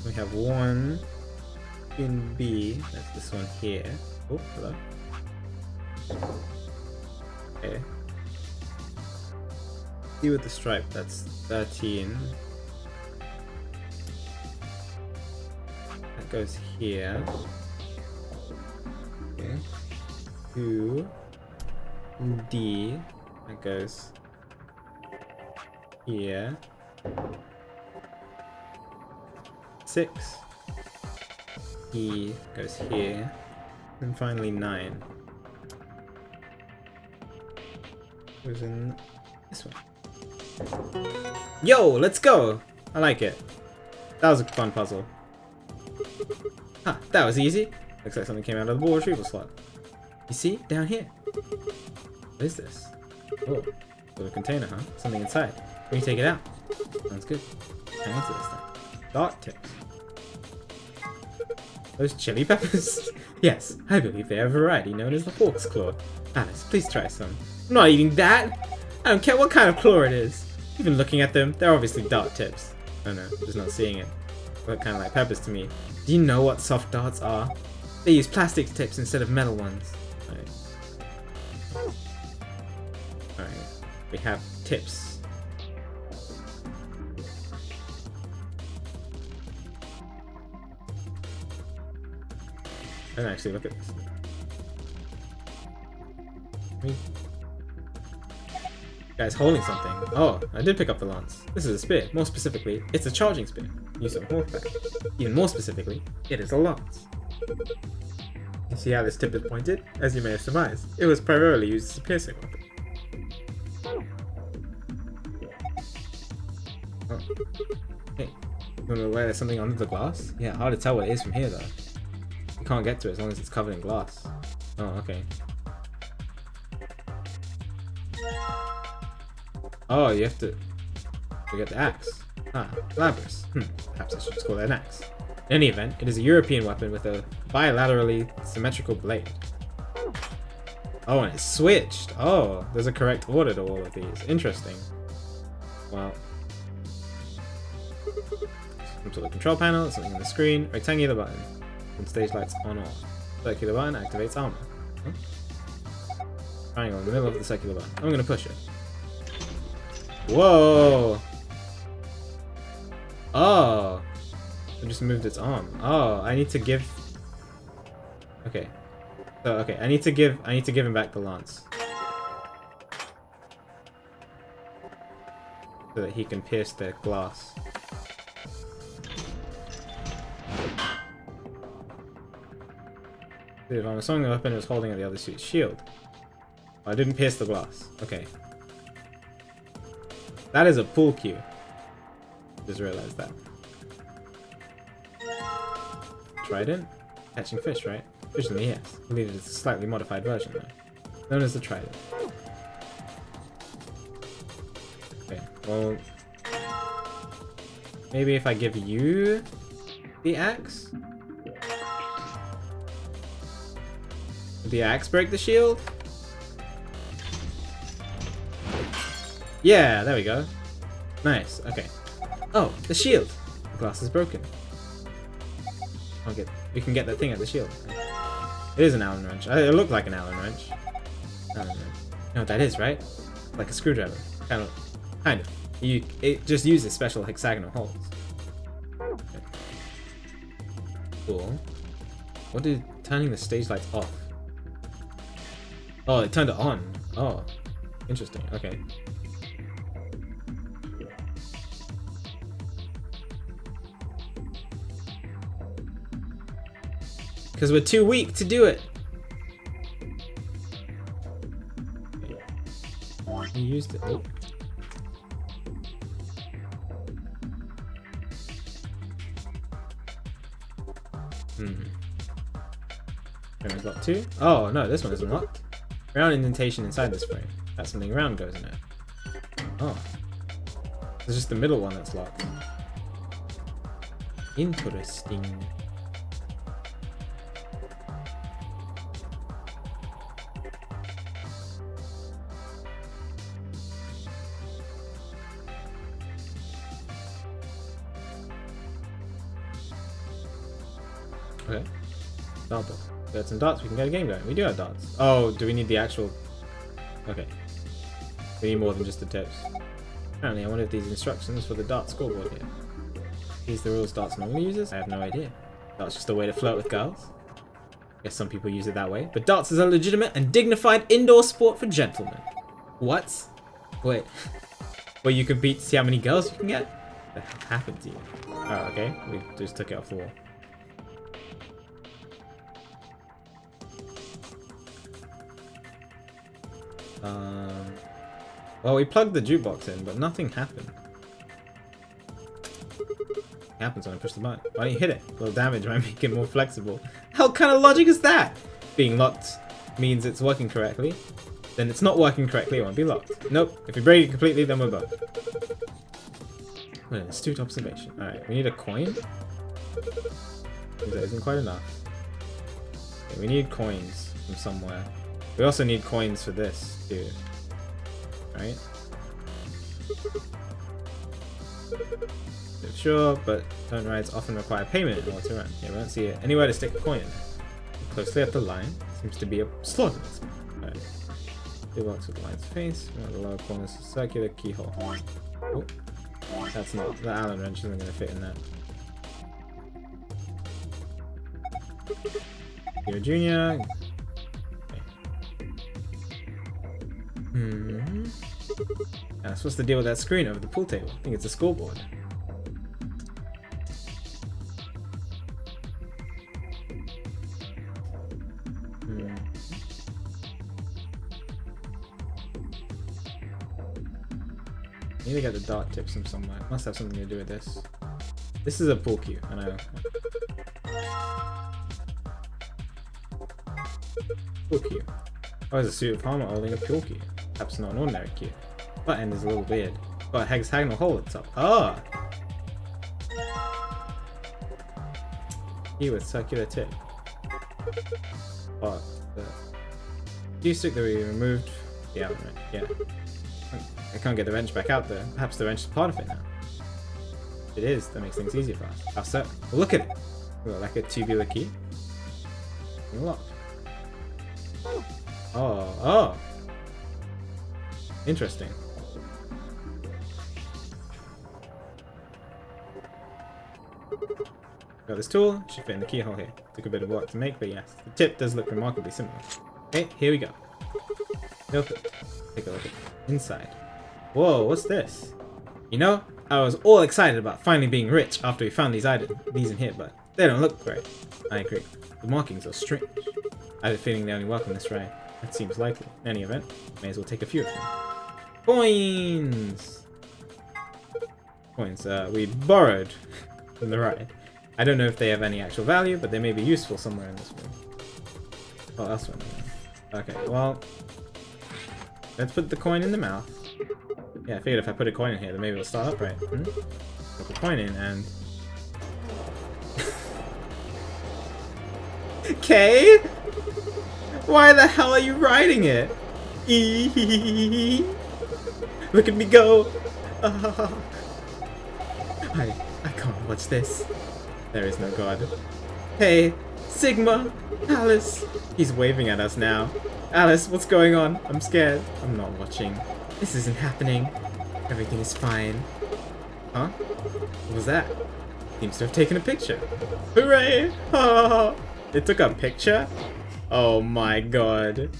[SPEAKER 1] We have 1 in B, that's this one here. Oh, hello. Okay. C with the stripe, that's 13. That goes here. Okay. 2. D. That goes here. 6. E goes here. And finally 9 goes in this one. Yo, let's go! I like it. That was a fun puzzle. Huh, that was easy. Looks like something came out of the ball retrieval slot. You see? Down here. What is this? Oh, little container, huh? Something inside. Can you take it out? Sounds good. Hang on to this thing. Dart tips. Those chili peppers? Yes, I believe they are a variety known as the hawk's claw. Alice, please try some. I'm not eating that! I don't care what kind of claw it is. Even looking at them, they're obviously dart tips. Oh no, just not seeing it. They look kind of like peppers to me. Do you know what soft darts are? They use plastic tips instead of metal ones. Alright, we have tips. I don't actually look at this. Guy's holding something. Oh, I did pick up the lance. This is a spear. More specifically, it's a charging spear. Use on horseback. Even more specifically, it is a lance. You see how this tip is pointed? As you may have surmised, it was primarily used as a piercing weapon. Oh. Hey, you wanna wear something under the glass? Yeah, hard to tell what it is from here though. You can't get to it as long as it's covered in glass. Oh, okay. Oh, you have to get the axe. Ah, Labrys. Perhaps I should just call it an axe. In any event, it is a European weapon with a bilaterally symmetrical blade. Oh, and it's switched. Oh, there's a correct order to all of these. Interesting. Well, come to the control panel, something on the screen, rectangular button, and stage lights on or off. Circular button activates armor. Huh? Triangle in the middle of the circular button. I'm gonna push it. Whoa! Oh! I just moved its arm. Oh, I need to give... Okay. So, okay, I need to give him back the lance. So that he can pierce the glass. If I'm assuming the weapon was holding at the other suit's shield. I didn't pierce the glass. Okay. That is a pool cue. Just realized that. Trident? Catching fish, right? Originally, yes. I believe it's a slightly modified version, though. Known as the Trident. Okay, well... maybe if I give you the axe? Would the axe break the shield? Yeah, there we go. Nice, okay. Oh, the shield! The glass is broken. We can get that thing at the shield. It is an Allen wrench. It looked like an Allen wrench. Allen wrench. You know what that is, right? Like a screwdriver. Kind of. It just uses special hexagonal holes. Okay. Cool. What did turning the stage lights off? Oh, it turned it on. Oh, interesting. Okay. Because we're too weak to do it. You used it. Oh. Frame's locked too. Oh no, this one isn't locked. Round indentation inside this frame. That's something round goes in it. Oh. It's just the middle one that's locked. Interesting. Okay. Dart book. We had some darts, we can get a game going. We do have darts. Oh, do we need the actual... okay. We need more than just the tips. Apparently I wanted these instructions for the dart scoreboard here. These the rules darts normally uses? I have no idea. Darts just a way to flirt with girls? Guess some people use it that way. But darts is a legitimate and dignified indoor sport for gentlemen. What? Wait. Where you compete to see how many girls you can get? What the hell happened to you? Oh, okay. We just took it off the wall. Well, we plugged the jukebox in, but nothing happened. It happens when I push the button. Why don't you hit it? A little damage might make it more flexible. How kind of logic is that? Being locked means it's working correctly. Then it's not working correctly, it won't be locked. Nope. If we break it completely, then we're both. What an astute observation. Alright, we need a coin. That isn't quite enough. Okay, we need coins from somewhere. We also need coins for this, too. Right? Sure, but don't rides often require payment in order to run. Yeah, we don't see anywhere to stick a coin in. Closely up the line, seems to be a slot in this. Alright. Two blocks with the line's face, one of the lower corners, a circular keyhole. Oh, that's not. The Allen wrench isn't going to fit in that. You're a junior. So what's the deal with that screen over the pool table? I think it's a scoreboard. Need to get the dart tips from somewhere. Must have something to do with this. This is a pool cue, I know. Pool cue. Oh, there's a suit of armor holding a pool cue. Perhaps not an ordinary cue. Butt end is a little weird. Got a hexagonal hole at the top. Ah! Key with circular tip. Oh, the cue stick that we removed. Yeah, yeah. I can't get the wrench back out there. Perhaps the wrench is part of it now. If it is, that makes things easier for us. How so? Well, look at it. Look, like a tubular key. Locked. Oh, oh. Interesting. Got this tool, should fit in the keyhole here. Took a bit of work to make, but yes, the tip does look remarkably similar. Okay, here we go. Take a look at inside. Whoa, what's this? You know, I was all excited about finally being rich after we found these in here, but They don't look great. I agree. The markings are strange. I have a feeling they only work on this ride. That seems likely. In any event, may as well take a few of them. Coins! Coins, we borrowed from the ride. I don't know if they have any actual value, but they may be useful somewhere in this room. Well, elsewhere. Okay, well, let's put the coin in the mouth. Yeah, I figured if I put a coin in here, then maybe it'll start up right. Put the coin in and... Okay? Why the hell are you riding it? Look at me go! I can't watch this. There is no god. Hey, Sigma! Alice! He's waving at us now. Alice, what's going on? I'm scared. I'm not watching. This isn't happening. Everything is fine. Huh? What was that? Seems to have taken a picture. Hooray! Oh, it took a picture? Oh my god.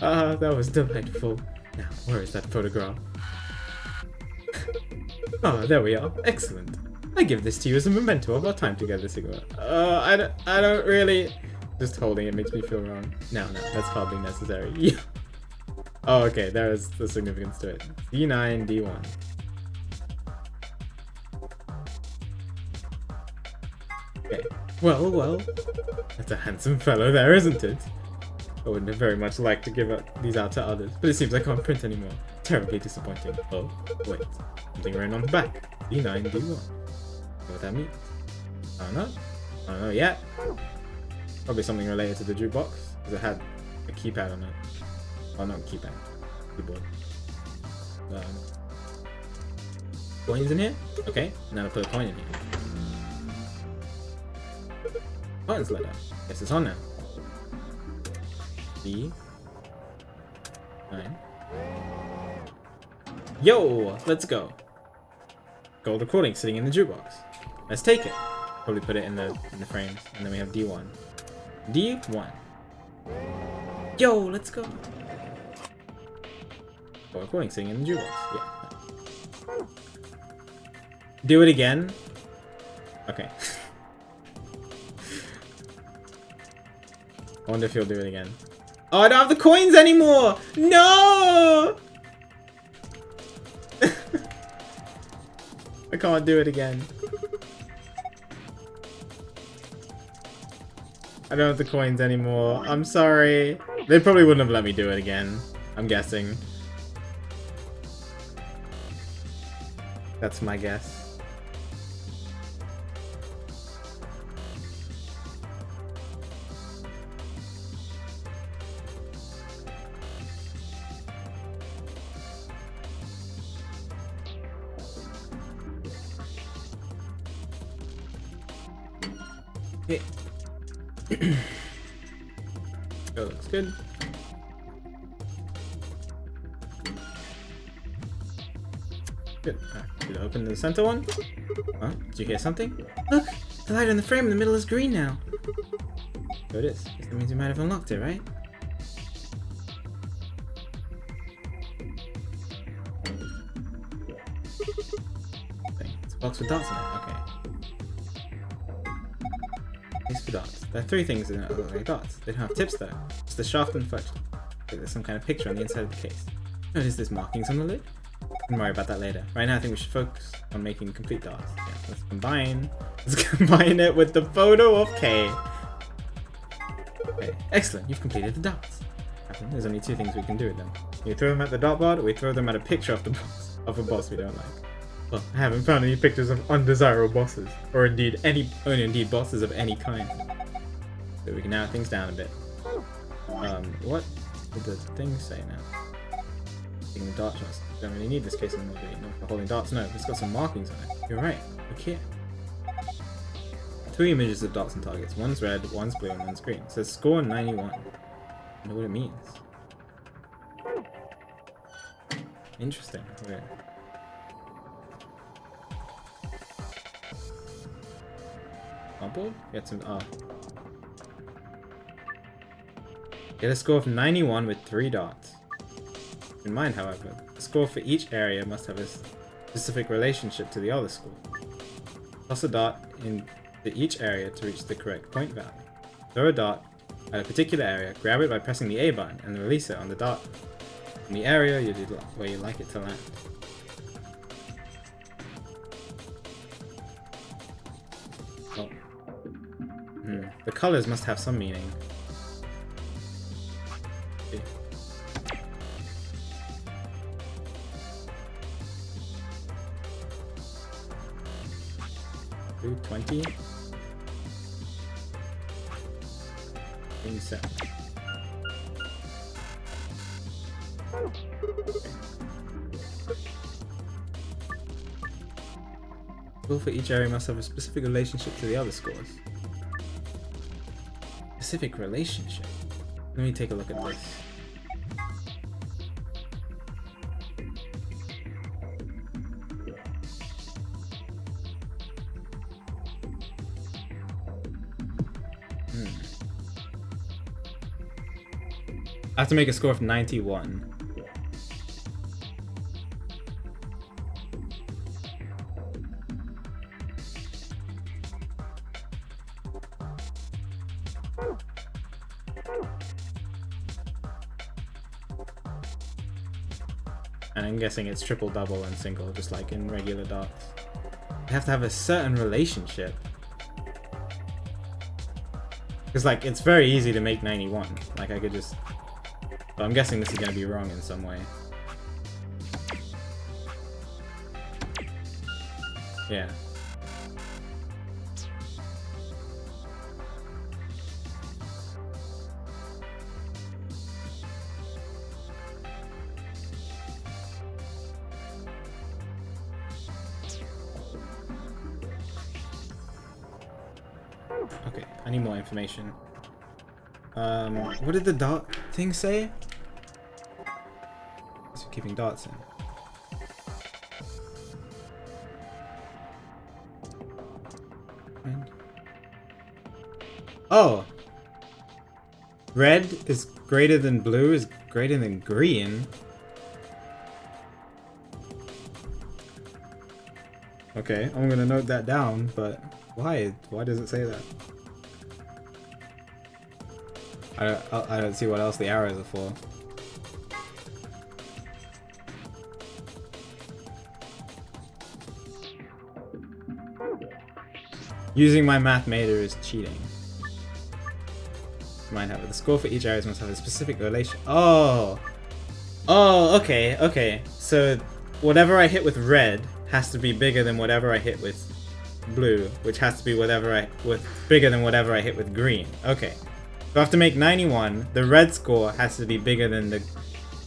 [SPEAKER 1] That was delightful. Now, where is that photograph? Oh, there we are. Excellent. I give this to you as a memento of our time together, Sigma. I don't really... Just holding it makes me feel wrong. No, that's hardly necessary. Oh, okay, there is the significance to it. D9, D1. Okay. Well. That's a handsome fellow there, isn't it? I wouldn't have very much liked to give these out to others, but it seems I can't print anymore. Terribly disappointing. Oh, wait. Something written on the back. D9, D1. Know what that means? I don't know yet. Probably something related to the jukebox, because it had a keypad on it. Well, not keypad. Keyboard. Coins in here? Okay, now I put a coin in here. Buttons letter. Guess it's on now. D9. Yo! Let's go. Gold recording sitting in the jukebox. Let's take it. Probably put it in the frames. And then we have D1. D1. Yo, let's go. Gold recording sitting in the jukebox. Yeah. Do it again. Okay. I wonder if he'll do it again. Oh, I don't have the coins anymore! No! I can't do it again. I don't have the coins anymore. I'm sorry. They probably wouldn't have let me do it again. I'm guessing. That's my guess. Okay. That looks good. Good. Did I open the center one? Huh? Did you hear something? Look! The light on the frame in the middle is green now! So it is. Guess that means we might have unlocked it, right? Okay. It's a box with dots in it. Okay. For dots. There are three things in it that look like dots. They don't have tips though. It's the shaft and fudge. Like there's some kind of picture on the inside of the case. Notice there's markings on the lid? Don't worry about that later. Right now I think we should focus on making complete dots. Yeah, let's combine it with the photo of K. Okay, excellent. You've completed the dots. There's only two things we can do with them. We throw them at the dot board, or we throw them at a picture of the boss of a boss we don't like. Well, I haven't found any pictures of undesirable bosses, or indeed bosses of any kind. So we can narrow things down a bit. What did the thing say now? Taking the dart shots. Don't really need this case anymore, do you? Not for holding darts, no. It's got some markings on it. You're right. Look here. 3 images of dots and targets. One's red, one's blue, and one's green. It says score 91. I know what it means. Interesting. Okay. Board? Get some. Get a score of 91 with 3 dots. In mind, however, the score for each area must have a specific relationship to the other score. Toss a dot into each area to reach the correct point value. Throw a dot at a particular area, grab it by pressing the A button, and release it on the dot in the area where you like it to land. Oh. The colors must have some meaning. Okay. Blue 20. Green 7. Score for each area must have a specific relationship to the other scores. Specific relationship? Let me take a look at this. I have to make a score of 91. And I'm guessing it's triple, double, and single, just like in regular dots. You have to have a certain relationship. Because, like, it's very easy to make 91. Like, I could just... But I'm guessing this is going to be wrong in some way. Yeah. Okay, I need more information. What did the dot thing say? It's keeping dots in. Oh! Red is greater than blue is greater than green. Okay, I'm gonna note that down, but why? Why does it say that? I don't see what else the arrows are for. Using my math meter is cheating. Might have it. The score for each area must have a specific relation. Oh! Oh, okay, okay. So, whatever I hit with red has to be bigger than whatever I hit with blue, which has to be bigger than whatever I hit with green. Okay. So I have to make 91. The red score has to be bigger than the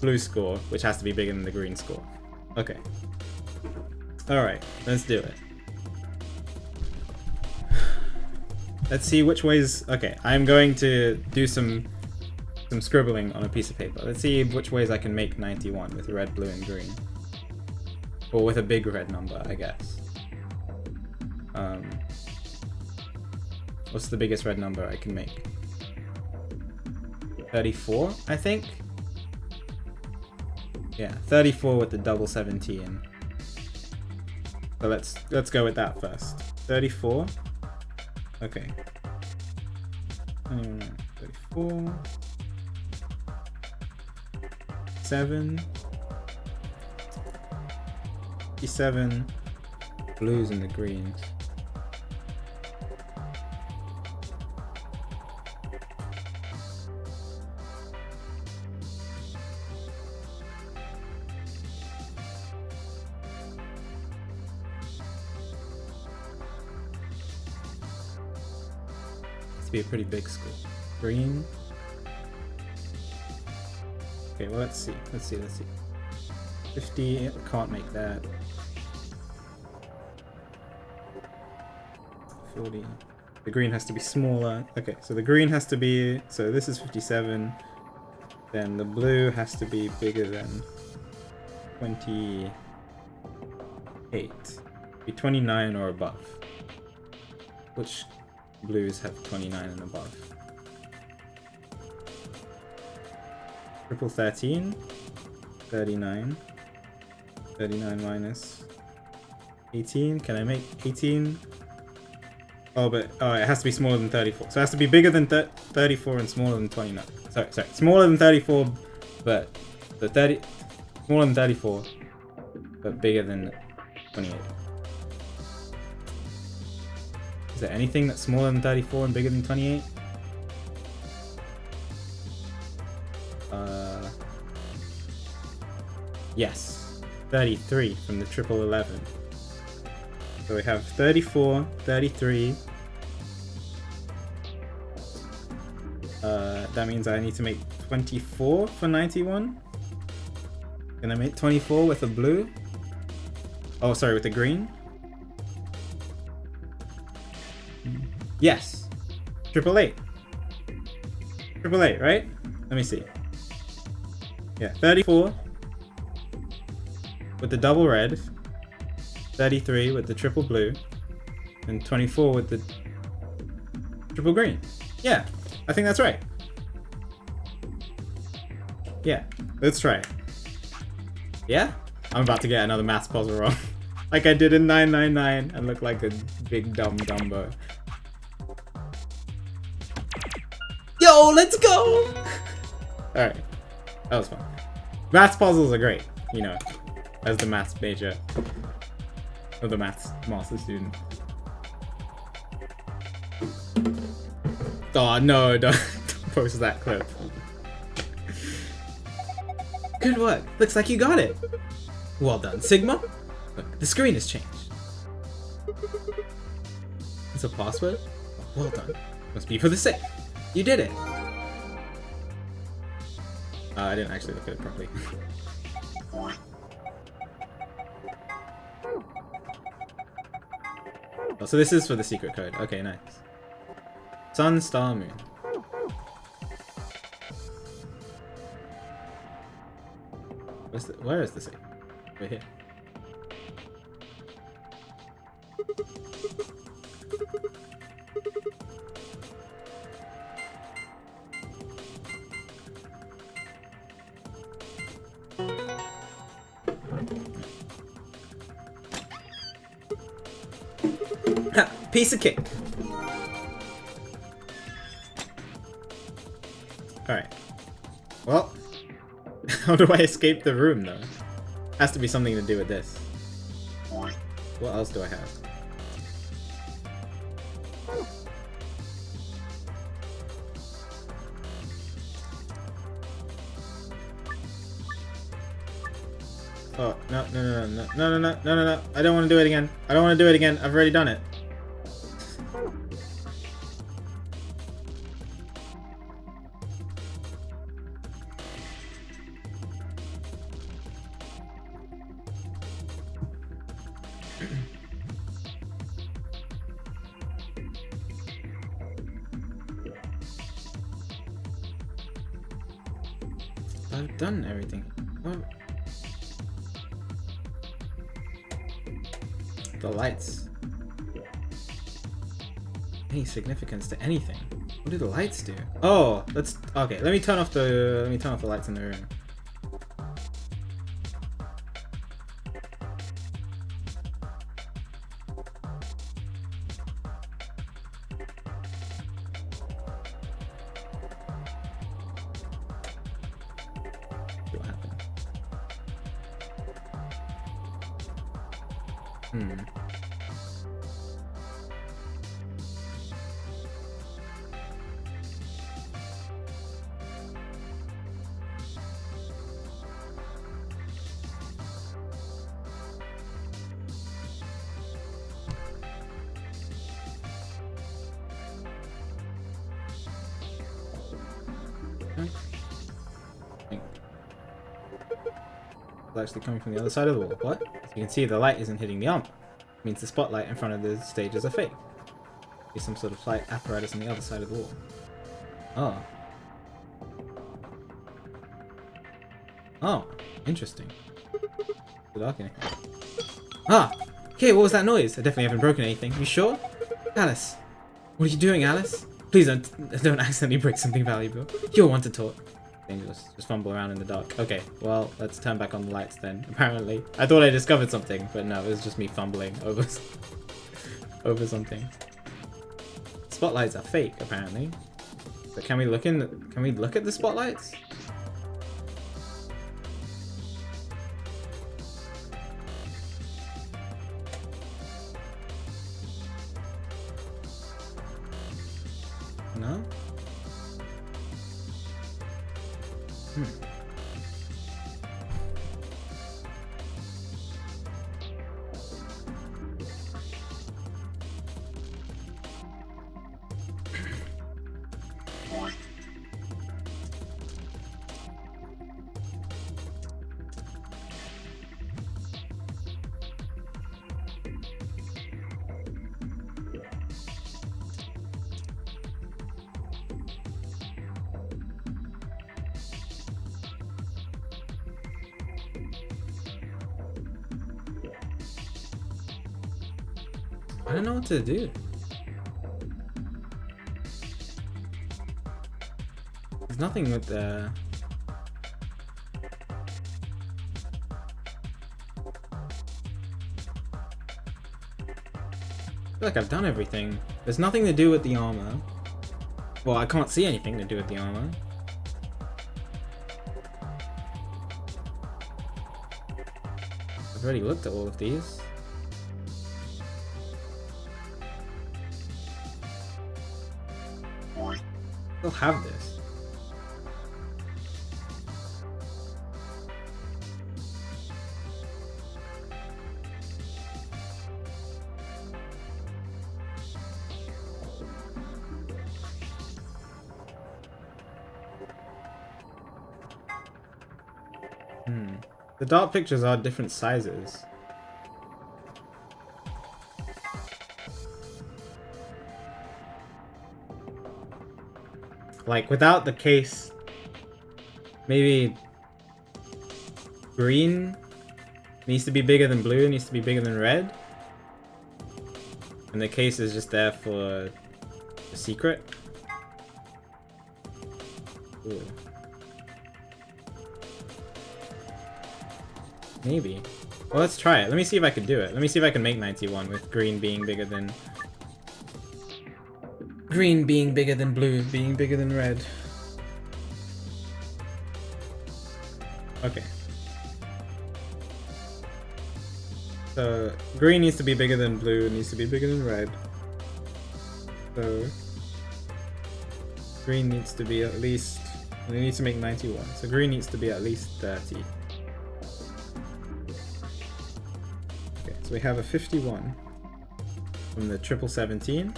[SPEAKER 1] blue score, which has to be bigger than the green score. Okay. Alright, let's do it. Let's see which ways... Okay, I'm going to do some scribbling on a piece of paper. Let's see which ways I can make 91 with red, blue, and green. Or with a big red number, I guess. What's the biggest red number I can make? 34, I think? Yeah, 34 with the double 17. So let's go with that first. 34. Okay. 34. 7. 57. Blues and the greens. Be a pretty big school. Green. Okay, well let's see. Let's see. 50, can't make that. 40. The green has to be smaller. Okay, so the green has to be, so this is 57. Then the blue has to be bigger than 28. Be 29 or above. Which blues have 29 and above. Triple 13. 39. 39 minus 18. Can I make 18 Oh, but it has to be smaller than 34. So it has to be bigger than 34 and smaller than 29. Sorry, smaller than 34, but smaller than 34, but bigger than 28. Is there anything that's smaller than 34 and bigger than 28? Yes, 33 from the triple 11. So we have 34, 33. That means I need to make 24 for 91. Can I make 24 with a blue? Oh, sorry, with the green? Yes. Triple 8. Triple 8, right? Let me see. Yeah, 34 with the double red, 33 with the triple blue, and 24 with the triple green. Yeah, I think that's right. Yeah, let's try it. Yeah? I'm about to get another maths puzzle wrong. Like I did in 999 and look like a big dumb Dumbo. Yo, let's go! Alright, that was fun. Maths puzzles are great, you know, as the maths major. Or the maths master student. Oh no, don't post that clip. Good work. Looks like you got it. Well done, Sigma. Look, the screen has changed. It's a password? Well done. Must be for the safe. You did it. I didn't actually look at it properly. Oh, so this is for the secret code. Okay, nice. Sun, star, moon. Where is the safe? We're here. Piece of cake. Alright. Well, how do I escape the room though? Has to be something to do with this. What else do I have? Oh, no. I don't want to do it again. I don't want to do it again. I've already done it. I've done everything. What? The lights. Any significance to anything? What do the lights do? Oh, okay. Let me turn off the lights in the room. See what happens. Actually coming from the other side of the wall. What? As you can see, the light isn't hitting the armor. It means the spotlight in front of the stage is a fake. There's some sort of light apparatus on the other side of the wall. Oh. Oh, interesting. The darkening. Ah! Okay, what was that noise? I definitely haven't broken anything. You sure? Alice! What are you doing, Alice? Please don't accidentally break something valuable. You'll want to talk. Dangerous. Just fumble around in the dark. Okay, well, let's turn back on the lights then, apparently. I thought I discovered something, but no, it was just me fumbling over something. spotlights are fake, apparently. But can we look at the spotlights? No? I don't know what to do. There's nothing with the... I feel like I've done everything. There's nothing to do with the armor. Well, I can't see anything to do with the armor. I've already looked at all of these. They'll have this. The dark pictures are different sizes. Like, without the case, maybe green needs to be bigger than blue, needs to be bigger than red. And the case is just there for the secret. Ooh. Maybe. Well, let's try it. Let me see if I can do it. Let me see if I can make 91 with green being bigger than... Green being bigger than blue, being bigger than red. Okay. So, green needs to be bigger than blue, needs to be bigger than red. So, green needs to be at least... We need to make 91. So green needs to be at least 30. So we have a 51 from the 1717.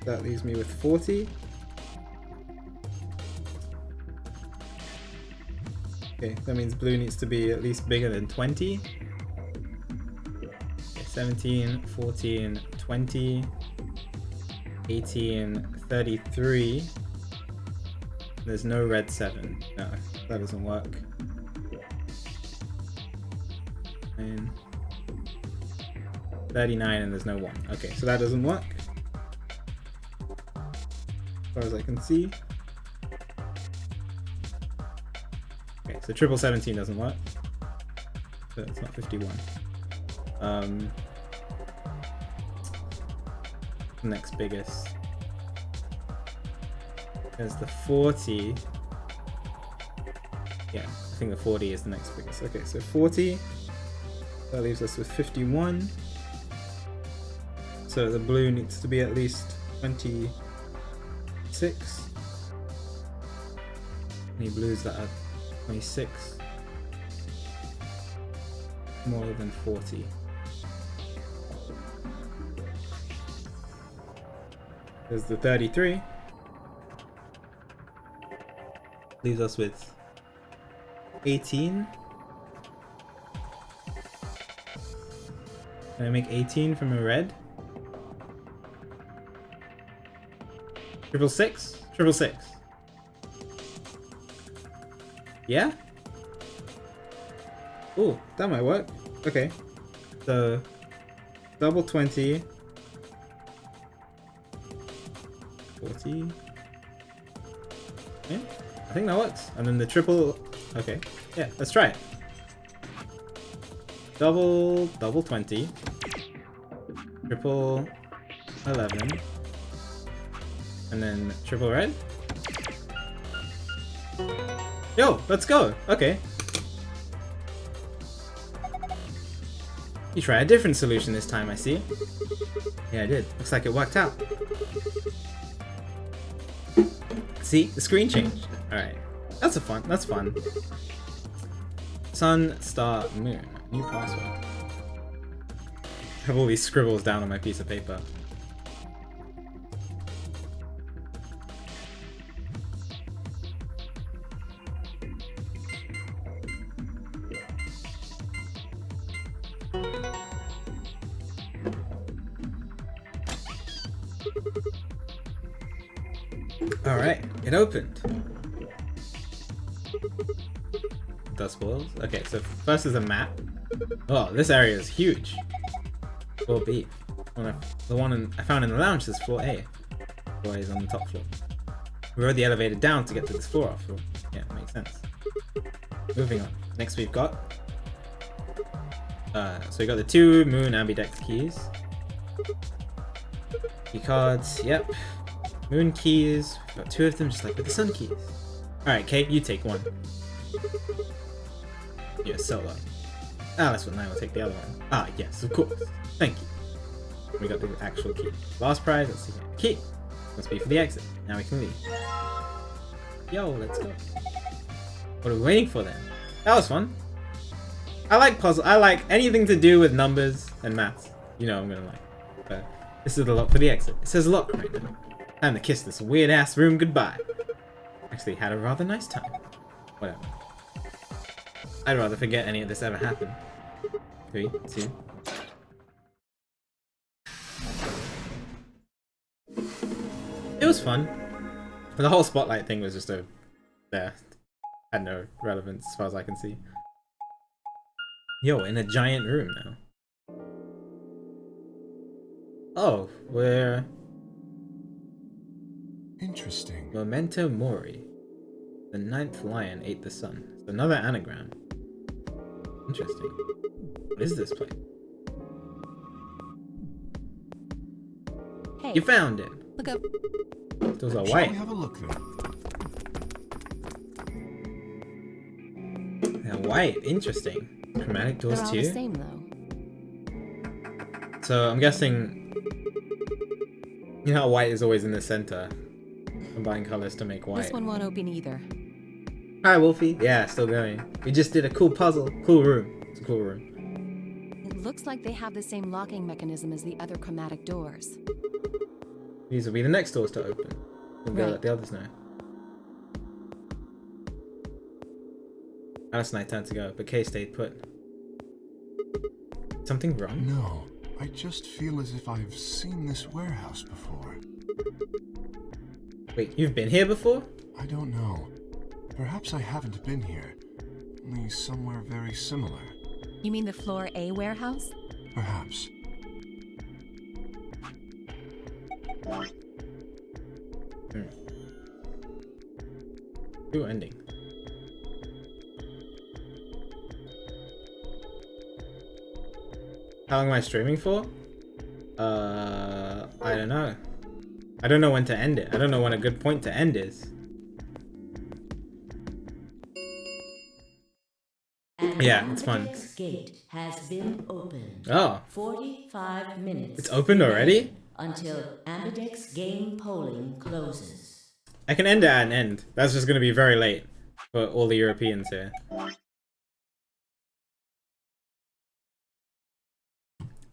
[SPEAKER 1] That leaves me with 40. Okay, that means blue needs to be at least bigger than 20. Okay, 17, 14, 20, 18, 33. There's no red 7. No, that doesn't work. 9. 39 and there's no 1. Okay, so that doesn't work. As far as I can see. Okay, so 1717 doesn't work. So it's not 51. Next biggest. There's the 40. Yeah, I think the 40 is the next biggest. Okay, so 40. That leaves us with 51. So the blue needs to be at least 26. Any blues that are 26. More than 40. There's the 33. Leaves us with 18. Can I make 18 from a red? 666? 666. Yeah? Ooh, that might work. Okay. So, double 20. 40. Yeah, I think that works. And then the triple... Okay. Yeah, let's try it. Double 20. Triple 11. And then triple red. Yo, let's go. Okay. You try a different solution this time, I see. Yeah, I did. Looks like it worked out. See, the screen changed. Alright. That's fun. Sun, star, moon. New password. I have all these scribbles down on my piece of paper. Alright, it opened. Dust balls. Okay, so first is a map. Oh, this area is huge. Floor B. The one I found in the lounge is floor A. Floor A is on the top floor. We rode the elevator down to get to this floor after all. Yeah, makes sense. Moving on. Next we've got... so we got the 2 moon ambidex keys. Key cards, yep. Moon keys. We've got 2 of them just like with the sun keys. Alright, Kate, you take one. You're solo. Alice and I will take the other one. Ah, yes, of course. Thank you. We got the actual key. Last prize, let's see. Key! Must be for the exit. Now we can leave. Yo, let's go. What are we waiting for then? That was fun. I like puzzle. I like anything to do with numbers and maths. You know I'm gonna like. But this is the lock for the exit. It says lock right now. Time to kiss this weird ass room goodbye. Actually, had a rather nice time. Whatever. I'd rather forget any of this ever happened. 3, 2. It was fun. The whole spotlight thing was just there. Had no relevance as far as I can see. Yo, in a giant room now. Oh, we're...
[SPEAKER 9] Interesting.
[SPEAKER 1] Memento Mori. The 9th lion ate the sun. It's another anagram. Interesting. What is this place?
[SPEAKER 4] Hey,
[SPEAKER 1] you found it!
[SPEAKER 4] Look up.
[SPEAKER 1] Those are
[SPEAKER 9] Shall
[SPEAKER 1] white.
[SPEAKER 9] we have a look then?
[SPEAKER 1] They're white. Interesting. Chromatic doors
[SPEAKER 4] They're all
[SPEAKER 1] too?
[SPEAKER 4] the same though.
[SPEAKER 1] So I'm guessing... You know how white is always in the center? Combine colors to make white.
[SPEAKER 4] This one won't open either.
[SPEAKER 1] Hi, Wolfie. Yeah, still going. We just did a cool puzzle. Cool room. It's a cool room.
[SPEAKER 4] It looks like they have the same locking mechanism as the other chromatic doors.
[SPEAKER 1] These will be the next doors to open. We'll go
[SPEAKER 4] Right.
[SPEAKER 1] let the others know. Alice and I turned to go, but Kay stayed put. Something wrong?
[SPEAKER 9] No, I just feel as if I've seen this warehouse before.
[SPEAKER 1] Wait, you've been here before?
[SPEAKER 9] I don't know. Perhaps I haven't been here. Only somewhere very similar.
[SPEAKER 4] You mean the floor A warehouse?
[SPEAKER 9] Perhaps.
[SPEAKER 1] New ending. How long am I streaming for? I don't know. I don't know when to end it. I don't know when a good point to end is. Yeah, it's fun.
[SPEAKER 10] Ambidex gate has been opened.
[SPEAKER 1] Oh.
[SPEAKER 10] 45 minutes.
[SPEAKER 1] It's opened already?
[SPEAKER 10] Until Ambidex game polling closes.
[SPEAKER 1] I can end it at an end. That's just gonna be very late for all the Europeans here.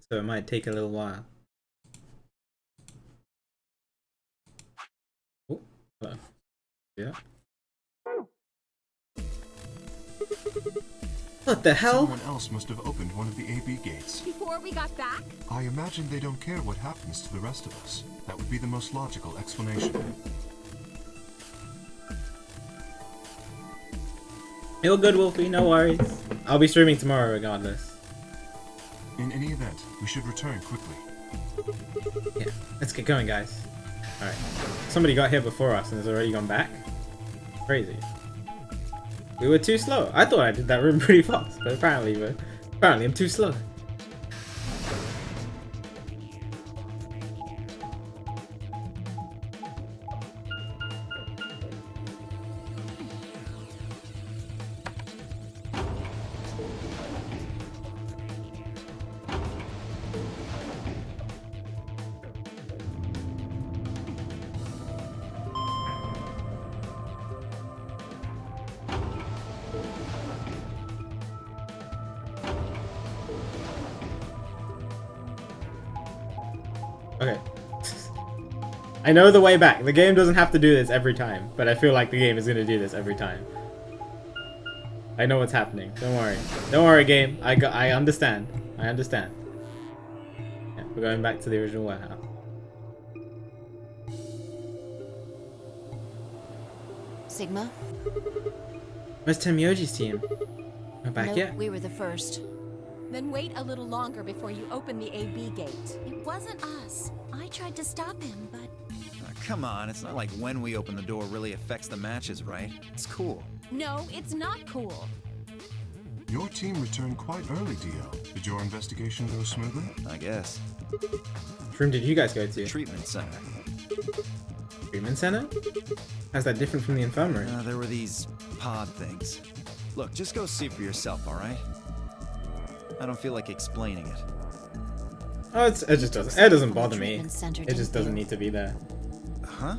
[SPEAKER 1] So it might take a little while. Oh, hello. Yeah. What the hell?
[SPEAKER 9] Someone else must have opened one of the AB gates.
[SPEAKER 13] Before we got back?
[SPEAKER 9] I imagine they don't care what happens to the rest of us. That would be the most logical explanation.
[SPEAKER 1] You're good, Wolfie, no worries. I'll be streaming tomorrow regardless.
[SPEAKER 9] In any event, we should return quickly.
[SPEAKER 1] Yeah, let's get going, guys. Alright. Somebody got here before us and has already gone back? Crazy. We were too slow. I thought I did that room pretty fast, but apparently I'm too slow. Okay. I know the way back. The game doesn't have to do this every time, but I feel like the game is gonna do this every time. I know what's happening. Don't worry. Don't worry, game. I understand. I understand. Yeah, we're going back to the original warehouse.
[SPEAKER 2] Sigma?
[SPEAKER 1] Where's Tenmyoji's team? Not back
[SPEAKER 2] Nope,
[SPEAKER 1] yet?
[SPEAKER 2] we were the first.
[SPEAKER 4] Then wait a little longer before you open the AB gate.
[SPEAKER 6] It wasn't us. I tried to stop him, but
[SPEAKER 8] Come on, it's not like when we open the door really affects the matches, right? It's cool.
[SPEAKER 4] No, it's not cool.
[SPEAKER 9] Your team returned quite early, Dio. Did your investigation go smoothly?
[SPEAKER 8] I guess.
[SPEAKER 1] Which room did you guys go to?
[SPEAKER 8] Treatment center.
[SPEAKER 1] Treatment center? How's that different from the infirmary?
[SPEAKER 8] There were these pod things. Look, just go see for yourself, alright? I don't feel like explaining it.
[SPEAKER 1] Oh, it just doesn't. It doesn't bother me.
[SPEAKER 2] Treatment center,
[SPEAKER 1] It just
[SPEAKER 2] didn't
[SPEAKER 1] doesn't
[SPEAKER 2] you?
[SPEAKER 1] need to be there.
[SPEAKER 8] Huh?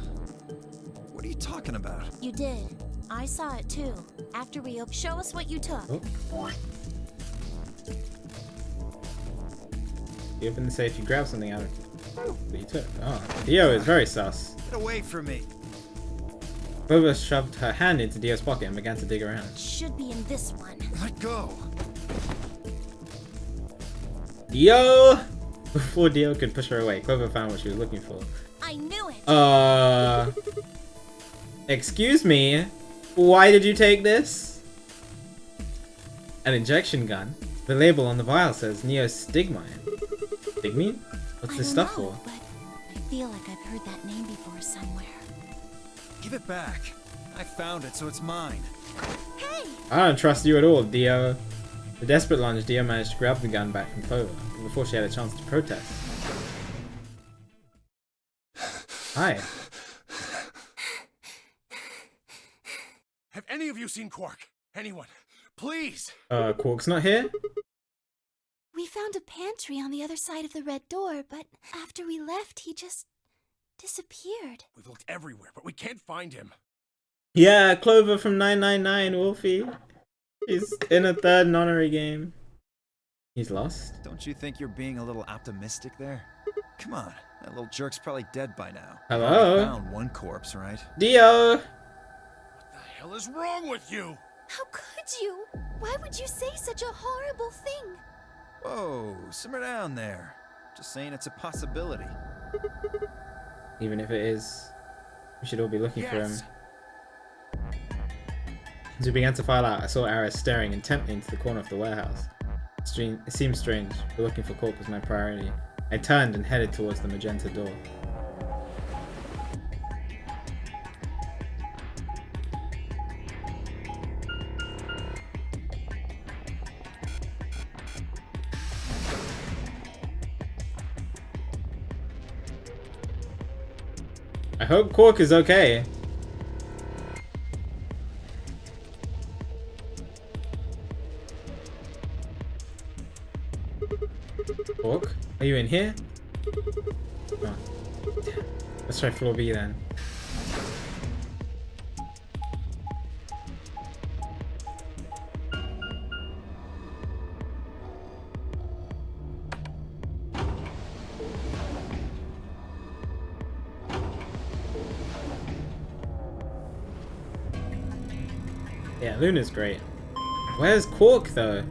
[SPEAKER 8] What are you talking about?
[SPEAKER 6] you did. I saw it too. After we show us what you took.
[SPEAKER 1] Oh. You open the safe, you grab something out of it that you took. Oh, Dio is very sus.
[SPEAKER 8] Get away from me!
[SPEAKER 1] Clover shoved her hand into Dio's pocket and began to dig around.
[SPEAKER 6] Should be in this one.
[SPEAKER 8] Let go!
[SPEAKER 1] Dio! Before Dio could push her away, Clover found what she was looking for.
[SPEAKER 6] I knew it!
[SPEAKER 1] Excuse me? Why did you take this? An injection gun. The label on the vial says Neostigmine. Stigmine? What's this stuff for?
[SPEAKER 6] But I feel like I've heard that name before somewhere.
[SPEAKER 8] Give it back. I found it, so it's mine.
[SPEAKER 6] Hey!
[SPEAKER 1] I don't trust you at all, Dio. The desperate lunge, Dio managed to grab the gun back from Clover before she had a chance to protest. Hi.
[SPEAKER 5] Have any of you seen Quark? Anyone? Please!
[SPEAKER 1] Quark's not here?
[SPEAKER 6] We found a pantry on the other side of the red door, but after we left, he just disappeared.
[SPEAKER 5] We've looked everywhere, but we can't find him.
[SPEAKER 1] Yeah, Clover from 999, Wolfie. He's in a third nonary game. He's lost?
[SPEAKER 8] Don't you think you're being a little optimistic there? Come on, that little jerk's probably dead by now.
[SPEAKER 1] Hello?
[SPEAKER 8] I found one corpse, right?
[SPEAKER 1] Dio!
[SPEAKER 5] What the hell is wrong with you?
[SPEAKER 6] How could you? Why would you say such a horrible thing?
[SPEAKER 8] Whoa, simmer down there. Just saying it's a possibility.
[SPEAKER 1] Even if it is, we should all be looking for him. As we began to file out, I saw Aris staring intently into the corner of the warehouse. It seemed strange, but looking for Quark was my priority. I turned and headed towards the magenta door. I hope Quark is okay. Quark, are you in here? Oh. Let's try floor B then. Yeah, Luna's great. Where's Quark though?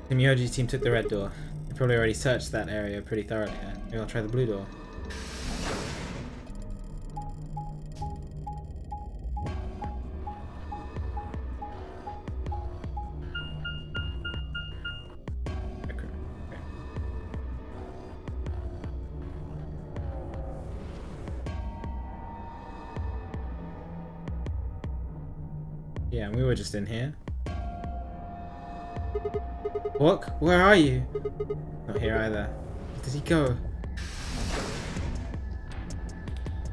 [SPEAKER 1] The Myoji team took the red door. They probably already searched that area pretty thoroughly. Maybe I'll try the blue door. Yeah, we were just in here. Quark, where are you? Not here either. Where did he go?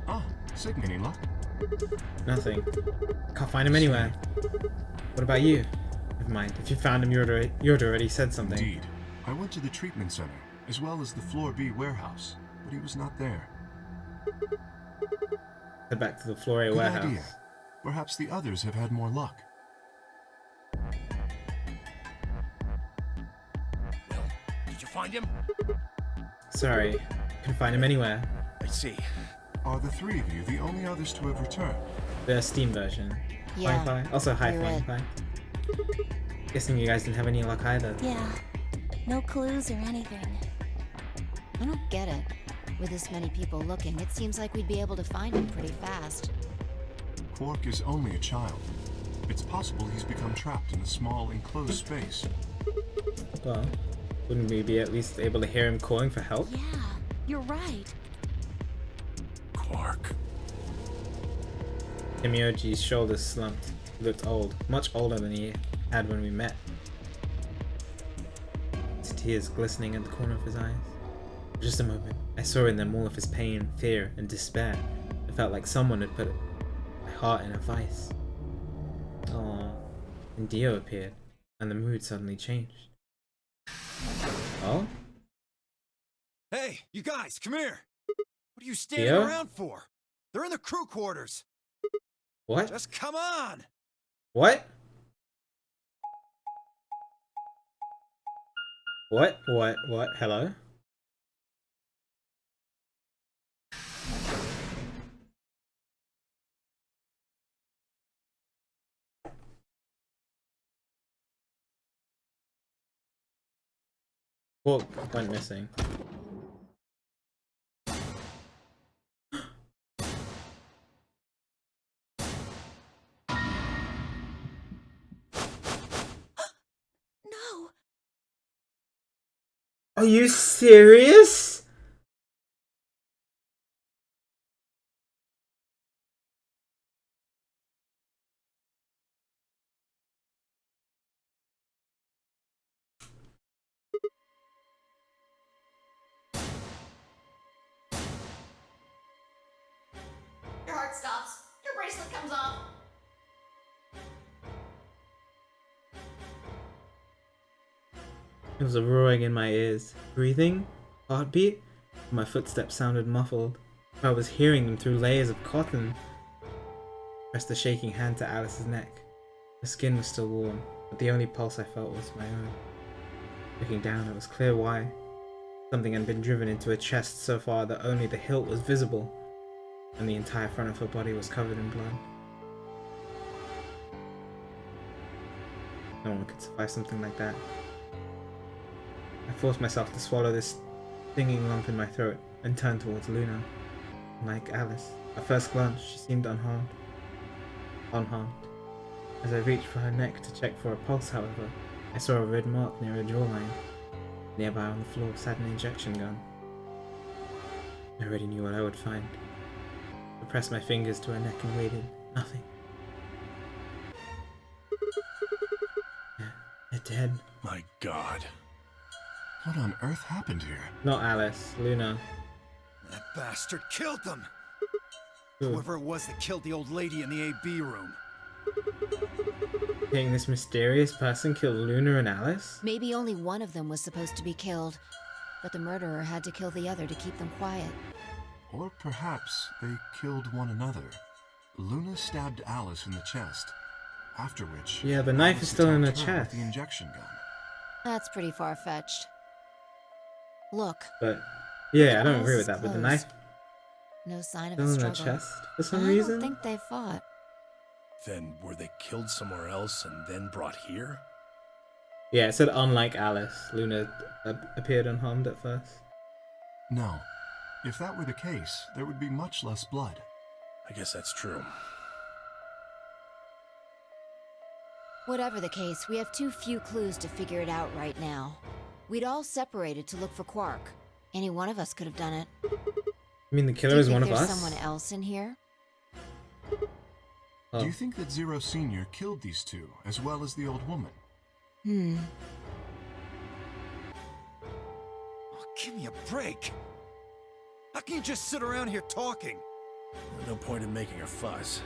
[SPEAKER 9] Oh, Sigma, any luck?
[SPEAKER 1] Nothing. Can't find him anywhere. What about you? Never mind. If you found him, you'd already said something.
[SPEAKER 9] Indeed. I went to the treatment center, as well as the floor B warehouse, but he was not there.
[SPEAKER 1] Head back to the floor A
[SPEAKER 9] Good
[SPEAKER 1] warehouse.
[SPEAKER 9] idea. Perhaps the others have had more luck.
[SPEAKER 5] Well, did you find him?
[SPEAKER 1] Sorry, couldn't find him anywhere.
[SPEAKER 5] I see.
[SPEAKER 9] Are the three of you the only others to have returned?
[SPEAKER 1] The Steam version.
[SPEAKER 2] Yeah,
[SPEAKER 1] Wi-Fi. Also high
[SPEAKER 2] you're it.
[SPEAKER 1] Wi-Fi. Guessing you guys didn't have any luck either.
[SPEAKER 6] Yeah. No clues or anything.
[SPEAKER 2] I don't get it. With this many people looking, it seems like we'd be able to find him pretty fast.
[SPEAKER 9] Quark is only a child. It's possible he's become trapped in a small enclosed space.
[SPEAKER 1] Well, wouldn't we be at least able to hear him calling for help?
[SPEAKER 6] Yeah, you're right.
[SPEAKER 5] Quark.
[SPEAKER 1] Himyoji's shoulders slumped. He looked old, much older than he had when we met. His tears glistening at the corner of his eyes. For just a moment, I saw in them all of his pain, fear, and despair. It felt like someone had put my heart in a vice. Aww. And Dio appeared, and the mood suddenly changed. Oh?
[SPEAKER 8] Hey, you guys, come here! What are you standing
[SPEAKER 1] Dio?
[SPEAKER 8] around for? They're in the crew quarters!
[SPEAKER 1] What?
[SPEAKER 8] Just come on!
[SPEAKER 1] What? What? Hello? Quark went missing.
[SPEAKER 6] No.
[SPEAKER 1] Are you serious?
[SPEAKER 14] Your heart stops. Your bracelet comes off.
[SPEAKER 1] There was a roaring in my ears. Breathing? Heartbeat? My footsteps sounded muffled. I was hearing them through layers of cotton. I pressed a shaking hand to Alice's neck. Her skin was still warm, but the only pulse I felt was my own. Looking down, it was clear why. Something had been driven into her chest so far that only the hilt was visible, and the entire front of her body was covered in blood. No one could survive something like that. I forced myself to swallow this stinging lump in my throat and turned towards Luna. Like Alice, at first glance she seemed unharmed. As I reached for her neck to check for a pulse, however, I saw a red mark near her jawline. Nearby on the floor sat an injection gun. I already knew what I would find. I pressed my fingers to her neck and waited. Nothing. They're dead.
[SPEAKER 5] My God.
[SPEAKER 9] What on earth happened here?
[SPEAKER 1] Not Alice, Luna.
[SPEAKER 8] That bastard killed them!
[SPEAKER 1] Who?
[SPEAKER 8] Whoever it was that killed the old lady in the AB room.
[SPEAKER 1] Think this mysterious person killed Luna and Alice?
[SPEAKER 2] Maybe only one of them was supposed to be killed, but the murderer had to kill the other to keep them quiet.
[SPEAKER 9] Or perhaps they killed one another. Luna stabbed Alice in the chest, after which...
[SPEAKER 1] Yeah, the knife is still in her
[SPEAKER 9] attacked her with
[SPEAKER 1] chest.
[SPEAKER 9] the injection gun.
[SPEAKER 2] That's pretty far-fetched. Look.
[SPEAKER 1] But, yeah, I don't agree
[SPEAKER 2] Alice
[SPEAKER 1] with
[SPEAKER 2] is
[SPEAKER 1] that, but the
[SPEAKER 2] closed.
[SPEAKER 1] knife
[SPEAKER 2] No sign of
[SPEAKER 1] still
[SPEAKER 2] a
[SPEAKER 1] in her
[SPEAKER 2] struggle.
[SPEAKER 1] chest for some
[SPEAKER 2] I
[SPEAKER 1] reason?
[SPEAKER 2] don't think they fought.
[SPEAKER 5] Then were they killed somewhere else and then brought here?
[SPEAKER 1] Yeah, it said unlike Alice. Luna appeared unharmed at first.
[SPEAKER 9] No. If that were the case, there would be much less blood.
[SPEAKER 5] I guess that's true.
[SPEAKER 2] Whatever the case, we have too few clues to figure it out right now. We'd all separated to look for Quark. Any one of us could have done it.
[SPEAKER 1] I mean, the
[SPEAKER 2] Do
[SPEAKER 1] killer
[SPEAKER 2] you
[SPEAKER 1] is
[SPEAKER 2] think
[SPEAKER 1] one of
[SPEAKER 2] there's
[SPEAKER 1] us?
[SPEAKER 2] someone else in here?
[SPEAKER 1] Oh.
[SPEAKER 9] Do you think that Zero Senior killed these two, as well as the old woman?
[SPEAKER 8] Oh, give me a break! How can you just sit around here talking?
[SPEAKER 5] No point in making a fuss.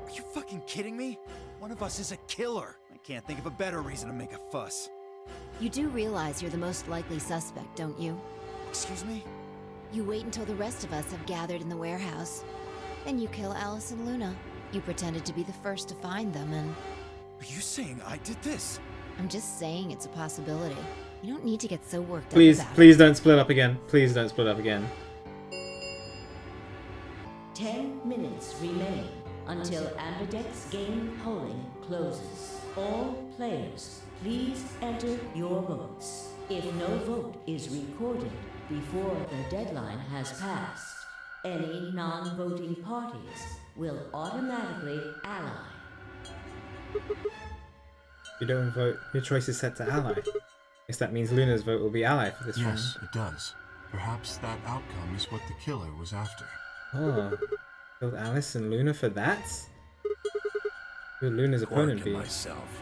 [SPEAKER 8] Are you fucking kidding me? One of us is a killer. I can't think of a better reason to make a fuss.
[SPEAKER 2] You do realize you're the most likely suspect, don't you?
[SPEAKER 8] Excuse me?
[SPEAKER 2] You wait until the rest of us have gathered in the warehouse. Then you kill Alice and Luna. You pretended to be the first to find them, and
[SPEAKER 8] Are you saying I did this?
[SPEAKER 2] I'm just saying it's a possibility. You don't need to get so worked
[SPEAKER 1] Please,
[SPEAKER 2] up about
[SPEAKER 1] please don't split up again. Please don't split up again.
[SPEAKER 10] 10 minutes remain until Ambidex game polling closes. All players, please enter your votes. If no vote is recorded before the deadline has passed, any non-voting parties will automatically ally.
[SPEAKER 1] You don't vote. Your choice is set to ally. Guess that means Luna's vote will be ally for this round.
[SPEAKER 9] Yes, it does. Perhaps that outcome is what the killer was after.
[SPEAKER 1] Oh, killed Alice and Luna for that? Who would Luna's opponent be?
[SPEAKER 5] myself.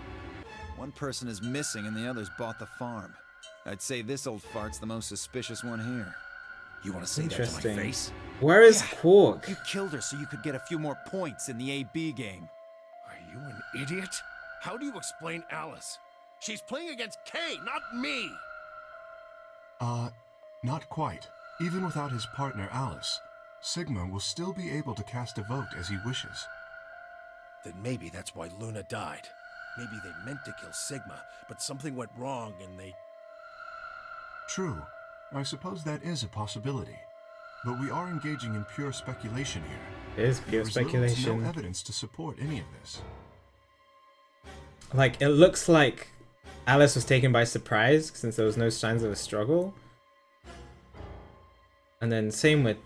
[SPEAKER 8] One person is missing and the others bought the farm. I'd say this old fart's the most suspicious one here.
[SPEAKER 5] You want to say that to my
[SPEAKER 1] Interesting.
[SPEAKER 5] face?
[SPEAKER 1] Where is Quark?
[SPEAKER 8] You killed her so you could get a few more points in the AB game.
[SPEAKER 5] Are you an idiot? How do you explain Alice? She's playing against Kay, not me!
[SPEAKER 9] Not quite. Even without his partner Alice, Sigma will still be able to cast a vote as he wishes.
[SPEAKER 5] Then maybe that's why Luna died. Maybe they meant to kill Sigma, but something went wrong and they...
[SPEAKER 9] True. I suppose that is a possibility. But we are engaging in pure speculation here.
[SPEAKER 1] It is pure
[SPEAKER 9] There's little to
[SPEAKER 1] speculation.
[SPEAKER 9] no evidence to support any of this.
[SPEAKER 1] Like, it looks like Alice was taken by surprise since there was no signs of a struggle. And then same with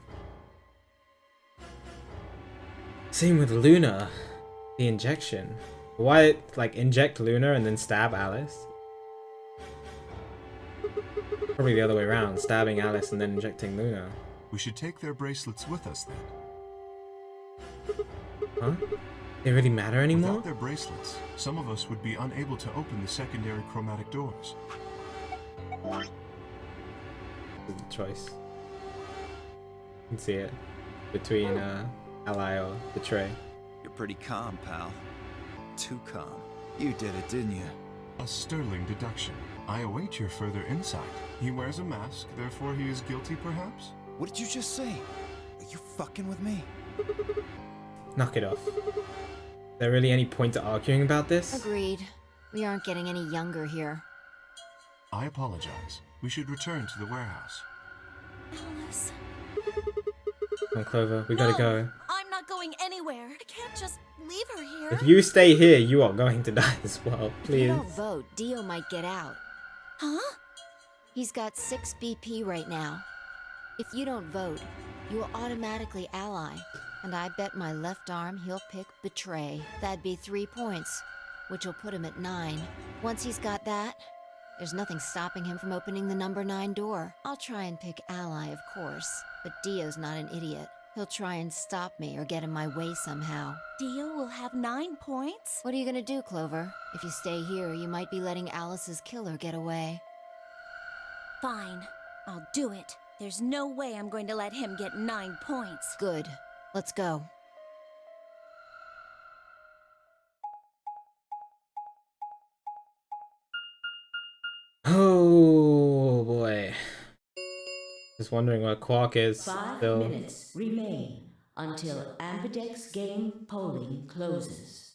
[SPEAKER 1] Luna, the injection. Why, like, inject Luna and then stab Alice? Probably the other way around, stabbing Alice and then injecting Luna.
[SPEAKER 9] We should take their bracelets with us then.
[SPEAKER 1] Huh? They really matter anymore?
[SPEAKER 9] Without their bracelets, some of us would be unable to open the secondary chromatic doors.
[SPEAKER 1] Good choice. You can see it between ally or betray.
[SPEAKER 8] You're pretty calm, pal. Too calm. You did it, didn't you?
[SPEAKER 9] A sterling deduction. I await your further insight. He wears a mask, therefore he is guilty, perhaps?
[SPEAKER 8] What did you just say? Are you fucking with me?
[SPEAKER 1] Knock it off. Is there really any point to arguing about this?
[SPEAKER 2] Agreed. We aren't getting any younger here.
[SPEAKER 9] I apologize. We should return to the warehouse.
[SPEAKER 6] Alice.
[SPEAKER 1] Come on, Clover, we gotta go.
[SPEAKER 6] I'm not going anywhere. I can't just leave her here.
[SPEAKER 1] If you stay here, you are going to die as well,
[SPEAKER 2] If
[SPEAKER 1] please.
[SPEAKER 2] you don't vote, Dio might get out.
[SPEAKER 6] Huh?
[SPEAKER 2] He's got 6 BP right now. If you don't vote, you will automatically ally. And I bet my left arm he'll pick Betray. That'd be 3 points, which will put him at 9. Once he's got that, there's nothing stopping him from opening the number 9 door. I'll try and pick Ally, of course, but Dio's not an idiot. He'll try and stop me or get in my way somehow.
[SPEAKER 6] Dio will have 9 points?
[SPEAKER 2] What are you gonna do, Clover? If you stay here, you might be letting Alice's killer get away.
[SPEAKER 6] Fine. I'll do it. There's no way I'm going to let him get 9 points.
[SPEAKER 2] Good. Let's go.
[SPEAKER 1] Oh boy. Just wondering where Quark is
[SPEAKER 10] 5
[SPEAKER 1] still.
[SPEAKER 10] minutes remain until Ambidex game polling closes.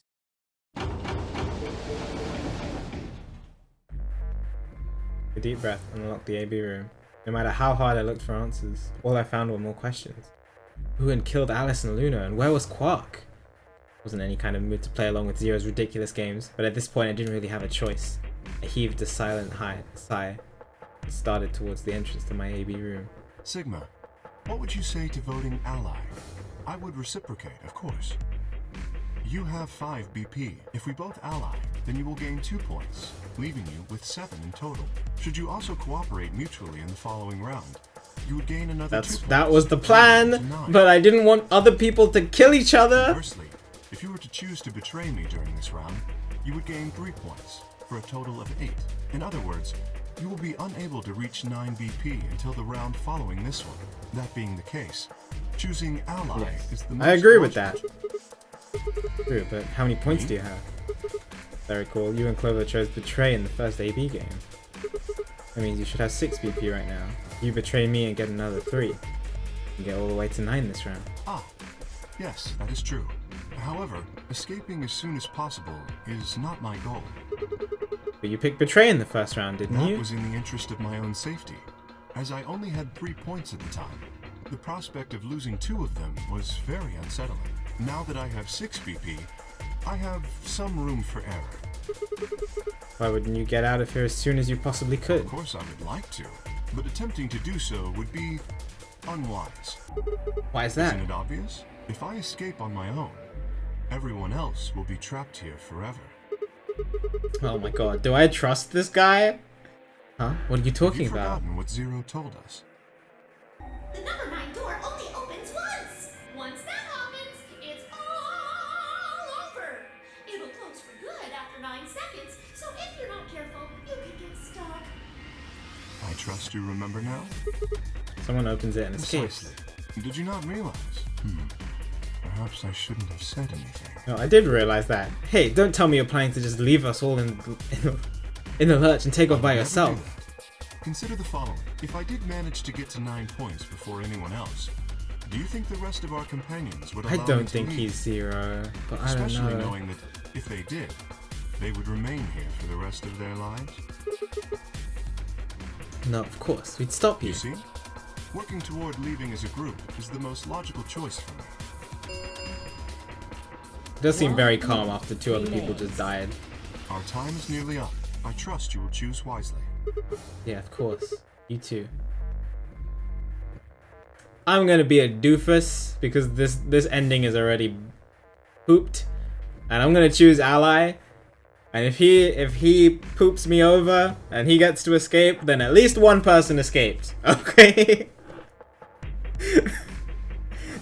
[SPEAKER 1] A deep breath and unlock the AB room. No matter how hard I looked for answers, all I found were more questions. Who had killed Alice and Luna, and where was Quark? Wasn't any kind of mood to play along with Zero's ridiculous games, but at this point I didn't really have a choice. I heaved a silent sigh and started towards the entrance to my AB room.
[SPEAKER 9] Sigma, what would you say to voting ally? I would reciprocate, of course. You have 5 BP. If we both ally, then you will gain 2 points, leaving you with 7 in total. Should you also cooperate mutually in the following round, you would gain another 2 points.
[SPEAKER 1] That was the plan, but I didn't want other people to kill each other.
[SPEAKER 9] Conversely, if you were to choose to betray me during this round, you would gain 3 points, for a total of 8. In other words, you will be unable to reach 9 BP until the round following this one. That being the case, choosing ally is the most
[SPEAKER 1] I agree with
[SPEAKER 9] logical
[SPEAKER 1] that. True, but how many points do you have? Very cool. You and Clover chose Betray in the first AB game. That means you should have 6 BP right now. You betray me and get another 3. You get all the way to 9 this round.
[SPEAKER 9] Ah, yes, that is true. However, escaping as soon as possible is not my goal.
[SPEAKER 1] But you picked Betray in the first round, didn't
[SPEAKER 9] That
[SPEAKER 1] you?
[SPEAKER 9] was in the interest of my own safety, as I only had 3 points at the time. The prospect of losing 2 of them was very unsettling. Now that I have 6 BP, I have some room for error.
[SPEAKER 1] Why wouldn't you get out of here as soon as you possibly could?
[SPEAKER 9] Of course I would like to, but attempting to do so would be unwise.
[SPEAKER 1] Why is that?
[SPEAKER 9] Isn't it obvious? If I escape on my own, everyone else will be trapped here forever.
[SPEAKER 1] Oh my god, do I trust this guy? Huh? What are you talking
[SPEAKER 9] Have you
[SPEAKER 1] about?
[SPEAKER 9] forgotten what Zero told us?
[SPEAKER 3] The number 9 door only opens once. Once that happens, it's all over. It'll close for good after 9 seconds, so if you're not careful, you could get stuck.
[SPEAKER 9] I trust you remember now?
[SPEAKER 1] Someone opens it and escapes.
[SPEAKER 9] Precisely. Did you not realize? Perhaps I shouldn't have said anything.
[SPEAKER 1] No, I did realize that. Hey, don't tell me you're planning to just leave us all in the lurch and take off by
[SPEAKER 9] Never
[SPEAKER 1] yourself.
[SPEAKER 9] do that. Consider the following. If I did manage to get to 9 points before anyone else, do you think the rest of our companions would allow
[SPEAKER 1] I
[SPEAKER 9] me
[SPEAKER 1] don't
[SPEAKER 9] to
[SPEAKER 1] think
[SPEAKER 9] leave?
[SPEAKER 1] he's Zero, but I don't
[SPEAKER 9] Especially
[SPEAKER 1] know.
[SPEAKER 9] knowing that if they did, they would remain here for the rest of their lives.
[SPEAKER 1] No, of course, we'd stop you.
[SPEAKER 9] You see? Working toward leaving as a group is the most logical choice for me.
[SPEAKER 1] It does seem very calm after 2 other people just died.
[SPEAKER 9] Our time is nearly up. I trust you will choose wisely.
[SPEAKER 1] Yeah, of course. You too. I'm gonna be a doofus because this ending is already pooped, and I'm gonna choose Ally. And if he poops me over and he gets to escape, then at least one person escaped. Okay.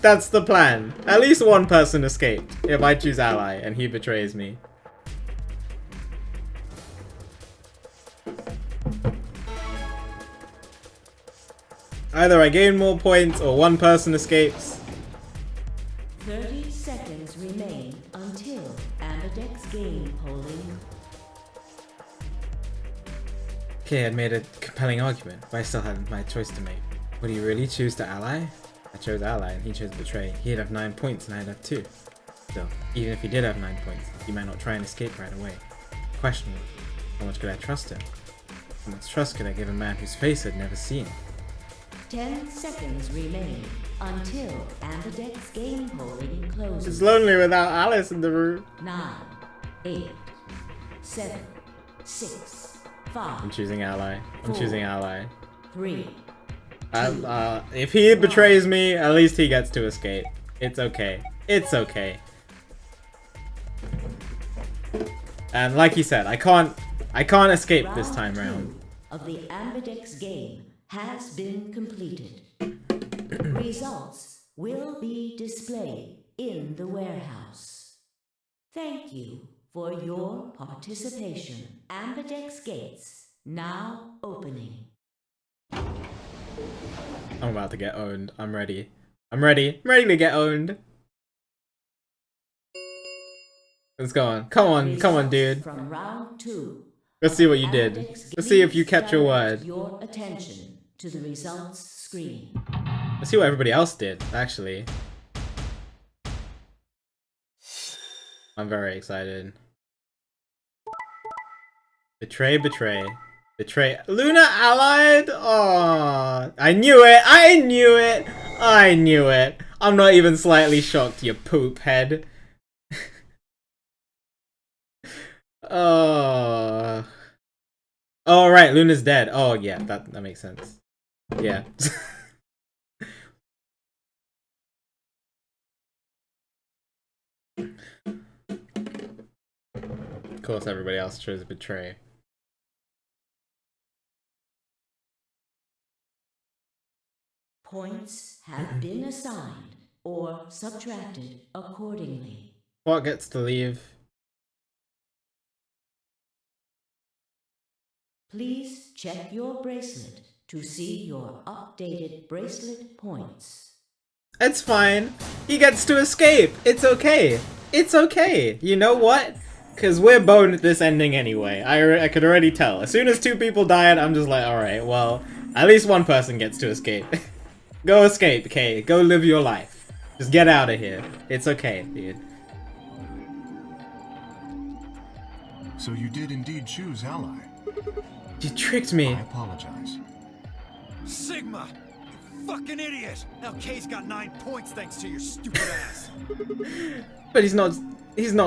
[SPEAKER 1] That's the plan. At least one person escaped if I choose Ally and he betrays me. Either I gain more points or one person escapes.
[SPEAKER 10] 30 seconds remain until Ambidex game polling.
[SPEAKER 1] Okay, I'd made a compelling argument, but I still had my choice to make. Would he really choose to ally? I chose ally and he chose betray. He'd have 9 points and I'd have 2. Still, even if he did have 9 points, he might not try and escape right away. The question was, how much could I trust him? How much trust could I give a man whose face I'd never seen?
[SPEAKER 10] 10 seconds remain until Ambidex game polling closes.
[SPEAKER 1] It's lonely without Alice in the room.
[SPEAKER 10] 9, 8, 7, 6, 5.
[SPEAKER 1] I'm choosing ally. I'm
[SPEAKER 10] 4,
[SPEAKER 1] choosing ally.
[SPEAKER 10] 3.
[SPEAKER 1] If he betrays me, at least he gets to escape. It's okay. It's okay. And like he said, I can't escape this time round.
[SPEAKER 10] Of the Ambidex game has been completed. Results will be displayed in the warehouse. Thank you for your participation. Ambidex gates now opening.
[SPEAKER 1] I'm about to get owned. I'm ready. I'm ready. I'm ready to get owned. Let's go on. Come on. Come on, dude.
[SPEAKER 10] From round 2.
[SPEAKER 1] Let's see what you did. Let's see if you kept your word.
[SPEAKER 10] Your attention to the results screen.
[SPEAKER 1] Let's see what everybody else did, actually. I'm very excited. Betray, betray. Betray. Luna allied? Oh, I knew it. I knew it. I knew it. I'm not even slightly shocked, you poop head. Oh. Oh, right. Luna's dead. Oh, yeah. That makes sense. Yeah. Of course, everybody else chose betray.
[SPEAKER 10] Points have been assigned or subtracted accordingly.
[SPEAKER 1] What gets to leave?
[SPEAKER 10] Please check your bracelet to see your updated bracelet points.
[SPEAKER 1] It's fine. He gets to escape. It's okay. It's okay. You know what? Because we're boned at this ending anyway. I could already tell. As soon as 2 people died, I'm just like, alright, well, at least one person gets to escape. Go escape, okay? Go live your life. Just get out of here. It's okay, dude.
[SPEAKER 9] So you did indeed choose Ally.
[SPEAKER 1] You tricked me.
[SPEAKER 9] I apologize.
[SPEAKER 8] Sigma! You fucking idiot! Now Kay's got 9 points thanks to your stupid ass.
[SPEAKER 1] But he's not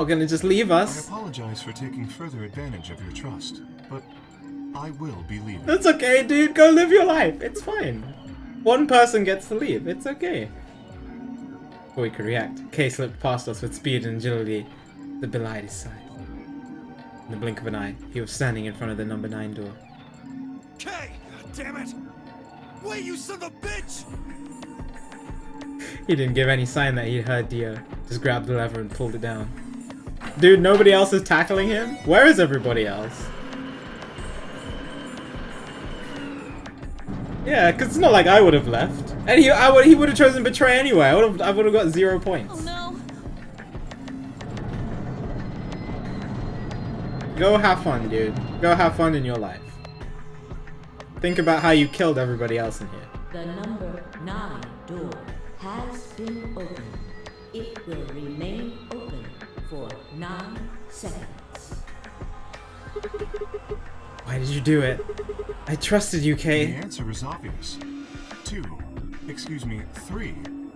[SPEAKER 1] gonna just leave
[SPEAKER 9] I
[SPEAKER 1] us.
[SPEAKER 9] apologize for taking further advantage of your trust, but I will be leaving.
[SPEAKER 1] That's okay, dude. Go live your life. It's fine. One person gets to leave. It's okay. Before we could react, Kay slipped past us with speed and agility that belied his size. In the blink of an eye, he was standing in front of the number 9 door.
[SPEAKER 8] Kay! God damn it! Wait, you son of a bitch!
[SPEAKER 1] He didn't give any sign that he'd heard Dio. Just grabbed the lever and pulled it down. Dude, nobody else is tackling him? Where is everybody else? Yeah, because it's not like I would have left. And he would have chosen Betray anyway. I would have got 0 points.
[SPEAKER 13] Oh no.
[SPEAKER 1] Go have fun, dude. Go have fun in your life. Think about how you killed everybody else in here.
[SPEAKER 10] The number 9 door has been opened. It will remain open for 9 seconds.
[SPEAKER 1] Why did you do it? I trusted you,
[SPEAKER 9] The
[SPEAKER 1] Kay.
[SPEAKER 9] answer is obvious. 3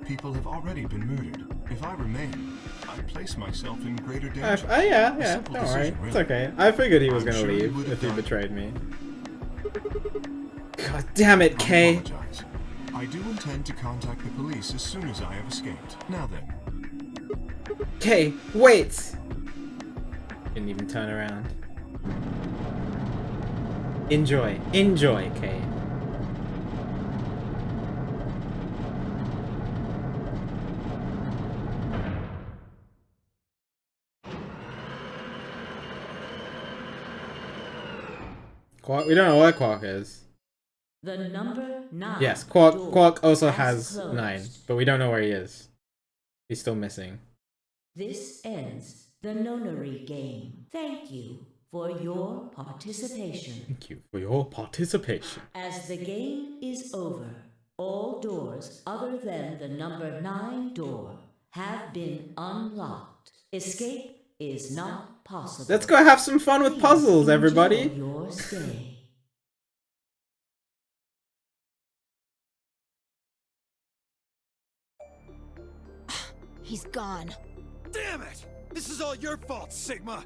[SPEAKER 9] people have already been murdered. If I remain, I place myself in greater danger.
[SPEAKER 1] Yeah, don't worry. It's okay. I figured he was gonna leave if he betrayed me. God damn it, Kay.
[SPEAKER 9] I apologize. I do intend to contact the police as soon as I have escaped. Now then.
[SPEAKER 1] Kay, wait! Didn't even turn around. Enjoy, Kay. Quark, we don't know what Quark is.
[SPEAKER 10] The number 9.
[SPEAKER 1] Yes, Quark also
[SPEAKER 10] has
[SPEAKER 1] has
[SPEAKER 10] closed.
[SPEAKER 1] 9, but we don't know where he is. He's still missing.
[SPEAKER 10] This ends the nonary game. Thank you for your participation.
[SPEAKER 1] Thank you for your participation.
[SPEAKER 10] As the game is over, all doors other than the number 9 door have been unlocked. Escape is not possible.
[SPEAKER 1] Let's go have some fun with puzzles, everybody.
[SPEAKER 10] Enjoy your stay.
[SPEAKER 2] He's gone.
[SPEAKER 8] Damn it! This is all your fault, Sigma!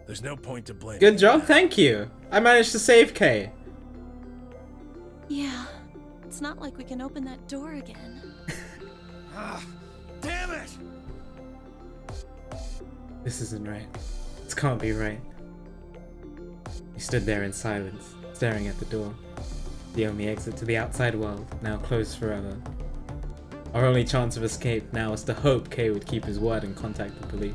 [SPEAKER 5] There's no point to blame.
[SPEAKER 1] Good job, thank you. I managed to save Kay.
[SPEAKER 6] Yeah, it's not like we can open that door again.
[SPEAKER 8] Damn it!
[SPEAKER 1] This isn't right. This can't be right. We stood there in silence, staring at the door. The only exit to the outside world, now closed forever. Our only chance of escape now was to hope Kay would keep his word and contact the police.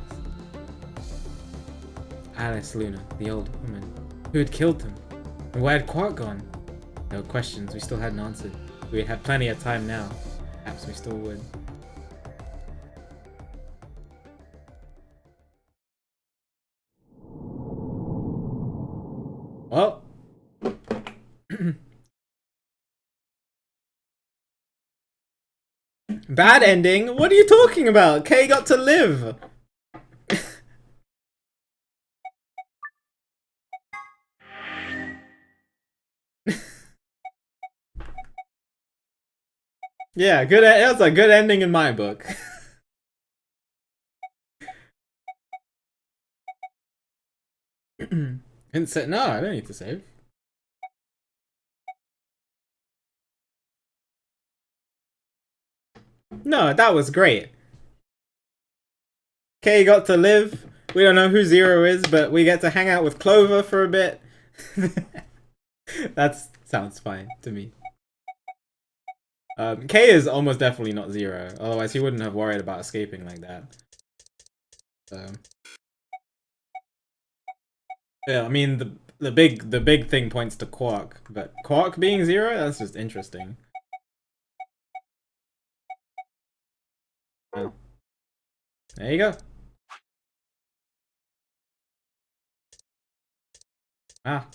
[SPEAKER 1] Alice Luna, the old woman. Who had killed them? And where had Quark gone? No questions we still hadn't answered. We had had plenty of time now. Perhaps we still would. Well. Bad ending? What are you talking about? Kay got to live! Yeah, good. That's a good ending in my book. And say no, I don't need to save. No, that was great. Kay got to live. We don't know who Zero is, but we get to hang out with Clover for a bit. That sounds fine to me. Kay is almost definitely not Zero, otherwise he wouldn't have worried about escaping like that. So yeah, I mean the big thing points to Quark, but Quark being Zero, that's just interesting. Oh. There you go. Ah.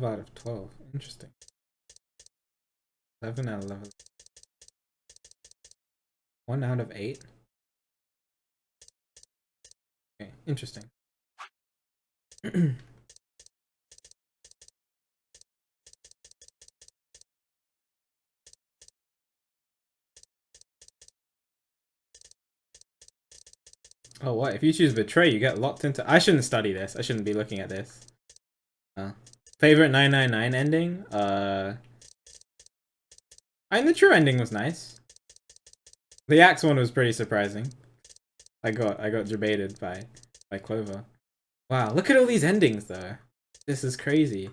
[SPEAKER 1] 12 out of 12. Interesting. 11 out of 11. 1 out of 8. Okay, interesting. Oh, what? If you choose Betray, you get locked into... I shouldn't study this. I shouldn't be looking at this. Favorite 999 ending? I mean, the true ending was nice. The axe one was pretty surprising. I got debated by Clover. Wow, look at all these endings, though. This is crazy.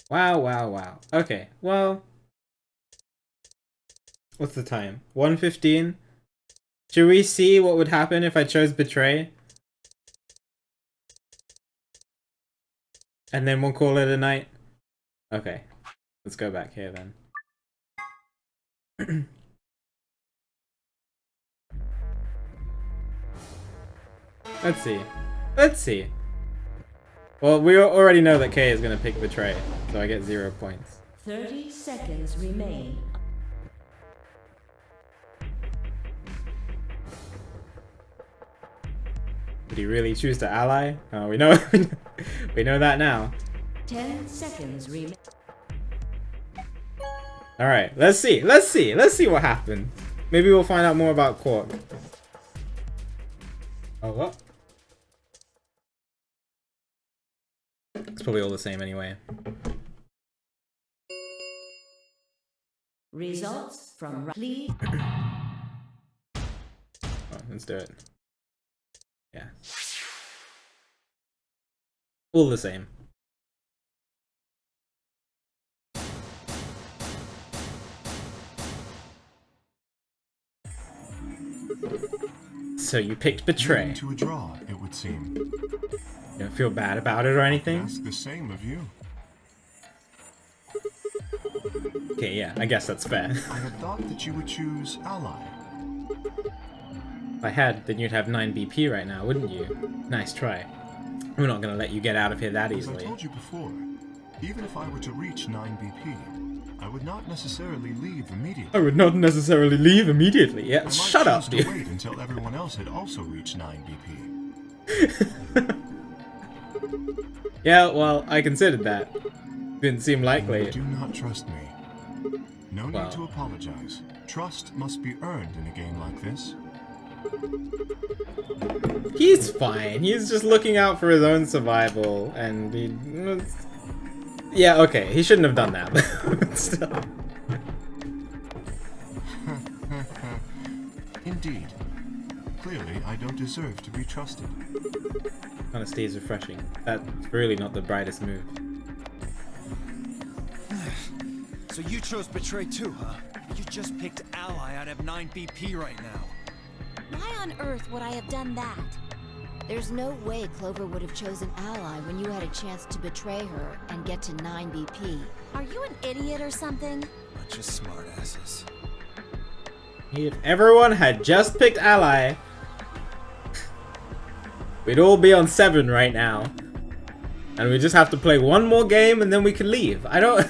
[SPEAKER 1] Wow, wow, wow. Okay, well... What's the time? 1:15? Should we see what would happen if I chose Betray? And then we'll call it a night? Okay. Let's go back here then. Let's see. Let's see. Well, we already know that Kay is going to pick Betray, so I get 0 points.
[SPEAKER 10] 30 seconds remain.
[SPEAKER 1] Did he really choose to ally? Oh, we know we know that now.
[SPEAKER 10] 10 seconds remain.
[SPEAKER 1] All right, let's see. Let's see what happens. Maybe we'll find out more about Quark. Oh, what? It's probably all the same anyway.
[SPEAKER 10] Results from please.
[SPEAKER 1] Oh, let's do it. Yeah. All the same. So you picked Betray.
[SPEAKER 9] To a draw, it would seem.
[SPEAKER 1] You don't feel bad about it or anything?
[SPEAKER 9] Ask the same of you.
[SPEAKER 1] Okay, yeah, I guess that's fair.
[SPEAKER 9] I had thought that you would choose ally.
[SPEAKER 1] If I had, then you'd have 9 BP right now, wouldn't you? Nice try. We're not gonna let you get out of here that easily.
[SPEAKER 9] As I told you before, even if I were to reach 9 BP, I would not necessarily leave immediately.
[SPEAKER 1] I would not necessarily leave immediately. Yeah, shut up, dude.
[SPEAKER 9] Wait until everyone else had also reached 9 BP.
[SPEAKER 1] Yeah, well, I considered that. Didn't seem likely.
[SPEAKER 9] You do not trust me. No need to apologize. Trust must be earned in a game like this.
[SPEAKER 1] He's fine. He's just looking out for his own survival, and he... Yeah, okay. He shouldn't have done that, but still.
[SPEAKER 9] Indeed. Clearly, I don't deserve to be trusted.
[SPEAKER 1] Honesty is refreshing. That's really not the brightest move.
[SPEAKER 8] So you chose Betray too, huh? You just picked ally out of 9 BP right now.
[SPEAKER 6] Why on earth would I have done that?
[SPEAKER 2] There's no way Clover would have chosen Ally when you had a chance to betray her and get to 9 BP.
[SPEAKER 6] Are you an idiot or something?
[SPEAKER 8] Bunch of smartasses.
[SPEAKER 1] If everyone had just picked Ally, we'd all be on 7 right now. And we just have to play one more game and then we can leave. I don't...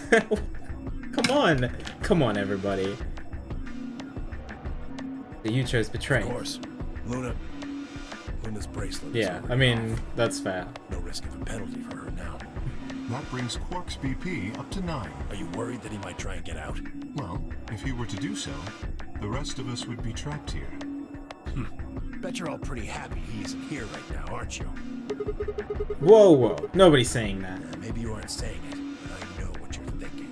[SPEAKER 1] Come on. Come on, everybody. You chose Betray.
[SPEAKER 5] Of course. Luna's bracelet.
[SPEAKER 1] Yeah, I mean, that's fair.
[SPEAKER 5] No risk of a penalty for her now.
[SPEAKER 9] That brings Quark's BP up to 9.
[SPEAKER 5] Are you worried that he might try and get out?
[SPEAKER 9] Well, if he were to do so, the rest of us would be trapped here.
[SPEAKER 5] Bet you're all pretty happy he isn't here right now, aren't you?
[SPEAKER 1] Whoa, whoa. Nobody's saying that.
[SPEAKER 5] Maybe you aren't saying it, but I know what you're thinking.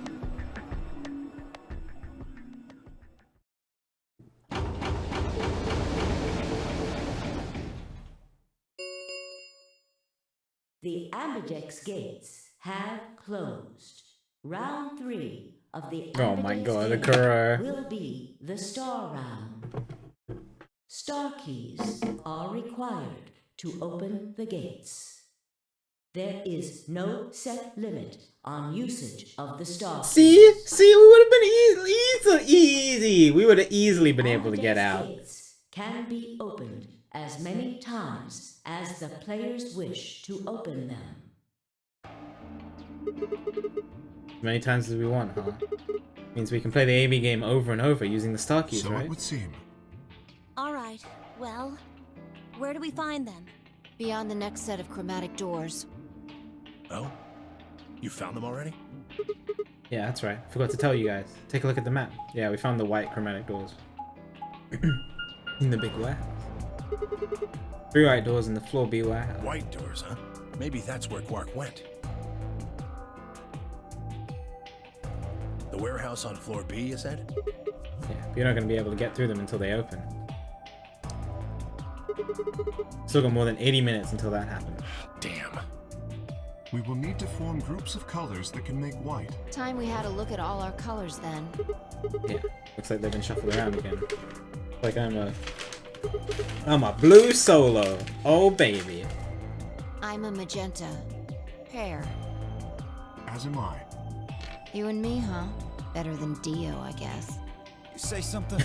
[SPEAKER 10] The Ambidex gates have closed. Round 3 of the
[SPEAKER 1] Oh my
[SPEAKER 10] Ambidex
[SPEAKER 1] god,
[SPEAKER 10] games
[SPEAKER 1] Akura.
[SPEAKER 10] will be the star round. Star keys are required to open the gates. There is no set limit on usage of the star keys.
[SPEAKER 1] See, we would have been easy. We would have easily been able to get out.
[SPEAKER 10] Gates can be opened as many times as the players wish to open them.
[SPEAKER 1] As many times as we want, huh? Means we can play the AB game over and over using the star keys,
[SPEAKER 9] So
[SPEAKER 1] right?
[SPEAKER 9] it would seem.
[SPEAKER 6] All right, well, where do we find them?
[SPEAKER 2] Beyond the next set of chromatic doors.
[SPEAKER 5] Oh? You found them already?
[SPEAKER 1] Yeah, that's right. Forgot to tell you guys. Take a look at the map. Yeah, we found the white chromatic doors. In the big warehouse. 3 white doors in the floor B warehouse.
[SPEAKER 5] White doors, huh? Maybe that's where Quark went. The warehouse on floor B, you said?
[SPEAKER 1] Yeah, but you're not going to be able to get through them until they open. Still got more than 80 minutes until that happens.
[SPEAKER 5] Damn.
[SPEAKER 9] We will need to form groups of colors that can make white.
[SPEAKER 2] Time we had a look at all our colors then.
[SPEAKER 1] Yeah, looks like they've been shuffled around again. Like I'm a blue solo. Oh baby.
[SPEAKER 2] I'm a magenta. Pear.
[SPEAKER 9] As am I.
[SPEAKER 2] You and me, huh? Better than Dio, I guess.
[SPEAKER 8] You say something?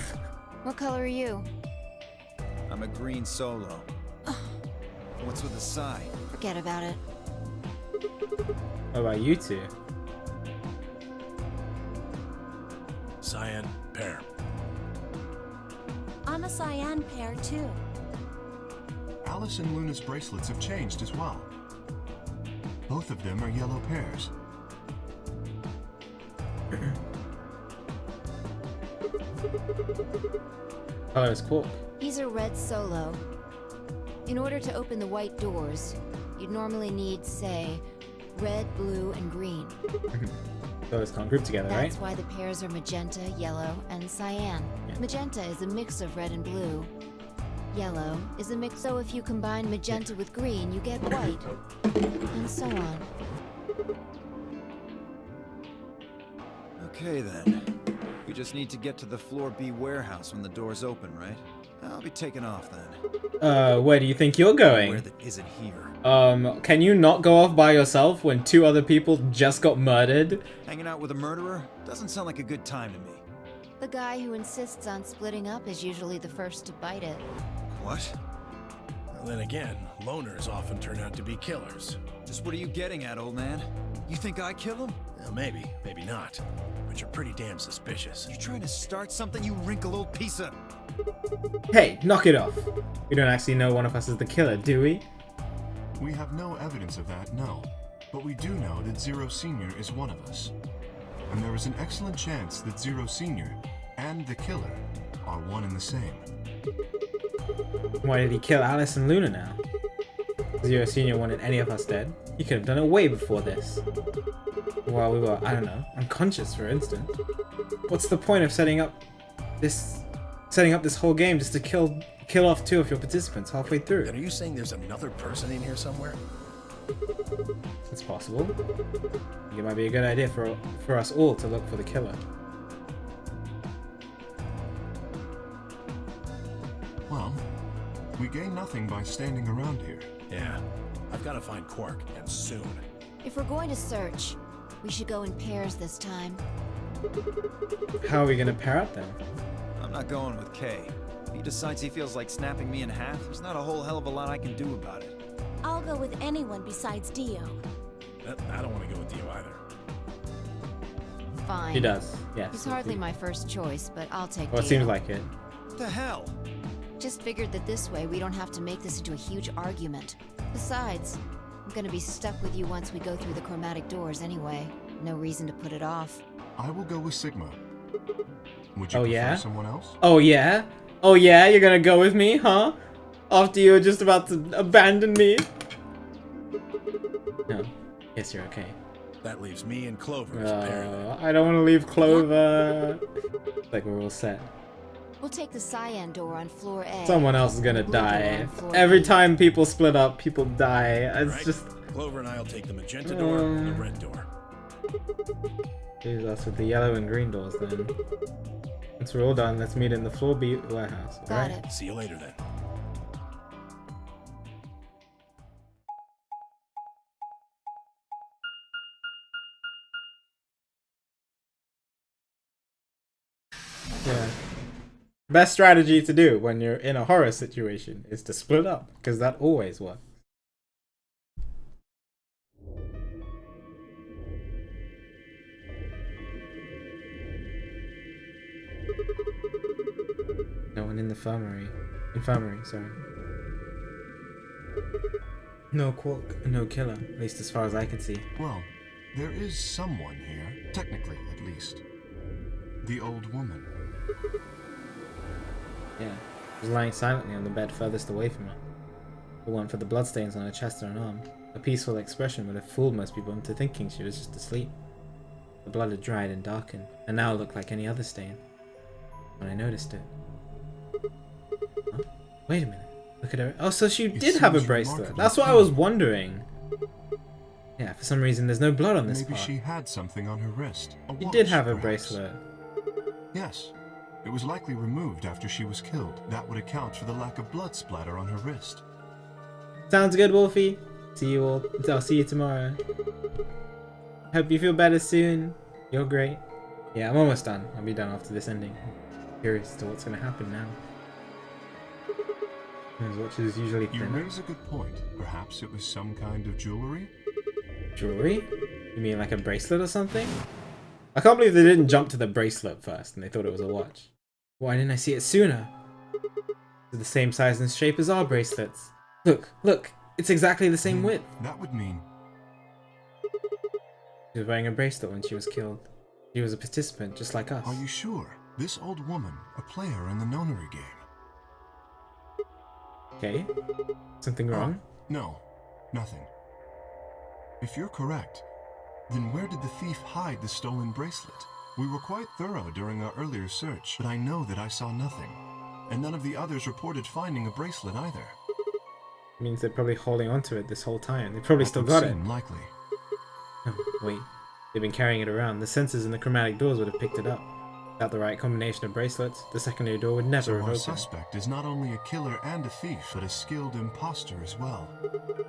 [SPEAKER 2] What color are you?
[SPEAKER 8] I'm a green solo. What's with the sigh?
[SPEAKER 2] Forget about it.
[SPEAKER 1] What about you two?
[SPEAKER 5] Cyan, pear.
[SPEAKER 6] I'm a cyan pair, too.
[SPEAKER 9] Alice and Luna's bracelets have changed as well. Both of them are yellow pairs.
[SPEAKER 1] Color is Quark.
[SPEAKER 2] He's a red solo. In order to open the white doors, you'd normally need, say, red, blue, and green.
[SPEAKER 1] Colors can't group together, right?
[SPEAKER 2] That's why the pairs are magenta, yellow, and cyan.
[SPEAKER 1] Yeah.
[SPEAKER 2] Magenta is a mix of red and blue. Yellow is a mix, so if you combine magenta with green, you get white. And so on.
[SPEAKER 8] Okay then. We just need to get to the floor B warehouse when the doors open, right? I'll be taking off then.
[SPEAKER 1] Where do you think you're going?
[SPEAKER 8] Where that isn't here.
[SPEAKER 1] Can you not go off by yourself when 2 other people just got murdered?
[SPEAKER 8] Hanging out with a murderer? Doesn't sound like a good time to me.
[SPEAKER 2] The guy who insists on splitting up is usually the first to bite it.
[SPEAKER 8] What?
[SPEAKER 5] Well, then again, loners often turn out to be killers.
[SPEAKER 8] Just what are you getting at, old man? You think I kill him?
[SPEAKER 5] Well, maybe, maybe not. But you're pretty damn suspicious.
[SPEAKER 8] You trying to start something, you wrinkle old piece of...
[SPEAKER 1] Hey, knock it off. We don't actually know one of us is the killer, do we?
[SPEAKER 9] We have no evidence of that, no. But we do know that Zero Senior is one of us. And there is an excellent chance that Zero Senior and the killer are one and the same.
[SPEAKER 1] Why did he kill Alice and Luna now? Zero Senior wanted any of us dead. He could have done it way before this. While we were, I don't know, unconscious, for instance. What's the point of setting up this whole game just to kill off 2 of your participants halfway through?
[SPEAKER 5] Then are you saying there's another person in here somewhere?
[SPEAKER 1] It's possible. I think it might be a good idea for us all to look for the killer.
[SPEAKER 9] Well, we gain nothing by standing around here.
[SPEAKER 5] Yeah. I've got to find Quark, and soon.
[SPEAKER 2] If we're going to search, we should go in pairs this time.
[SPEAKER 1] How are we gonna pair up then?
[SPEAKER 8] I'm not going with Kay. If he decides he feels like snapping me in half, there's not a whole hell of a lot I can do about it.
[SPEAKER 6] I'll go with anyone besides Dio.
[SPEAKER 5] I don't want to go with you either.
[SPEAKER 2] Fine.
[SPEAKER 1] He does, yes.
[SPEAKER 2] He's hardly my first choice, but I'll take
[SPEAKER 1] Well, it
[SPEAKER 2] Dio.
[SPEAKER 1] seems like it.
[SPEAKER 8] What the hell?
[SPEAKER 2] Just figured that this way we don't have to make this into a huge argument. Besides, I'm gonna be stuck with you once we go through the chromatic doors anyway. No reason to put it off.
[SPEAKER 9] I will go with Sigma. Would you
[SPEAKER 1] Oh,
[SPEAKER 9] prefer
[SPEAKER 1] yeah?
[SPEAKER 9] someone else?
[SPEAKER 1] Oh yeah? Oh yeah? You're gonna go with me, huh? After you were just about to abandon me? No. Yes, you're okay.
[SPEAKER 5] That leaves me and Clover as a pair then.
[SPEAKER 1] I don't want to leave Clover. Like we're all set.
[SPEAKER 2] We'll take the cyan door on floor A.
[SPEAKER 1] Someone else is gonna
[SPEAKER 2] Blue door
[SPEAKER 1] die.
[SPEAKER 2] on floor
[SPEAKER 1] Every
[SPEAKER 2] B.
[SPEAKER 1] time people split up, people die. It's
[SPEAKER 5] Right?
[SPEAKER 1] just...
[SPEAKER 5] Clover and I'll take the magenta door and the red door.
[SPEAKER 1] Leaves us with the yellow and green doors then. Once we're all done, let's meet in the floor B warehouse.
[SPEAKER 2] Got
[SPEAKER 1] alright?
[SPEAKER 2] it.
[SPEAKER 5] See you later then.
[SPEAKER 1] Yeah. Best strategy to do when you're in a horror situation is to split up, because that always works. No one in the infirmary. Infirmary, sorry. No Quark, no killer, at least as far as I can see.
[SPEAKER 9] Well, there is someone here, technically at least. The old woman.
[SPEAKER 1] Yeah, she was lying silently on the bed furthest away from her. If it weren't for the bloodstains on her chest and arm, a peaceful expression would have fooled most people into thinking she was just asleep. The blood had dried and darkened, and now looked like any other stain. When I noticed it. Huh? Wait a minute. Look at her. Oh, so she did have a bracelet. That's what I was wondering. Yeah, for some reason there's no blood on this
[SPEAKER 9] Maybe
[SPEAKER 1] part.
[SPEAKER 9] she had something on her wrist.
[SPEAKER 1] She did have a
[SPEAKER 9] perhaps.
[SPEAKER 1] bracelet.
[SPEAKER 9] Yes. It was likely removed after she was killed. That would account for the lack of blood splatter on her wrist.
[SPEAKER 1] Sounds good, Wolfie. See you all. I'll see you tomorrow. Hope you feel better soon. You're great. Yeah, I'm almost done. I'll be done after this ending. Curious as to what's going to happen now. His watch is usually
[SPEAKER 9] You
[SPEAKER 1] thinner.
[SPEAKER 9] raise a good point. Perhaps it was some kind of jewelry?
[SPEAKER 1] Jewelry? You mean like a bracelet or something? I can't believe they didn't jump to the bracelet first and they thought it was a watch. Why didn't I see it sooner? It's the same size and shape as our bracelets. Look, look, it's exactly the same width.
[SPEAKER 9] That would mean...
[SPEAKER 1] She was wearing a bracelet when she was killed. She was a participant, just like us.
[SPEAKER 9] Are you sure? This old woman, a player in the nonary game.
[SPEAKER 1] Okay. Something wrong?
[SPEAKER 9] No, nothing. If you're correct, then where did the thief hide the stolen bracelet? We were quite thorough during our earlier search, but I know that I saw nothing. And none of the others reported finding a bracelet either.
[SPEAKER 1] Means they're probably holding onto it this whole time. They probably
[SPEAKER 9] That
[SPEAKER 1] still
[SPEAKER 9] would
[SPEAKER 1] got it.
[SPEAKER 9] seem likely.
[SPEAKER 1] Oh, wait. They've been carrying it around. The sensors in the chromatic doors would have picked it up. Without the right combination of bracelets, the secondary door would never
[SPEAKER 9] So
[SPEAKER 1] have
[SPEAKER 9] our
[SPEAKER 1] opened.
[SPEAKER 9] suspect is not only a killer and a thief, but a skilled imposter as well.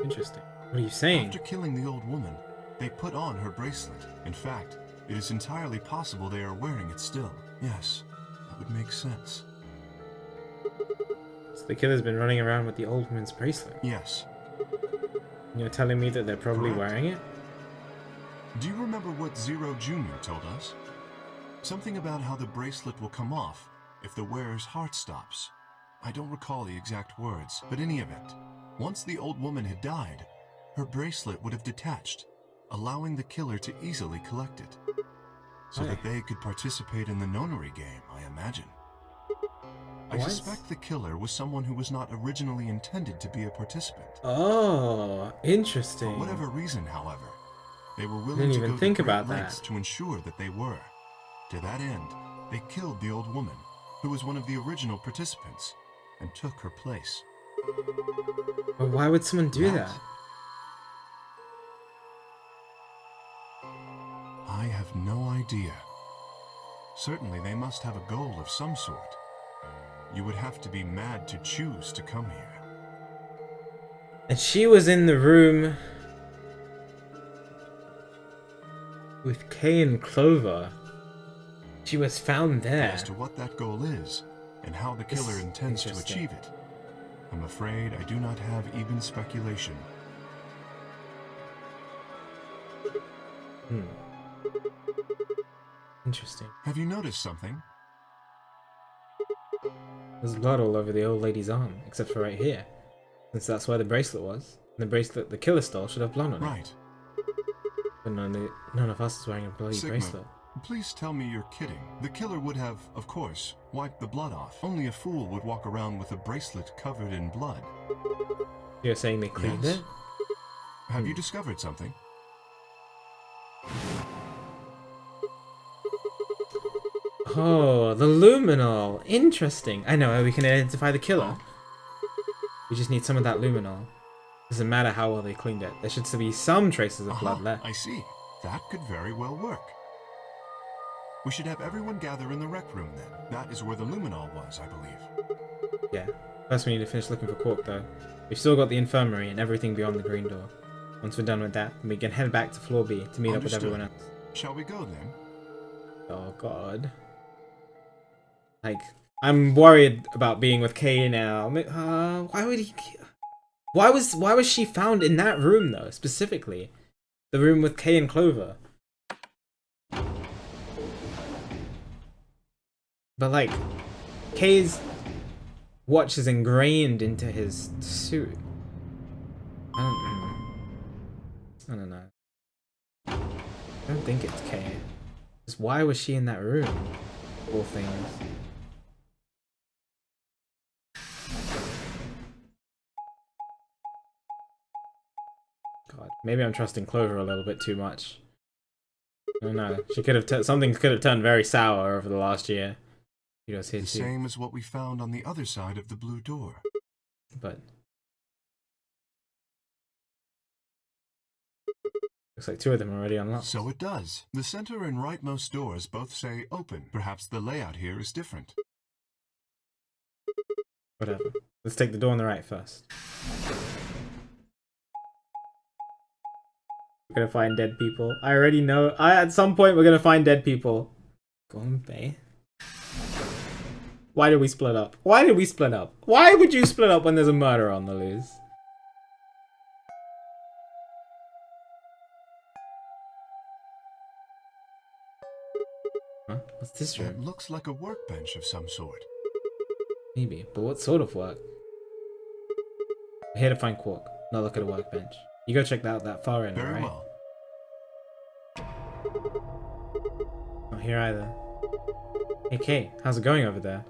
[SPEAKER 1] Interesting. What are you saying?
[SPEAKER 9] After killing the old woman, they put on her bracelet. In fact, it is entirely possible they are wearing it still. Yes, that would make sense.
[SPEAKER 1] So the killer's been running around with the old woman's bracelet.
[SPEAKER 9] Yes.
[SPEAKER 1] And you're telling me that they're probably
[SPEAKER 9] Correct.
[SPEAKER 1] wearing it?
[SPEAKER 9] Do you remember what Zero Jr. told us? Something about how the bracelet will come off if the wearer's heart stops. I don't recall the exact words, but in any event, once the old woman had died, her bracelet would have detached, allowing the killer to easily collect it. So that they could participate in the nonary game, I imagine. I
[SPEAKER 1] What?
[SPEAKER 9] suspect the killer was someone who was not originally intended to be a participant.
[SPEAKER 1] Oh, interesting.
[SPEAKER 9] For whatever reason, however, they were willing
[SPEAKER 1] Didn't
[SPEAKER 9] to
[SPEAKER 1] even
[SPEAKER 9] go
[SPEAKER 1] think
[SPEAKER 9] to great
[SPEAKER 1] about
[SPEAKER 9] lengths
[SPEAKER 1] that.
[SPEAKER 9] to ensure that they were. To that end, they killed the old woman, who was one of the original participants, and took her place.
[SPEAKER 1] But why would someone do that?
[SPEAKER 9] I have no idea. Certainly they must have a goal of some sort. You would have to be mad to choose to come here.
[SPEAKER 1] And she was in the room with Kay and Clover. She was found there.
[SPEAKER 9] As to what that goal is, and how the
[SPEAKER 1] This
[SPEAKER 9] killer
[SPEAKER 1] is
[SPEAKER 9] intends to
[SPEAKER 1] interesting.
[SPEAKER 9] achieve it, I'm afraid I do not have even speculation.
[SPEAKER 1] Interesting.
[SPEAKER 9] Have you noticed something?
[SPEAKER 1] There's blood all over the old lady's arm, except for right here. Since that's where the bracelet was. And the bracelet the killer stole should have blood on it.
[SPEAKER 9] Right.
[SPEAKER 1] But none of us is wearing a bloody
[SPEAKER 9] Sigma,
[SPEAKER 1] bracelet.
[SPEAKER 9] please tell me you're kidding. The killer would have, of course, wiped the blood off. Only a fool would walk around with a bracelet covered in blood.
[SPEAKER 1] You're saying they cleaned
[SPEAKER 9] Yes.
[SPEAKER 1] it?
[SPEAKER 9] Have you discovered something?
[SPEAKER 1] Oh, the luminol. Interesting. I know how we can identify the killer. We just need some of that luminol. Doesn't matter how well they cleaned it. There should still be some traces of blood left.
[SPEAKER 9] I see. That could very well work. We should have everyone gather in the rec room then. That is where the luminol was, I believe.
[SPEAKER 1] Yeah. First we need to finish looking for Quark though. We've still got the infirmary and everything beyond the green door. Once we're done with that, we can head back to floor B to meet up with
[SPEAKER 9] Understood.
[SPEAKER 1] everyone else.
[SPEAKER 9] Shall we go then?
[SPEAKER 1] Oh god. Like, I'm worried about being with Kay now. Why would he? Why was she found in that room though, specifically? The room with Kay and Clover. But like, Kay's watch is ingrained into his suit. I don't know. I don't think it's Kay. Just why was she in that room? All things. God, maybe I'm trusting Clover a little bit too much. I don't know. She could have something could have turned very sour over the last year. You know,
[SPEAKER 9] the same as what we found on the other side of the blue door.
[SPEAKER 1] But looks like 2 of them are already unlocked.
[SPEAKER 9] So it does. The center and rightmost doors both say open. Perhaps the layout here is different.
[SPEAKER 1] Whatever. Let's take the door on the right first. We're gonna find dead people. I already know. At some point we're gonna find dead people. Golden Bay. Why did we split up? Why did we split up? Why would you split up when there's a murder on the loose? Huh? What's this room?
[SPEAKER 9] It looks like a workbench of some sort.
[SPEAKER 1] Maybe, but what sort of work? We're here to find Quark, not look at a workbench. You go check that out that far in,
[SPEAKER 9] Very
[SPEAKER 1] right?
[SPEAKER 9] well.
[SPEAKER 1] Not here either. Hey Kay, how's it going over there?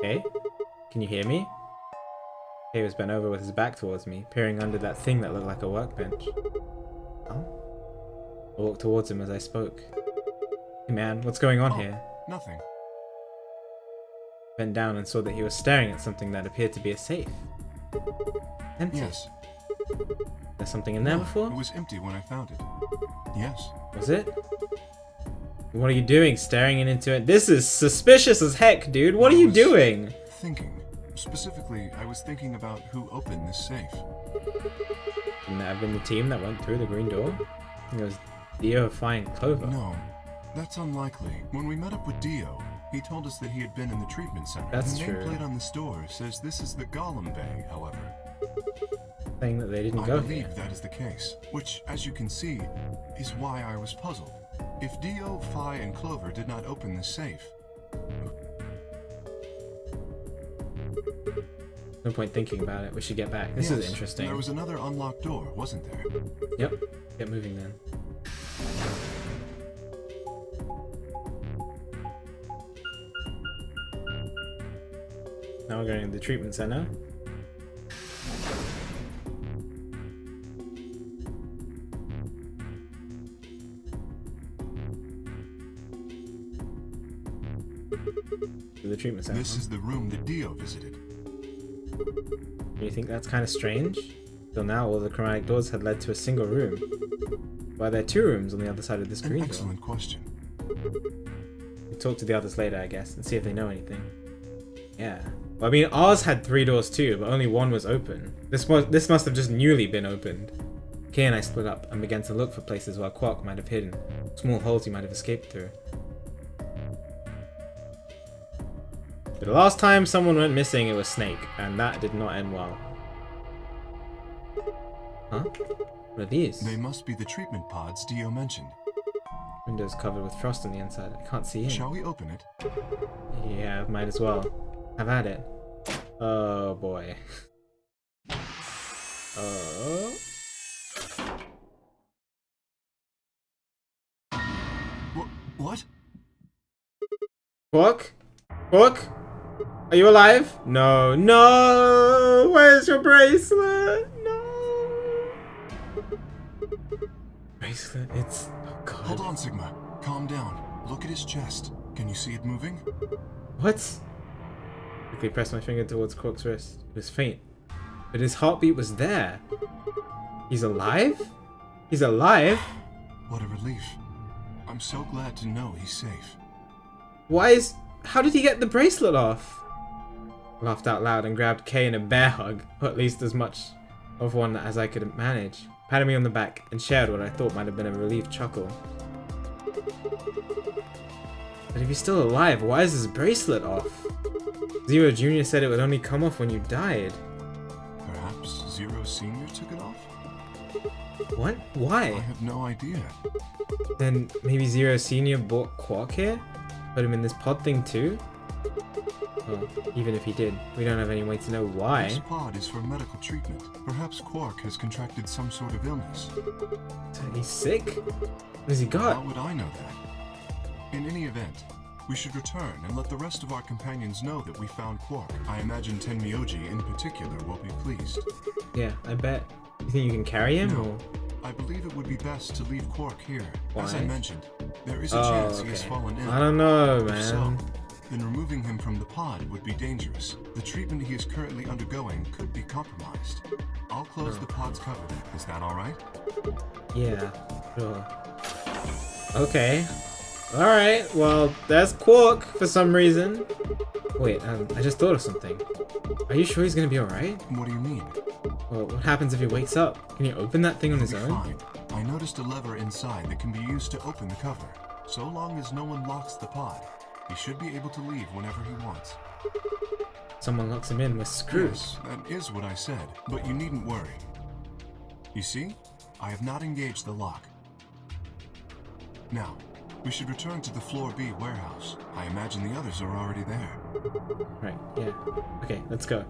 [SPEAKER 1] Kay? Can you hear me? Kay was bent over with his back towards me, peering under that thing that looked like a workbench. Oh? I walked towards him as I spoke. Hey man, what's going on here?
[SPEAKER 9] Nothing.
[SPEAKER 1] Bent down and saw that he was staring at something that appeared to be a safe. Empty.
[SPEAKER 9] Yes.
[SPEAKER 1] There's something in there before?
[SPEAKER 9] It was empty when I found it. Yes.
[SPEAKER 1] Was it? What are you doing, staring into it? This is suspicious as heck, dude. What are you doing?
[SPEAKER 9] Thinking. Specifically, I was thinking about who opened this safe.
[SPEAKER 1] Wouldn't that have been the team that went through the green door? I think it was Dio, Phi, and Clover.
[SPEAKER 9] No, that's unlikely. When we met up with Dio, he told us that he had been in the treatment center.
[SPEAKER 1] That's
[SPEAKER 9] the
[SPEAKER 1] true.
[SPEAKER 9] nameplate on this door says this is the Golem Bay, however.
[SPEAKER 1] Saying that they didn't
[SPEAKER 9] I
[SPEAKER 1] go
[SPEAKER 9] believe
[SPEAKER 1] here.
[SPEAKER 9] that is the case, which, as you can see, is why I was puzzled. If Dio, Phi, and Clover did not open this safe...
[SPEAKER 1] No point thinking about it. We should get back. This is interesting.
[SPEAKER 9] There was another unlocked door, wasn't there?
[SPEAKER 1] Yep. Get moving then. Now we're going to the treatment center. To the treatment center.
[SPEAKER 9] This is the room that Dio visited.
[SPEAKER 1] Do you think that's kind of strange? Till now, all the chromatic doors had led to a single room. Why are there 2 rooms on the other side of this green door?
[SPEAKER 9] Excellent question.
[SPEAKER 1] We'll talk to the others later, I guess, and see if they know anything. Yeah. Well, I mean, ours had 3 doors too, but only 1 was open. This must have just newly been opened. Kay and I split up and began to look for places where Quark might have hidden, small holes he might have escaped through. But the last time someone went missing, it was Snake, and that did not end well. Huh? What are these?
[SPEAKER 9] They must be the treatment pods Dio mentioned.
[SPEAKER 1] Windows covered with frost on the inside. I can't see in.
[SPEAKER 9] Shall we open it?
[SPEAKER 1] Yeah, might as well. Have at it. Oh boy. Oh.
[SPEAKER 9] What?
[SPEAKER 1] Quark? Quark? Are you alive? No. No! Where's your bracelet? No! Bracelet, it's... Oh god.
[SPEAKER 9] Hold on, Sigma. Calm down. Look at his chest. Can you see it moving?
[SPEAKER 1] What? Quickly pressed my finger towards Quark's wrist. It was faint, but his heartbeat was there. He's alive? He's alive?
[SPEAKER 9] What a relief. I'm so glad to know he's safe.
[SPEAKER 1] How did he get the bracelet off? I laughed out loud and grabbed Kay in a bear hug, or at least as much of one as I could manage, patted me on the back, and shared what I thought might have been a relieved chuckle. But if he's still alive, why is his bracelet off? Zero Jr. said it would only come off when you died.
[SPEAKER 9] Perhaps Zero Senior took it off?
[SPEAKER 1] What?
[SPEAKER 9] I
[SPEAKER 1] Why?
[SPEAKER 9] have no idea.
[SPEAKER 1] Then maybe Zero Senior bought Quark here? Put him in this pod thing too? Well, even if he did, we don't have any way to know
[SPEAKER 9] This
[SPEAKER 1] why.
[SPEAKER 9] pod is for medical treatment. Perhaps Quark has contracted some sort of illness.
[SPEAKER 1] So he's sick? What has he
[SPEAKER 9] How
[SPEAKER 1] got?
[SPEAKER 9] would I know that? In any event, we should return and let the rest of our companions know that we found Quark. I imagine Tenmyoji in particular will be pleased.
[SPEAKER 1] Yeah, I bet. You think you can carry him?
[SPEAKER 9] No.
[SPEAKER 1] Or?
[SPEAKER 9] I believe it would be best to leave Quark here. As I
[SPEAKER 1] Why?
[SPEAKER 9] mentioned, there is a
[SPEAKER 1] Oh,
[SPEAKER 9] chance he has
[SPEAKER 1] okay.
[SPEAKER 9] fallen ill.
[SPEAKER 1] I don't know,
[SPEAKER 9] If so,
[SPEAKER 1] man.
[SPEAKER 9] then removing him from the pod would be dangerous. The treatment he is currently undergoing could be compromised. I'll close the pod's cover. Is that alright?
[SPEAKER 1] Yeah, sure. Okay. Alright, well, there's Quark for some reason. Wait, I just thought of something. Are you sure he's gonna be alright?
[SPEAKER 9] What do you mean?
[SPEAKER 1] Well, what happens if he wakes up? Can he open that thing on his
[SPEAKER 9] He'll
[SPEAKER 1] own?
[SPEAKER 9] be fine. I noticed a lever inside that can be used to open the cover. So long as no one locks the pod, he should be able to leave whenever he wants.
[SPEAKER 1] Someone locks him in, we're screwed.
[SPEAKER 9] Yes, that is what I said, but you needn't worry. You see, I have not engaged the lock. Now, we should return to the Floor B warehouse. I imagine the others are already there.
[SPEAKER 1] Right, yeah. Okay, let's go.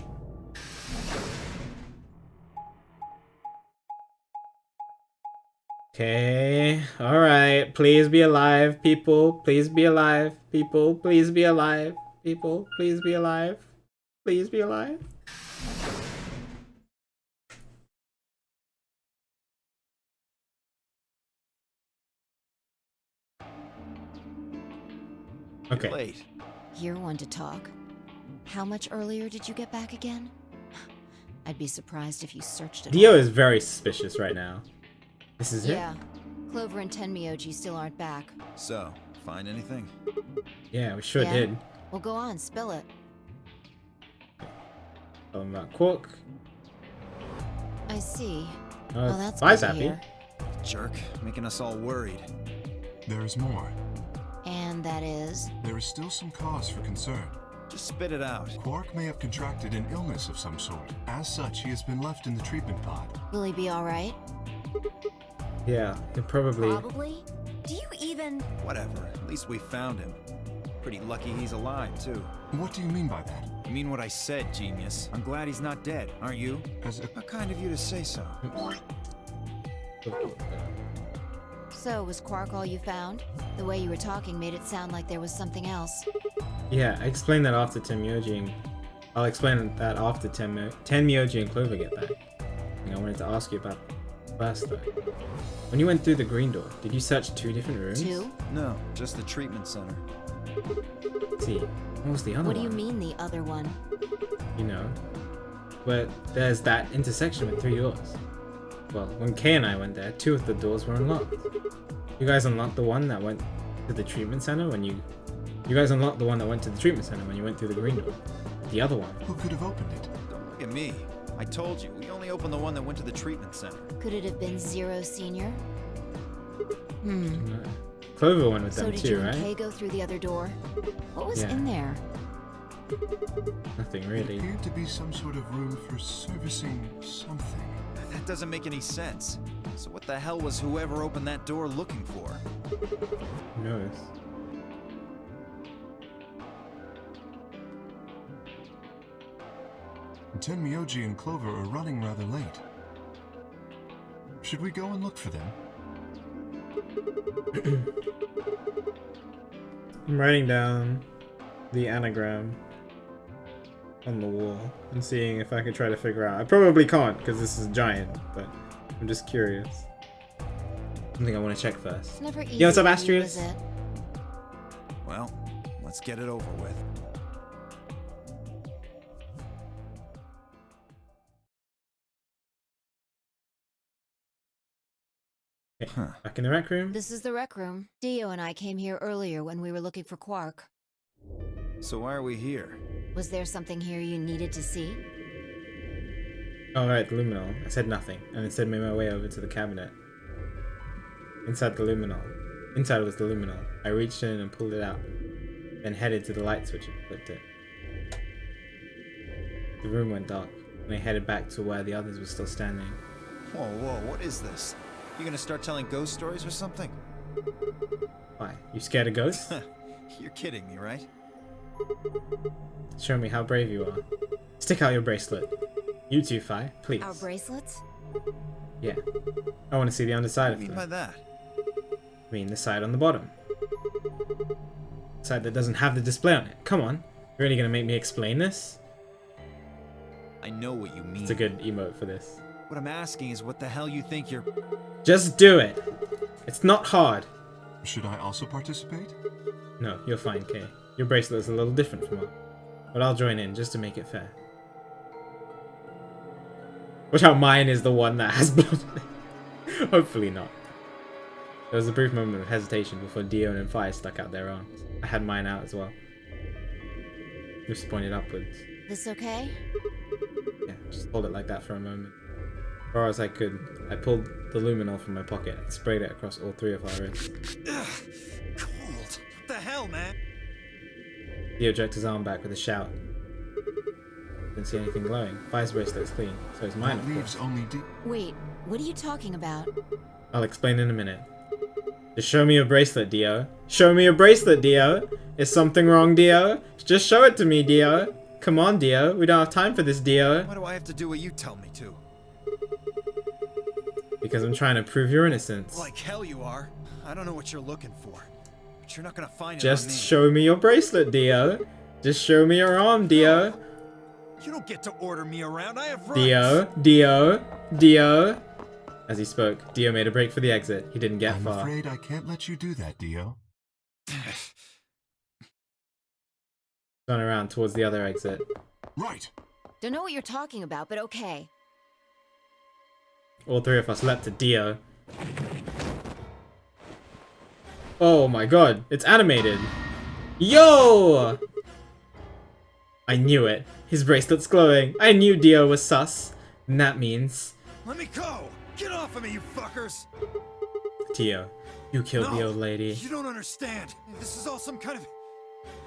[SPEAKER 1] Okay, alright. Please be alive, people. Please be alive, people. Please be alive, people. Please be alive. Please be alive. Okay.
[SPEAKER 8] Late.
[SPEAKER 2] You're one to talk. How much earlier did you get back again? I'd be surprised if you searched it.
[SPEAKER 1] Dio is very suspicious right now. This is
[SPEAKER 2] Yeah. Clover and Tenmyoji still aren't back.
[SPEAKER 8] So, find anything?
[SPEAKER 1] it? Yeah, we sure
[SPEAKER 2] Yeah?
[SPEAKER 1] did.
[SPEAKER 2] Well, go on, spill it.
[SPEAKER 1] About Quark.
[SPEAKER 2] I see.
[SPEAKER 1] Oh,
[SPEAKER 2] Well, that's
[SPEAKER 1] Fi's
[SPEAKER 2] good to
[SPEAKER 1] happy.
[SPEAKER 2] hear.
[SPEAKER 8] Jerk, making us all worried.
[SPEAKER 9] There is more.
[SPEAKER 2] And that is?
[SPEAKER 9] There is still some cause for concern.
[SPEAKER 8] Just spit it out.
[SPEAKER 9] Quark may have contracted an illness of some sort. As such, he has been left in the treatment pod.
[SPEAKER 2] Will he be alright?
[SPEAKER 1] Yeah, he'll probably.
[SPEAKER 2] Probably. Do you even...
[SPEAKER 8] Whatever, at least we found him. Pretty lucky he's alive, too.
[SPEAKER 9] What do you mean by that?
[SPEAKER 8] I mean what I said, genius. I'm glad he's not dead, aren't you? How kind of you to say so.
[SPEAKER 2] So, was Quark all you found? The way you were talking made it sound like there was something else.
[SPEAKER 1] Yeah, I explained that after Tenmyoji and I'll explain that after Tenmyoji and Clover get back. I wanted to ask you about first though. When you went through the green door, did you search 2 different rooms?
[SPEAKER 2] 2?
[SPEAKER 8] No, just the treatment center.
[SPEAKER 1] Let's see, what was the other
[SPEAKER 2] What
[SPEAKER 1] one?
[SPEAKER 2] do you mean the other one?
[SPEAKER 1] You know, but there's that intersection with 3 doors. Well, when Kay and I went there, 2 of the doors were unlocked. You guys unlocked the one that went to the treatment center when you guys unlocked the one that went to the treatment center when you went through the green door. The other one.
[SPEAKER 9] Who could have opened it?
[SPEAKER 8] Don't look at me. I told you, we only opened the one that went to the treatment center.
[SPEAKER 2] Could it have been Zero Senior?
[SPEAKER 1] Clover went with
[SPEAKER 2] So
[SPEAKER 1] them
[SPEAKER 2] did
[SPEAKER 1] too,
[SPEAKER 2] you and
[SPEAKER 1] right?
[SPEAKER 2] Kay go through the other door? What was
[SPEAKER 1] Yeah.
[SPEAKER 2] in there?
[SPEAKER 1] Nothing
[SPEAKER 9] It
[SPEAKER 1] really.
[SPEAKER 9] appeared to be some sort of room for servicing something.
[SPEAKER 8] That doesn't make any sense. So what the hell was whoever opened that door looking for?
[SPEAKER 1] Who knows?
[SPEAKER 9] Tenmyoji and Clover are running rather late. Should we go and look for them?
[SPEAKER 1] I'm writing down the anagram on the wall and seeing if I can try to figure out. I probably can't because this is giant, but I'm just curious. Something I want to check first.
[SPEAKER 2] It's never easy.
[SPEAKER 1] Yo, what's up,
[SPEAKER 2] for you,
[SPEAKER 1] Astrius?
[SPEAKER 2] is it?
[SPEAKER 8] Well, let's get it over with.
[SPEAKER 1] Okay, back in the rec room.
[SPEAKER 2] This is the rec room. Dio and I came here earlier when we were looking for Quark.
[SPEAKER 8] So why are we here?
[SPEAKER 2] Was there something here you needed to see?
[SPEAKER 1] Oh, right, the luminol. I said nothing, and instead made my way over to the cabinet. Inside the luminol. Inside was the luminol. I reached in and pulled it out, then headed to the light switch and flipped it. The room went dark, and I headed back to where the others were still standing.
[SPEAKER 8] Whoa, whoa, what is this? You gonna start telling ghost stories or something?
[SPEAKER 1] Why? You scared of ghosts?
[SPEAKER 8] You're kidding me, right?
[SPEAKER 1] Show me how brave you are. Stick out your bracelet. You too, Fi, please.
[SPEAKER 2] Our bracelets?
[SPEAKER 1] Yeah. I want to see the underside
[SPEAKER 8] What do
[SPEAKER 1] of
[SPEAKER 8] you mean
[SPEAKER 1] them.
[SPEAKER 8] by that?
[SPEAKER 1] I mean the side on the bottom. The side that doesn't have the display on it. Come on. You're really gonna make me explain this?
[SPEAKER 8] I know what you mean.
[SPEAKER 1] It's a good emote for this.
[SPEAKER 8] What I'm asking is what the hell you think you're...
[SPEAKER 1] Just do it! It's not hard.
[SPEAKER 9] Should I also participate?
[SPEAKER 1] No, you're fine, Kay. Your bracelet is a little different from mine. But I'll join in just to make it fair. Watch how mine is the one that has blood on it. Hopefully not. There was a brief moment of hesitation before Dion and Fi stuck out their arms. I had mine out as well. Just pointed upwards.
[SPEAKER 2] This okay?
[SPEAKER 1] Yeah, just hold it like that for a moment. As far as I could, I pulled the luminol from my pocket and sprayed it across all three of our wrists.
[SPEAKER 8] Ugh, cold. What the hell, man?
[SPEAKER 1] Dio jerked his arm back with a shout. Didn't see anything glowing. Fi's bracelet's clean, so is mine,
[SPEAKER 9] That
[SPEAKER 1] of
[SPEAKER 9] leaves
[SPEAKER 1] course.
[SPEAKER 9] only
[SPEAKER 2] Wait, what are you talking about?
[SPEAKER 1] I'll explain in a minute. Just show me your bracelet, Dio. Show me your bracelet, Dio. Is something wrong, Dio? Just show it to me, Dio. Come on, Dio. We don't have time for this, Dio.
[SPEAKER 8] Why do I have to do what you tell me to?
[SPEAKER 1] Because I'm trying to prove your innocence.
[SPEAKER 8] Like hell you are. I don't know what you're looking for. But you're not gonna find it
[SPEAKER 1] Just
[SPEAKER 8] on me.
[SPEAKER 1] show me your bracelet, Dio. Just show me your arm, Dio.
[SPEAKER 8] You don't get to order me around. I have rights.
[SPEAKER 1] Dio. As he spoke, Dio made a break for the exit. He didn't get
[SPEAKER 9] I'm
[SPEAKER 1] far.
[SPEAKER 9] afraid I can't let you do that, Dio.
[SPEAKER 1] Turn around towards the other exit.
[SPEAKER 9] Right.
[SPEAKER 2] Don't know what you're talking about, but okay.
[SPEAKER 1] All three of us leapt to Dio. Oh my god, it's animated. Yo! I knew it. His bracelet's glowing. I knew Dio was sus. And that means...
[SPEAKER 8] Let me go! Get off of me, you fuckers!
[SPEAKER 1] Dio, you killed the old lady.
[SPEAKER 8] You don't understand. This is all some kind of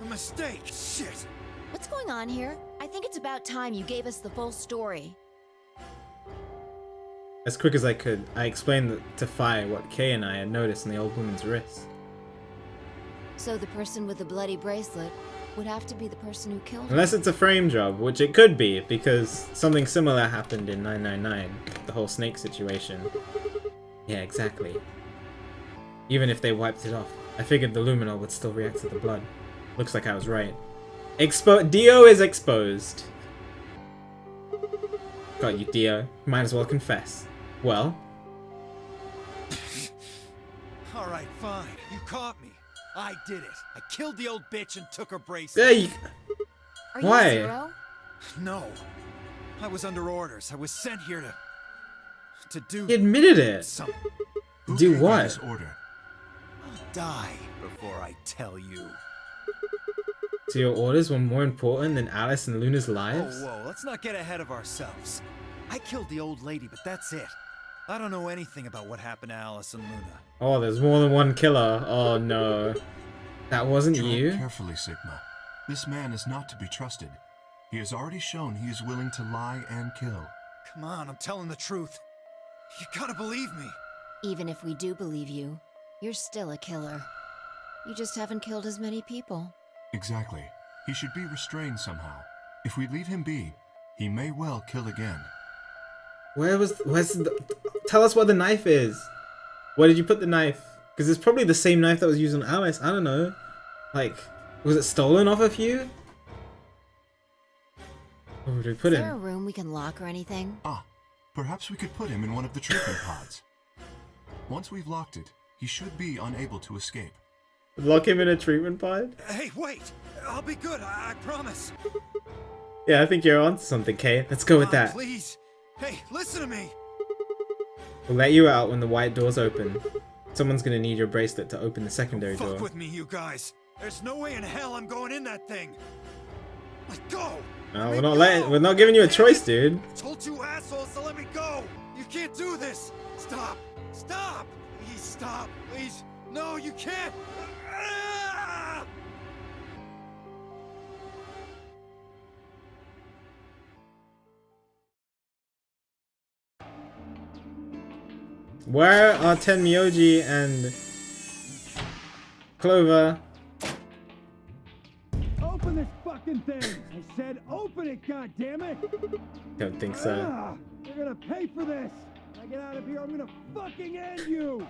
[SPEAKER 8] a mistake. Shit.
[SPEAKER 2] What's going on here? I think it's about time you gave us the full story.
[SPEAKER 1] As quick as I could, I explained to Fi what Kay and I had noticed in the old woman's wrist.
[SPEAKER 2] So the person with the bloody bracelet would have to be the person who killed her.
[SPEAKER 1] Unless it's a frame job, which it could be, because something similar happened in 999, the whole snake situation. Yeah, exactly. Even if they wiped it off, I figured the luminol would still react to the blood. Looks like I was right. Dio is exposed. Got you, Dio. Might as well confess. Well?
[SPEAKER 8] Alright, fine. You caught me. I did it. I killed the old bitch and took her bracelet.
[SPEAKER 1] Yeah, you...
[SPEAKER 2] Are
[SPEAKER 1] Why?
[SPEAKER 2] you Zero?
[SPEAKER 8] No. I was under orders. I was sent here to do...
[SPEAKER 1] He admitted it.
[SPEAKER 8] Some...
[SPEAKER 9] Who
[SPEAKER 1] Do
[SPEAKER 9] gave you
[SPEAKER 1] what?
[SPEAKER 9] this order?
[SPEAKER 8] I'll die before I tell you.
[SPEAKER 1] So your orders were more important than Alice and Luna's
[SPEAKER 8] Whoa,
[SPEAKER 1] lives?
[SPEAKER 8] whoa, let's not get ahead of ourselves. I killed the old lady, but that's it. I don't know anything about what happened to Alice and Luna.
[SPEAKER 1] Oh, there's more than one killer. Oh no. That wasn't
[SPEAKER 9] Tread
[SPEAKER 1] you?
[SPEAKER 9] carefully, Sigma. This man is not to be trusted. He has already shown he is willing to lie and kill.
[SPEAKER 8] Come on, I'm telling the truth. You gotta believe me.
[SPEAKER 2] Even if we do believe you, you're still a killer. You just haven't killed as many people.
[SPEAKER 9] Exactly. He should be restrained somehow. If we leave him be, he may well kill again.
[SPEAKER 1] Where's the... Tell us where the knife is. Where did you put the knife? Because it's probably the same knife that was used on Alice. I don't know. Like, was it stolen off of you? Where would we put
[SPEAKER 2] Is there a
[SPEAKER 1] him?
[SPEAKER 2] room we can lock or anything?
[SPEAKER 9] Ah, perhaps we could put him in one of the treatment pods. Once we've locked it, he should be unable to escape.
[SPEAKER 1] Lock him in a treatment pod?
[SPEAKER 8] Hey, wait! I'll be good, I promise.
[SPEAKER 1] Yeah, I think you're onto something, Kay. Let's go with that.
[SPEAKER 8] Please. Hey, listen to me.
[SPEAKER 1] We'll let you out when the white doors open. Someone's gonna need your bracelet to open the secondary
[SPEAKER 8] Fuck
[SPEAKER 1] door.
[SPEAKER 8] with me, you guys. There's no way in hell I'm going in that thing. Let go.
[SPEAKER 1] No, we're not giving you a choice, dude.
[SPEAKER 8] I told you assholes to let me go. You can't do this. Stop. Stop. Please stop. Please. No, you can't.
[SPEAKER 1] Where are Tenmyoji and Clover?
[SPEAKER 15] Open this fucking thing! I said open it, goddammit!
[SPEAKER 1] Don't think so.
[SPEAKER 15] Ah, you're gonna pay for this! When I get out of here, I'm gonna fucking end you!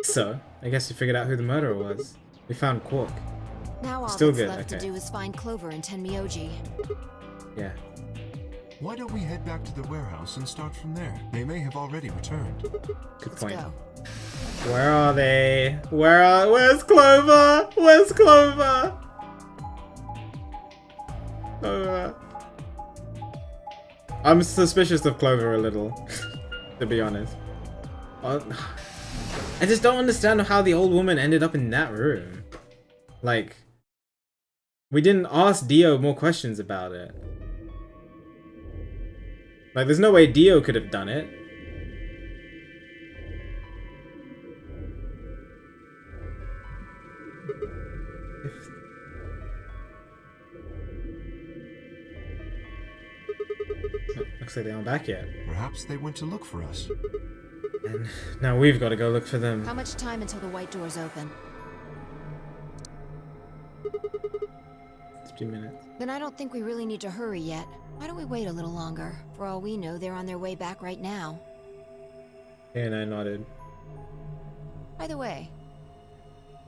[SPEAKER 1] So, I guess you figured out who the murderer was. We found Quark.
[SPEAKER 2] Now all
[SPEAKER 1] Still
[SPEAKER 2] that's
[SPEAKER 1] good,
[SPEAKER 2] left
[SPEAKER 1] okay.
[SPEAKER 2] to do is find Clover and Tenmyoji.
[SPEAKER 1] Yeah.
[SPEAKER 9] Why don't we head back to the warehouse and start from there? They may have already returned.
[SPEAKER 1] Good point.
[SPEAKER 2] Go.
[SPEAKER 1] Where are they? Where's Clover? Where's Clover? Clover. I'm suspicious of Clover a little, to be honest. I just don't understand how the old woman ended up in that room. Like, we didn't ask Dio more questions about it. Like, there's no way Dio could have done it. Looks like they aren't back yet.
[SPEAKER 9] Perhaps they went to look for us.
[SPEAKER 1] And now we've got to go look for them.
[SPEAKER 2] How much time until the white doors open?
[SPEAKER 1] 50 minutes.
[SPEAKER 2] Then I don't think we really need to hurry yet. Why don't we wait a little longer? For all we know, they're on their way back right now.
[SPEAKER 1] And I nodded.
[SPEAKER 2] By the way,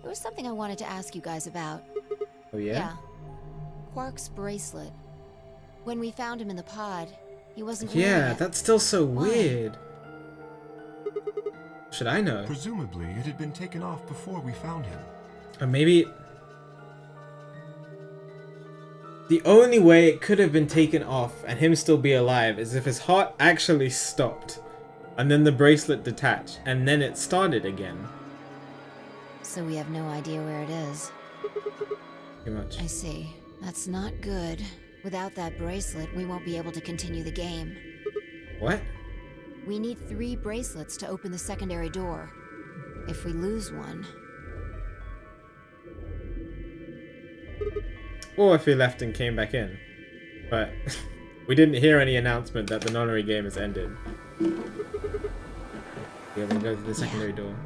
[SPEAKER 2] there was something I wanted to ask you guys about.
[SPEAKER 1] Oh yeah?
[SPEAKER 2] Quark's bracelet. When we found him in the pod, he wasn't wearing
[SPEAKER 1] Yeah,
[SPEAKER 2] it.
[SPEAKER 1] that's still so
[SPEAKER 2] Why?
[SPEAKER 1] weird. Should I know?
[SPEAKER 9] Presumably, it had been taken off before we found him.
[SPEAKER 1] Or maybe... The only way it could have been taken off and him still be alive is if his heart actually stopped. And then the bracelet detached. And then it started again.
[SPEAKER 2] So we have no idea where it is.
[SPEAKER 1] Pretty much.
[SPEAKER 2] I see. That's not good. Without that bracelet, we won't be able to continue the game.
[SPEAKER 1] What?
[SPEAKER 2] We need 3 bracelets to open the secondary door. If we lose one...
[SPEAKER 1] Or if he left and came back in. But we didn't hear any announcement that the nonary game has ended. Yeah, we'll go to the secondary door.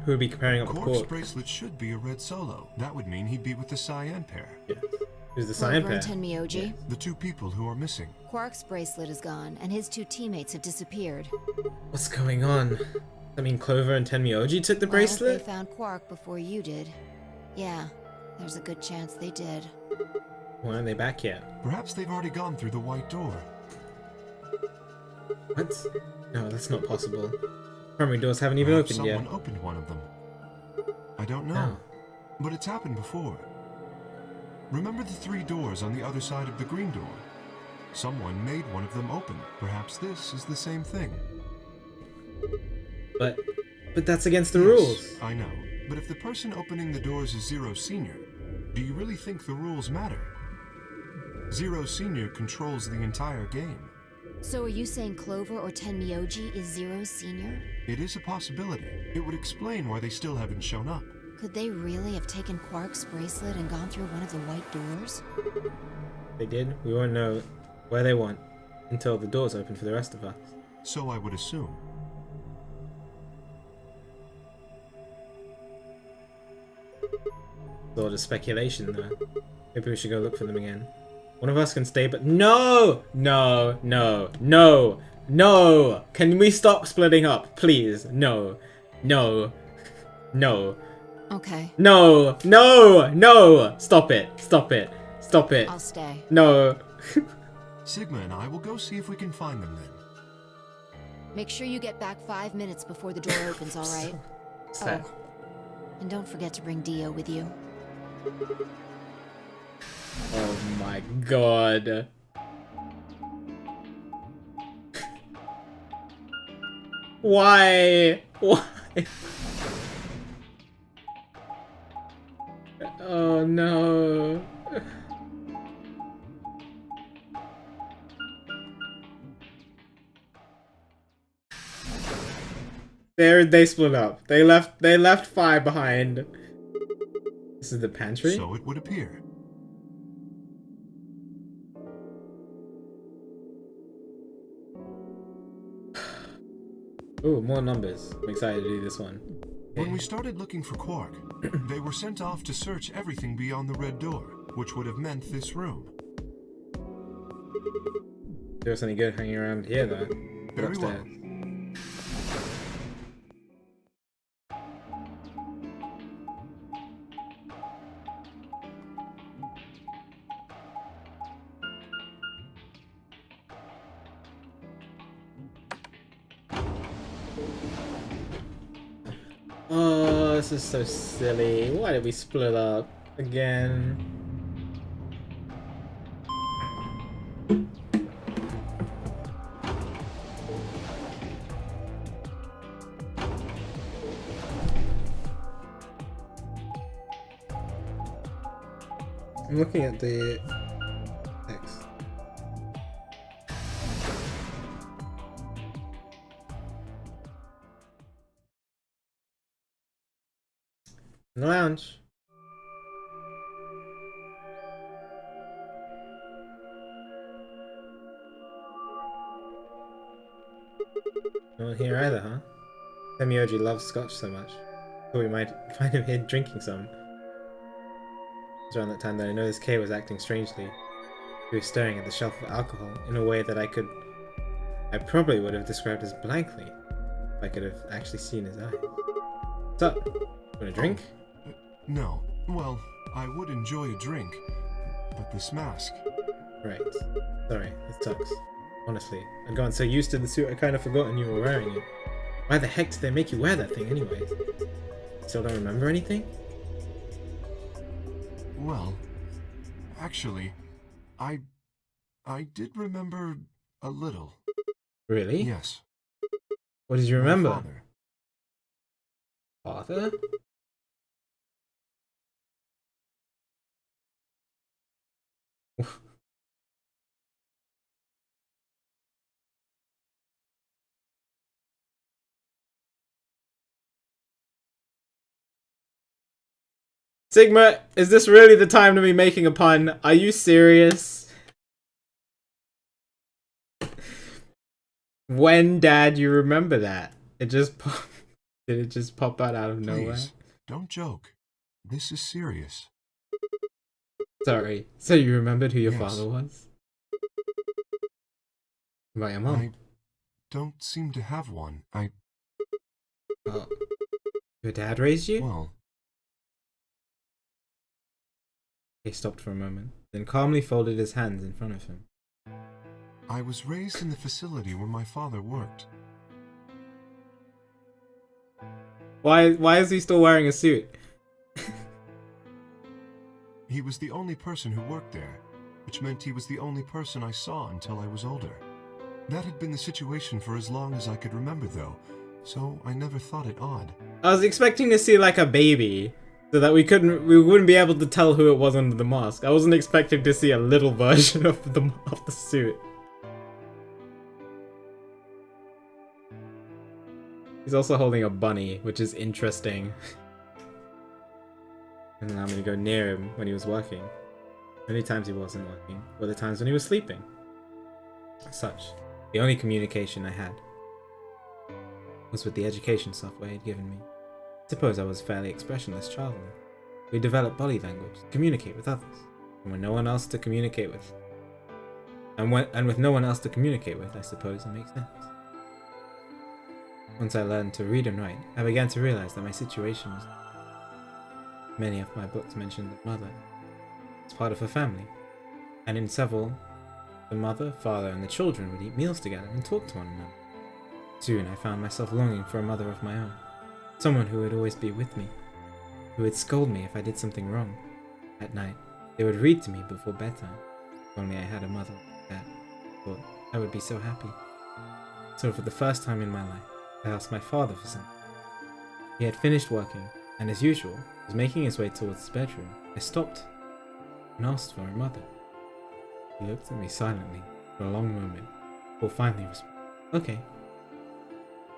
[SPEAKER 1] Who would be comparing up with
[SPEAKER 9] Quark's
[SPEAKER 1] Quark?
[SPEAKER 9] bracelet should be a red solo. That would mean he'd be with the Cyan pair.
[SPEAKER 1] Yeah. Who's the Cyan
[SPEAKER 2] Clover
[SPEAKER 1] pair?
[SPEAKER 2] and Tenmyoji.
[SPEAKER 9] The 2 people who are missing.
[SPEAKER 2] Quark's bracelet is gone, and his 2 teammates have disappeared.
[SPEAKER 1] What's going on? I mean, Clover and Tenmyoji took the
[SPEAKER 2] Well,
[SPEAKER 1] bracelet?
[SPEAKER 2] they found Quark before you did. Yeah, there's a good chance they did.
[SPEAKER 1] Why aren't they back yet?
[SPEAKER 9] Perhaps they've already gone through the white door.
[SPEAKER 1] What? No, that's not possible. Primary doors haven't even
[SPEAKER 9] Perhaps
[SPEAKER 1] opened yet.
[SPEAKER 9] someone opened one of them. I don't know.
[SPEAKER 1] No.
[SPEAKER 9] But it's happened before. Remember the 3 doors on the other side of the green door? Someone made one of them open. Perhaps this is the same thing.
[SPEAKER 1] But that's against the
[SPEAKER 9] Yes,
[SPEAKER 1] rules.
[SPEAKER 9] I know. But if the person opening the doors is Zero Senior, do you really think the rules matter? Zero Senior controls the entire game.
[SPEAKER 2] So are you saying Clover or Tenmyoji is Zero Senior?
[SPEAKER 9] It is a possibility. It would explain why they still haven't shown up.
[SPEAKER 2] Could they really have taken Quark's bracelet and gone through one of the white doors?
[SPEAKER 1] They did. We won't know where they went until the doors open for the rest of us.
[SPEAKER 9] So I would assume.
[SPEAKER 1] It's all just speculation, though. Maybe we should go look for them again. One of us can stay, but no! No, no, no, no! Can we stop splitting up, please? No, no, no.
[SPEAKER 2] Okay.
[SPEAKER 1] No, no, no! Stop it, stop it, stop it.
[SPEAKER 2] I'll stay.
[SPEAKER 1] No.
[SPEAKER 9] Sigma and I will go see if we can find them then.
[SPEAKER 2] Make sure you get back 5 minutes before the door opens, alright?
[SPEAKER 1] Sad.
[SPEAKER 2] Oh. And don't forget to bring Dio with you.
[SPEAKER 1] Oh my god. Why? Why? Oh no. They split up. They left 5 behind. This is the pantry?
[SPEAKER 9] So it would appear.
[SPEAKER 1] Ooh, more numbers. I'm excited to do this one.
[SPEAKER 9] When we started looking for Quark, they were sent off to search everything beyond the red door, which would have meant this room.
[SPEAKER 1] There was something good hanging around here, though.
[SPEAKER 9] Very well.
[SPEAKER 1] Upstairs. Oh, this is so silly. Why did we split up again? I'm looking at the text. In the lounge. No one here either, huh? Semioji loves scotch so much. Thought we might find him here drinking some. It was around that time that I noticed Kay was acting strangely. He was staring at the shelf of alcohol in a way that I probably would have described as blankly, if I could have actually seen his eyes. What's up? Want a drink?
[SPEAKER 9] No. Well, I would enjoy a drink, but this mask...
[SPEAKER 1] Right. Sorry, this sucks. Honestly, I'd gotten so used to the suit I kind of forgotten you were wearing it. Why the heck did they make you wear that thing anyways? Still don't remember anything?
[SPEAKER 9] Well, actually, I did remember a little.
[SPEAKER 1] Really?
[SPEAKER 9] Yes.
[SPEAKER 1] What did you remember?
[SPEAKER 9] My father.
[SPEAKER 1] Father? Sigma, is this really the time to be making a pun? Are you serious? When, Dad, you remember that? It just did it just pop out of nowhere?
[SPEAKER 9] Please, don't joke. This is serious.
[SPEAKER 1] Sorry. So you remembered who your
[SPEAKER 9] Yes.
[SPEAKER 1] father was? About your mom?
[SPEAKER 9] I don't seem to have one.
[SPEAKER 1] Oh. Your dad raised you?
[SPEAKER 9] Well...
[SPEAKER 1] He stopped for a moment, then calmly folded his hands in front of him.
[SPEAKER 9] I was raised in the facility where my father worked.
[SPEAKER 1] Why is he still wearing a suit?
[SPEAKER 9] He was the only person who worked there, which meant he was the only person I saw until I was older. That had been the situation for as long as I could remember, though, so I never thought it odd.
[SPEAKER 1] I was expecting to see like a baby, so that we wouldn't be able to tell who it was under the mask. I wasn't expecting to see a little version of the suit. He's also holding a bunny, which is interesting. And then I'm gonna go near him when he was working. The only times he wasn't working were the times when he was sleeping. As such, the only communication I had was with the education software he'd given me. I suppose I was a fairly expressionless child. We developed body language to communicate with others, and with no one else to communicate with. And with no one else to communicate with, I suppose it makes sense. Once I learned to read and write, I began to realize that my situation was... Many of my books mentioned that mother was part of a family, and in several, the mother, father, and the children would eat meals together and talk to one another. Soon I found myself longing for a mother of my own, someone who would always be with me, who would scold me if I did something wrong. At night, they would read to me before bedtime. If only I had a mother like that, I thought I would be so happy. So for the first time in my life, I asked my father for something. He had finished working, and as usual, was making his way towards his bedroom. I stopped and asked for her mother. He looked at me silently for a long moment, before finally responded, "Okay."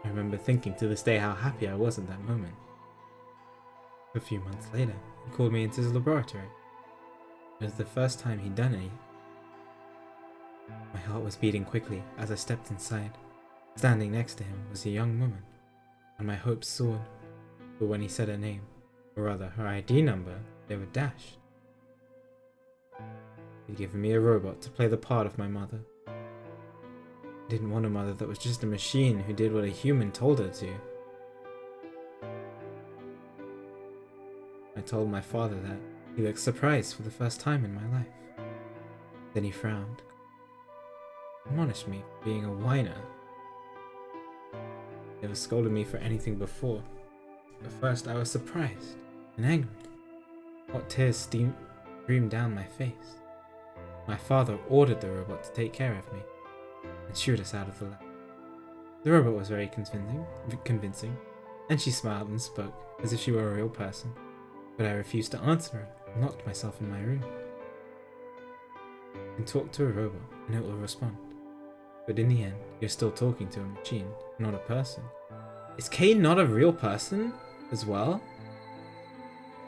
[SPEAKER 1] I remember thinking to this day how happy I was at that moment. A few months later, he called me into his laboratory. It was the first time he'd done any. My heart was beating quickly as I stepped inside. Standing next to him was a young woman, and my hopes soared. But when he said her name, or rather her ID number, they were dashed. He'd given me a robot to play the part of my mother. I didn't want a mother that was just a machine who did what a human told her to. I told my father that. He looked surprised for the first time in my life. Then he frowned. Admonished me for being a whiner. Never scolded me for anything before. At first I was surprised and angry. Hot tears streamed down my face. My father ordered the robot to take care of me and shooed us out of the lab. The robot was very convincing, and she smiled and spoke as if she were a real person, but I refused to answer her and locked myself in my room. You can talk to a robot and it will respond, but in the end, you're still talking to a machine, not a person. Is Kane not a real person as well?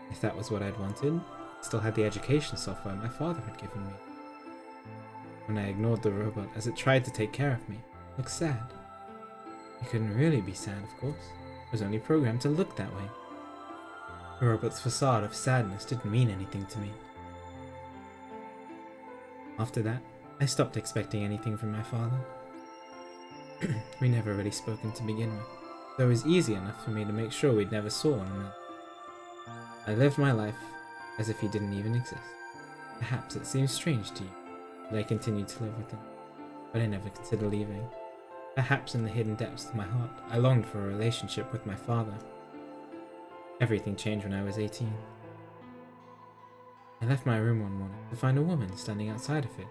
[SPEAKER 1] If that was what I'd wanted, I still had the education software my father had given me. When I ignored the robot as it tried to take care of me, it looked sad. It couldn't really be sad, of course. It was only programmed to look that way. The robot's facade of sadness didn't mean anything to me. After that, I stopped expecting anything from my father. We never really spoken to begin with, so it was easy enough for me to make sure we'd never saw one another. I lived my life as if he didn't even exist. Perhaps it seems strange to you that I continued to live with him, but I never considered leaving. Perhaps in the hidden depths of my heart, I longed for a relationship with my father. Everything changed when I was 18. I left my room one morning to find a woman standing outside of it.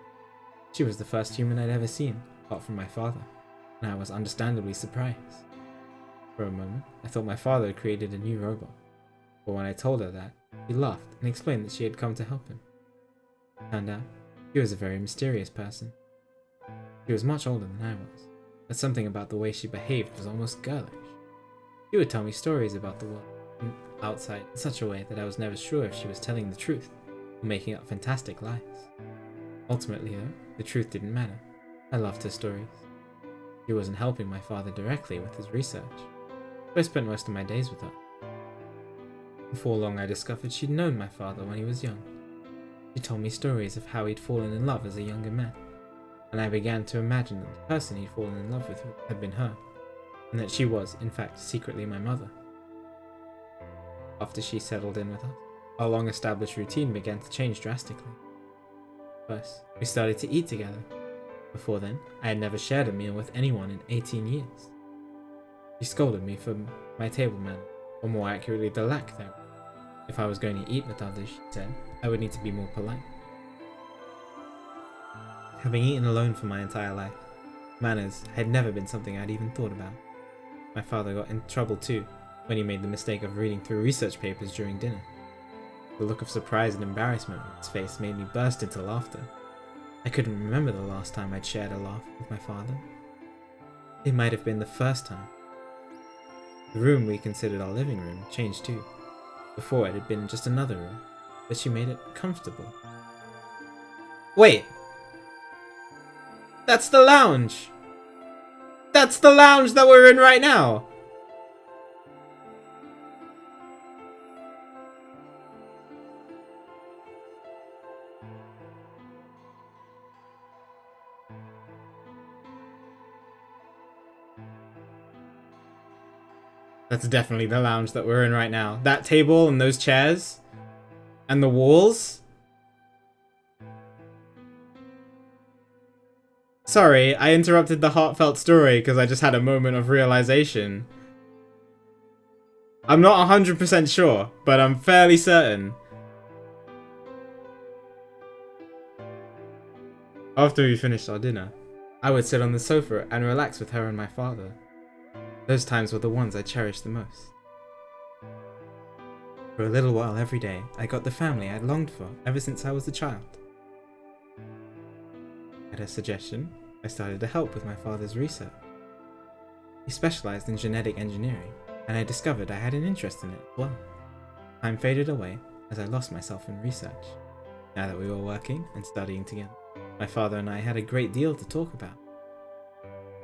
[SPEAKER 1] She was the first human I'd ever seen, apart from my father, and I was understandably surprised. For a moment, I thought my father had created a new robot, but when I told her that, he laughed and explained that she had come to help him. Turned out, he was a very mysterious person. She was much older than I was, but something about the way she behaved was almost girlish. She would tell me stories about the world outside in such a way that I was never sure if she was telling the truth or making up fantastic lies. Ultimately though, the truth didn't matter. I loved her stories. She wasn't helping my father directly with his research, but I spent most of my days with her. Before long I discovered she'd known my father when he was young. She told me stories of how he'd fallen in love as a younger man, and I began to imagine that the person he'd fallen in love with had been her, and that she was, in fact, secretly my mother. After she settled in with us, our long-established routine began to change drastically. First, we started to eat together. Before then, I had never shared a meal with anyone in 18 years. She scolded me for my table manners, or more accurately, the lack thereof. If I was going to eat with others, she said, I would need to be more polite. Having eaten alone for my entire life, manners had never been something I'd even thought about. My father got in trouble too, when he made the mistake of reading through research papers during dinner. The look of surprise and embarrassment on his face made me burst into laughter. I couldn't remember the last time I'd shared a laugh with my father. It might have been the first time. The room we considered our living room changed too. Before it had been just another room, but she made it comfortable. Wait! That's the lounge! That's the lounge that we're in right now! That's definitely the lounge that we're in right now. That table and those chairs. And the walls. Sorry, I interrupted the heartfelt story because I just had a moment of realization. I'm not 100% sure, but I'm fairly certain. After we finished our dinner, I would sit on the sofa and relax with her and my father. Those times were the ones I cherished the most. For a little while every day, I got the family I'd longed for ever since I was a child. At her suggestion, I started to help with my father's research. He specialized in genetic engineering, and I discovered I had an interest in it as well. Time faded away as I lost myself in research. Now that we were working and studying together, my father and I had a great deal to talk about.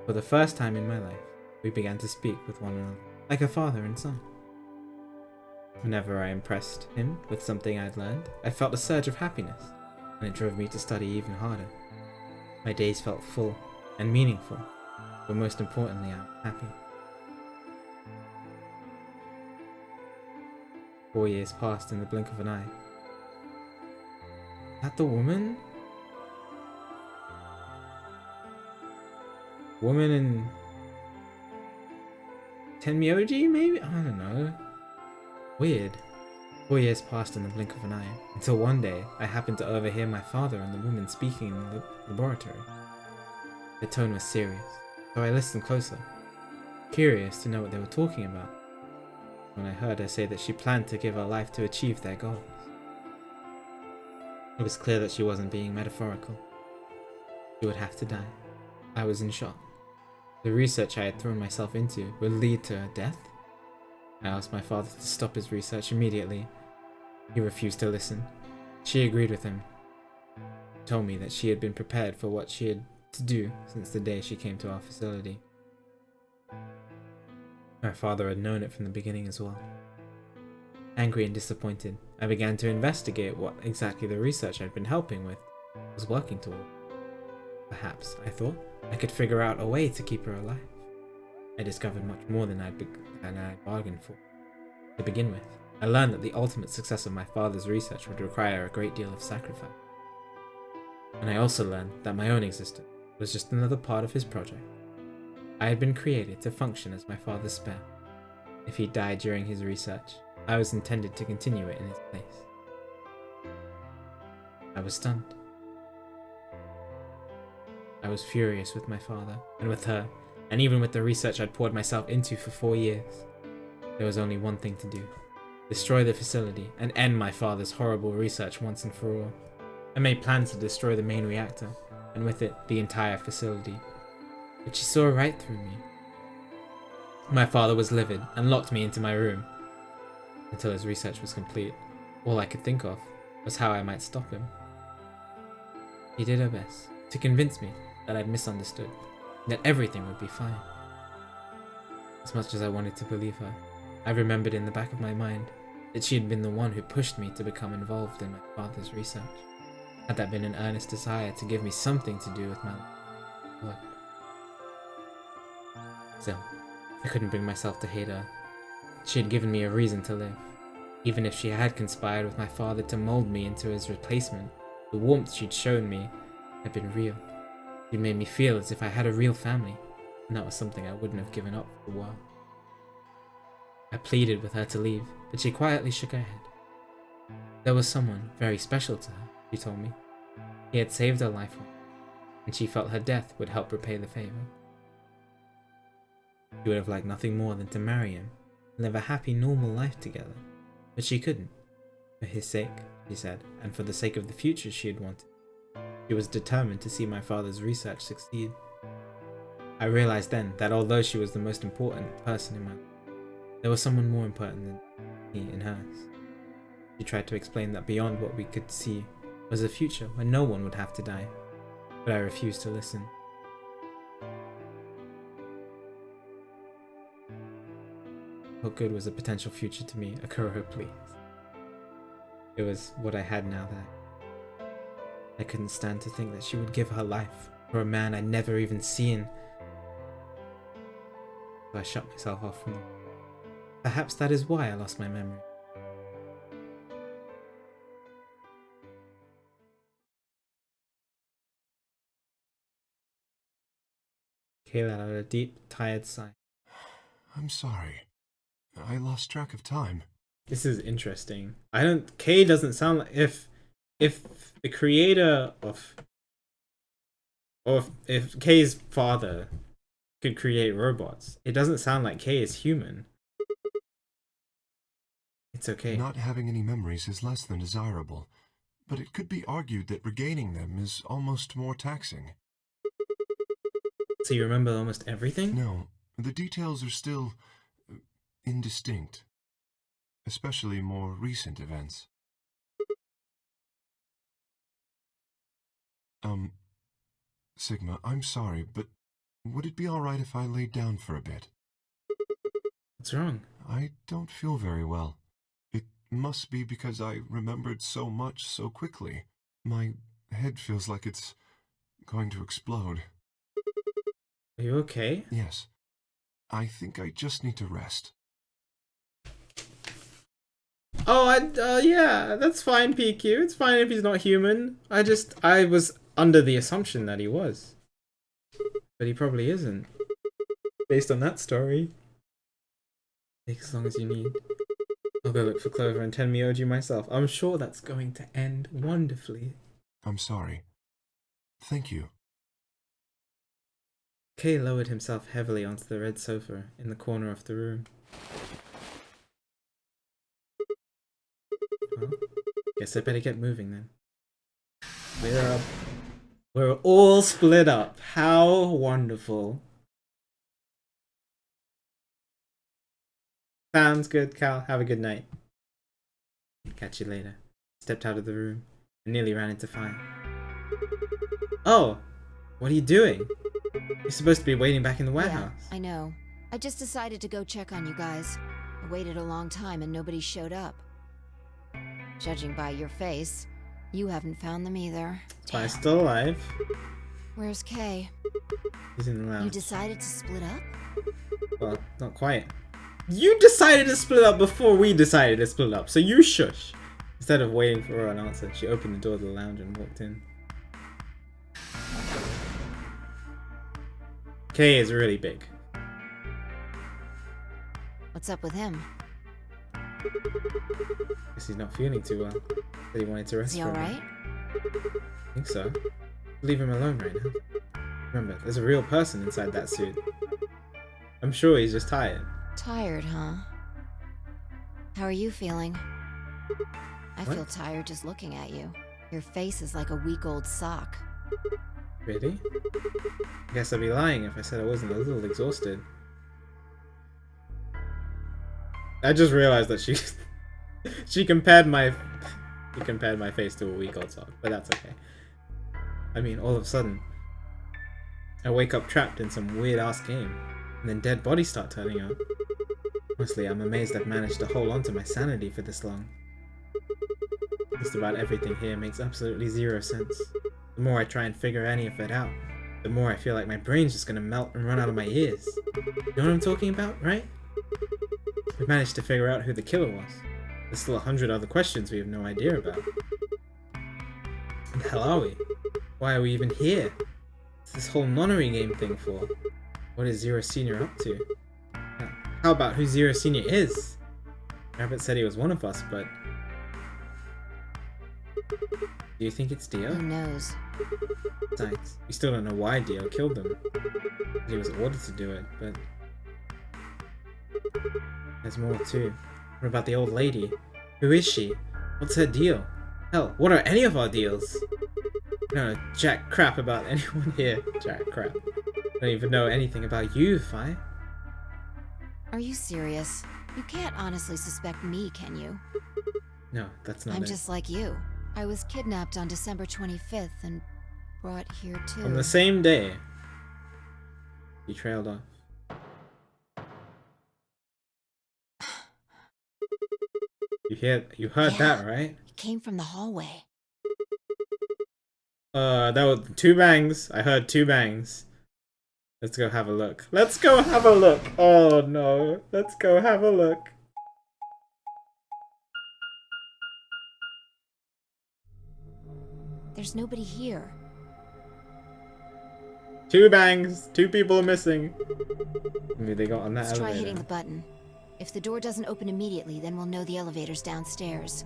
[SPEAKER 1] For the first time in my life, we began to speak with one another, like a father and son. Whenever I impressed him with something I'd learned, I felt a surge of happiness, and it drove me to study even harder. My days felt full and meaningful, but most importantly, I was happy. 4 years passed in the blink of an eye. Is that the woman? Woman in Tenmyoji, maybe? I don't know. Weird. 4 years passed in the blink of an eye, until one day I happened to overhear my father and the woman speaking in the laboratory. The tone was serious, so I listened closer, curious to know what they were talking about. When I heard her say that she planned to give her life to achieve their goals, it was clear that she wasn't being metaphorical. She would have to die. I was in shock. The research I had thrown myself into would lead to her death? I asked my father to stop his research immediately. He refused to listen. She agreed with him. He told me that she had been prepared for what she had to do since the day she came to our facility. My father had known it from the beginning as well. Angry and disappointed, I began to investigate what exactly the research I'd been helping with was working toward. Perhaps, I thought, I could figure out a way to keep her alive. I discovered much more than I'd bargained for. To begin with, I learned that the ultimate success of my father's research would require a great deal of sacrifice. And I also learned that my own existence was just another part of his project. I had been created to function as my father's spare. If he died during his research, I was intended to continue it in his place. I was stunned. I was furious with my father, and with her, and even with the research I'd poured myself into for 4 years. There was only one thing to do. Destroy the facility, and end my father's horrible research once and for all. I made plans to destroy the main reactor, and with it, the entire facility. But she saw right through me. My father was livid, and locked me into my room. Until his research was complete, all I could think of was how I might stop him. He did her best to convince me that I'd misunderstood, that everything would be fine. As much as I wanted to believe her, I remembered in the back of my mind that she had been the one who pushed me to become involved in my father's research. Had that been an earnest desire to give me something to do with my life? Still, I couldn't bring myself to hate her. She had given me a reason to live. Even if she had conspired with my father to mold me into his replacement, the warmth she'd shown me had been real. She'd made me feel as if I had a real family, and that was something I wouldn't have given up for a while. I pleaded with her to leave, but she quietly shook her head. There was someone very special to her, she told me. He had saved her life once, and she felt her death would help repay the favor. She would have liked nothing more than to marry him and live a happy, normal life together, but she couldn't. For his sake, she said, and for the sake of the future she had wanted. She was determined to see my father's research succeed. I realized then that although she was the most important person in my life, there was someone more important than me in hers. She tried to explain that beyond what we could see was a future where no one would have to die, but I refused to listen. What good was a potential future to me, Akuro, please? It was what I had now that I couldn't stand to think that she would give her life for a man I'd never even seen. So I shut myself off from them. Perhaps that is why I lost my memory. Kay let out a deep, tired sigh.
[SPEAKER 9] I'm sorry. I lost track of time.
[SPEAKER 1] This is interesting. Kay doesn't sound like if the creator of or if Kay's father could create robots, it doesn't sound like Kay is human. It's okay.
[SPEAKER 9] Not having any memories is less than desirable, but it could be argued that regaining them is almost more taxing.
[SPEAKER 1] So you remember almost everything?
[SPEAKER 9] No, the details are still indistinct, especially more recent events. Sigma, I'm sorry, but Would it be alright if I laid down for a bit?
[SPEAKER 1] What's wrong?
[SPEAKER 9] I don't feel very well. It must be because I remembered so much so quickly. My head feels like it's going to explode.
[SPEAKER 1] Are you okay?
[SPEAKER 9] Yes. I think I just need to rest.
[SPEAKER 1] Oh, yeah, that's fine, PQ. It's fine if he's not human. I was under the assumption that he was. But he probably isn't. Based on that story. Take as long as you need. I'll go look for Clover and Tenmyoji myself. I'm sure that's going to end wonderfully.
[SPEAKER 9] I'm sorry. Thank you.
[SPEAKER 1] Kay lowered himself heavily onto the red sofa in the corner of the room. Well, guess I better get moving then. We're all split up. How wonderful. Sounds good, Cal. Have a good night. Catch you later. Stepped out of the room and nearly ran into fire. Oh! What are you doing? You're supposed to be waiting back in the warehouse.
[SPEAKER 2] Yeah, I know. I just decided to go check on you guys. I waited a long time and nobody showed up. Judging by your face, you haven't found them either.
[SPEAKER 1] Spy's still alive.
[SPEAKER 2] Where's Kay?
[SPEAKER 1] He's in the lounge.
[SPEAKER 2] You decided to split up?
[SPEAKER 1] Well, not quite. You decided to split up before we decided to split up, so you shush. Instead of waiting for her an answer, she opened the door of the lounge and walked in. Kay is really big.
[SPEAKER 2] What's up with him?
[SPEAKER 1] Guess he's not feeling too well. Said he wanted to rest
[SPEAKER 2] Is he
[SPEAKER 1] for a bit.
[SPEAKER 2] alright?
[SPEAKER 1] I think so. Leave him alone right now. Remember, there's a real person inside that suit. I'm sure he's just tired.
[SPEAKER 2] Tired, huh? How are you feeling? I
[SPEAKER 1] What?
[SPEAKER 2] feel tired just looking at you. Your face is like a week-old sock.
[SPEAKER 1] Really? I guess I'd be lying if I said I wasn't a little exhausted. I just realized that she compared my face to a week-old sock, but that's okay. I mean, all of a sudden, I wake up trapped in some weird-ass game, and then dead bodies start turning up. Honestly, I'm amazed I've managed to hold on to my sanity for this long. Just about everything here makes absolutely zero sense. The more I try and figure any of it out, the more I feel like my brain's just gonna melt and run out of my ears. You know what I'm talking about, right? We've managed to figure out who the killer was. There's still 100 other questions we have no idea about. What the hell are we? Why are we even here? What's this whole nonary game thing for? What is Zero Senior up to? How about who Zero Senior is? Rabbit said he was one of us, but... Do you think it's Dio?
[SPEAKER 2] Who knows?
[SPEAKER 1] Besides, we still don't know why Dio killed them. He was ordered to do it, but... There's more too. What about the old lady? Who is she? What's her deal? Hell, what are any of our deals? I don't know jack crap about anyone here. Jack crap. I don't even know anything about you, Fi.
[SPEAKER 2] Are you serious? You can't honestly suspect me, can you?
[SPEAKER 1] No, that's not
[SPEAKER 2] I'm
[SPEAKER 1] it.
[SPEAKER 2] just like you. I was kidnapped on December 25th and brought here too.
[SPEAKER 1] On the same day, he trailed off. You heard that, right?
[SPEAKER 2] It came from the hallway.
[SPEAKER 1] That was 2 bangs. I heard 2 bangs. Let's go have a look. Let's go have a look. Oh no. Let's go have a look.
[SPEAKER 2] There's nobody here.
[SPEAKER 1] 2 bangs. 2 people are missing. Maybe they got on that
[SPEAKER 2] Let's try
[SPEAKER 1] elevator.
[SPEAKER 2] hitting the button. If the door doesn't open immediately, then we'll know the elevator's downstairs.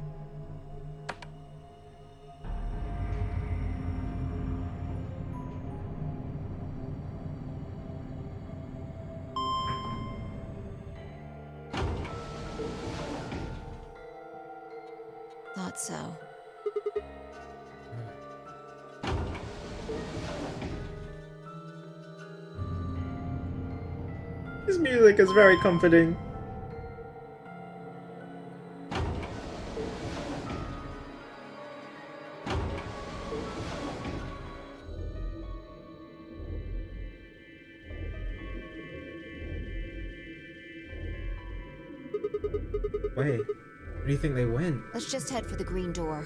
[SPEAKER 2] Thought so.
[SPEAKER 1] This music is very comforting. Wait, where do you think they went?
[SPEAKER 2] Let's just head for the green door.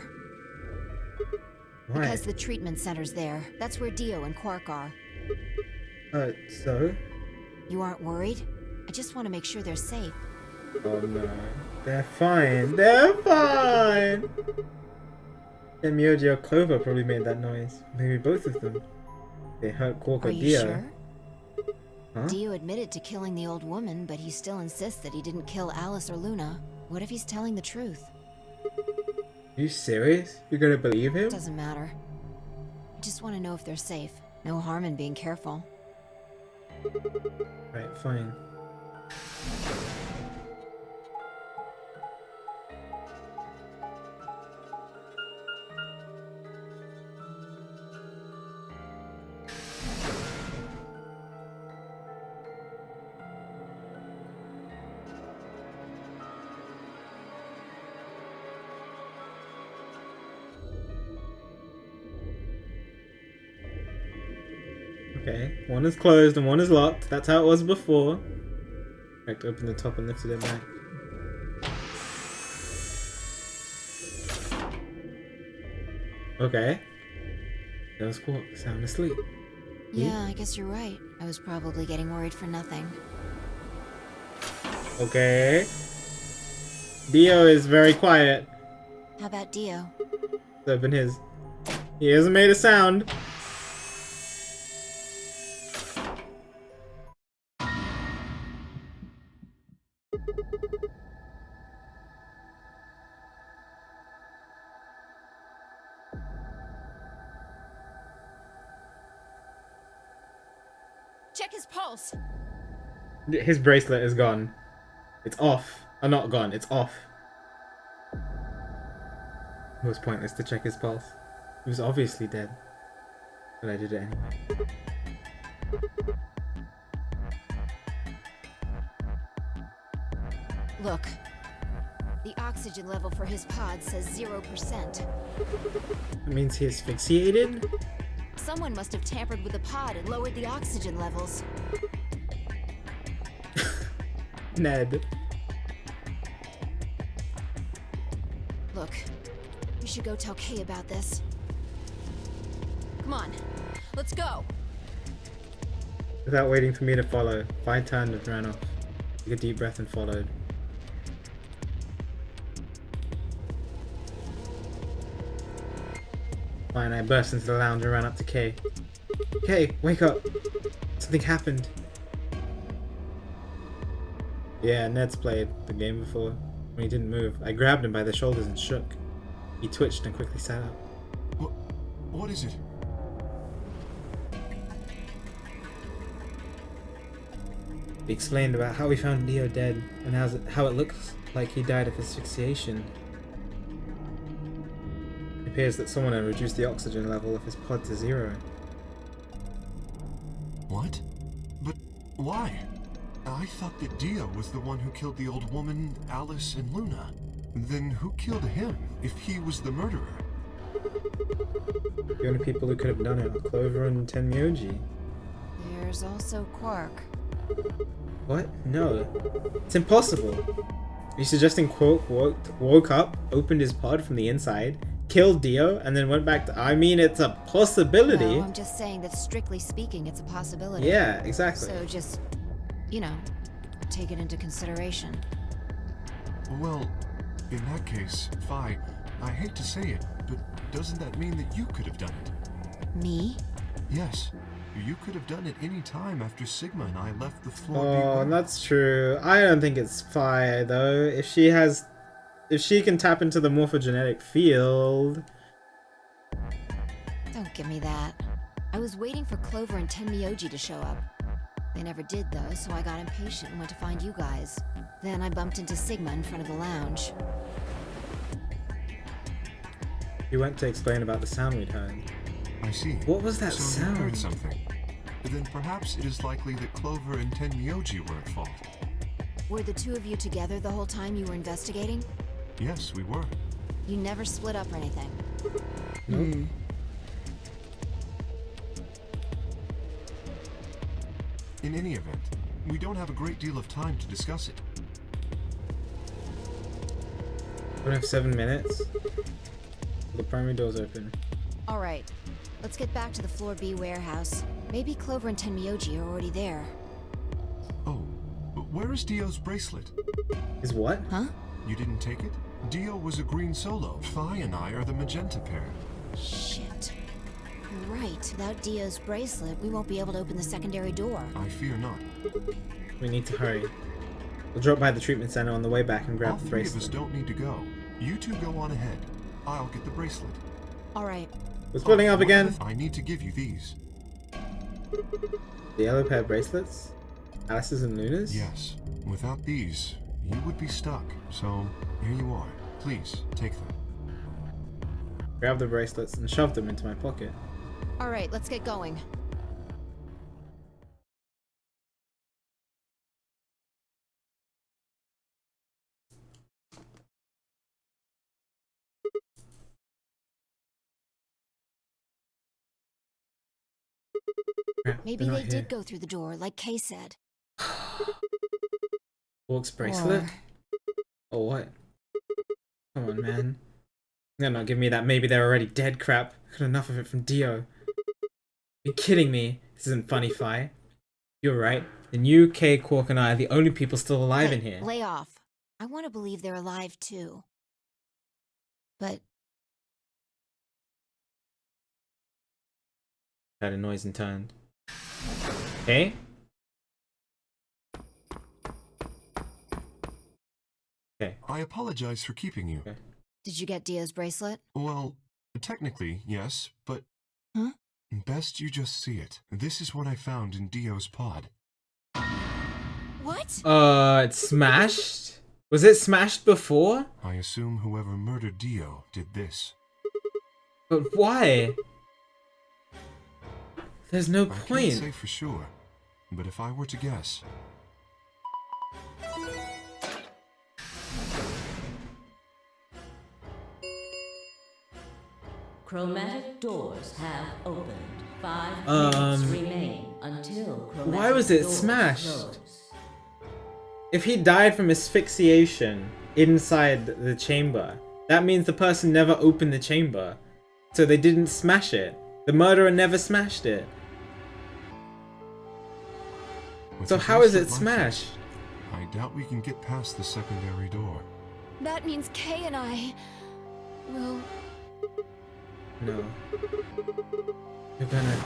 [SPEAKER 1] Why?
[SPEAKER 2] Because the treatment center's there. That's where Dio and Quark are.
[SPEAKER 1] So?
[SPEAKER 2] You aren't worried? I just want to make sure they're safe.
[SPEAKER 1] Oh no. They're fine. They're fine! And Myoji or Clover probably made that noise. Maybe both of them. They hurt Quark or
[SPEAKER 2] Are you
[SPEAKER 1] Dio.
[SPEAKER 2] sure?
[SPEAKER 1] Huh?
[SPEAKER 2] Dio admitted to killing the old woman, but he still insists that he didn't kill Alice or Luna. What if he's telling the truth?
[SPEAKER 1] Are you serious? You're gonna believe him?
[SPEAKER 2] Doesn't matter. I just want to know if they're safe. No harm in being careful.
[SPEAKER 1] Right, fine. Okay, one is closed and one is locked. That's how it was before. Right, open the top and lifted it back. Okay. That was Quark, sound asleep.
[SPEAKER 2] Yeah, I guess you're right. I was probably getting worried for nothing.
[SPEAKER 1] Okay. Dio is very quiet.
[SPEAKER 2] How about Dio?
[SPEAKER 1] It's open his. He hasn't made a sound.
[SPEAKER 13] Check his pulse.
[SPEAKER 1] His bracelet is gone. It's off. Or not gone, it's off. It was pointless to check his pulse. He was obviously dead. But I did it anyway.
[SPEAKER 2] Look. The oxygen level for his pod says 0%.
[SPEAKER 1] That means he is asphyxiated?
[SPEAKER 2] Someone must have tampered with the pod and lowered the oxygen levels.
[SPEAKER 1] Ned.
[SPEAKER 2] Look, we should go tell Kay about this. Come on, let's go.
[SPEAKER 1] Without waiting for me to follow, I turned and ran off. Took a deep breath and followed. Fine, I burst into the lounge and ran up to Kay. Kay, wake up! Something happened. Yeah, Ned's played the game before. When he didn't move, I grabbed him by the shoulders and shook. He twitched and quickly sat up.
[SPEAKER 9] What is it?
[SPEAKER 1] He explained about how we found Dio dead and how it looks like he died of asphyxiation. It appears that someone had reduced the oxygen level of his pod to 0.
[SPEAKER 9] What? But why? I thought that Dio was the one who killed the old woman, Alice, and Luna. Then who killed him, if he was the murderer?
[SPEAKER 1] The only people who could have done it are Clover and Tenmyoji.
[SPEAKER 2] There's also Quark.
[SPEAKER 1] What? No. It's impossible. Are you suggesting Quark woke up, opened his pod from the inside, killed Dio, and then went back to... I mean, it's a possibility.
[SPEAKER 2] No, I'm just saying that strictly speaking, it's a possibility.
[SPEAKER 1] Yeah, exactly.
[SPEAKER 2] So just, you know, take it into consideration.
[SPEAKER 9] Well, in that case, Phi, I hate to say it, but doesn't that mean that you could have done it?
[SPEAKER 2] Me?
[SPEAKER 9] Yes. You could have done it any time after Sigma and I left the floor.
[SPEAKER 1] Oh, that's true. I don't think it's Phi, though. If she can tap into the morphogenetic field...
[SPEAKER 2] Don't give me that. I was waiting for Clover and Tenmyoji to show up. They never did, though, so I got impatient and went to find you guys. Then I bumped into Sigma in front of the lounge.
[SPEAKER 1] You went to explain about the sound we'd heard.
[SPEAKER 9] I see.
[SPEAKER 1] What was that
[SPEAKER 9] So you heard
[SPEAKER 1] sound?
[SPEAKER 9] something. Then perhaps it is likely that Clover and Tenmyoji were at fault.
[SPEAKER 2] Were the two of you together the whole time you were investigating?
[SPEAKER 9] Yes, we were.
[SPEAKER 2] You never split up or anything?
[SPEAKER 1] Nope.
[SPEAKER 9] In any event, we don't have a great deal of time to discuss it.
[SPEAKER 1] We have 7 minutes. The primary door's open.
[SPEAKER 2] All right, let's get back to the Floor B warehouse. Maybe Clover and Tenmyoji are already there.
[SPEAKER 9] Oh, where is Dio's bracelet?
[SPEAKER 1] Is what?
[SPEAKER 2] Huh?
[SPEAKER 9] You didn't take it? Dio was a green solo. Phi and I are the magenta pair.
[SPEAKER 2] Shit. Right, without Dio's bracelet, we won't be able to open the secondary door.
[SPEAKER 9] I fear not.
[SPEAKER 1] We need to hurry. We'll drop by the treatment center on the way back and grab
[SPEAKER 9] All
[SPEAKER 1] the
[SPEAKER 9] three of
[SPEAKER 1] bracelet.
[SPEAKER 9] us don't need to go. You two go on ahead. I'll get the bracelet.
[SPEAKER 2] All right.
[SPEAKER 1] We're splitting up again.
[SPEAKER 9] I need to give you these.
[SPEAKER 1] The yellow pair of bracelets? Alice's and Luna's?
[SPEAKER 9] Yes. Without these, you would be stuck. So, here you are. Please, take them.
[SPEAKER 1] Grab the bracelets and shove them into my pocket.
[SPEAKER 2] All right, let's get going.
[SPEAKER 1] Crap,
[SPEAKER 2] Maybe
[SPEAKER 1] they're
[SPEAKER 2] they
[SPEAKER 1] not
[SPEAKER 2] did
[SPEAKER 1] here.
[SPEAKER 2] go through the door, like Kay said.
[SPEAKER 1] Hawk's bracelet? Or what? Come on, man. No, no, give me that maybe they're already dead crap. I got enough of it from Dio. Are you kidding me? This isn't funny, Phi. You're right. And you, Kay, Quark, and I are the only people still alive
[SPEAKER 2] Hey,
[SPEAKER 1] in here.
[SPEAKER 2] lay off. I want to believe they're alive too. But
[SPEAKER 1] Heard a noise and turned. Hey? Okay.
[SPEAKER 9] I apologize for keeping you.
[SPEAKER 1] Okay.
[SPEAKER 2] did you get Dio's bracelet?
[SPEAKER 9] Well, technically, yes, but...
[SPEAKER 2] Huh?
[SPEAKER 9] Best you just see it. This is what I found in Dio's pod.
[SPEAKER 2] What?
[SPEAKER 1] It's smashed? Was it smashed before?
[SPEAKER 9] I assume whoever murdered Dio did this.
[SPEAKER 1] But why? There's no
[SPEAKER 9] I can't
[SPEAKER 1] point.
[SPEAKER 9] say for sure, but if I were to guess...
[SPEAKER 10] Chromatic doors have opened. 5
[SPEAKER 1] Um,
[SPEAKER 10] minutes remain until chromatic
[SPEAKER 1] Why was it
[SPEAKER 10] doors
[SPEAKER 1] smashed?
[SPEAKER 10] close.
[SPEAKER 1] If he died from asphyxiation inside the chamber, that means the person never opened the chamber. So they didn't smash it. The murderer never smashed it.
[SPEAKER 9] With
[SPEAKER 1] So
[SPEAKER 9] a
[SPEAKER 1] how is it
[SPEAKER 9] bracelet like this,
[SPEAKER 1] smashed?
[SPEAKER 9] I doubt we can get past the secondary door.
[SPEAKER 2] That means Kay and I will...
[SPEAKER 1] No. You're gonna...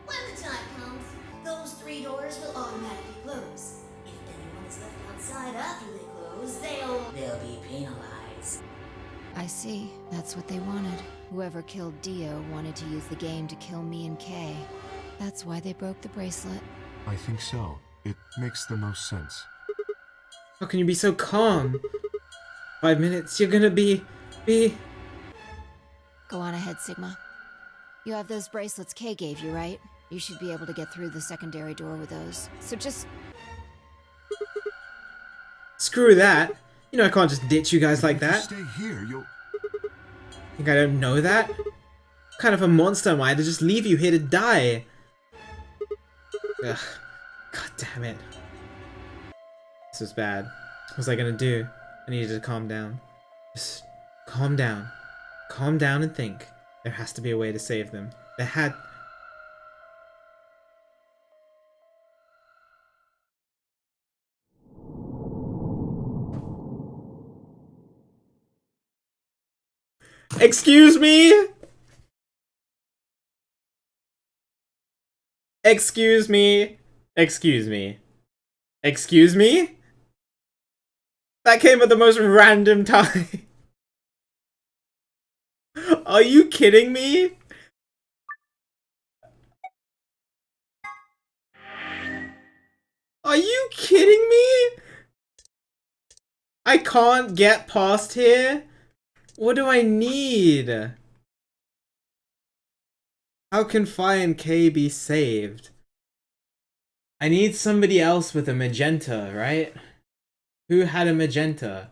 [SPEAKER 3] When the time comes, those 3 doors will automatically close. If anyone is left outside after they close, they'll be penalized.
[SPEAKER 2] I see. That's what they wanted. Whoever killed Dio wanted to use the game to kill me and Kay. That's why they broke the bracelet.
[SPEAKER 9] I think so. It makes the most sense.
[SPEAKER 1] How can you be so calm? 5 minutes, you're gonna be...
[SPEAKER 2] Go on ahead, Sigma. You have those bracelets Kay gave you, right? You should be able to get through the secondary door with those. So just...
[SPEAKER 1] Screw that. You know I can't just ditch you guys like
[SPEAKER 9] If you
[SPEAKER 1] that.
[SPEAKER 9] stay here, you'll...
[SPEAKER 1] Think I don't know that? What kind of a monster am I to just leave you here to die? Ugh. God damn it. This was bad. What was I gonna do? I needed to calm down. Just calm down. Calm down and think. There has to be a way to save them. There had... Excuse me? Excuse me? Excuse me? Excuse me? That came at the most random time. Are you kidding me? Are you kidding me? I can't get past here? What do I need? How can Phi and Kay be saved? I need somebody else with a magenta, right? Who had a magenta?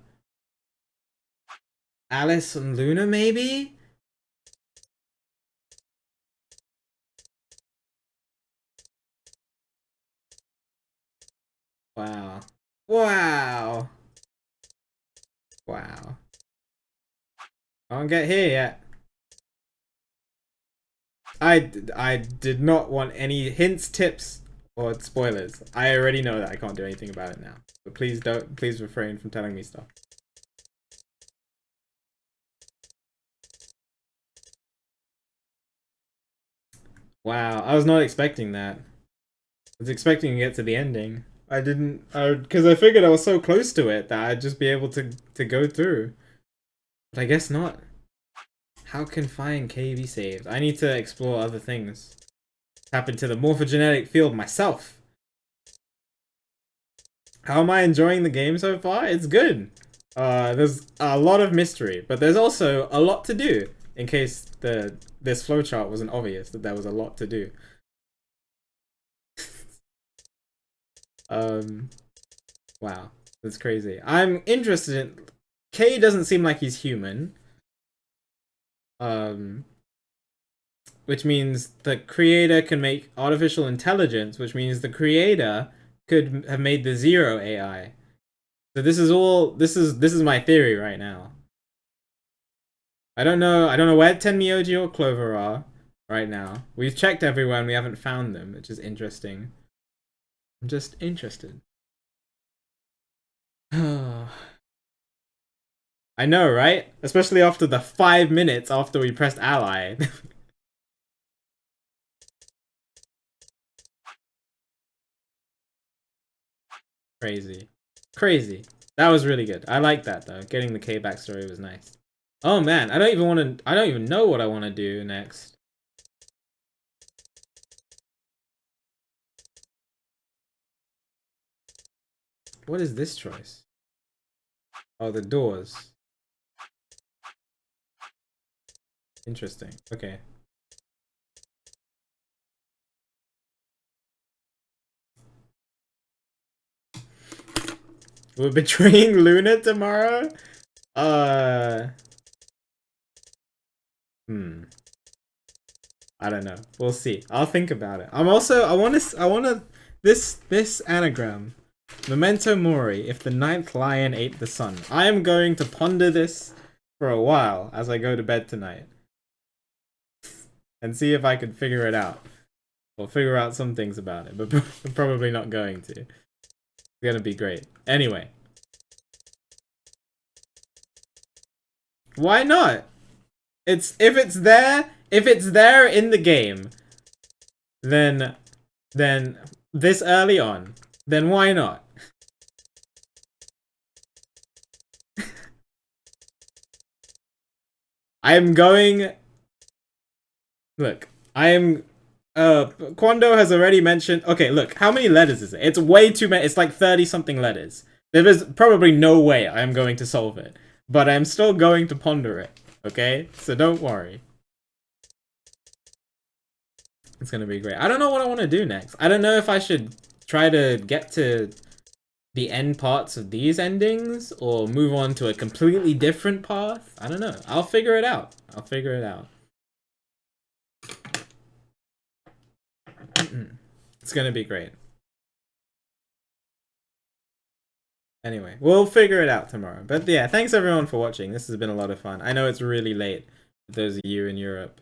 [SPEAKER 1] Alice and Luna, maybe? Wow. Wow. Wow. Can't get here yet. I did not want any hints, tips, or spoilers. I already know that I can't do anything about it now. But please refrain from telling me stuff. Wow, I was not expecting that. I was expecting to get to the ending. I didn't, because I figured I was so close to it that I'd just be able to go through. But I guess not. How can Phi and K be saved? I need to explore other things. Tap into the morphogenetic field myself. How am I enjoying the game so far? It's good. There's a lot of mystery, but there's also a lot to do. In case this flowchart wasn't obvious that there was a lot to do. Wow, that's crazy. I'm interested in... K doesn't seem like he's human. Which means the creator can make artificial intelligence, which means the creator could have made the Zero AI. So this is my theory right now. I don't know where Tenmyoji or Clover are right now. We've checked everywhere and we haven't found them, which is interesting. I'm just interested. I know, right? Especially after the 5 minutes after we pressed ally. Crazy. Crazy. That was really good. I like that though. Getting the K backstory was nice. Oh man, I don't even know what I want to do next. What is this choice? Oh, the doors. Interesting. Okay. We're betraying Luna tomorrow? I don't know. We'll see. I'll think about it. I wanna this anagram. Memento Mori, if the 9th lion ate the sun. I am going to ponder this for a while as I go to bed tonight. And see if I can figure it out. Or figure out some things about it, but I'm probably not going to. It's gonna be great. Anyway. Why not? If it's there in the game, then this early on, then why not? Look, Quando has already mentioned, okay, look, how many letters is it? It's way too many, it's like 30 something letters. There is probably no way I am going to solve it, but I'm still going to ponder it, okay? So don't worry. It's gonna be great. I don't know what I want to do next. I don't know if I should try to get to the end parts of these endings or move on to a completely different path. I don't know. I'll figure it out. It's gonna be great. Anyway, we'll figure it out tomorrow. But yeah, thanks everyone for watching. This has been a lot of fun. I know it's really late for those of you in Europe.